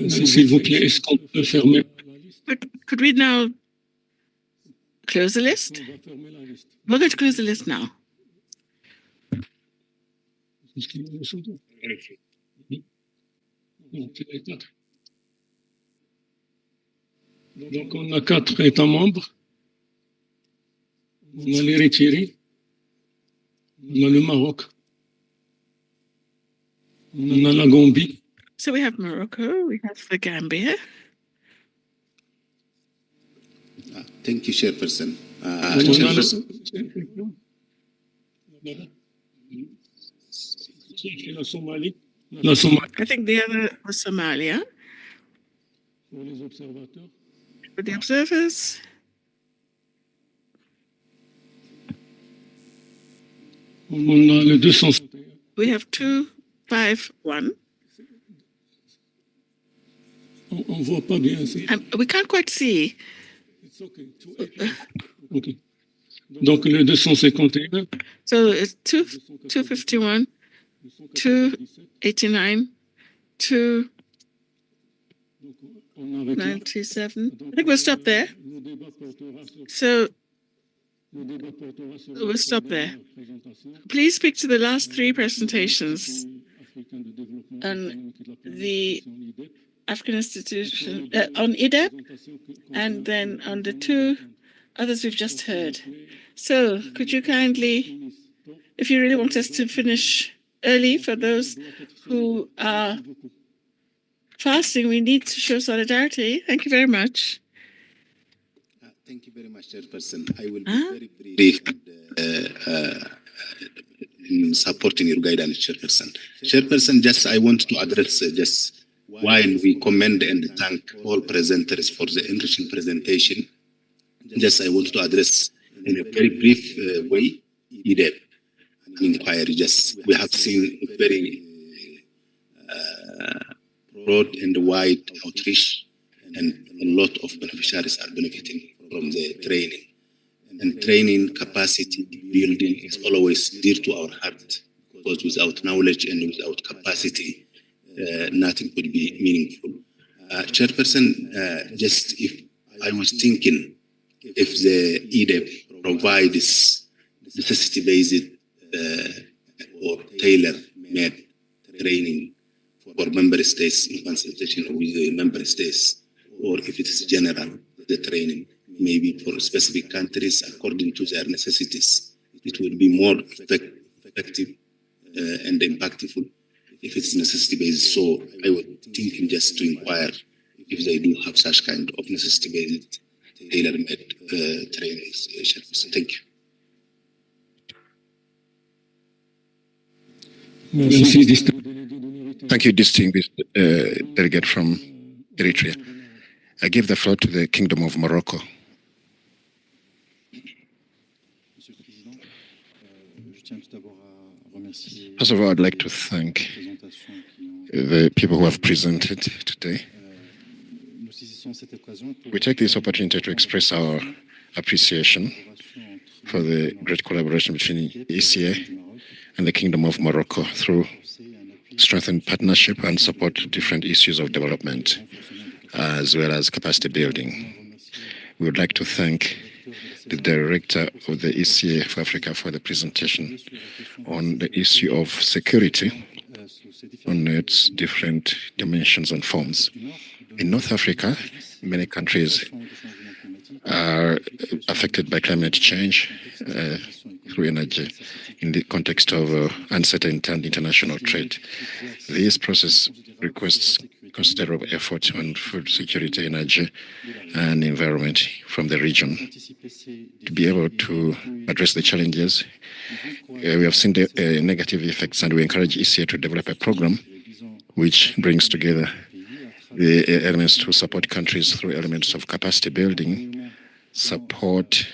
S'il vous plaît, est-ce qu'on peut fermer? Could we now close the list? We're going to close the list now. Donc, on a 4 États membres. On a les retirés. On a le Maroc. On a la Gambie. So we have Morocco, we have the Gambia. Thank you, Chairperson. On a la Somalie. La Somalie. I think the other was Somalia. Pour les observateurs. For the observers. On a le 251. We have 251. On voit pas bien. We can't quite see. It's okay. Okay. Donc le 251. So it's 251, 289, 297. I think we'll stop there. So we'll stop there. Please speak to the last three presentations on the African Institution, on IDEP, and then on the two others we've just heard. So could you kindly, if you really want us to finish early for those who are fasting, we need to show solidarity. Thank you very much. Thank you very much, Chairperson. I will be very brief in supporting your guidance, Chairperson. Chairperson, I want to address while we commend and thank all presenters for the enriching presentation, I want to address in a very brief way IDEP inquiry. We have seen a very broad and wide outreach, and a lot of beneficiaries are benefiting from the training. And training capacity building is always dear to our heart, because without knowledge and without capacity, nothing could be meaningful. Chairperson, if I was thinking, if the IDEP provides necessity-based or tailor-made training for member states in consultation with the member states, or if it is general, the training, maybe for specific countries according to their necessities, it will be more effective and impactful if it's necessity-based. So I was thinking just to inquire if they do have such kind of necessity-based tailor-made trainings. Thank you. Thank you, distinguished delegate from Eritrea. I give the floor to the Kingdom of Morocco. First of all, I'd like to thank the people who have presented today. We take this opportunity to express our appreciation for the great collaboration between ECA and the Kingdom of Morocco through strengthened partnership and support to different issues of development, as well as capacity building. We would like to thank the Director of the ECA for Africa for the presentation on the issue of security on its different dimensions and forms. In North Africa, many countries are affected by climate change through energy in the context of uncertainty and international trade. This process requests considerable effort on food security, energy, and environment from the region. To be able to address the challenges, we have seen the negative effects, and we encourage ECA to develop a program which brings together the elements to support countries through elements of capacity building, support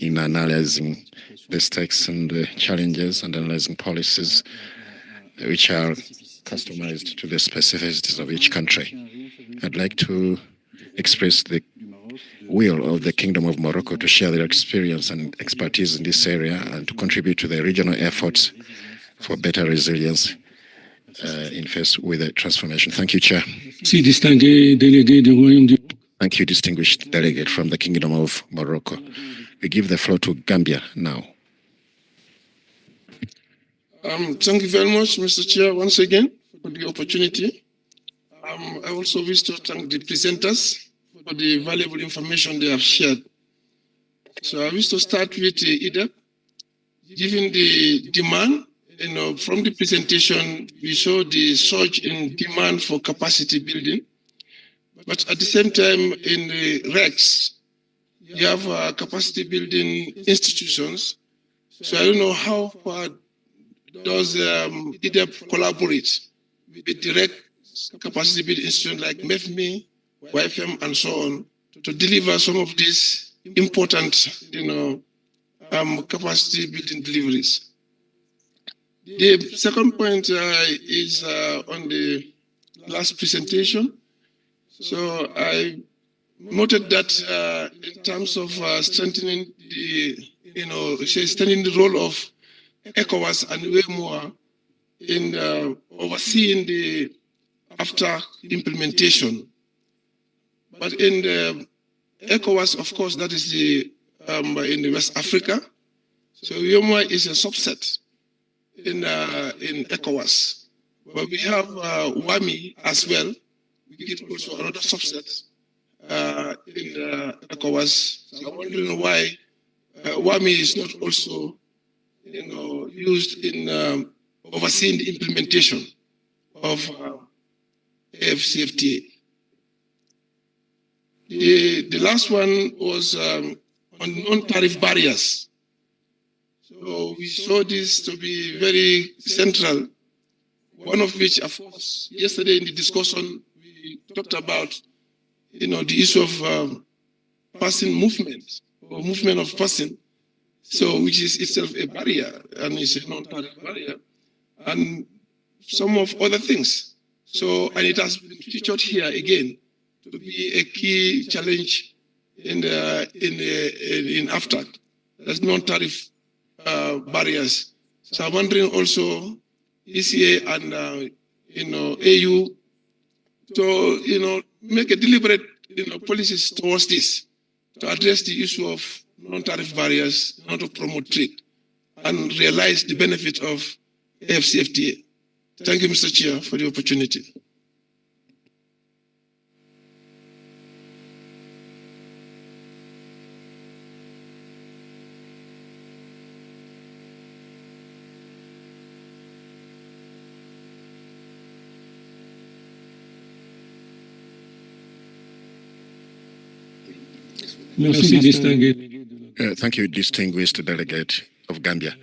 in analyzing the stakes and the challenges, and analyzing policies which are customized to the specificities of each country. I'd like to express the will of the Kingdom of Morocco to share their experience and expertise in this area and to contribute to the regional efforts for better resilience in face with the transformation. Thank you, Chair. Thank you, distinguished delegate from the Kingdom of Morocco. We give the floor to Gambia now. Thank you very much, Mr. Chair, once again for the opportunity. I also wish to thank the presenters for the valuable information they have shared. So I wish to start with IDEP. given the demand, from the presentation, we saw the surge in demand for capacity building. But at the same time, in the RECs, you have capacity building institutions. So I don't know how far does IDEP collaborate with direct capacity building institutions like MEFME, YFM, and so on to deliver some of these important, capacity building deliveries. The second point is on the last presentation. So I noted that in terms of strengthening the role of ECOWAS and UEMOA in overseeing the after implementation. But in the ECOWAS, of course, that is in the West Africa. So UEMOA is a subset in ECOWAS. But we have WAMI as well. We get also another subset in ECOWAS. So I'm wondering why WAMI is not also used in overseeing the implementation of AFCFTA. The last one was on non-tariff barriers. So we saw this to be very central, one of which, of course, yesterday in the discussion, we talked about, the issue of person movement, or movement of person, so which is itself a barrier, and it's a non-tariff barrier, and some of other things. So, and it has been featured here again to be a key challenge in AFTA. There's non-tariff barriers. So I'm wondering also, ECA and AU to make a deliberate policies towards this to address the issue of non-tariff barriers, not to promote trade, and realize the benefit of AFCFTA. Thank you, Mr. Chair, for the opportunity. Thank you, distinguished delegate of Gambia.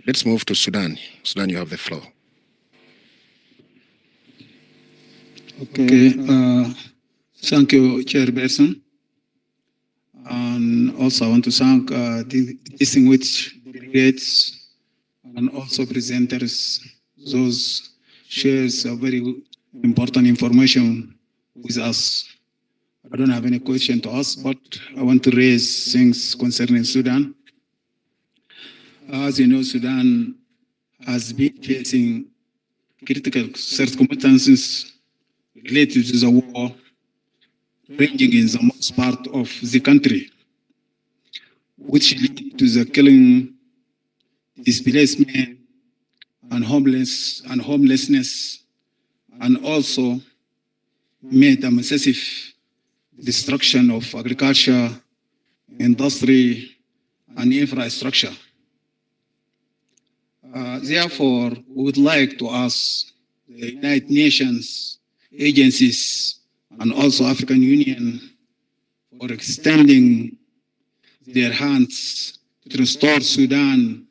Let's move to Sudan. Sudan, you have the floor. Okay. Thank you, Chairperson. And also I want to thank the distinguished delegates and also presenters. Those shares very important information with us. I don't have any question to ask, but I want to raise things concerning Sudan. As you know, Sudan has been facing critical circumstances related to the war ranging in the most part of the country, which lead to the killing, displacement, and homelessness, and also made a massive destruction of agriculture, industry, and infrastructure. Therefore, we would like to ask the United Nations agencies and also African Union for extending their hands to restore Sudan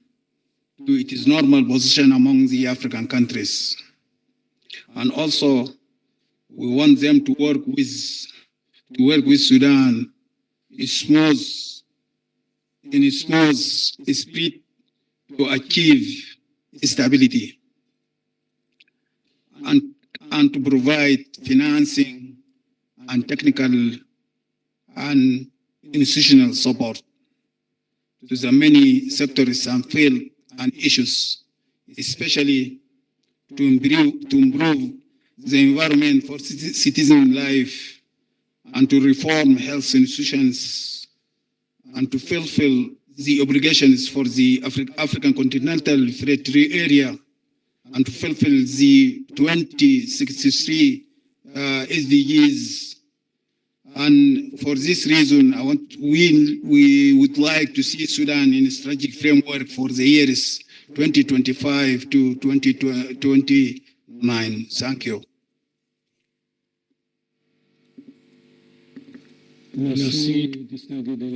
to its normal position among the African countries. And also, we want them to work with Sudan in a smooth speed to achieve stability and to provide financing and technical and institutional support to the many sectors and fields and issues, especially to improve the environment for citizen life and to reform health institutions and to fulfill the obligations for the African Continental Free Trade Area and to fulfill the 2063 SDGs And for this reason, we would like to see Sudan in a strategic framework for the years 2025 to 2029. Thank you.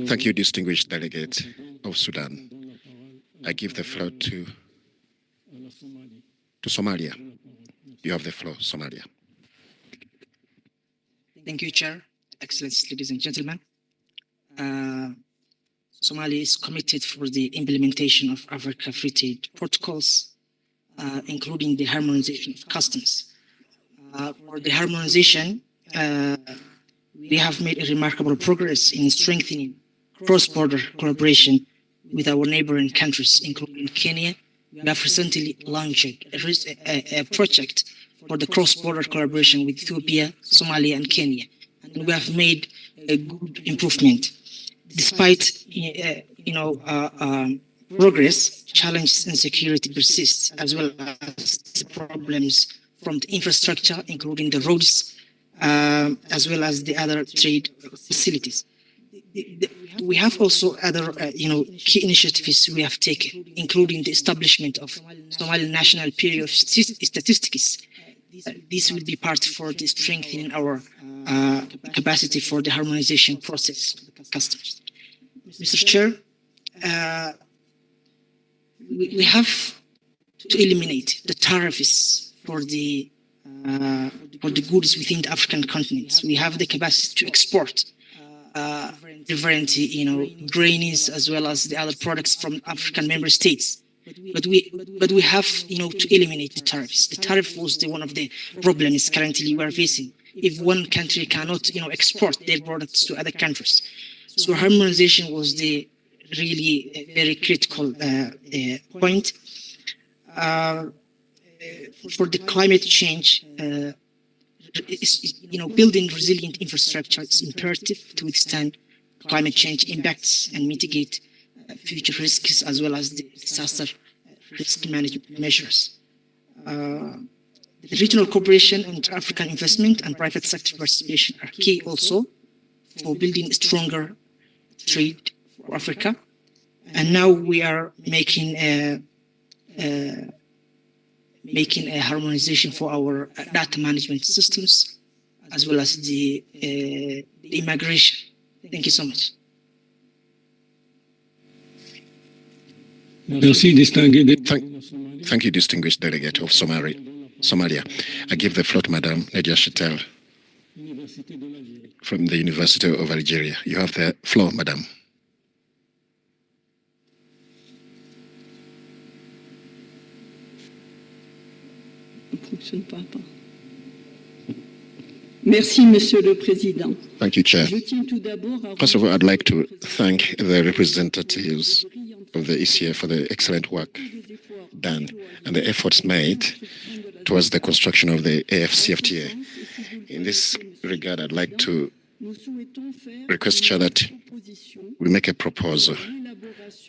Thank you, distinguished delegate of Sudan. I give the floor to Somalia. You have the floor, Somalia. Thank you, Chair. Excellencies, ladies and gentlemen. Somalia is committed for the implementation of Africa Free Trade protocols, including the harmonization of customs. For the harmonization, we have made a remarkable progress in strengthening cross-border collaboration with our neighboring countries, including Kenya. We have recently launched a project for the cross-border collaboration with Ethiopia, Somalia, and Kenya. And we have made a good improvement. Despite progress, challenges and security persist, as well as the problems from the infrastructure, including the roads, as well as the other trade facilities. We have also other, key initiatives we have taken, including the establishment of Somali National Bureau of Statistics. This will be part for the strengthening our capacity for the harmonization process of customs. Mr. Chair, we have to eliminate the tariffs for the goods within the African continent. We have the capacity to export different, grains as well as the other products from African member states. But we have, to eliminate the tariffs. The tariff was one of the problems currently we are facing. If one country cannot, export their products to other countries, so harmonization was the really very critical point. For the climate change, building resilient infrastructure is imperative to withstand climate change impacts and mitigate future risks, as well as the disaster risk management measures. The regional cooperation and African investment and private sector participation are key also for building stronger trade for Africa. And now we are making a harmonization for our data management systems, as well as the immigration. Thank you so much. Thank you, distinguished delegate of Somalia. I give the floor to Madam Nadia Chitel from the University of Algeria. You have the floor, Madam. Merci, Monsieur le Président. Thank you, Chair. First of all, I'd like to thank the representatives of the ECA for the excellent work done and the efforts made towards the construction of the AFCFTA. In this regard, I'd like to request, Chair, that we make a proposal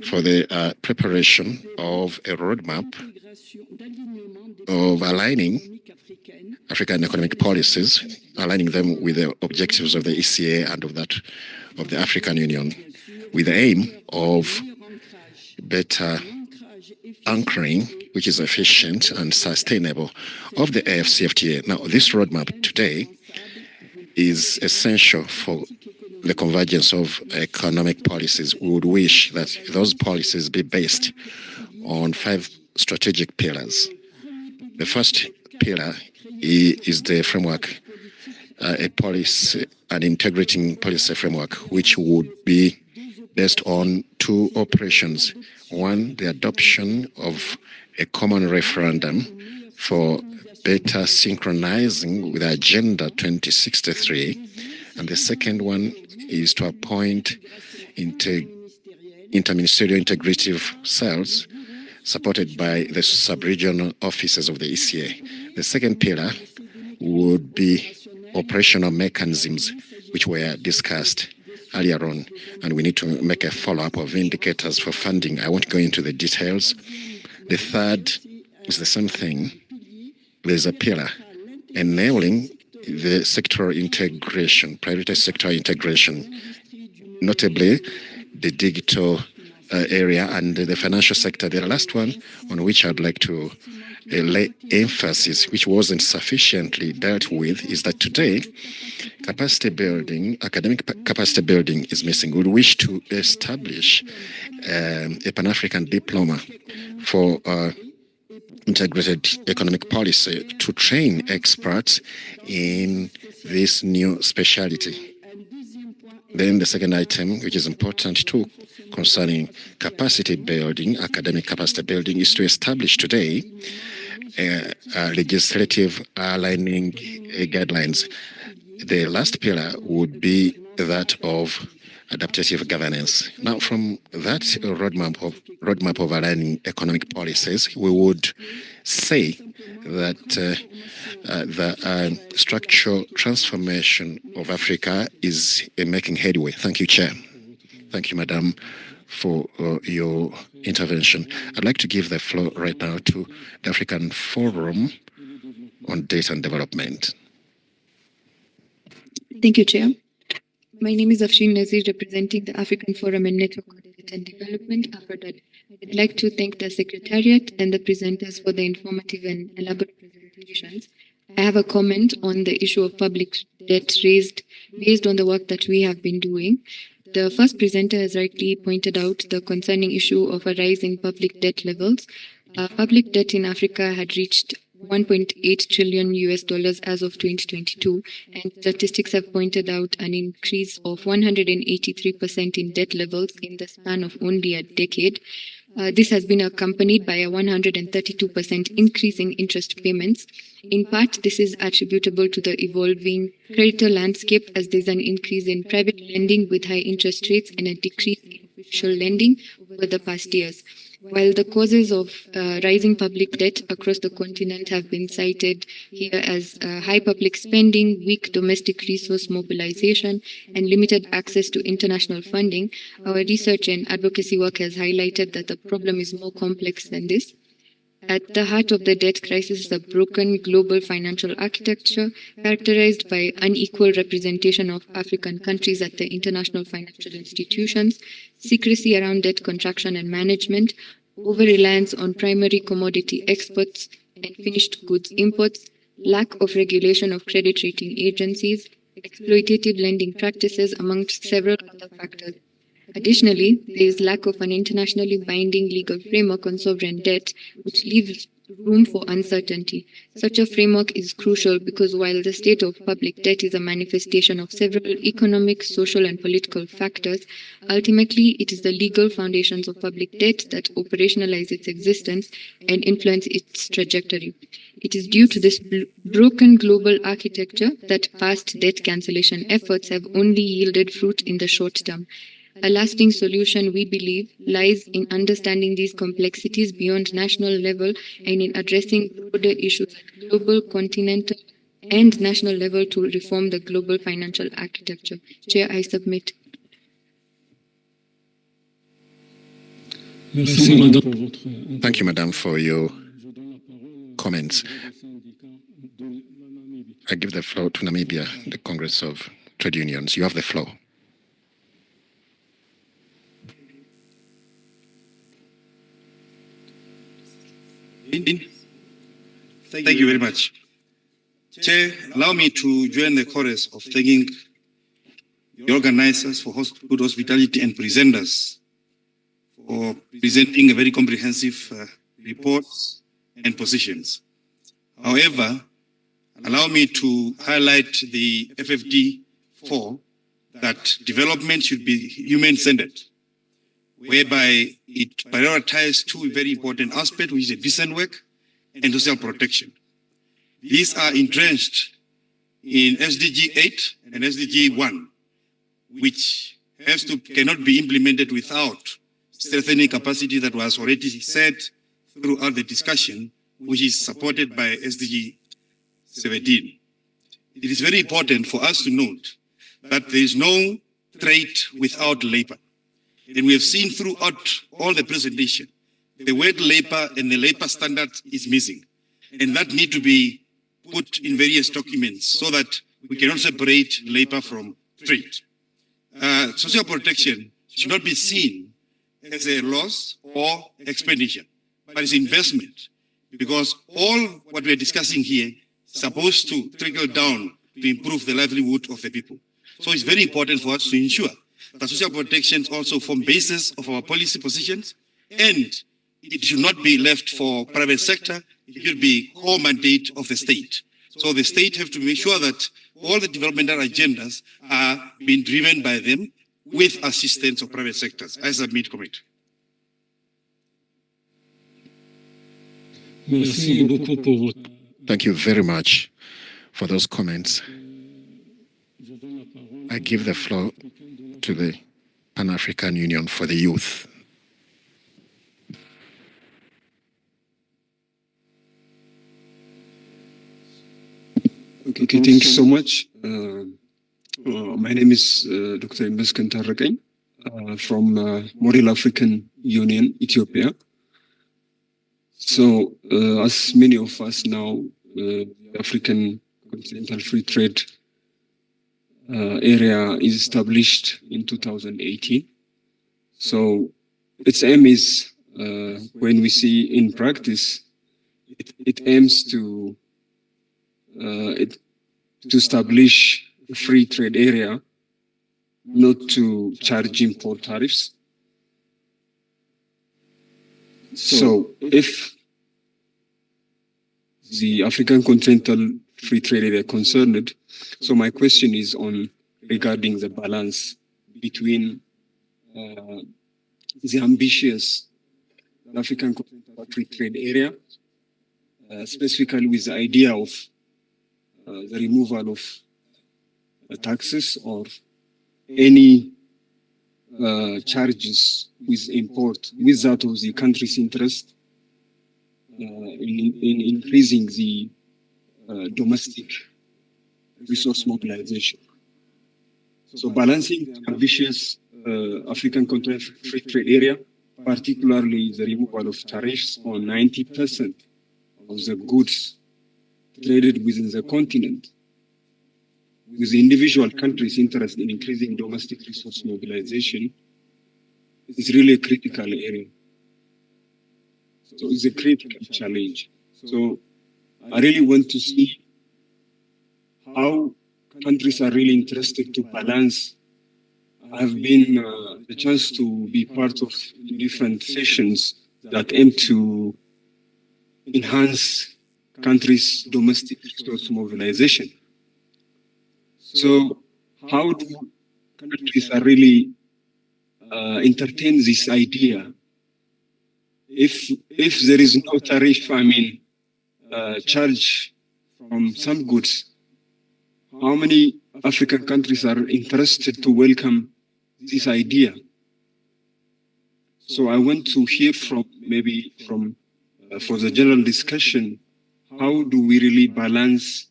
for the preparation of a roadmap of aligning African economic policies, aligning them with the objectives of the ECA and of that of the African Union, with the aim of better anchoring, which is efficient and sustainable, of the AFCFTA. Now, this roadmap today is essential for the convergence of economic policies. We would wish that those policies be based on 5 strategic pillars. The first pillar is the framework, an integrating policy framework, which would be based on 2 operations. One, the adoption of a common referendum for better synchronizing with Agenda 2063. And the second one is to appoint interministerial integrative cells supported by the sub-regional offices of the ECA. The second pillar would be operational mechanisms, which were discussed earlier on, and we need to make a follow-up of indicators for funding. I won't go into the details. The third is the same thing. There's a pillar enabling the sectoral integration, prioritized sectoral integration, notably the digital area and the financial sector. The last one on which I'd like to lay emphasis, which wasn't sufficiently dealt with, is that today capacity building, academic capacity building is missing. We wish to establish a Pan-African diploma for integrated economic policy to train experts in this new specialty. Then the second item, which is important too, concerning capacity building, academic capacity building, is to establish today legislative aligning guidelines. The last pillar would be that of adaptive governance. Now, from that roadmap of aligning economic policies, we would say that the structural transformation of Africa is making headway. Thank you, Chair. Thank you, Madam, for your intervention. I'd like to give the floor right now to the African Forum on Data and Development. Thank you, Chair. My name is Afshin Nazir, representing the African Forum and Network on Data and Development, AFRODED. I'd like to thank the Secretariat and the presenters for the informative and elaborate presentations. I have a comment on the issue of public debt raised based on the work that we have been doing. The first presenter has rightly pointed out the concerning issue of a rise in public debt levels. Public debt in Africa had reached $1.8 trillion as of 2022, and statistics have pointed out an increase of 183% in debt levels in the span of only a decade. This has been accompanied by a 132% increase in interest payments. In part, this is attributable to the evolving creditor landscape, as there's an increase in private lending with high interest rates and a decrease in official lending over the past years. While the causes of rising public debt across the continent have been cited here as high public spending, weak domestic resource mobilization, and limited access to international funding, our research and advocacy work has highlighted that the problem is more complex than this. At the heart of the debt crisis is a broken global financial architecture characterized by unequal representation of African countries at the international financial institutions, secrecy around debt contraction and management, over-reliance on primary commodity exports and finished goods imports, lack of regulation of credit rating agencies, exploitative lending practices, amongst several other factors. Additionally, there is lack of an internationally binding legal framework on sovereign debt, which leaves room for uncertainty. Such a framework is crucial because while the state of public debt is a manifestation of several economic, social, and political factors, ultimately it is the legal foundations of public debt that operationalize its existence and influence its trajectory. It is due to this broken global architecture that past debt cancellation efforts have only yielded fruit in the short term. A lasting solution, we believe, lies in understanding these complexities beyond national level and in addressing broader issues at global, continental, and national level to reform the global financial architecture. Chair, I submit. Thank you, Madam, for your comments. I give the floor to Namibia, the Congress of Trade Unions. You have the floor. Thank you very much. Chair, allow me to join the chorus of thanking the organizers for good hospitality and presenters for presenting a very comprehensive reports and positions. However, allow me to highlight the FFD4 that development should be human-centered, whereby it prioritizes two very important aspects, which is decent work and social protection. These are entrenched in SDG 8 and SDG 1, which cannot be implemented without strengthening capacity that was already said throughout the discussion, which is supported by SDG 17. It is very important for us to note that there is no trade without labor. And we have seen throughout all the presentation, the word labor and the labor standard is missing. And that need to be put in various documents so that we cannot separate labor from trade. Social protection should not be seen as a loss or expenditure, but it's investment, because all what we are discussing here is supposed to trickle down to improve the livelihood of the people. So it's very important for us to ensure that social protections also form basis of our policy positions, and it should not be left for private sector. It should be core mandate of the state. So the state have to make sure that all the developmental agendas are being driven by them with assistance of private sectors. I submit comment. Merci beaucoup pour votre. Thank you very much for those comments. I give the floor to the Pan-African Union for the Youth. Okay, thank you so much. My name is Dr. Mbeskan Tarrakain from Model African Union, Ethiopia. So, as many of us know, the African Continental Free Trade area is established in 2018. So, its aim is, when we see in practice, it aims to establish a free trade area, not to charge import tariffs. So if the African Continental Free Trade Area concerned, so my question is on regarding the balance between the ambitious African Continental Free Trade Area, specifically with the idea of the removal of taxes or any charges with import, with that of the country's interest in increasing the domestic resource mobilization. So balancing the ambitious African Continental Free Trade Area, particularly the removal of tariffs on 90% of the goods traded within the continent, with the individual countries' interest in increasing domestic resource mobilization, is really a critical area. So it's a critical challenge. So I really want to see how countries are really interested to balance. I've been the chance to be part of different sessions that aim to enhance countries' domestic resource mobilization. So how do countries are really entertain this idea? If there is no tariff, charge from some goods, how many African countries are interested to welcome this idea? So I want to hear from for the general discussion, how do we really balance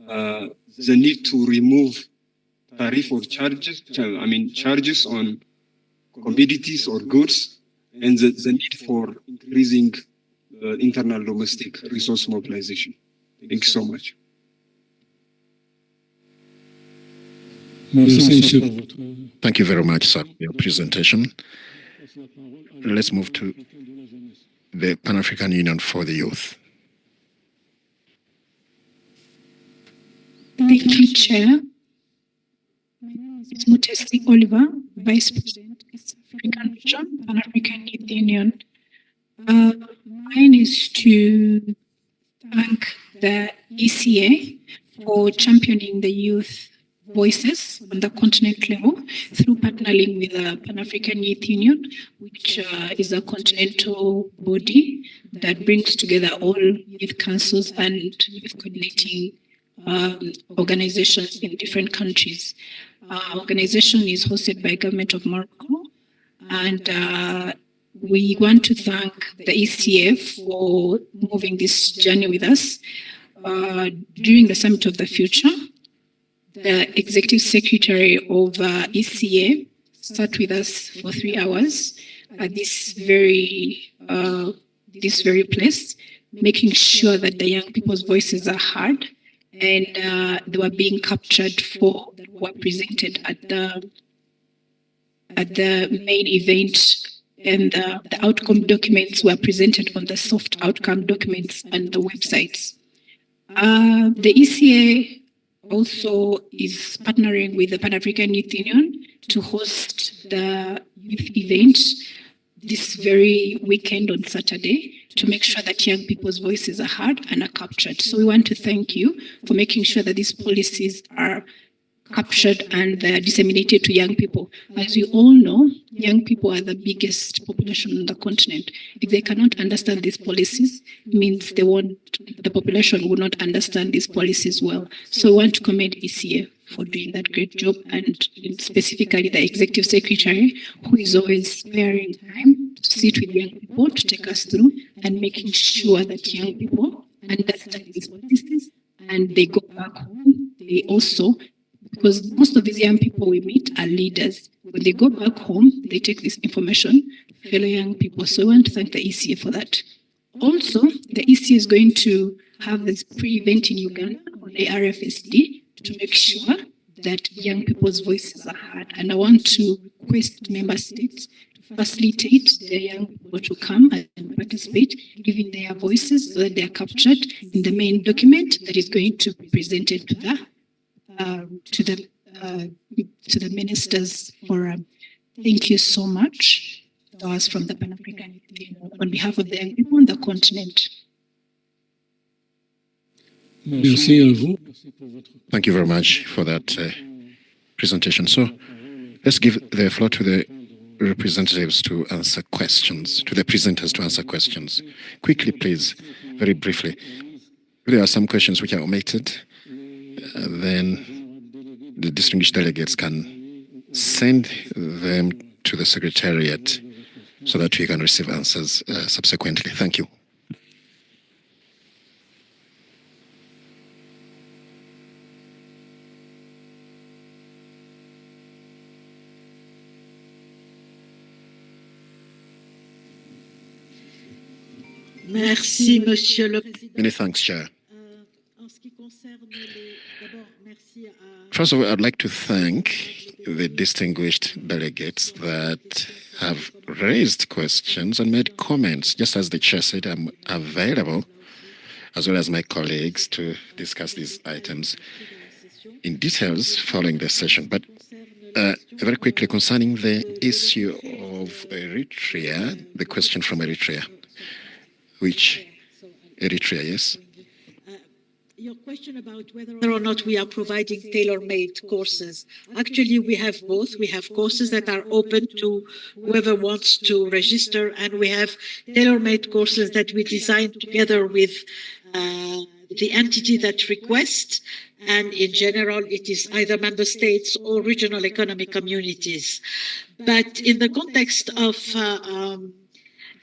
the need to remove tariff or charges, charges on commodities or goods, and the need for increasing internal domestic resource mobilization. Thank you so much. Thank you very much, sir, for your presentation. Let's move to the Pan-African Union for the Youth. Thank you, Chair. My name is Mutesi Oliver, Vice President, East African Region, Pan-African Youth Union. Mine is to thank the ECA for championing the youth voices on the continent level through partnering with the Pan-African Youth Union, which is a continental body that brings together all youth councils and youth coordinating organizations in different countries. Our organization is hosted by Government of Morocco, and we want to thank the ECA for moving this journey with us. During the Summit of the Future, the Executive Secretary of ECA sat with us for 3 hours at this very place making sure that the young people's voices are heard and they were being captured for that were presented at the main event, and the outcome documents were presented on the soft outcome documents and the websites. The ECA also is partnering with the Pan-African Youth Union to host the youth event this very weekend on Saturday to make sure that young people's voices are heard and are captured. So we want to thank you for making sure that these policies are captured and they're disseminated to young people. As you all know, young people are the biggest population on the continent. If they cannot understand these policies, it means the population will not understand these policies well. So we want to commend ECA for doing that great job, and specifically the Executive Secretary, who is always sparing time to sit with young people to take us through and making sure that young people understand these policies and they go back home. They also, because most of these young people we meet are leaders. When they go back home, they take this information to fellow young people. So I want to thank the ECA for that. Also, the ECA is going to have this pre-event in Uganda on ARFSD to make sure that young people's voices are heard. And I want to request member states to facilitate their young people to come and participate, giving their voices so that they are captured in the main document that is going to be presented to the Ministers Forum. Thank you so much. That was from the Pan-African Union on behalf of the young people on the continent. Merci à vous. Thank you very much for that presentation. So let's give the floor to the representatives to answer questions, to the presenters to answer questions. Quickly, please, very briefly. If there are some questions which are omitted, then the distinguished delegates can send them to the Secretariat so that we can receive answers subsequently. Thank you. Merci, Monsieur le Président. Many thanks, Chair. First of all, I'd like to thank the distinguished delegates that have raised questions and made comments. Just as the Chair said, I'm available, as well as my colleagues, to discuss these items in details following the session. But very quickly, concerning the issue of Eritrea, the question from Eritrea. Which Eritrea, yes? Your question about whether or not we are providing tailor-made courses. Actually, we have both. We have courses that are open to whoever wants to register, and we have tailor-made courses that we design together with the entity that requests. And in general, it is either member states or regional economic communities. But in the context of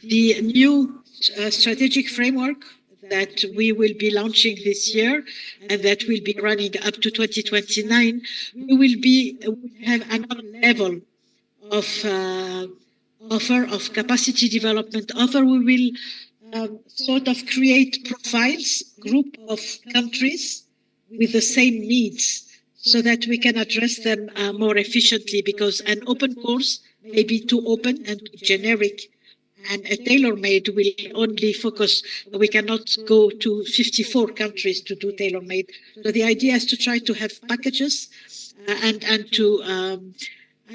the new strategic framework that we will be launching this year and that will be running up to 2029, we have another level of offer of capacity development offer. We will sort of create profiles, group of countries with the same needs so that we can address them more efficiently, because an open course may be too open and generic, and a tailor-made will only focus. We cannot go to 54 countries to do tailor-made. So the idea is to try to have packages and to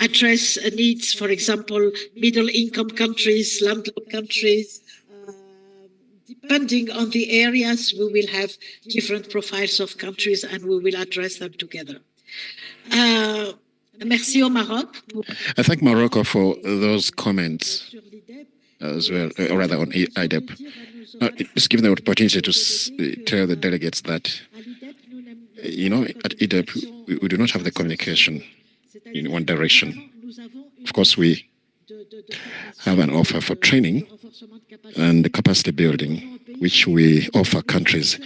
address needs, for example, middle-income countries, landlocked countries. Depending on the areas, we will have different profiles of countries and we will address them together. Merci au Maroc. I thank Morocco for those comments as well, or rather on IDEP. Just give the opportunity to tell the delegates that, you know, at IDEP, we do not have the communication in one direction. Of course, we have an offer for training and capacity building, which we offer countries,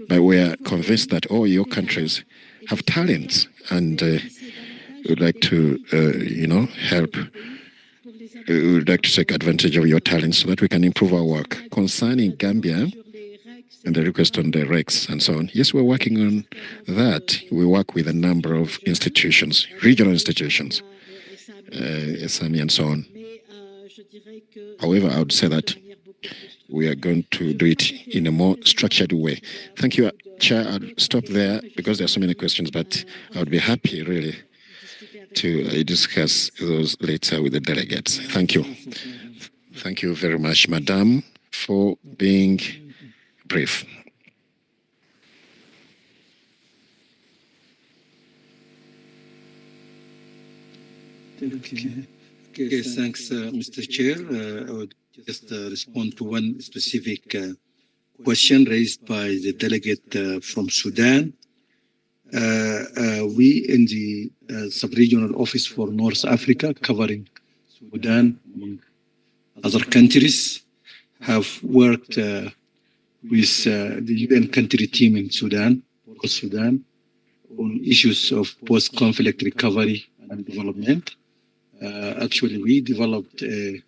but we are convinced that all your countries have talents, and we would like to, you know, help. We would like to take advantage of your talents so that we can improve our work. Concerning Gambia, and the request on the RECs and so on. Yes, we're working on that. We work with a number of institutions, regional institutions, SAMI and so on. However, I would say that we are going to do it in a more structured way. Thank you, Chair. I'll stop there because there are so many questions, but I would be happy really to discuss those later with the delegates. Thank you. Thank you very much, Madam, for being brief. Okay, thanks, Mr. Chair. I would just respond to one specific question raised by the delegate from Sudan. We in the sub-regional office for North Africa, covering Sudan, among other countries, have worked with the UN country team in Sudan, on issues of post-conflict recovery and development. Actually, we developed a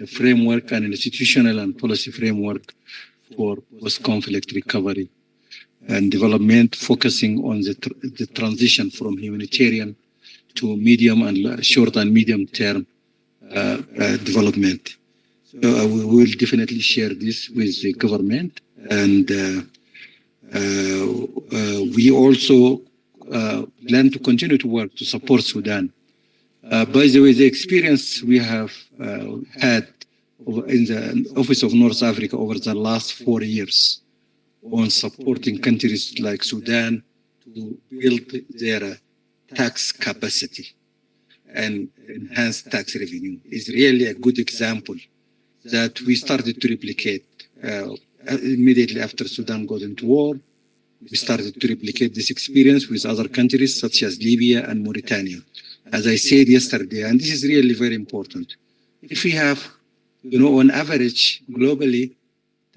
framework, an institutional and policy framework for post-conflict recovery and development, focusing on the transition from humanitarian to medium and short and medium term development. So we will definitely share this with the government, and we also plan to continue to work to support Sudan. By the way, the experience we have had in the Office of North Africa over the last 4 years on supporting countries like Sudan to build their tax capacity and enhance tax revenue is really a good example that we started to replicate immediately after Sudan got into war. We started to replicate this experience with other countries such as Libya and Mauritania. As I said yesterday, and this is really very important, if we have, on average, globally,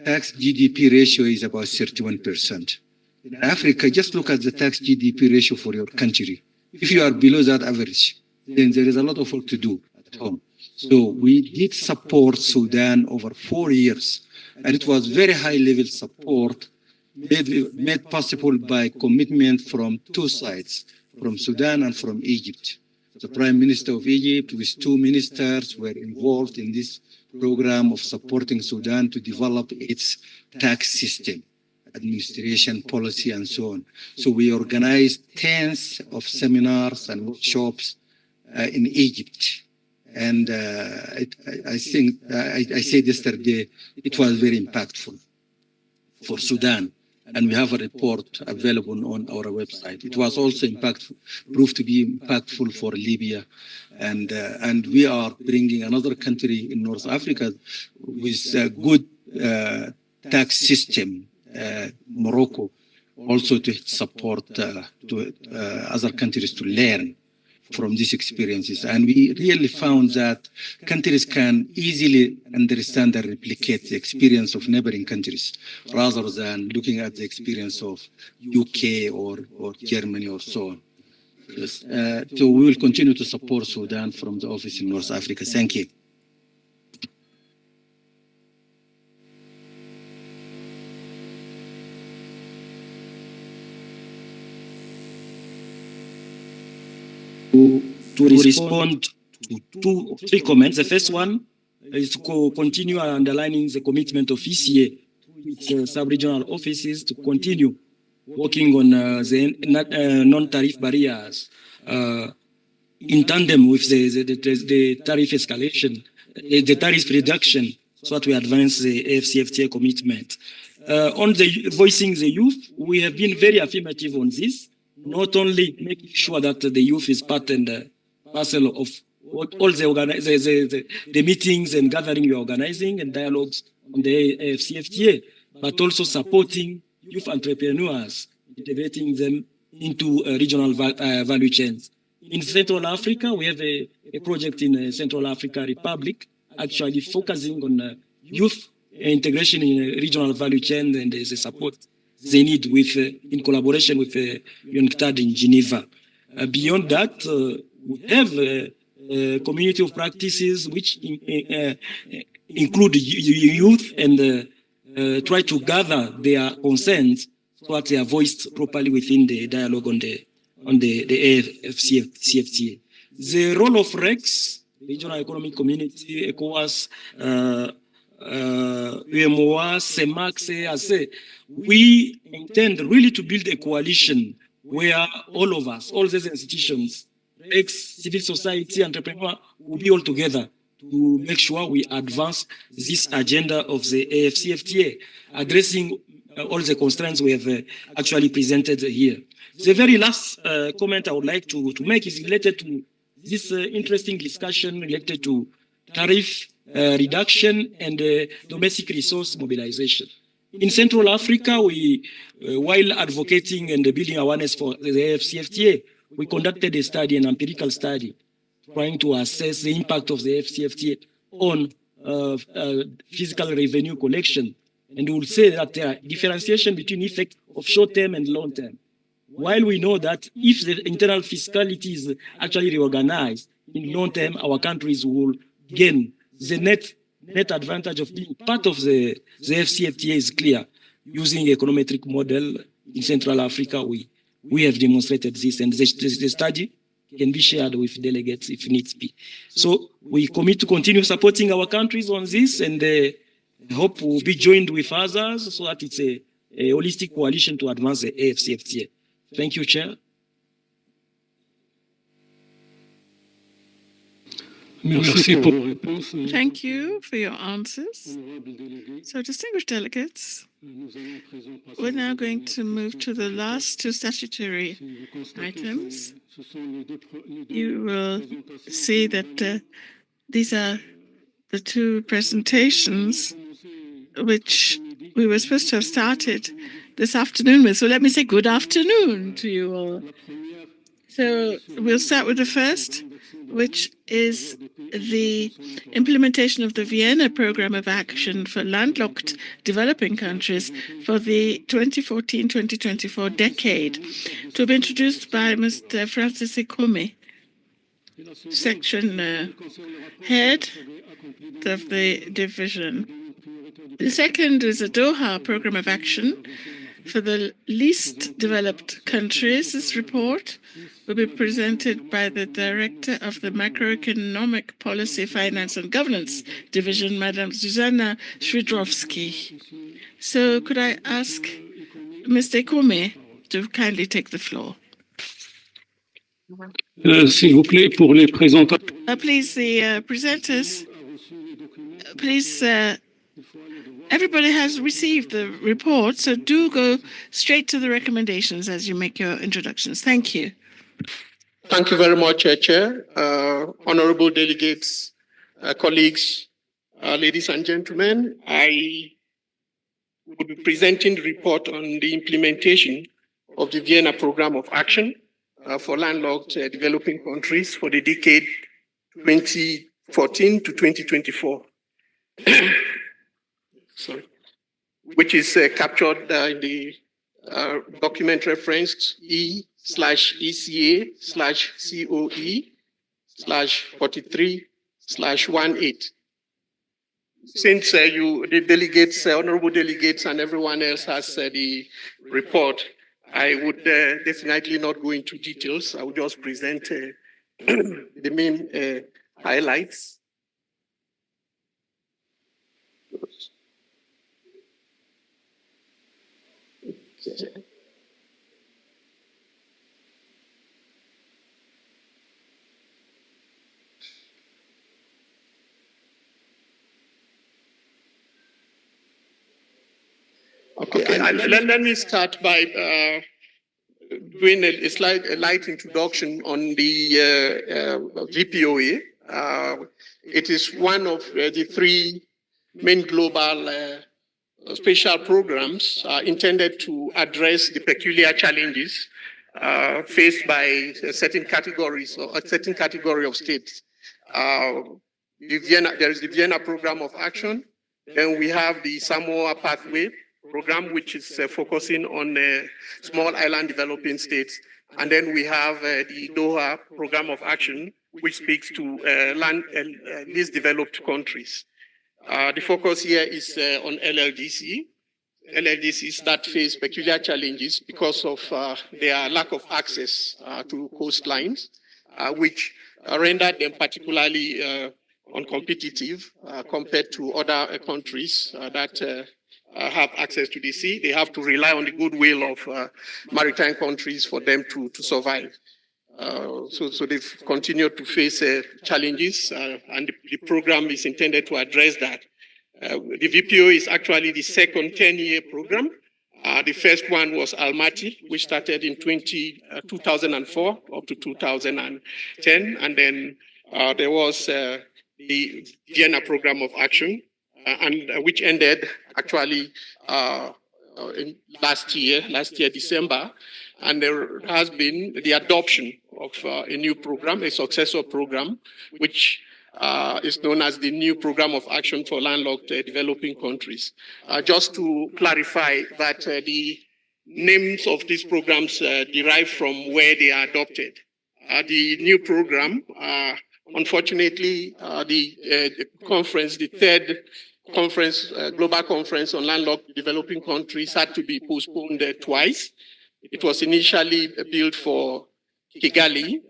tax GDP ratio is about 31%. In Africa, just look at the tax GDP ratio for your country. If you are below that average, then there is a lot of work to do at home. So we did support Sudan over 4 years, and it was very high-level support made possible by commitment from two sides, from Sudan and from Egypt. The Prime Minister of Egypt with 2 ministers were involved in this program of supporting Sudan to develop its tax system, administration, policy, and so on. So we organized tens of seminars and workshops in Egypt. And I think, I said yesterday, it was very impactful for Sudan. And we have a report available on our website. It was also proved to be impactful for Libya. And we are bringing another country in North Africa with a good tax system, Morocco, also to support other countries to learn from these experiences. And we really found that countries can easily understand and replicate the experience of neighboring countries rather than looking at the experience of UK or Germany or so on. Yes. So we will continue to support Sudan from the office in North Africa. Thank you. To respond to 3 comments. The first one is to continue underlining the commitment of ECA, its sub-regional offices, to continue working on the non-tariff barriers in tandem with the tariff escalation, the tariff reduction, so that we advance the AFCFTA commitment. On the voicing the youth, we have been very affirmative on this, not only making sure that the youth is part and parcel of all the meetings and gathering you're organizing and dialogues on the AFCFTA, but also supporting youth entrepreneurs, integrating them into regional value chains. In Central Africa, we have a project in Central Africa Republic, actually focusing on youth integration in a regional value chain and the support they need with, in collaboration with UNCTAD in Geneva. Beyond that, we have a community of practices which include youth and try to gather their concerns so that they are voiced properly within the dialogue on the AFCFTA. The role of REX, Regional Economic Community, ECOWAS, UMOA, CEMAC, CEAC, we intend really to build a coalition where all of us, all these institutions, civil society, entrepreneur, will be all together to make sure we advance this agenda of the AFCFTA, addressing all the constraints we have actually presented here. The very last comment I would like to make is related to this interesting discussion related to tariff reduction and domestic resource mobilization. In Central Africa, we, while advocating and building awareness for the AFCFTA, we conducted a study, an empirical study, trying to assess the impact of the AFCFTA on fiscal revenue collection. And we will say that there are differentiation between effect of short-term and long-term. While we know that if the internal fiscality is actually reorganized, in long-term, our countries will gain. The net advantage of being part of the AFCFTA is clear. Using the econometric model in Central Africa, we have demonstrated this, and the study can be shared with delegates if needs be. So we commit to continue supporting our countries on this, and hope we'll be joined with others so that it's a holistic coalition to advance the AFCFTA. Thank you, Chair. Thank you for your answers. So, distinguished delegates, we're now going to move to the last two statutory items. You will see that these are the two presentations which we were supposed to have started this afternoon with. So let me say good afternoon to you all. So we'll start with the first, which is the implementation of the Vienna Programme of Action for Landlocked Developing Countries for the 2014-2024 decade, to be introduced by Mr. Francis Ikome, section head of the division. The second is a Doha Programme of Action for the least developed countries. This report will be presented by the Director of the Macroeconomic Policy, Finance and Governance Division, Madam Zuzana Swidrowski. So could I ask Mr. Ikome to kindly take the floor? S'il vous plaît, pour les présentateurs. Please, the presenters, please, everybody has received the report, so do go straight to the recommendations as you make your introductions. Thank you. Thank you very much, Chair. Honorable delegates, colleagues, ladies and gentlemen, I will be presenting the report on the implementation of the Vienna Programme of Action for landlocked developing countries for the decade 2014 to 2024. Sorry, which is captured in the document referenced E/ECA/COE/43/18. Since the delegates, honorable delegates, and everyone else has the report, I would definitely not go into details. I will just present the main highlights. Okay, let me start by doing a light introduction on the VPOA. It is one of the three main global special programs intended to address the peculiar challenges faced by certain categories or a certain category of states. There is the Vienna Programme of Action. Then we have the Samoa Pathway Program, which is focusing on small island developing states. And then we have the Doha Programme of Action, which speaks to least developed countries. The focus here is on LLDC. LLDCs that face peculiar challenges because of their lack of access to coastlines, which render them particularly uncompetitive compared to other countries that have access to the sea. They have to rely on the goodwill of maritime countries for them to survive. So they've continued to face challenges, and the program is intended to address that. The VPO is actually the second 10-year program. The first one was Almaty, which started in 2004 up to 2010. And then there was the Vienna Program of Action, and which ended actually in last year, December. And there has been the adoption of a new program, a successor program, which is known as the New Program of Action for Landlocked Developing Countries. Just to clarify that the names of these programs derive from where they are adopted. The new program, unfortunately, the conference, the third conference, global conference on landlocked developing countries had to be postponed twice. It was initially built for Kigali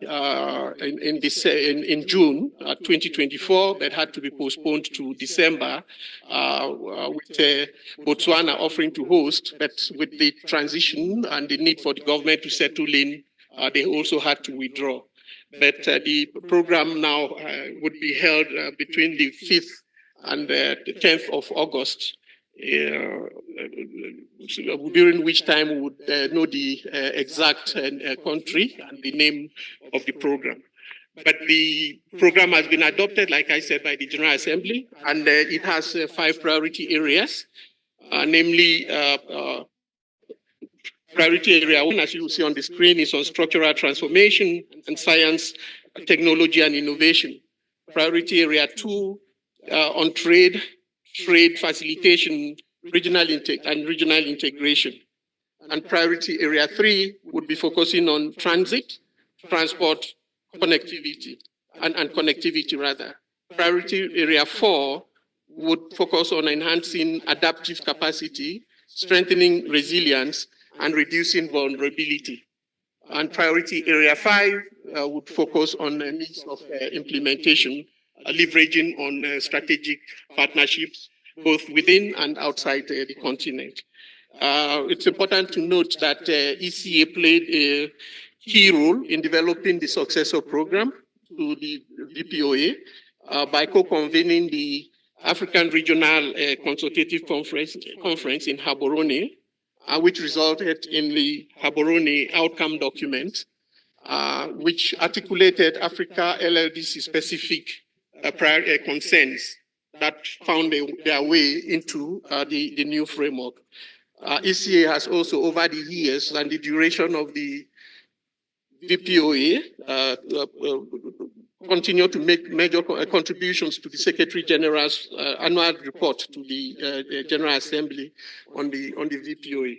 in June 2024, but had to be postponed to December with Botswana offering to host. But with the transition and the need for the government to settle in, they also had to withdraw. But the program now would be held between the 5th and the 10th of August. During which time we would know the exact country and the name of the program. But the program has been adopted, like I said, by the General Assembly, and it has 5 priority areas, namely priority area 1, as you will see on the screen, is on structural transformation and science, technology and innovation. Priority area 2 on trade facilitation, regional integration. And priority area 3 would be focusing on transit, transport, connectivity, and connectivity rather. Priority area 4 would focus on enhancing adaptive capacity, strengthening resilience, and reducing vulnerability. And priority area 5 would focus on the needs of implementation, leveraging on strategic partnerships, both within and outside the continent. It's important to note that ECA played a key role in developing the successor program to the VPOA by co-convening the African Regional Consultative Conference in Gaborone, which resulted in the Gaborone outcome document, which articulated Africa LLDC specific prior concerns that found their way into the new framework. ECA has also, over the years and the duration of the VPOA, continued to make major contributions to the Secretary General's annual report to the General Assembly on the VPOA.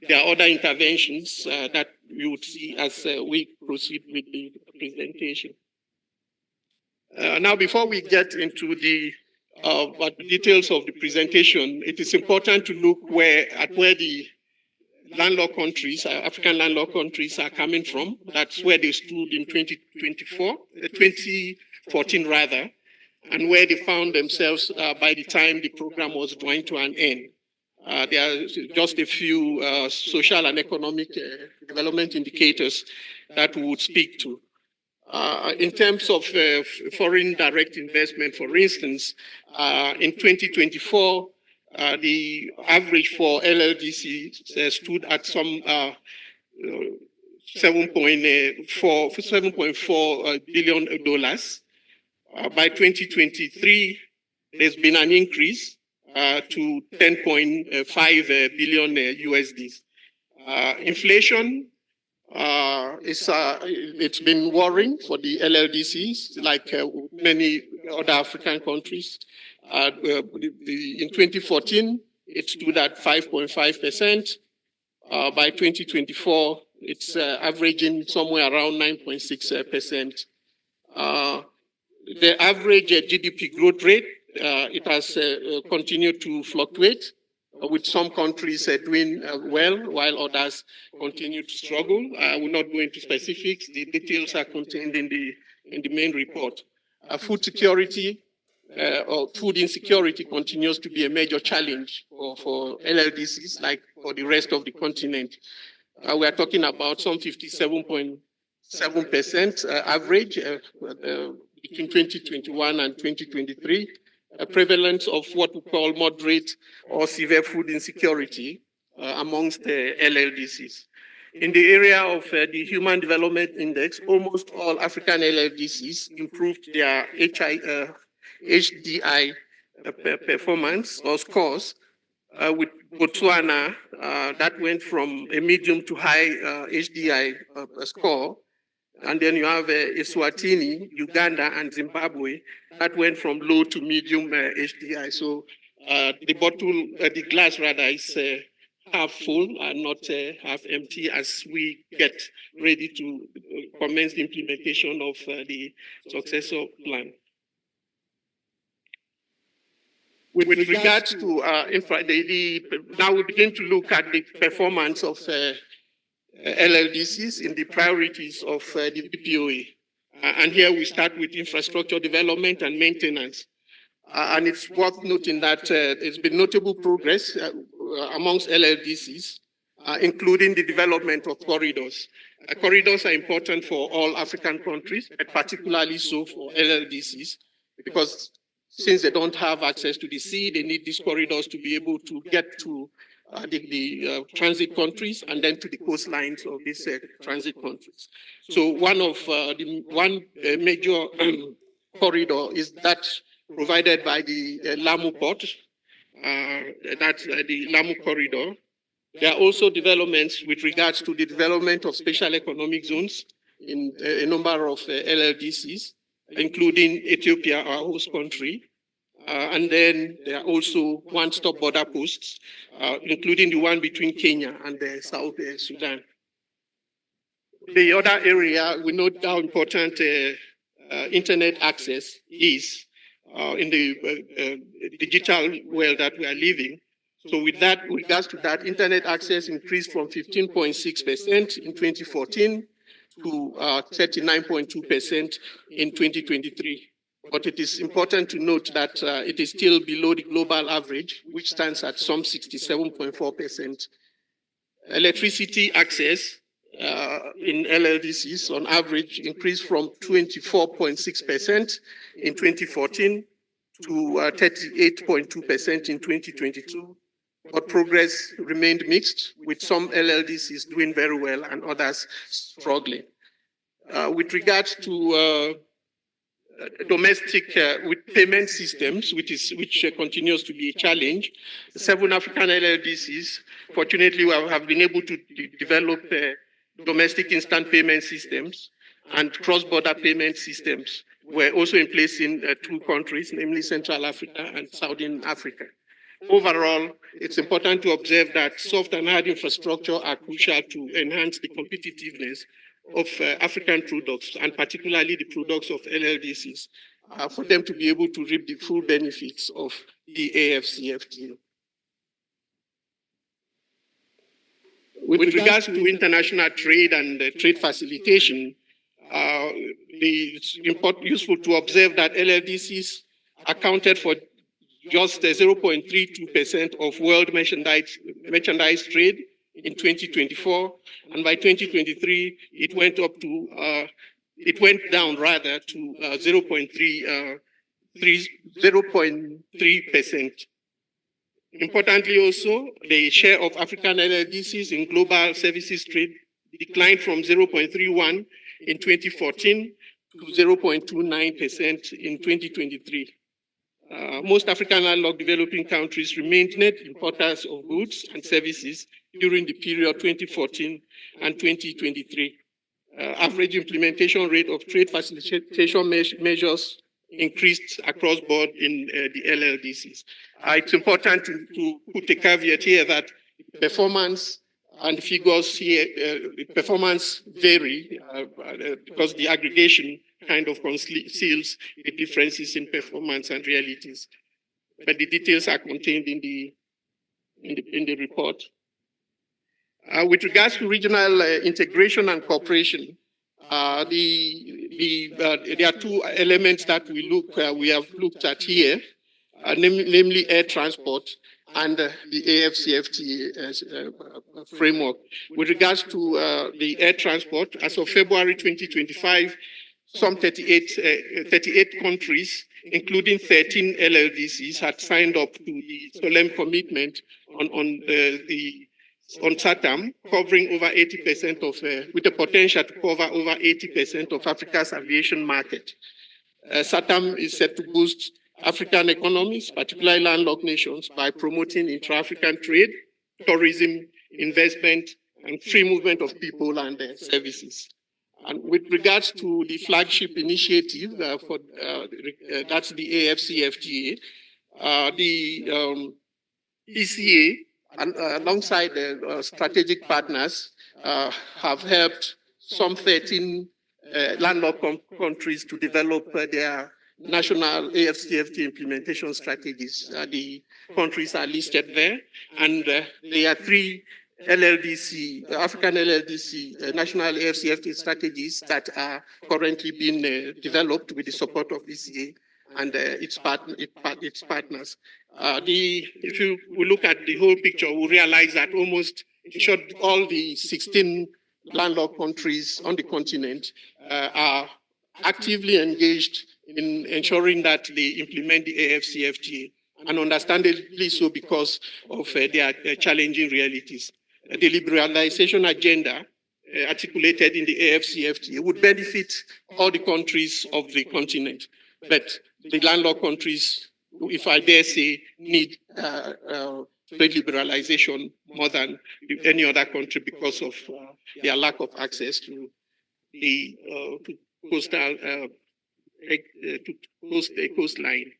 There are other interventions that you would see as we proceed with the presentation. Now, before we get into the details of the presentation, it is important to look at where the landlocked countries, African landlocked countries, are coming from. That's where they stood in 2014 rather, and where they found themselves by the time the program was drawing to an end. There are just a few social and economic development indicators that we would speak to. In terms of foreign direct investment, for instance, in 2024, the average for LLDC stood at some $7.4 billion. By 2023, there's been an increase to 10.5 billion USD. Inflation it's been worrying for the LLDCs, like many other African countries. In 2014, it stood at 5.5%. By 2024, it's averaging somewhere around 9.6%. The average GDP growth rate it has continued to fluctuate, with some countries doing well, while others continue to struggle. I will not go into specifics. The details are contained in the main report. Food security or food insecurity continues to be a major challenge for LLDCs, like for the rest of the continent. We are talking about some 57.7% average between 2021 and 2023. A prevalence of what we call moderate or severe food insecurity amongst the LLDCs. In the area of the Human Development Index, almost all African LLDCs improved their HDI performance or scores, with Botswana, that went from a medium to high HDI score. And then you have Eswatini, Uganda, and Zimbabwe that went from low to medium HDI. So the glass rather is half full and not half empty as we get ready to commence the implementation of the successor plan. With regards to now we begin to look at the performance of LLDCs in the priorities of the BPOA. And here we start with infrastructure development and maintenance. And it's worth noting that there's been notable progress amongst LLDCs, including the development of corridors. Corridors are important for all African countries, but particularly so for LLDCs, because since they don't have access to the sea, they need these corridors to be able to get to the transit countries and then to the coastlines of these transit countries. So one major corridor is that provided by the Lamu port, that's the Lamu corridor. There are also developments with regards to the development of special economic zones in a number of LLDCs, including Ethiopia, our host country. And then there are also one-stop border posts, including the one between Kenya and South Sudan. The other area, we know how important internet access is in the digital world that we are living. So with regards to that, internet access increased from 15.6% in 2014 to 39.2% in 2023. But it is important to note that it is still below the global average, which stands at some 67.4%. Electricity access in LLDCs on average increased from 24.6% in 2014 to 38.2% in 2022. But progress remained mixed, with some LLDCs doing very well and others struggling. With regards to domestic with payment systems, which continues to be a challenge, 7 African LLDCs, fortunately, have been able to develop domestic instant payment systems, and cross-border payment systems were also in place in 2 countries, namely Central Africa and Southern Africa. Overall, it's important to observe that soft and hard infrastructure are crucial to enhance the competitiveness of African products, and particularly the products of LLDCs, for them to be able to reap the full benefits of the AFCFTA. With regards to international trade and trade facilitation, it's useful to observe that LLDCs accounted for just 0.32% of world merchandise trade in 2024, and by 2023 it went up to it went down rather to 0.3%. Importantly, also the share of African LLDCs in global services trade declined from 0.31 in 2014 to 0.29% in 2023. Most African landlocked developing countries remained net importers of goods and services during the period 2014 and 2023. Average implementation rate of trade facilitation measures increased across board in the LLDCs. It's important to put a caveat here that performance and figures here, performance vary because the aggregation kind of conceals the differences in performance and realities. But the details are contained in the report. With regards to regional integration and cooperation, there are two elements that we have looked at here, namely air transport and the AFCFTA framework. With regards to the air transport, as of February 2025, some 38 countries, including 13 LLDCs, had signed up to the solemn commitment on SATAM, covering over 80% of, with the potential to cover over 80% of Africa's aviation market. SATAM is set to boost African economies, particularly landlocked nations, by promoting intra-African trade, tourism, investment, and free movement of people and services. And with regards to the flagship initiative that's the AFCFTA, the ECA, and alongside the strategic partners, have helped some 13 landlocked countries to develop their national AFCFTA implementation strategies. The countries are listed there, and there are 3 LLDC, African LLDC, national AFCFTA strategies that are currently being developed with the support of ECA and its partners. If we look at the whole picture, we realize that almost, in short, all the 16 landlocked countries on the continent are actively engaged in ensuring that they implement the AFCFTA, and understandably so because of their challenging realities. The liberalization agenda articulated in the AFCFTA would benefit all the countries of the continent, but the landlocked countries, if I dare say, need trade liberalization more than any other country because of their lack of access to the coastline.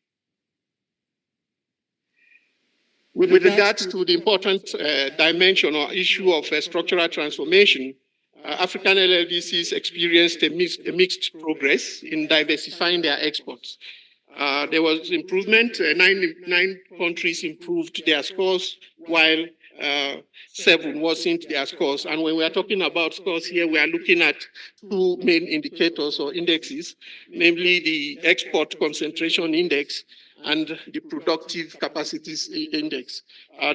With regards to the important dimension or issue of structural transformation, African LLDCs experienced a mixed progress in diversifying their exports. There was improvement. 9 countries improved their scores, while 7 worsened their scores. And when we are talking about scores here, we are looking at 2 main indicators or indexes, namely the export concentration index and the productive capacities index.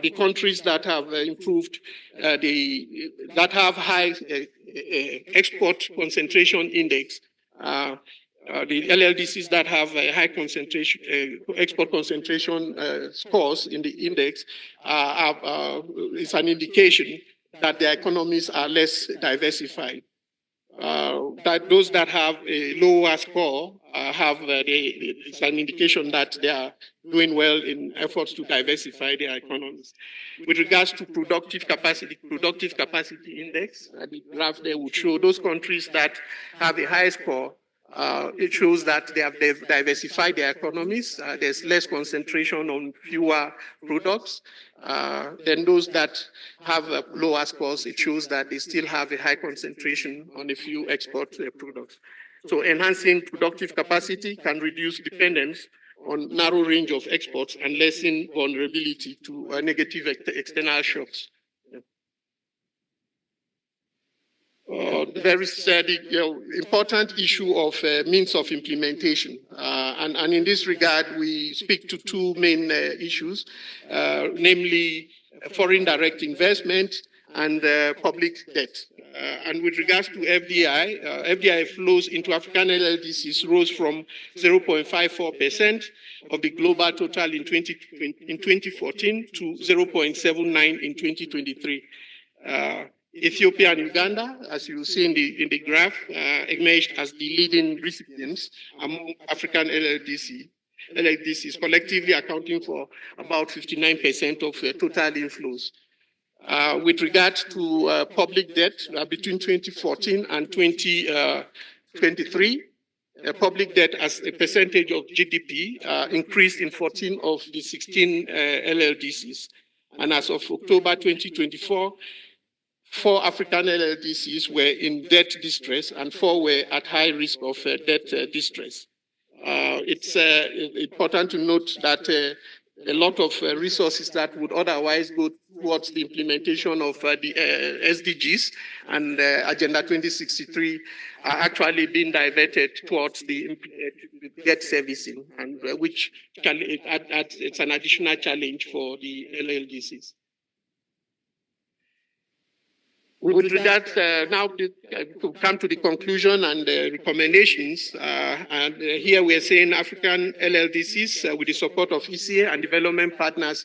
The countries that have improved, that have high export concentration index, the LLDCs that have a high concentration, export concentration scores in the index is an indication that their economies are less diversified. That those that have a lower score it's an indication that they are doing well in efforts to diversify their economies. With regards to productive capacity index, the graph there would show those countries that have a high score. It shows that they have diversified their economies. There's less concentration on fewer products. Then those that have lower scores, it shows that they still have a high concentration on a few export products. So enhancing productive capacity can reduce dependence on narrow range of exports and lessen vulnerability to negative external shocks. There is the important issue of means of implementation. And in this regard, we speak to 2 main issues, namely foreign direct investment and public debt. And with regards to FDI, FDI flows into African LLDCs rose from 0.54% of the global total in 2014 to 0.79 in 2023. Ethiopia and Uganda, as you see in the graph, emerged as the leading recipients among African LLDCs, collectively accounting for about 59% of total inflows. With regard to public debt, between 2014 and 2023, public debt as a percentage of GDP increased in 14 of the 16 LLDCs. And as of October 2024, 4 African LLDCs were in debt distress and 4 were at high risk of debt distress. It's important to note that a lot of resources that would otherwise go towards the implementation of the SDGs and Agenda 2063 are actually being diverted towards the debt servicing, and which it's an additional challenge for the LLDCs. With regard now to come to the conclusion and recommendations, and here we are saying African LLDCs with the support of ECA and development partners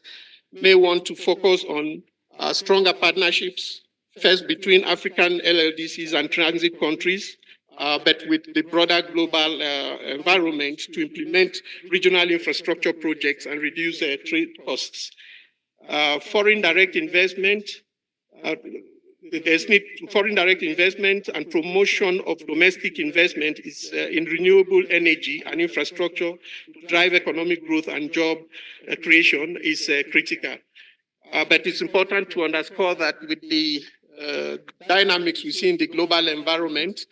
may want to focus on stronger partnerships, first between African LLDCs and transit countries, but with the broader global environment to implement regional infrastructure projects and reduce trade costs. Foreign direct investment, there's need foreign direct investment and promotion of domestic investment is in renewable energy and infrastructure to drive economic growth and job creation is critical. But it's important to underscore that with the dynamics we see in the global environment,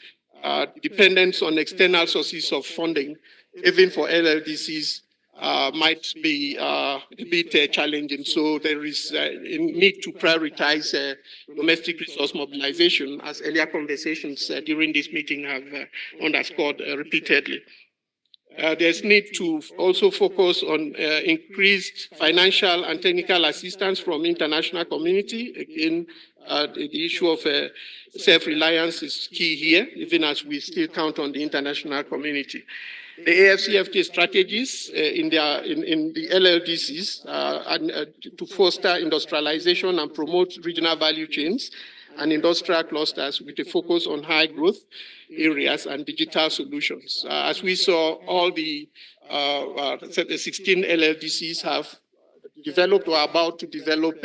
dependence on external sources of funding, even for LLDCs, might be a bit challenging. So there is a need to prioritize domestic resource mobilization, as earlier conversations during this meeting have underscored repeatedly. There's need to also focus on increased financial and technical assistance from international community. Again, the issue of self-reliance is key here, even as we still count on the international community. The AFCFTA strategies in the LLDCs to foster industrialization and promote regional value chains and industrial clusters with a focus on high growth areas and digital solutions. As we saw, all the 16 LLDCs have developed or are about to develop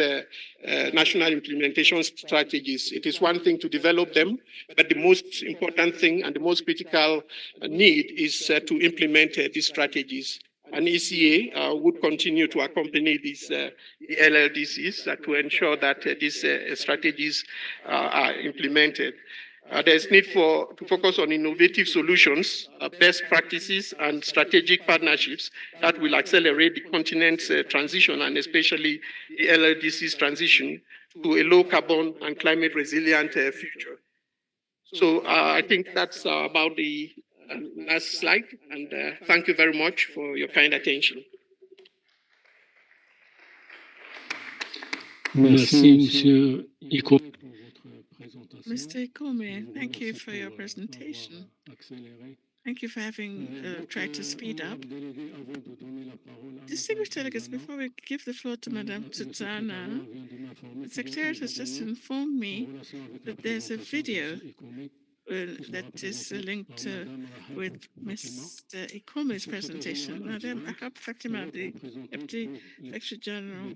national implementation strategies. It is one thing to develop them, but the most important thing and the most critical need is to implement these strategies. And ECA would continue to accompany these LLDCs to ensure that these strategies are implemented. There's need to focus on innovative solutions, best practices, and strategic partnerships that will accelerate the continent's transition, and especially the LLDC's transition to a low carbon and climate resilient future. So I think that's about the last slide, and thank you very much for your kind attention. Merci, Monsieur Iko. Mr. Ikome, thank you for your presentation. Thank you for having tried to speed up. Distinguished delegates, before we give the floor to Madame Tsutsana, the Secretariat has just informed me that there's a video that is linked with Mr. Ikome's presentation. Madame Ahab Fatima, the Deputy Secretary General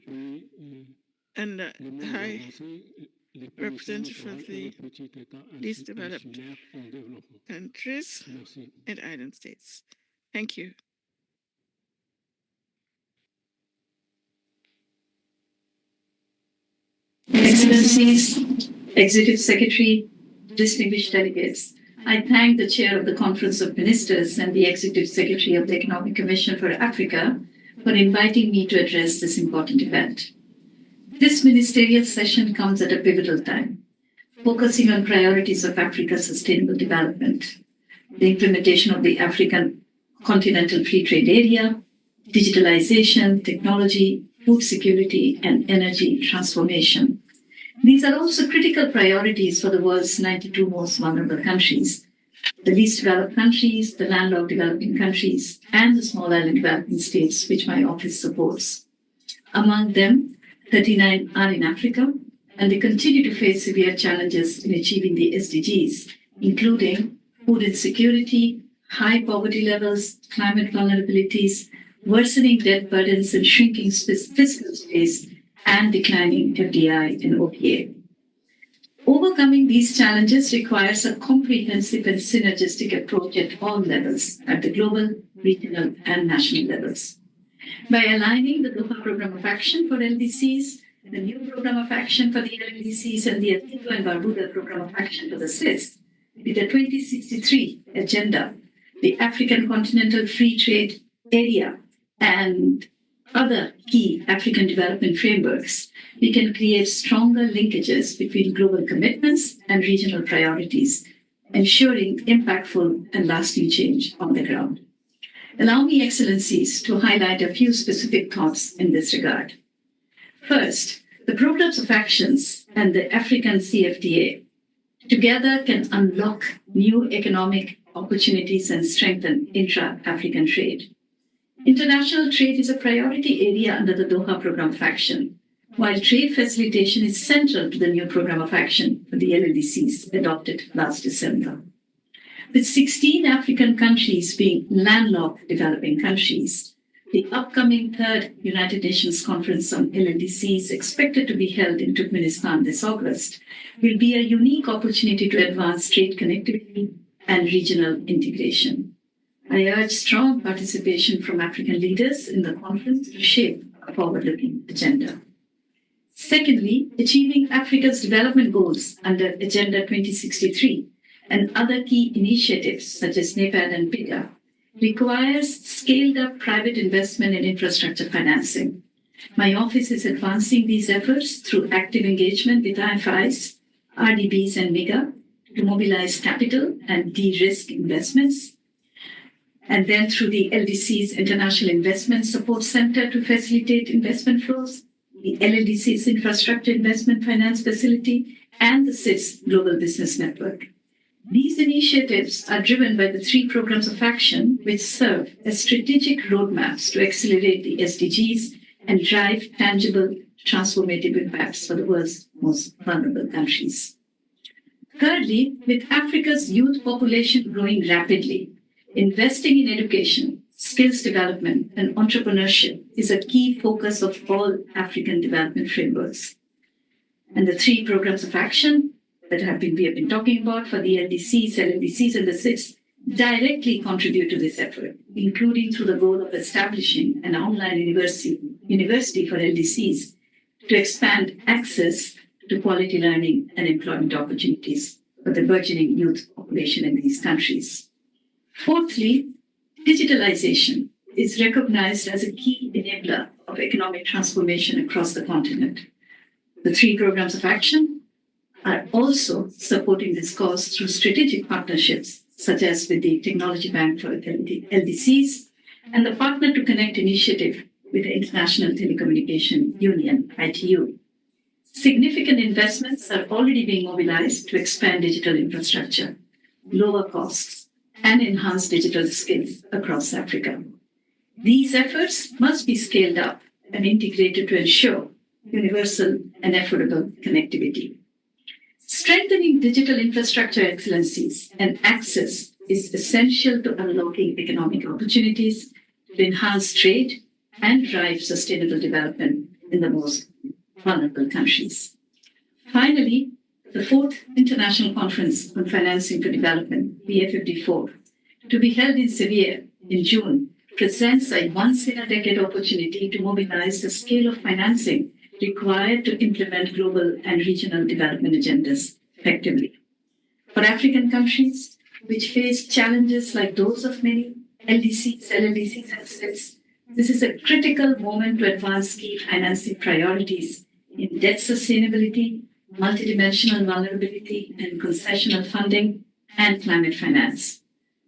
and High Representative for the least developed countries and island states. Thank you. Excellencies, Executive Secretary, distinguished delegates, I thank the Chair of the Conference of Ministers and the Executive Secretary of the Economic Commission for Africa for inviting me to address this important event. This ministerial session comes at a pivotal time, focusing on priorities of Africa's sustainable development, the implementation of the African Continental Free Trade Area, digitalization, technology, food security, and energy transformation. These are also critical priorities for the world's 92 most vulnerable countries, the least developed countries, the landlocked developing countries, and the small island developing states, which my office supports. Among them, 39 are in Africa, and they continue to face severe challenges in achieving the SDGs, including food insecurity, high poverty levels, climate vulnerabilities, worsening debt burdens and shrinking fiscal space, and declining FDI and OPA. Overcoming these challenges requires a comprehensive and synergistic approach at all levels, at the global, regional, and national levels. By aligning the Doha Programme of Action for LDCs the new program of action for the LDCs and the Antigua and Barbuda program of action for the CIS, with the 2063 agenda, the African Continental Free Trade Area, and other key African development frameworks, we can create stronger linkages between global commitments and regional priorities, ensuring impactful and lasting change on the ground. Allow me, Excellencies, to highlight a few specific thoughts in this regard. First, the programs of actions and the African CFTA together can unlock new economic opportunities and strengthen intra-African trade. International trade is a priority area under the Doha Program of Action, while trade facilitation is central to the new Program of Action for the LLDCs adopted last December. With 16 African countries being landlocked developing countries, the upcoming third United Nations Conference on LLDCs, expected to be held in Turkmenistan this August, will be a unique opportunity to advance trade connectivity and regional integration. I urge strong participation from African leaders in the conference to shape a forward-looking agenda. Secondly, achieving Africa's development goals under Agenda 2063 and other key initiatives such as NEPAD and PIGA requires scaled-up private investment in infrastructure financing. My office is advancing these efforts through active engagement with IFIs, RDBs, and MIGA to mobilize capital and de-risk investments, and then through the LDC's International Investment Support Center to facilitate investment flows, the LLDC's Infrastructure Investment Finance Facility, and the CIS Global Business Network. These initiatives are driven by the 3 programs of action, which serve as strategic roadmaps to accelerate the SDGs and drive tangible, transformative impacts for the world's most vulnerable countries. Thirdly, with Africa's youth population growing rapidly, investing in education, skills development, and entrepreneurship is a key focus of all African development frameworks. And the 3 programs of action that we have been talking about for the LDCs, LLDCs, and the CIS directly contribute to this effort, including through the goal of establishing an online university for LDCs to expand access to quality learning and employment opportunities for the burgeoning youth population in these countries. Fourthly, digitalization is recognized as a key enabler of economic transformation across the continent. The 3 programs of action are also supporting this cause through strategic partnerships, such as with the Technology Bank for LDCs and the Partner to Connect initiative with the International Telecommunication Union, ITU. Significant investments are already being mobilized to expand digital infrastructure, lower costs, and enhance digital skills across Africa. These efforts must be scaled up and integrated to ensure universal and affordable connectivity. Strengthening digital infrastructure excellencies and access is essential to unlocking economic opportunities, to enhance trade, and drive sustainable development in the most vulnerable countries. Finally, the 4th International Conference on Financing for Development, PA54, to be held in Seville in June, presents a once-in-a-decade opportunity to mobilize the scale of financing required to implement global and regional development agendas effectively. For African countries, which face challenges like those of many LDCs, LLDCs, and CIS, this is a critical moment to advance key financing priorities in debt sustainability, multidimensional vulnerability and concessional funding, and climate finance.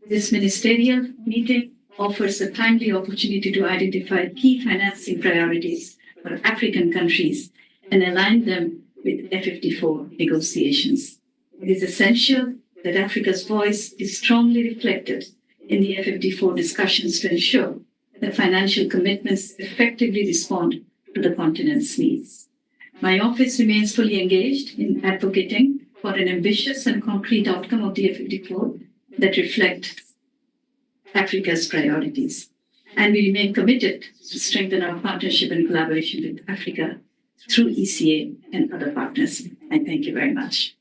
This ministerial meeting offers a timely opportunity to identify key financing priorities for African countries and align them with F54 negotiations. It is essential that Africa's voice is strongly reflected in the F54 discussions to ensure that financial commitments effectively respond to the continent's needs. My office remains fully engaged in advocating for an ambitious and concrete outcome of the F54 that reflects Africa's priorities. And we remain committed to strengthen our partnership and collaboration with Africa through ECA and other partners. I thank you very much.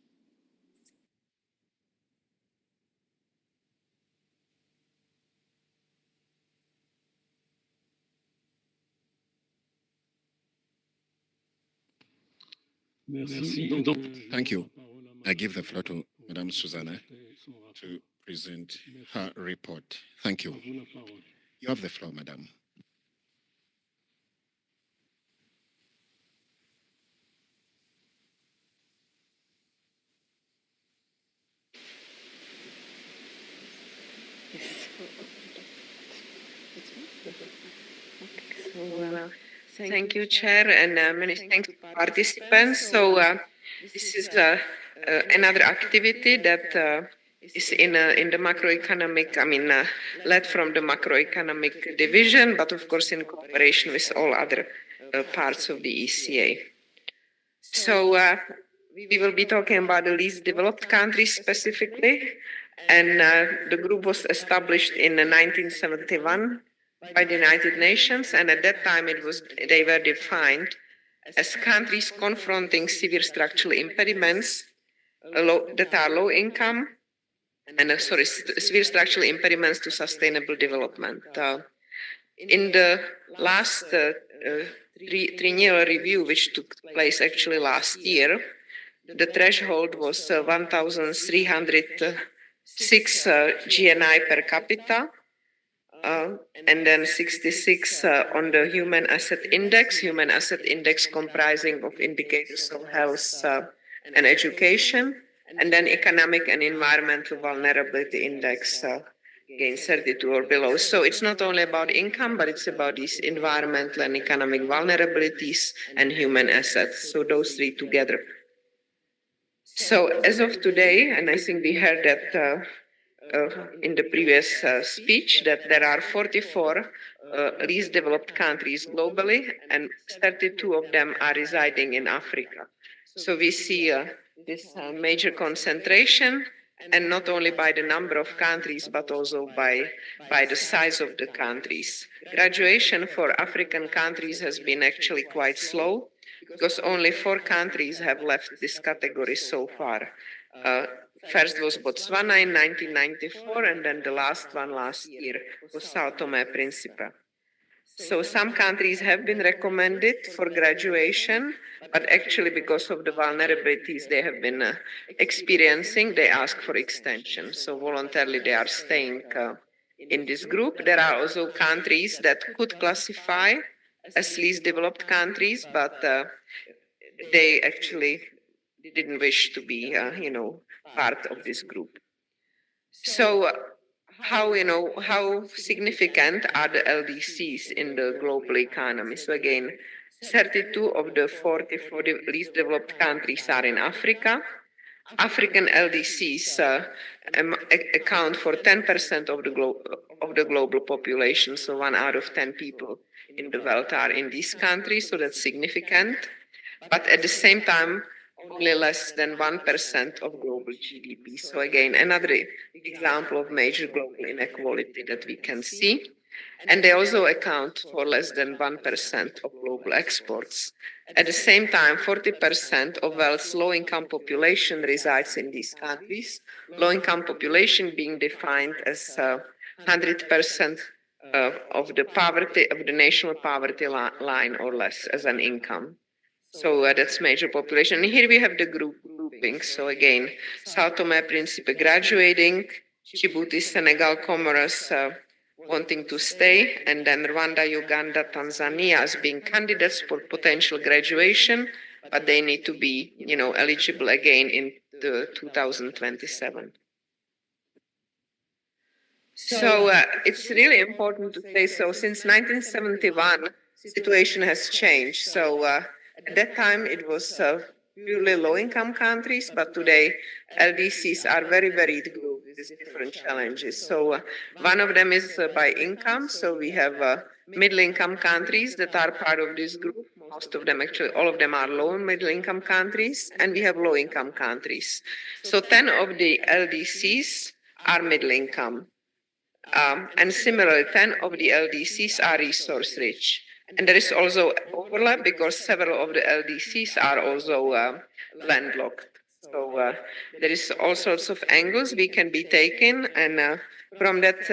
Merci. Donc, Thank you. I give the floor to Madame Susanna to present her report. Thank you. You have the floor, Madame. Thank you, Chair, and many thanks to participants. So this is another activity that is in the macroeconomic, led from the macroeconomic division, but of course in cooperation with all other parts of the ECA. So we will be talking about the least developed countries specifically, and the group was established in 1971 by the United Nations, and at that time they were defined as countries confronting severe structural impediments that are low income, and severe structural impediments to sustainable development. In the last triennial review, which took place actually last year, the threshold was 1,306 GNI per capita, and then 66 on the human asset index comprising of indicators of health and education, and then economic and environmental vulnerability index again 32 or below. So it's not only about income, but it's about these environmental and economic vulnerabilities and human assets. So those three together. So as of today, and I think we heard that in the previous speech, that there are 44 least developed countries globally, and 32 of them are residing in Africa. So we see this major concentration, and not only by the number of countries, but also by the size of the countries. Graduation for African countries has been actually quite slow, because only 4 countries have left this category so far. First was Botswana in 1994, and then the last one last year was Sao Tome and Principe. So some countries have been recommended for graduation, but actually because of the vulnerabilities they have been experiencing, they ask for extension. So voluntarily they are staying in this group. There are also countries that could classify as least developed countries, but they actually didn't wish to be, part of this group. So how significant are the LDCs in the global economy? So again, 32 of the 44 least developed countries are in Africa. African LDCs account for 10% of the global population. So 1 out of 10 people in the world are in these countries. So that's significant. But at the same time, only less than 1% of global GDP. So again, another example of major global inequality that we can see. And they also account for less than 1% of global exports. At the same time, 40% of world's low-income population resides in these countries. Low-income population being defined as 100% of the national poverty line or less as an income. So that's major population. And here we have the grouping. So again, Sao Tome and Principe graduating, Djibouti, Senegal, Comoros wanting to stay, and then Rwanda, Uganda, Tanzania as being candidates for potential graduation, but they need to be, eligible again in the 2027. So it's really important to say, so since 1971, situation has changed. So at that time, it was purely low-income countries, but today LDCs are very varied group with different challenges. So one of them is by income. So we have middle-income countries that are part of this group. Most of them, actually, all of them are low and middle-income countries, and we have low-income countries. So 10 of the LDCs are middle-income. And similarly, 10 of the LDCs are resource-rich. And there is also overlap because several of the LDCs are also landlocked. So there is all sorts of angles we can be taken, and from that,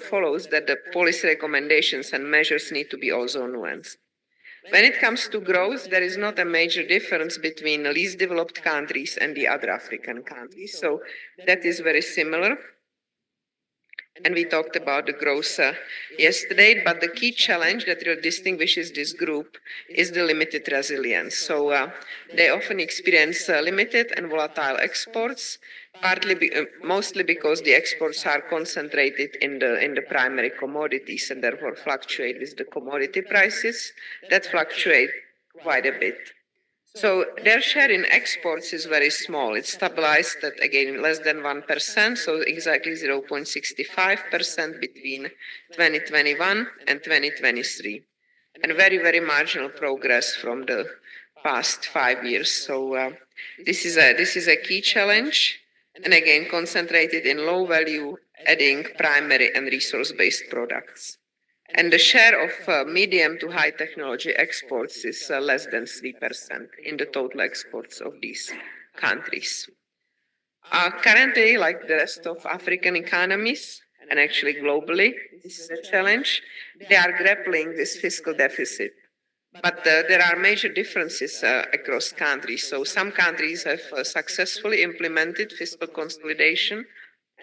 follows that the policy recommendations and measures need to be also nuanced. When it comes to growth, there is not a major difference between the least developed countries and the other African countries. So that is very similar. And we talked about the growth yesterday, but the key challenge that really distinguishes this group is the limited resilience. So they often experience limited and volatile exports, mostly because the exports are concentrated in the primary commodities and therefore fluctuate with the commodity prices that fluctuate quite a bit. So their share in exports is very small. It's stabilized at, again, less than 1%, so exactly 0.65% between 2021 and 2023. And very, very marginal progress from the past 5 years. So this is a key challenge, and again, concentrated in low value, adding primary and resource-based products. And the share of medium to high technology exports is less than 3% in the total exports of these countries. Currently, like the rest of African economies, and actually globally, this is a challenge, they are grappling with fiscal deficit. But there are major differences across countries. So some countries have successfully implemented fiscal consolidation,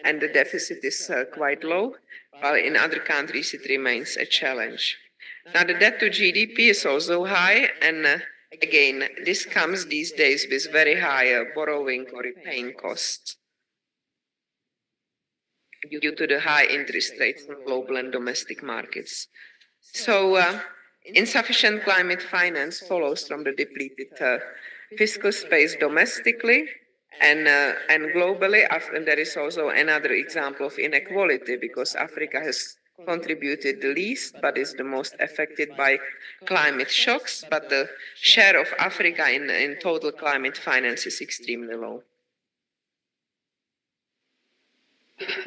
and the deficit is quite low, while in other countries it remains a challenge. Now the debt to GDP is also high, and again, this comes these days with very high borrowing or repaying costs due to the high interest rates in global and domestic markets. So insufficient climate finance follows from the depleted fiscal space domestically, and globally. And there is also another example of inequality, because Africa has contributed the least, but is the most affected by climate shocks. But the share of Africa in total climate finance is extremely low.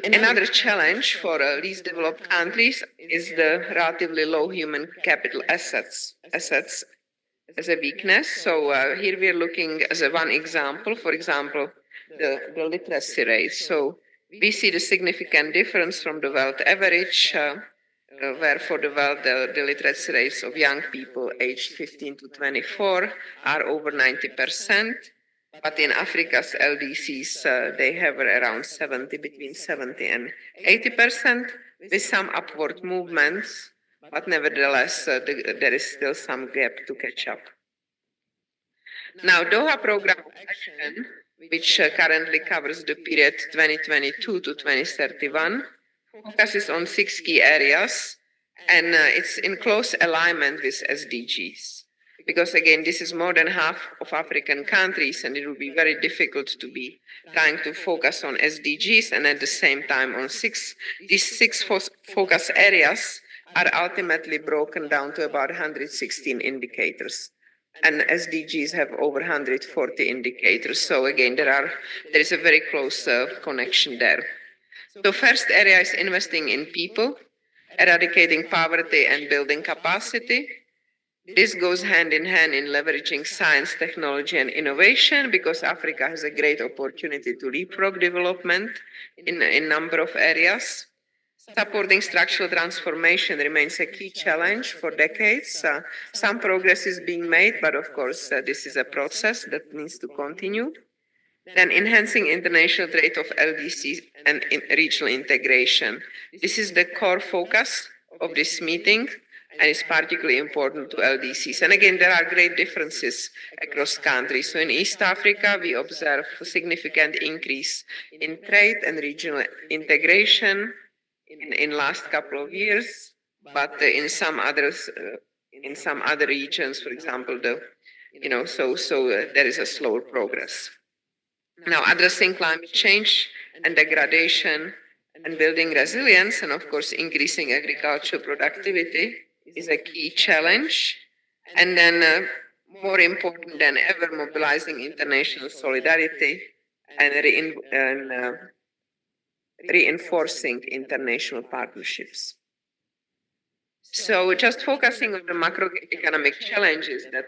Another challenge for least developed countries is the relatively low human capital assets as a weakness. So here we are looking as one example, for example, the literacy rate. So we see the significant difference from the world average, where for the world, the literacy rates of young people aged 15 to 24 are over 90%. But in Africa's LDCs, they have around between 70 and 80%, with some upward movements. But nevertheless, there is still some gap to catch up. Now, Doha Program of Action, which currently covers the period 2022 to 2031, focuses on 6 key areas, and it's in close alignment with SDGs. Because again, this is more than half of African countries, and it will be very difficult to be trying to focus on SDGs and at the same time on these 6 focus areas are ultimately broken down to about 116 indicators. And SDGs have over 140 indicators. So again, there is a very close connection there. So first area is investing in people, eradicating poverty and building capacity. This goes hand in hand in leveraging science, technology, and innovation, because Africa has a great opportunity to leapfrog development in a number of areas. Supporting structural transformation remains a key challenge for decades. Some progress is being made, but of course, this is a process that needs to continue. Then enhancing international trade of LDCs and regional integration. This is the core focus of this meeting, and it's particularly important to LDCs. And again, there are great differences across countries. So in East Africa, we observe a significant increase in trade and regional integration in last couple of years, but in some other regions, for example, there is a slower progress. Now, addressing climate change and degradation and building resilience, and of course, increasing agricultural productivity is a key challenge. And then, more important than ever, mobilizing international solidarity and reinforcing international partnerships. So just focusing on the macroeconomic challenges that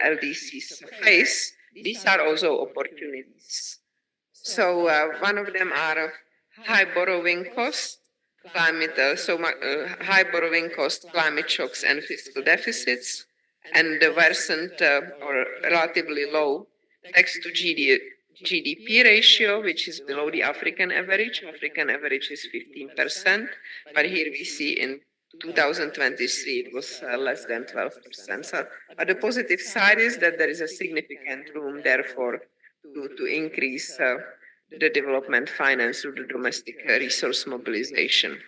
LDCs face, these are also opportunities. So one of them are high borrowing costs, climate shocks and fiscal deficits. and the worsened or relatively low tax to GDP ratio, which is below the African average. African average is 15%, but here we see in 2023 it was less than 12%. So, but the positive side is that there is a significant room, therefore, to increase the development finance through the domestic resource mobilization.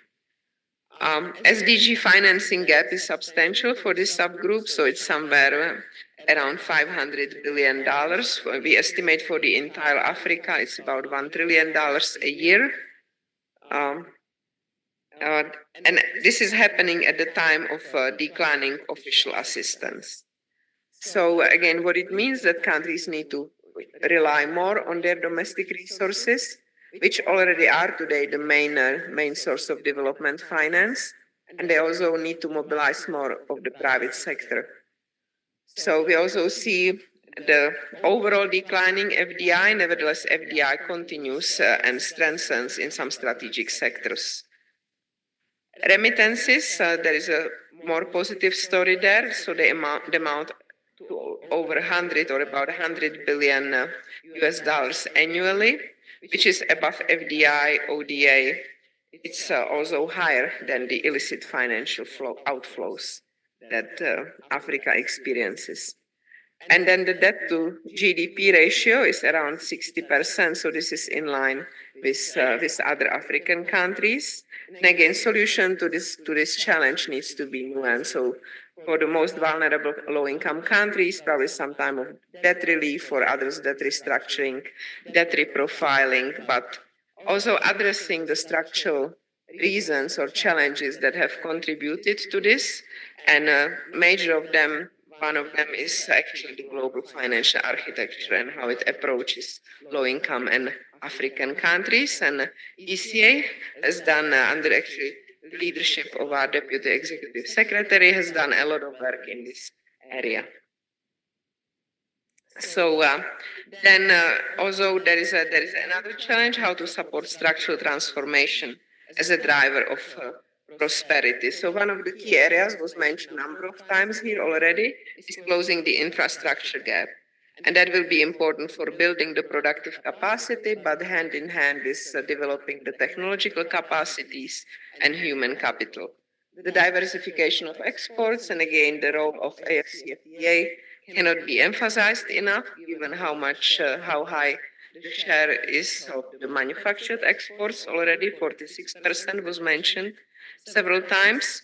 SDG financing gap is substantial for this subgroup, so it's somewhere around $500 billion. We estimate for the entire Africa, it's about $1 trillion a year. And this is happening at the time of declining official assistance. So again, what it means that countries need to rely more on their domestic resources, which already are today the main source of development finance, and they also need to mobilize more of the private sector. So we also see the overall declining FDI. Nevertheless, FDI continues and strengthens in some strategic sectors. Remittances, there is a more positive story there. So the amount to over 100 or about 100 billion US dollars annually, which is above FDI, ODA. It's also higher than the illicit financial outflows that Africa experiences. And then the debt to GDP ratio is around 60%. So this is in line with other African countries. And again, solution to this challenge needs to be nuanced. So for the most vulnerable low-income countries, probably some time of debt relief, for others, debt restructuring, debt reprofiling, but also addressing the structural reasons or challenges that have contributed to this. And major of them, one of them is actually the global financial architecture and how it approaches low-income and African countries. And ECA has done, under actually the leadership of our Deputy Executive Secretary, has done a lot of work in this area. So then also there is another challenge, how to support structural transformation as a driver of prosperity. So one of the key areas was mentioned a number of times here already is closing the infrastructure gap. And that will be important for building the productive capacity, but hand in hand with developing the technological capacities and human capital. The diversification of exports, and again, the role of AFCFTA cannot be emphasized enough, given how high the share is of the manufactured exports already. 46% was mentioned several times.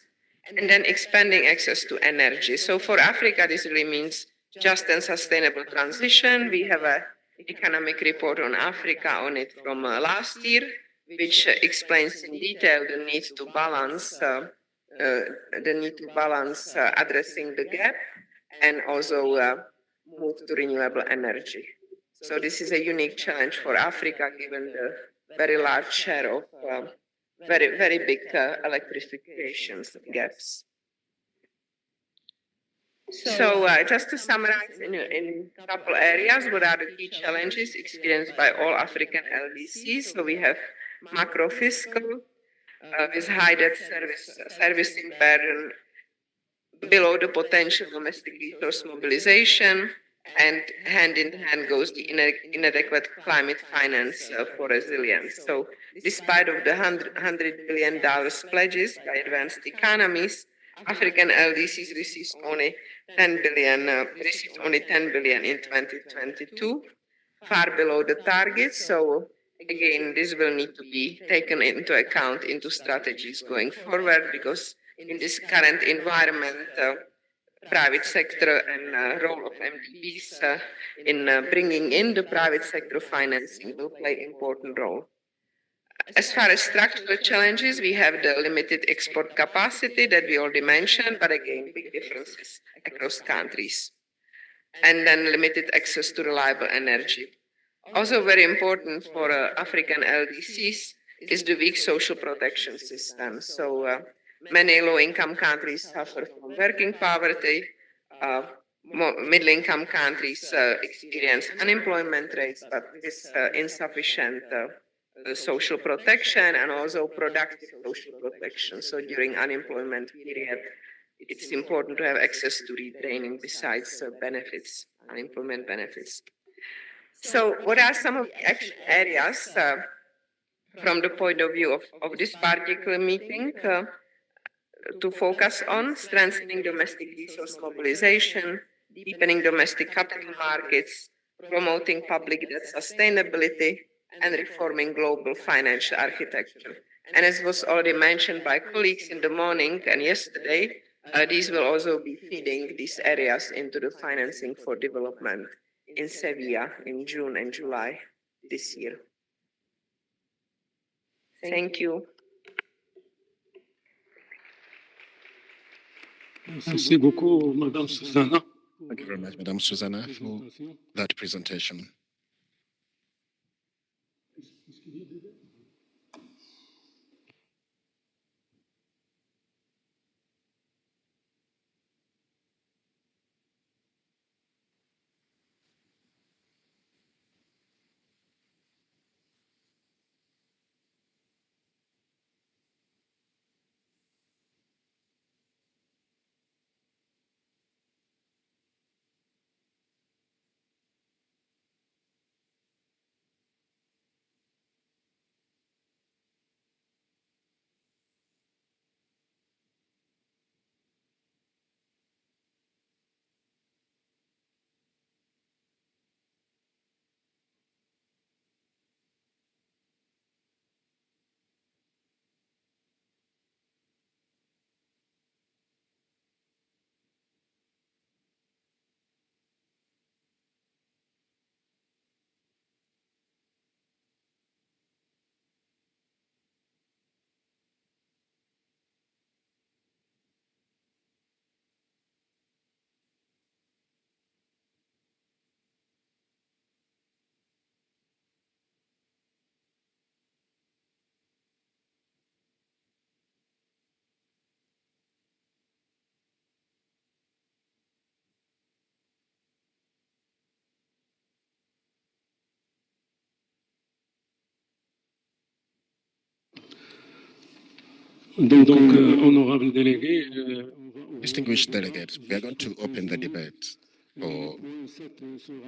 And then expanding access to energy. So for Africa, this really means just and sustainable transition. We have an economic report on Africa on it from last year, which explains in detail the need to balance addressing the gap and also move to renewable energy. So this is a unique challenge for Africa, given the very large share of very big electrification gaps. So just to summarize in a couple areas, what are the key challenges experienced by all African LDCs? So we have macro fiscal with high debt servicing burden below the potential domestic resource mobilization, and hand in hand goes the inadequate climate finance for resilience. So despite of the $100 billion pledges by advanced economies, African LDCs received only 10 billion in 2022, far below the target. So again, this will need to be taken into account into strategies going forward, because in this current environment, private sector and role of MDBs in bringing in the private sector financing will play an important role. As far as structural challenges, we have the limited export capacity that we already mentioned, but again, big differences across countries. And then limited access to reliable energy. Also very important for African LDCs is the weak social protection system. So many low-income countries suffer from working poverty. Middle-income countries experience unemployment rates, but with insufficient social protection and also productive social protection. So during unemployment period, it's important to have access to retraining besides benefits, unemployment benefits. So what are some of the action areas from the point of view of this particular meeting to focus on? Strengthening domestic resource mobilization, deepening domestic capital markets, promoting public debt sustainability, and reforming global financial architecture. And as was already mentioned by colleagues in the morning and yesterday, these will also be feeding these areas into the financing for development in Sevilla in June and July this year. Thank you. Merci beaucoup, Madame Susanna. Thank you very much, Madame Susanna, for that presentation. Donc, honorable délégué, Distinguished delegates, we are going to open the debate for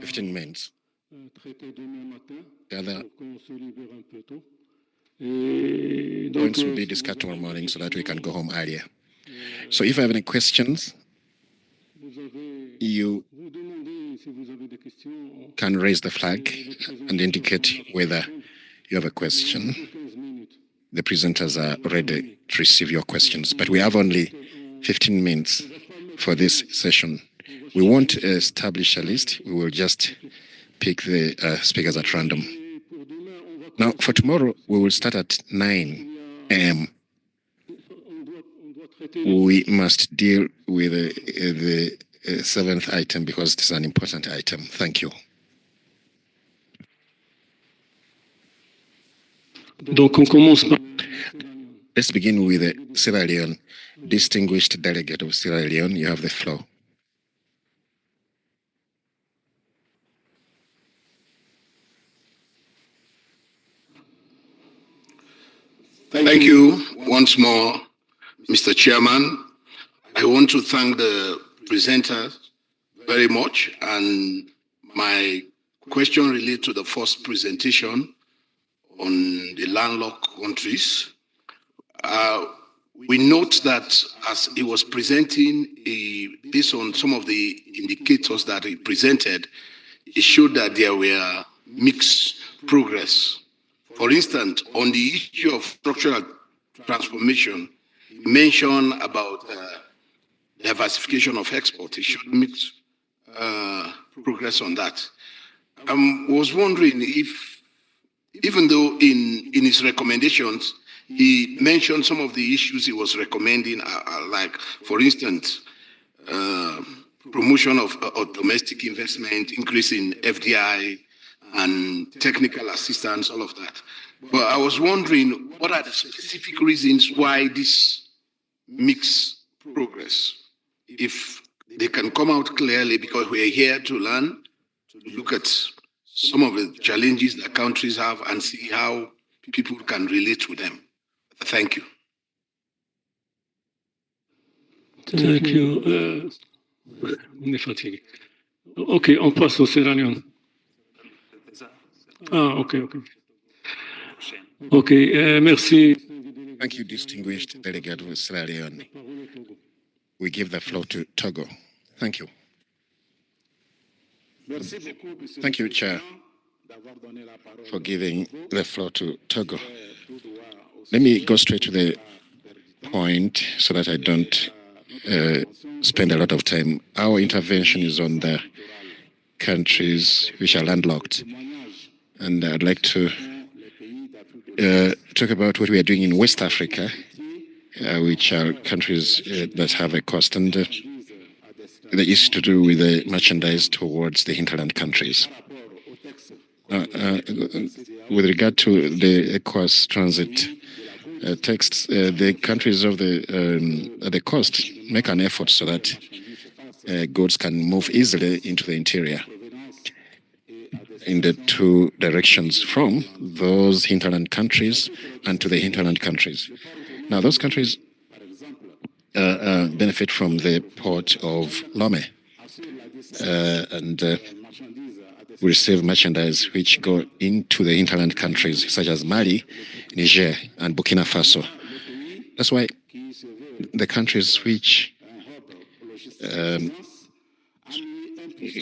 15 minutes. The other points will be discussed tomorrow morning so that we can go home earlier. So if you have any questions, you can raise the flag and indicate whether you have a question. The presenters are ready to receive your questions, but we have only 15 minutes for this session. We won't establish a list. We will just pick the speakers at random. Now, for tomorrow, we will start at 9 a.m. We must deal with the seventh item because it's an important item. Thank you. Donc, on commence par... Let's begin with the Sierra Leone. Distinguished delegate of Sierra Leone, you have the floor. Thank you once more, Mr. Chairman. I want to thank the presenters very much, and my question relates to the first presentation on the landlocked countries. We note that as he was presenting, based on some of the indicators that he presented, it showed that there were mixed progress. For instance, on the issue of structural transformation, he mentioned about diversification of export. He showed mixed progress on that. I was wondering if, even though in his recommendations, he mentioned some of the issues he was recommending, like, for instance, promotion of domestic investment, increase in FDI, and technical assistance, all of that. But I was wondering, what are the specific reasons why this mixed progress? If they can come out clearly, because we are here to learn, to look at some of the challenges that countries have and see how people can relate to them. Thank you. Thank you. On est fatigué. OK, on passe au Sierra Leone. Ah, OK. OK, merci. Thank you, distinguished delegate of Sierra Leone. We give the floor to Togo. Thank you. Thank you, Chair, for giving the floor to Togo. Let me go straight to the point so that I don't spend a lot of time. Our intervention is on the countries which are landlocked. And I'd like to talk about what we are doing in West Africa, which are countries that have a coast, and that is to do with the merchandise towards the hinterland countries. With regard to the ECOWAS transit texts, the countries of the coast make an effort so that goods can move easily into the interior in the two directions from those hinterland countries and to the hinterland countries. Now, those countries benefit from the port of Lomé and receive merchandise which go into the hinterland countries such as Mali, Niger, and Burkina Faso. That's why the countries which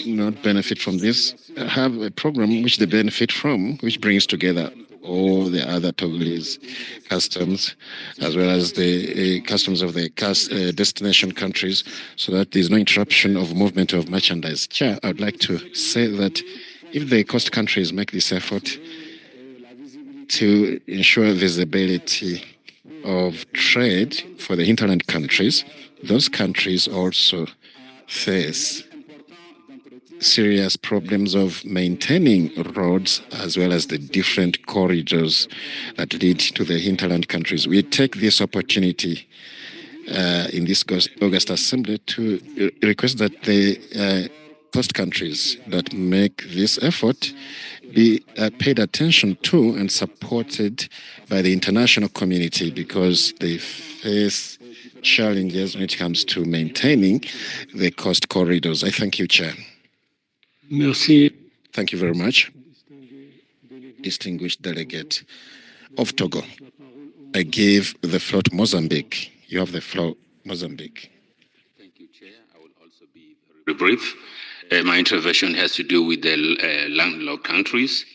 not benefit from this have a program which they benefit from, which brings together all the other Togolese customs as well as the customs of the destination countries, so that there's no interruption of movement of merchandise. Chair, I'd like to say that if the coast countries make this effort to ensure visibility of trade for the hinterland countries, those countries also face serious problems of maintaining roads as well as the different corridors that lead to the hinterland countries. We take this opportunity in this August Assembly to request that the coast countries that make this effort be paid attention to and supported by the international community, because they face challenges when it comes to maintaining the coast corridors. I thank you, Chair. Merci. Thank you very much, distinguished delegate of Togo. I give the floor to Mozambique. You have the floor, Mozambique. Thank you, Chair. I will also be very brief. My intervention has to do with the landlocked countries.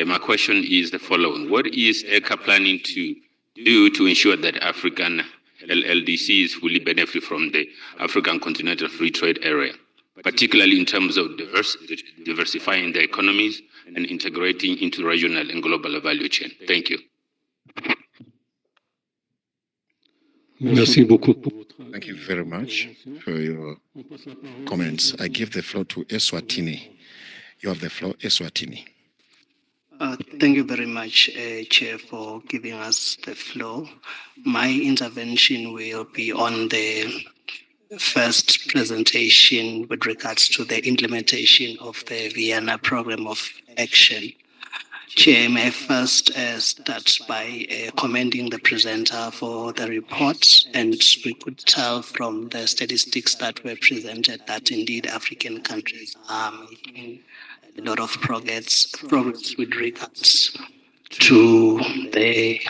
My question is the following. What is ECA planning to do to ensure that African LLDCs fully benefit from the African Continental Free Trade Area, particularly in terms of diversifying their economies and integrating into regional and global value chain? Thank you. Merci beaucoup. Thank you very much for your comments. I give the floor to Eswatini. You have the floor, Eswatini. Thank you very much, Chair, for giving us the floor. My intervention will be on the first presentation with regards to the implementation of the Vienna Program of Action. Chair, may I first start by commending the presenter for the report, and we could tell from the statistics that were presented that indeed African countries are making a lot of progress with regards to the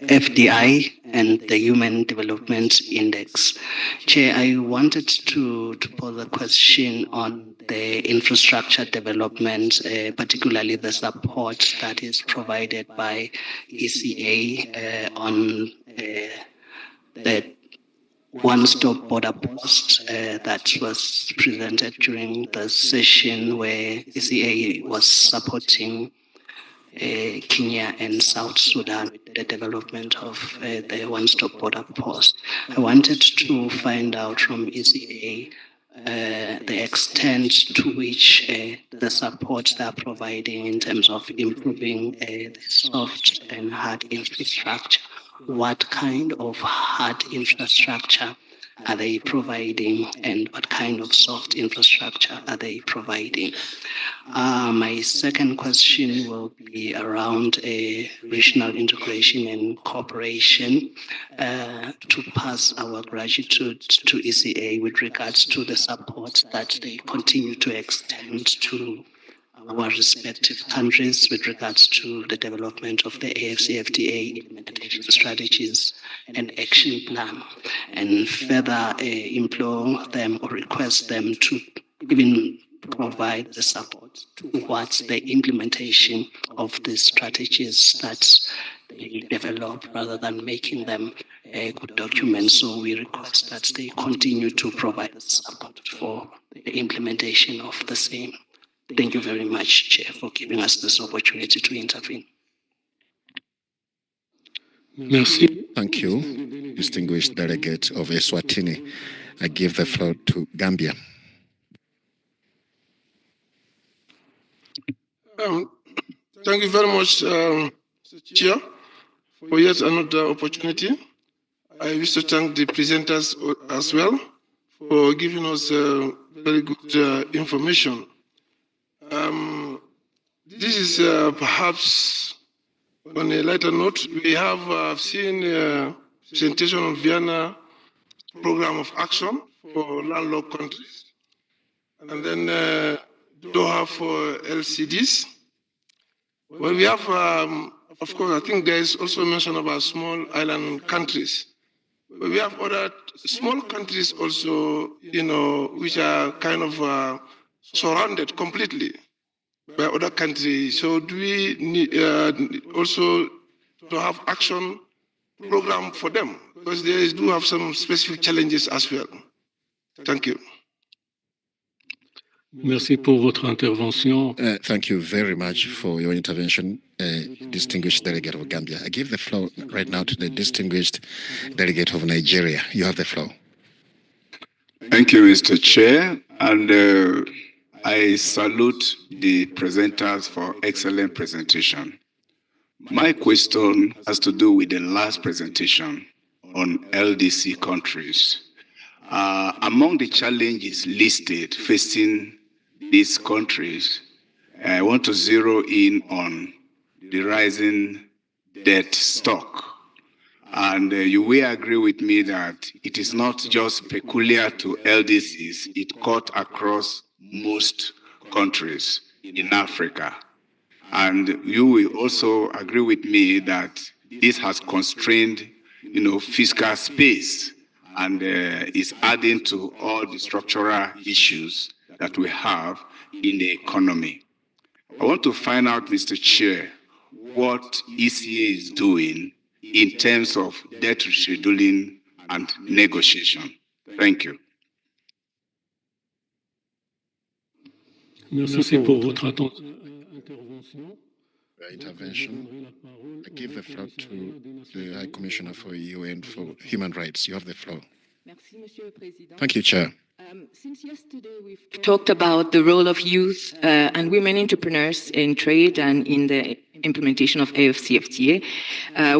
FDI and the Human Development Index. Chair, I wanted to pose a question on the infrastructure development, particularly the support that is provided by ECA on the one-stop border post that was presented during the session where ECA was supporting Kenya and South Sudan with the development of the one-stop border post. I wanted to find out from ECA the extent to which the support they're providing in terms of improving the soft and hard infrastructure. What kind of hard infrastructure are they providing, and what kind of soft infrastructure are they providing? My second question will be around regional integration and cooperation to pass our gratitude to ECA with regards to the support that they continue to extend to our respective countries with regards to the development of the AFCFTA implementation strategies and action plan, and further implore them or request them to even provide the support towards the implementation of the strategies that they develop rather than making them good documents. So we request that they continue to provide support for the implementation of the same. Thank you very much, Chair, for giving us this opportunity to intervene. Merci. Thank you, distinguished delegate of Eswatini. I give the floor to Gambia. Thank you very much, Chair, for yet another opportunity. I wish to thank the presenters as well for giving us very good information. This is perhaps on a lighter note. We have seen a presentation on Vienna program of action for landlocked countries, and then Doha for LCDs. Well, we have, of course, I think there is also mention about small island countries. But we have other small countries also, which are kind of surrounded completely by other countries. So do we need also to have action program for them? Because they do have some specific challenges as well. Thank you. Merci pour votre intervention. Thank you very much for your intervention, distinguished delegate of Gambia. I give the floor right now to the distinguished delegate of Nigeria. You have the floor. Thank you, Mr. Chair, and I salute the presenters for excellent presentation. My question has to do with the last presentation on LDC countries. Among the challenges listed facing these countries, I want to zero in on the rising debt stock. And you will agree with me that it is not just peculiar to LDCs, it cut across most countries in Africa. And you will also agree with me that this has constrained, fiscal space and is adding to all the structural issues that we have in the economy. I want to find out, Mr. Chair, what ECA is doing in terms of debt rescheduling and negotiation. Thank you. Merci pour votre intervention. I give the floor to the High Commissioner for UN for Human Rights. You have the floor. Thank you, Chair. Since yesterday, we've talked about the role of youth and women entrepreneurs in trade and in the implementation of AFCFTA.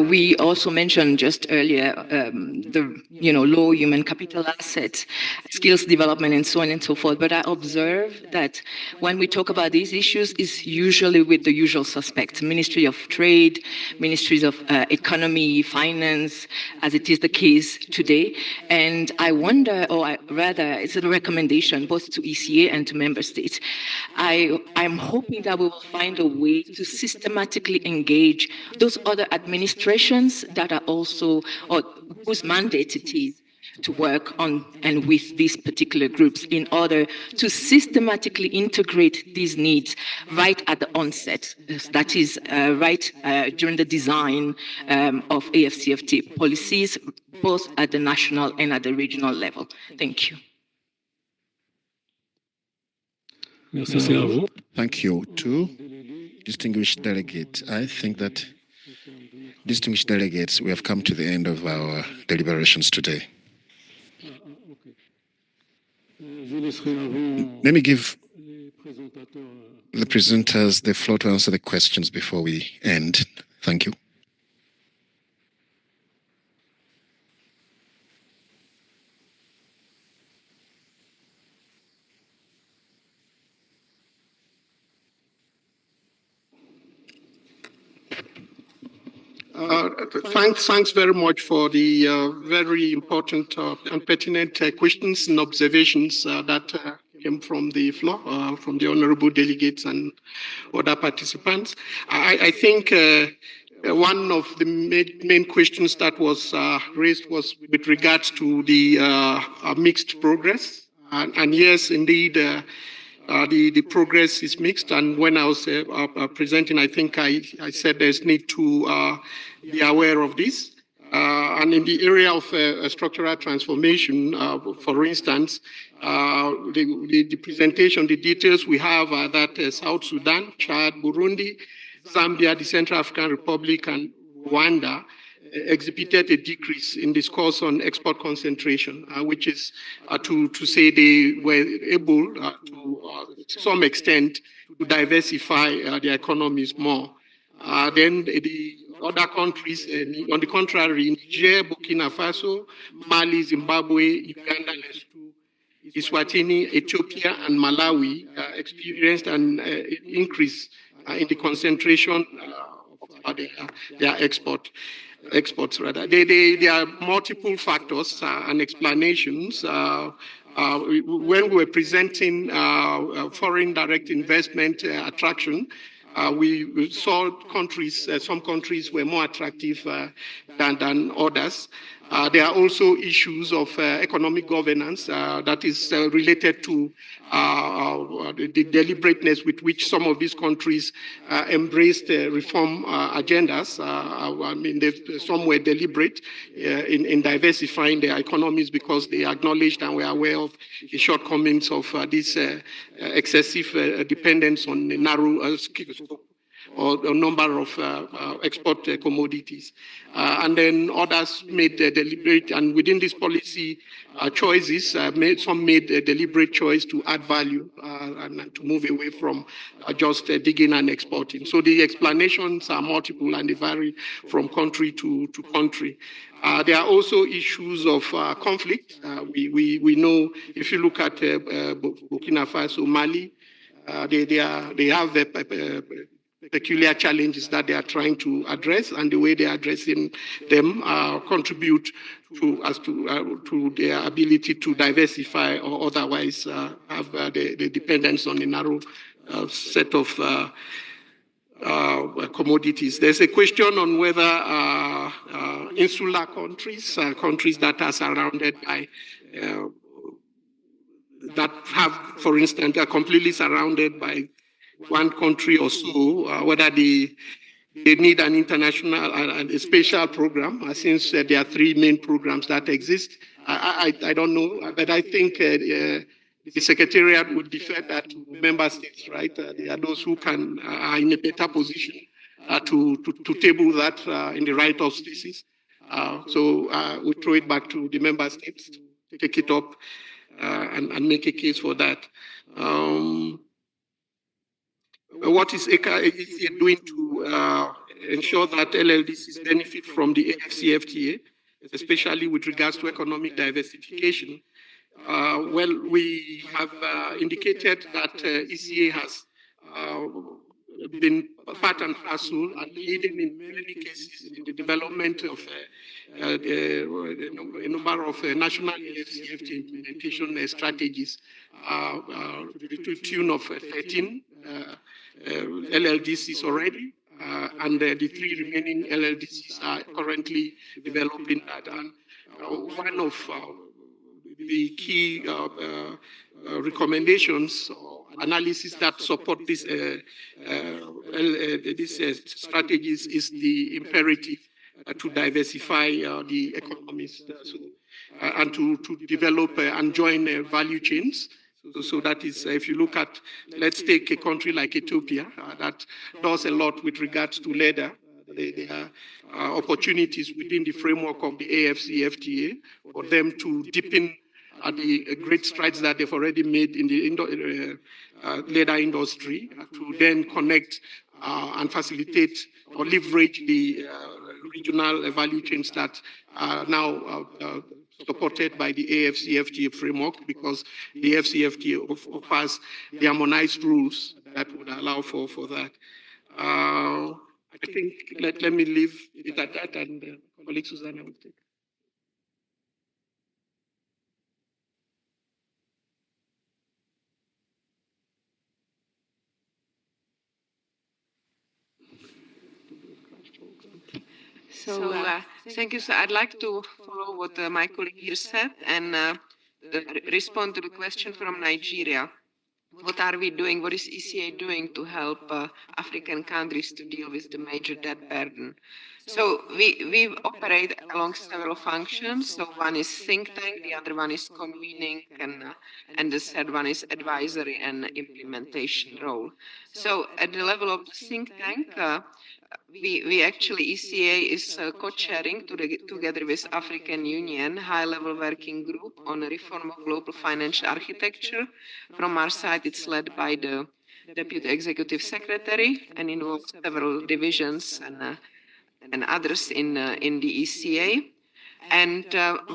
We also mentioned just earlier the low human capital assets, skills development, and so on and so forth. But I observe that when we talk about these issues, it's usually with the usual suspects: Ministry of Trade, Ministries of Economy, Finance, as it is the case today. And I wonder, or rather, it's a recommendation both to ECA and to member states. I'm hoping that we will find a way to systematically engage those other administrations that are also, or whose mandate it is to work on and with these particular groups in order to systematically integrate these needs right at the onset. That is right during the design of AFCFTA policies, both at the national and at the regional level. Thank you. Thank you. To distinguished delegate, I think that distinguished delegates, we have come to the end of our deliberations today. Let me give the presenters the floor to answer the questions before we end. Thank you. Thanks very much for the very important and pertinent questions and observations that came from the floor, from the honorable delegates and other participants. I think one of the main questions that was raised was with regards to the mixed progress. And yes, indeed, the progress is mixed. And when I was presenting, I think I said there's need to be aware of this. And in the area of structural transformation, for instance, the presentation, the details we have are that South Sudan, Chad, Burundi, Zambia, the Central African Republic, and Rwanda exhibited a decrease in discourse on export concentration, which is to say they were able to some extent to diversify their economies more. Then the other countries, on the contrary, Niger, Burkina Faso, Mali, Zimbabwe, Uganda, Lesotho, Eswatini, Ethiopia, and Malawi experienced an increase in the concentration of their exports. There are multiple factors and explanations. When we were presenting foreign direct investment attraction, we saw countries, some countries were more attractive than others. There are also issues of economic governance that is related to the deliberateness with which some of these countries embraced reform agendas. I mean, some were deliberate in diversifying their economies because they acknowledged and were aware of the shortcomings of this excessive dependence on the narrow scope or a number of export commodities. And then others made deliberate, and within this policy choices, some made a deliberate choice to add value and to move away from just digging and exporting. So the explanations are multiple and they vary from country to country. There are also issues of conflict. We know if you look at Burkina Faso, Mali, they have peculiar challenges that they are trying to address, and the way they are addressing them contribute to their ability to diversify or otherwise have the dependence on a narrow set of commodities. There's a question on whether insular countries, countries that are surrounded by that have, for instance, are completely surrounded by one country or so, whether they need an international and a special program, since there are three main programs that exist. I don't know, but I think the Secretariat would defer that to member states, right? There are those who are in a better position to table that in the right of spaces. So we throw it back to the member states to take it up and make a case for that. What is ECA doing to ensure that LLDCs benefit from the AFCFTA, especially with regards to economic diversification? Well, we have indicated that ECA has been part and parcel and leading in many cases in the development of a number of national AFCFTA implementation strategies to the tune of 13 LLDCs already, and the three remaining LLDCs are currently developing that. And one of the key recommendations or analysis that support these strategies is the imperative to diversify the economies and to develop and join value chains. So that is, if you look at, let's take a country like Ethiopia, that does a lot with regards to leather. There are opportunities within the framework of the AFCFTA for them to deepen the great strides that they've already made in the leather industry, to then connect and facilitate or leverage the regional value chains that are now supported by the AFCFTA framework, because the AFCFTA offers the harmonized rules that would allow for that. I think let me leave it at that, and colleague Susanna will take. So, thank you. So I'd like to follow what my colleague here said and respond to the question from Nigeria. What are we doing? What is ECA doing to help African countries to deal with the major debt burden? So we operate along several functions. So one is think tank, the other one is convening, and the third one is advisory and implementation role. So at the level of the think tank, we actually, ECA is co-chairing together with African Union high-level working group on a reform of global financial architecture. From our side, it's led by the Deputy Executive Secretary and involves several divisions and others in the ECA. And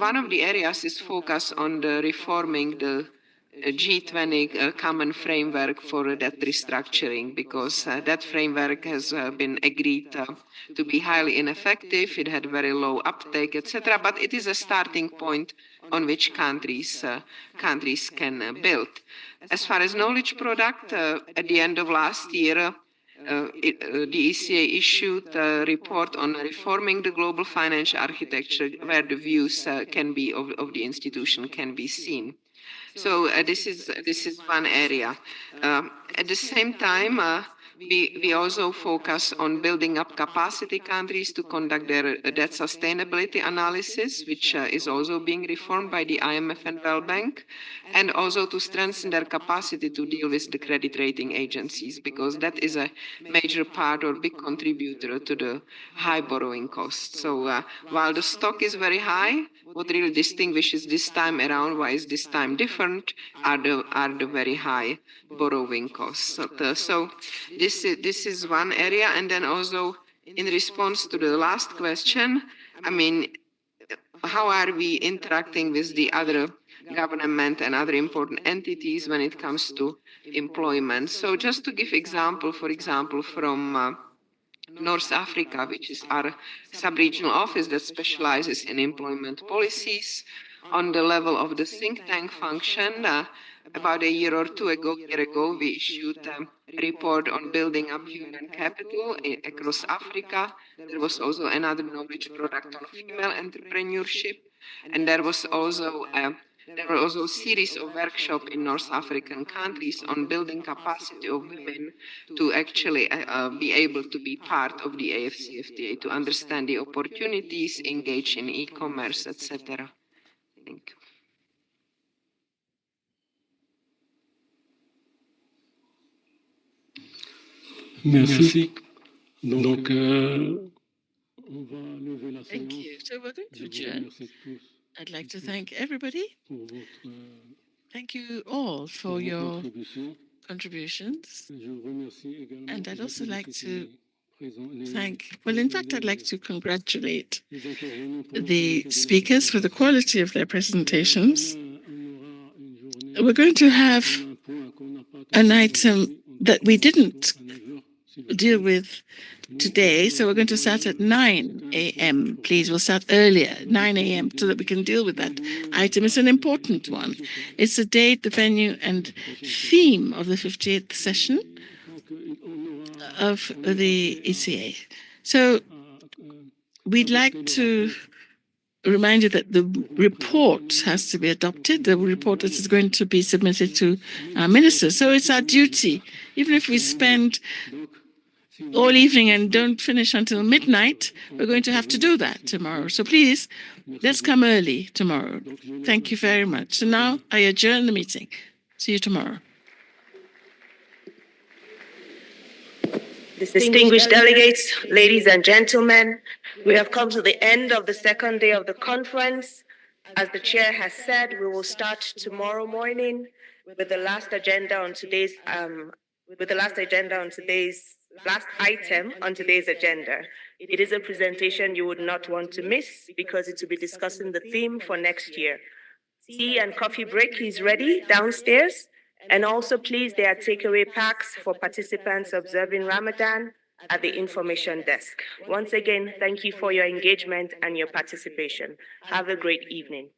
one of the areas is focus on the reforming the G20 common framework for debt restructuring, because that framework has been agreed to be highly ineffective. It had very low uptake, etc. But it is a starting point on which countries can build. As far as knowledge product, at the end of last year, the ECA issued a report on reforming the global financial architecture, where the views can be of the institution can be seen. So this is one area. At the same time, we also focus on building up capacity countries to conduct their debt sustainability analysis, which is also being reformed by the IMF and World Bank, and also to strengthen their capacity to deal with the credit rating agencies, because that is a major part or big contributor to the high borrowing costs. So while the stock is very high, what really distinguishes this time around, why is this time different, are the very high borrowing costs. So this is one area. And then also in response to the last question, I mean, how are we interacting with the other government and other important entities when it comes to employment? So just to give example, for example, from North Africa, which is our sub-regional office that specializes in employment policies, on the level of the think tank function, about a year or two ago, we issued a report on building up human capital across Africa. There was also another knowledge product on female entrepreneurship, and there were also a series of workshops in North African countries on building capacity of women to actually be able to be part of the AFCFTA, to understand the opportunities, engage in e-commerce, etc. Thank you. Merci. Donc, on va lever la séance. Thank you. So we're going to adjourn. I'd like to thank everybody. Thank you all for your contributions. And I'd also like to I'd like to congratulate the speakers for the quality of their presentations. We're going to have an item that we didn't deal with today, so we're going to start at 9 a.m. Please, we'll start earlier, 9 a.m., so that we can deal with that item. It's an important one. It's the date, the venue, and theme of the 58th session of the ECA. So we'd like to remind you that the report has to be adopted. The report is going to be submitted to our ministers. So it's our duty, even if we spend all evening and don't finish until midnight, we're going to have to do that tomorrow. So please, let's come early tomorrow. Thank you very much. So now I adjourn the meeting. See you tomorrow. Distinguished delegates, ladies and gentlemen, we have come to the end of the second day of the conference. As the chair has said, we will start tomorrow morning with the last agenda on today's last item on today's agenda. It is a presentation you would not want to miss because it will be discussing the theme for next year. Tea and coffee break is ready downstairs. And also, please, there are takeaway packs for participants observing Ramadan at the information desk. Once again, thank you for your engagement and your participation. Have a great evening.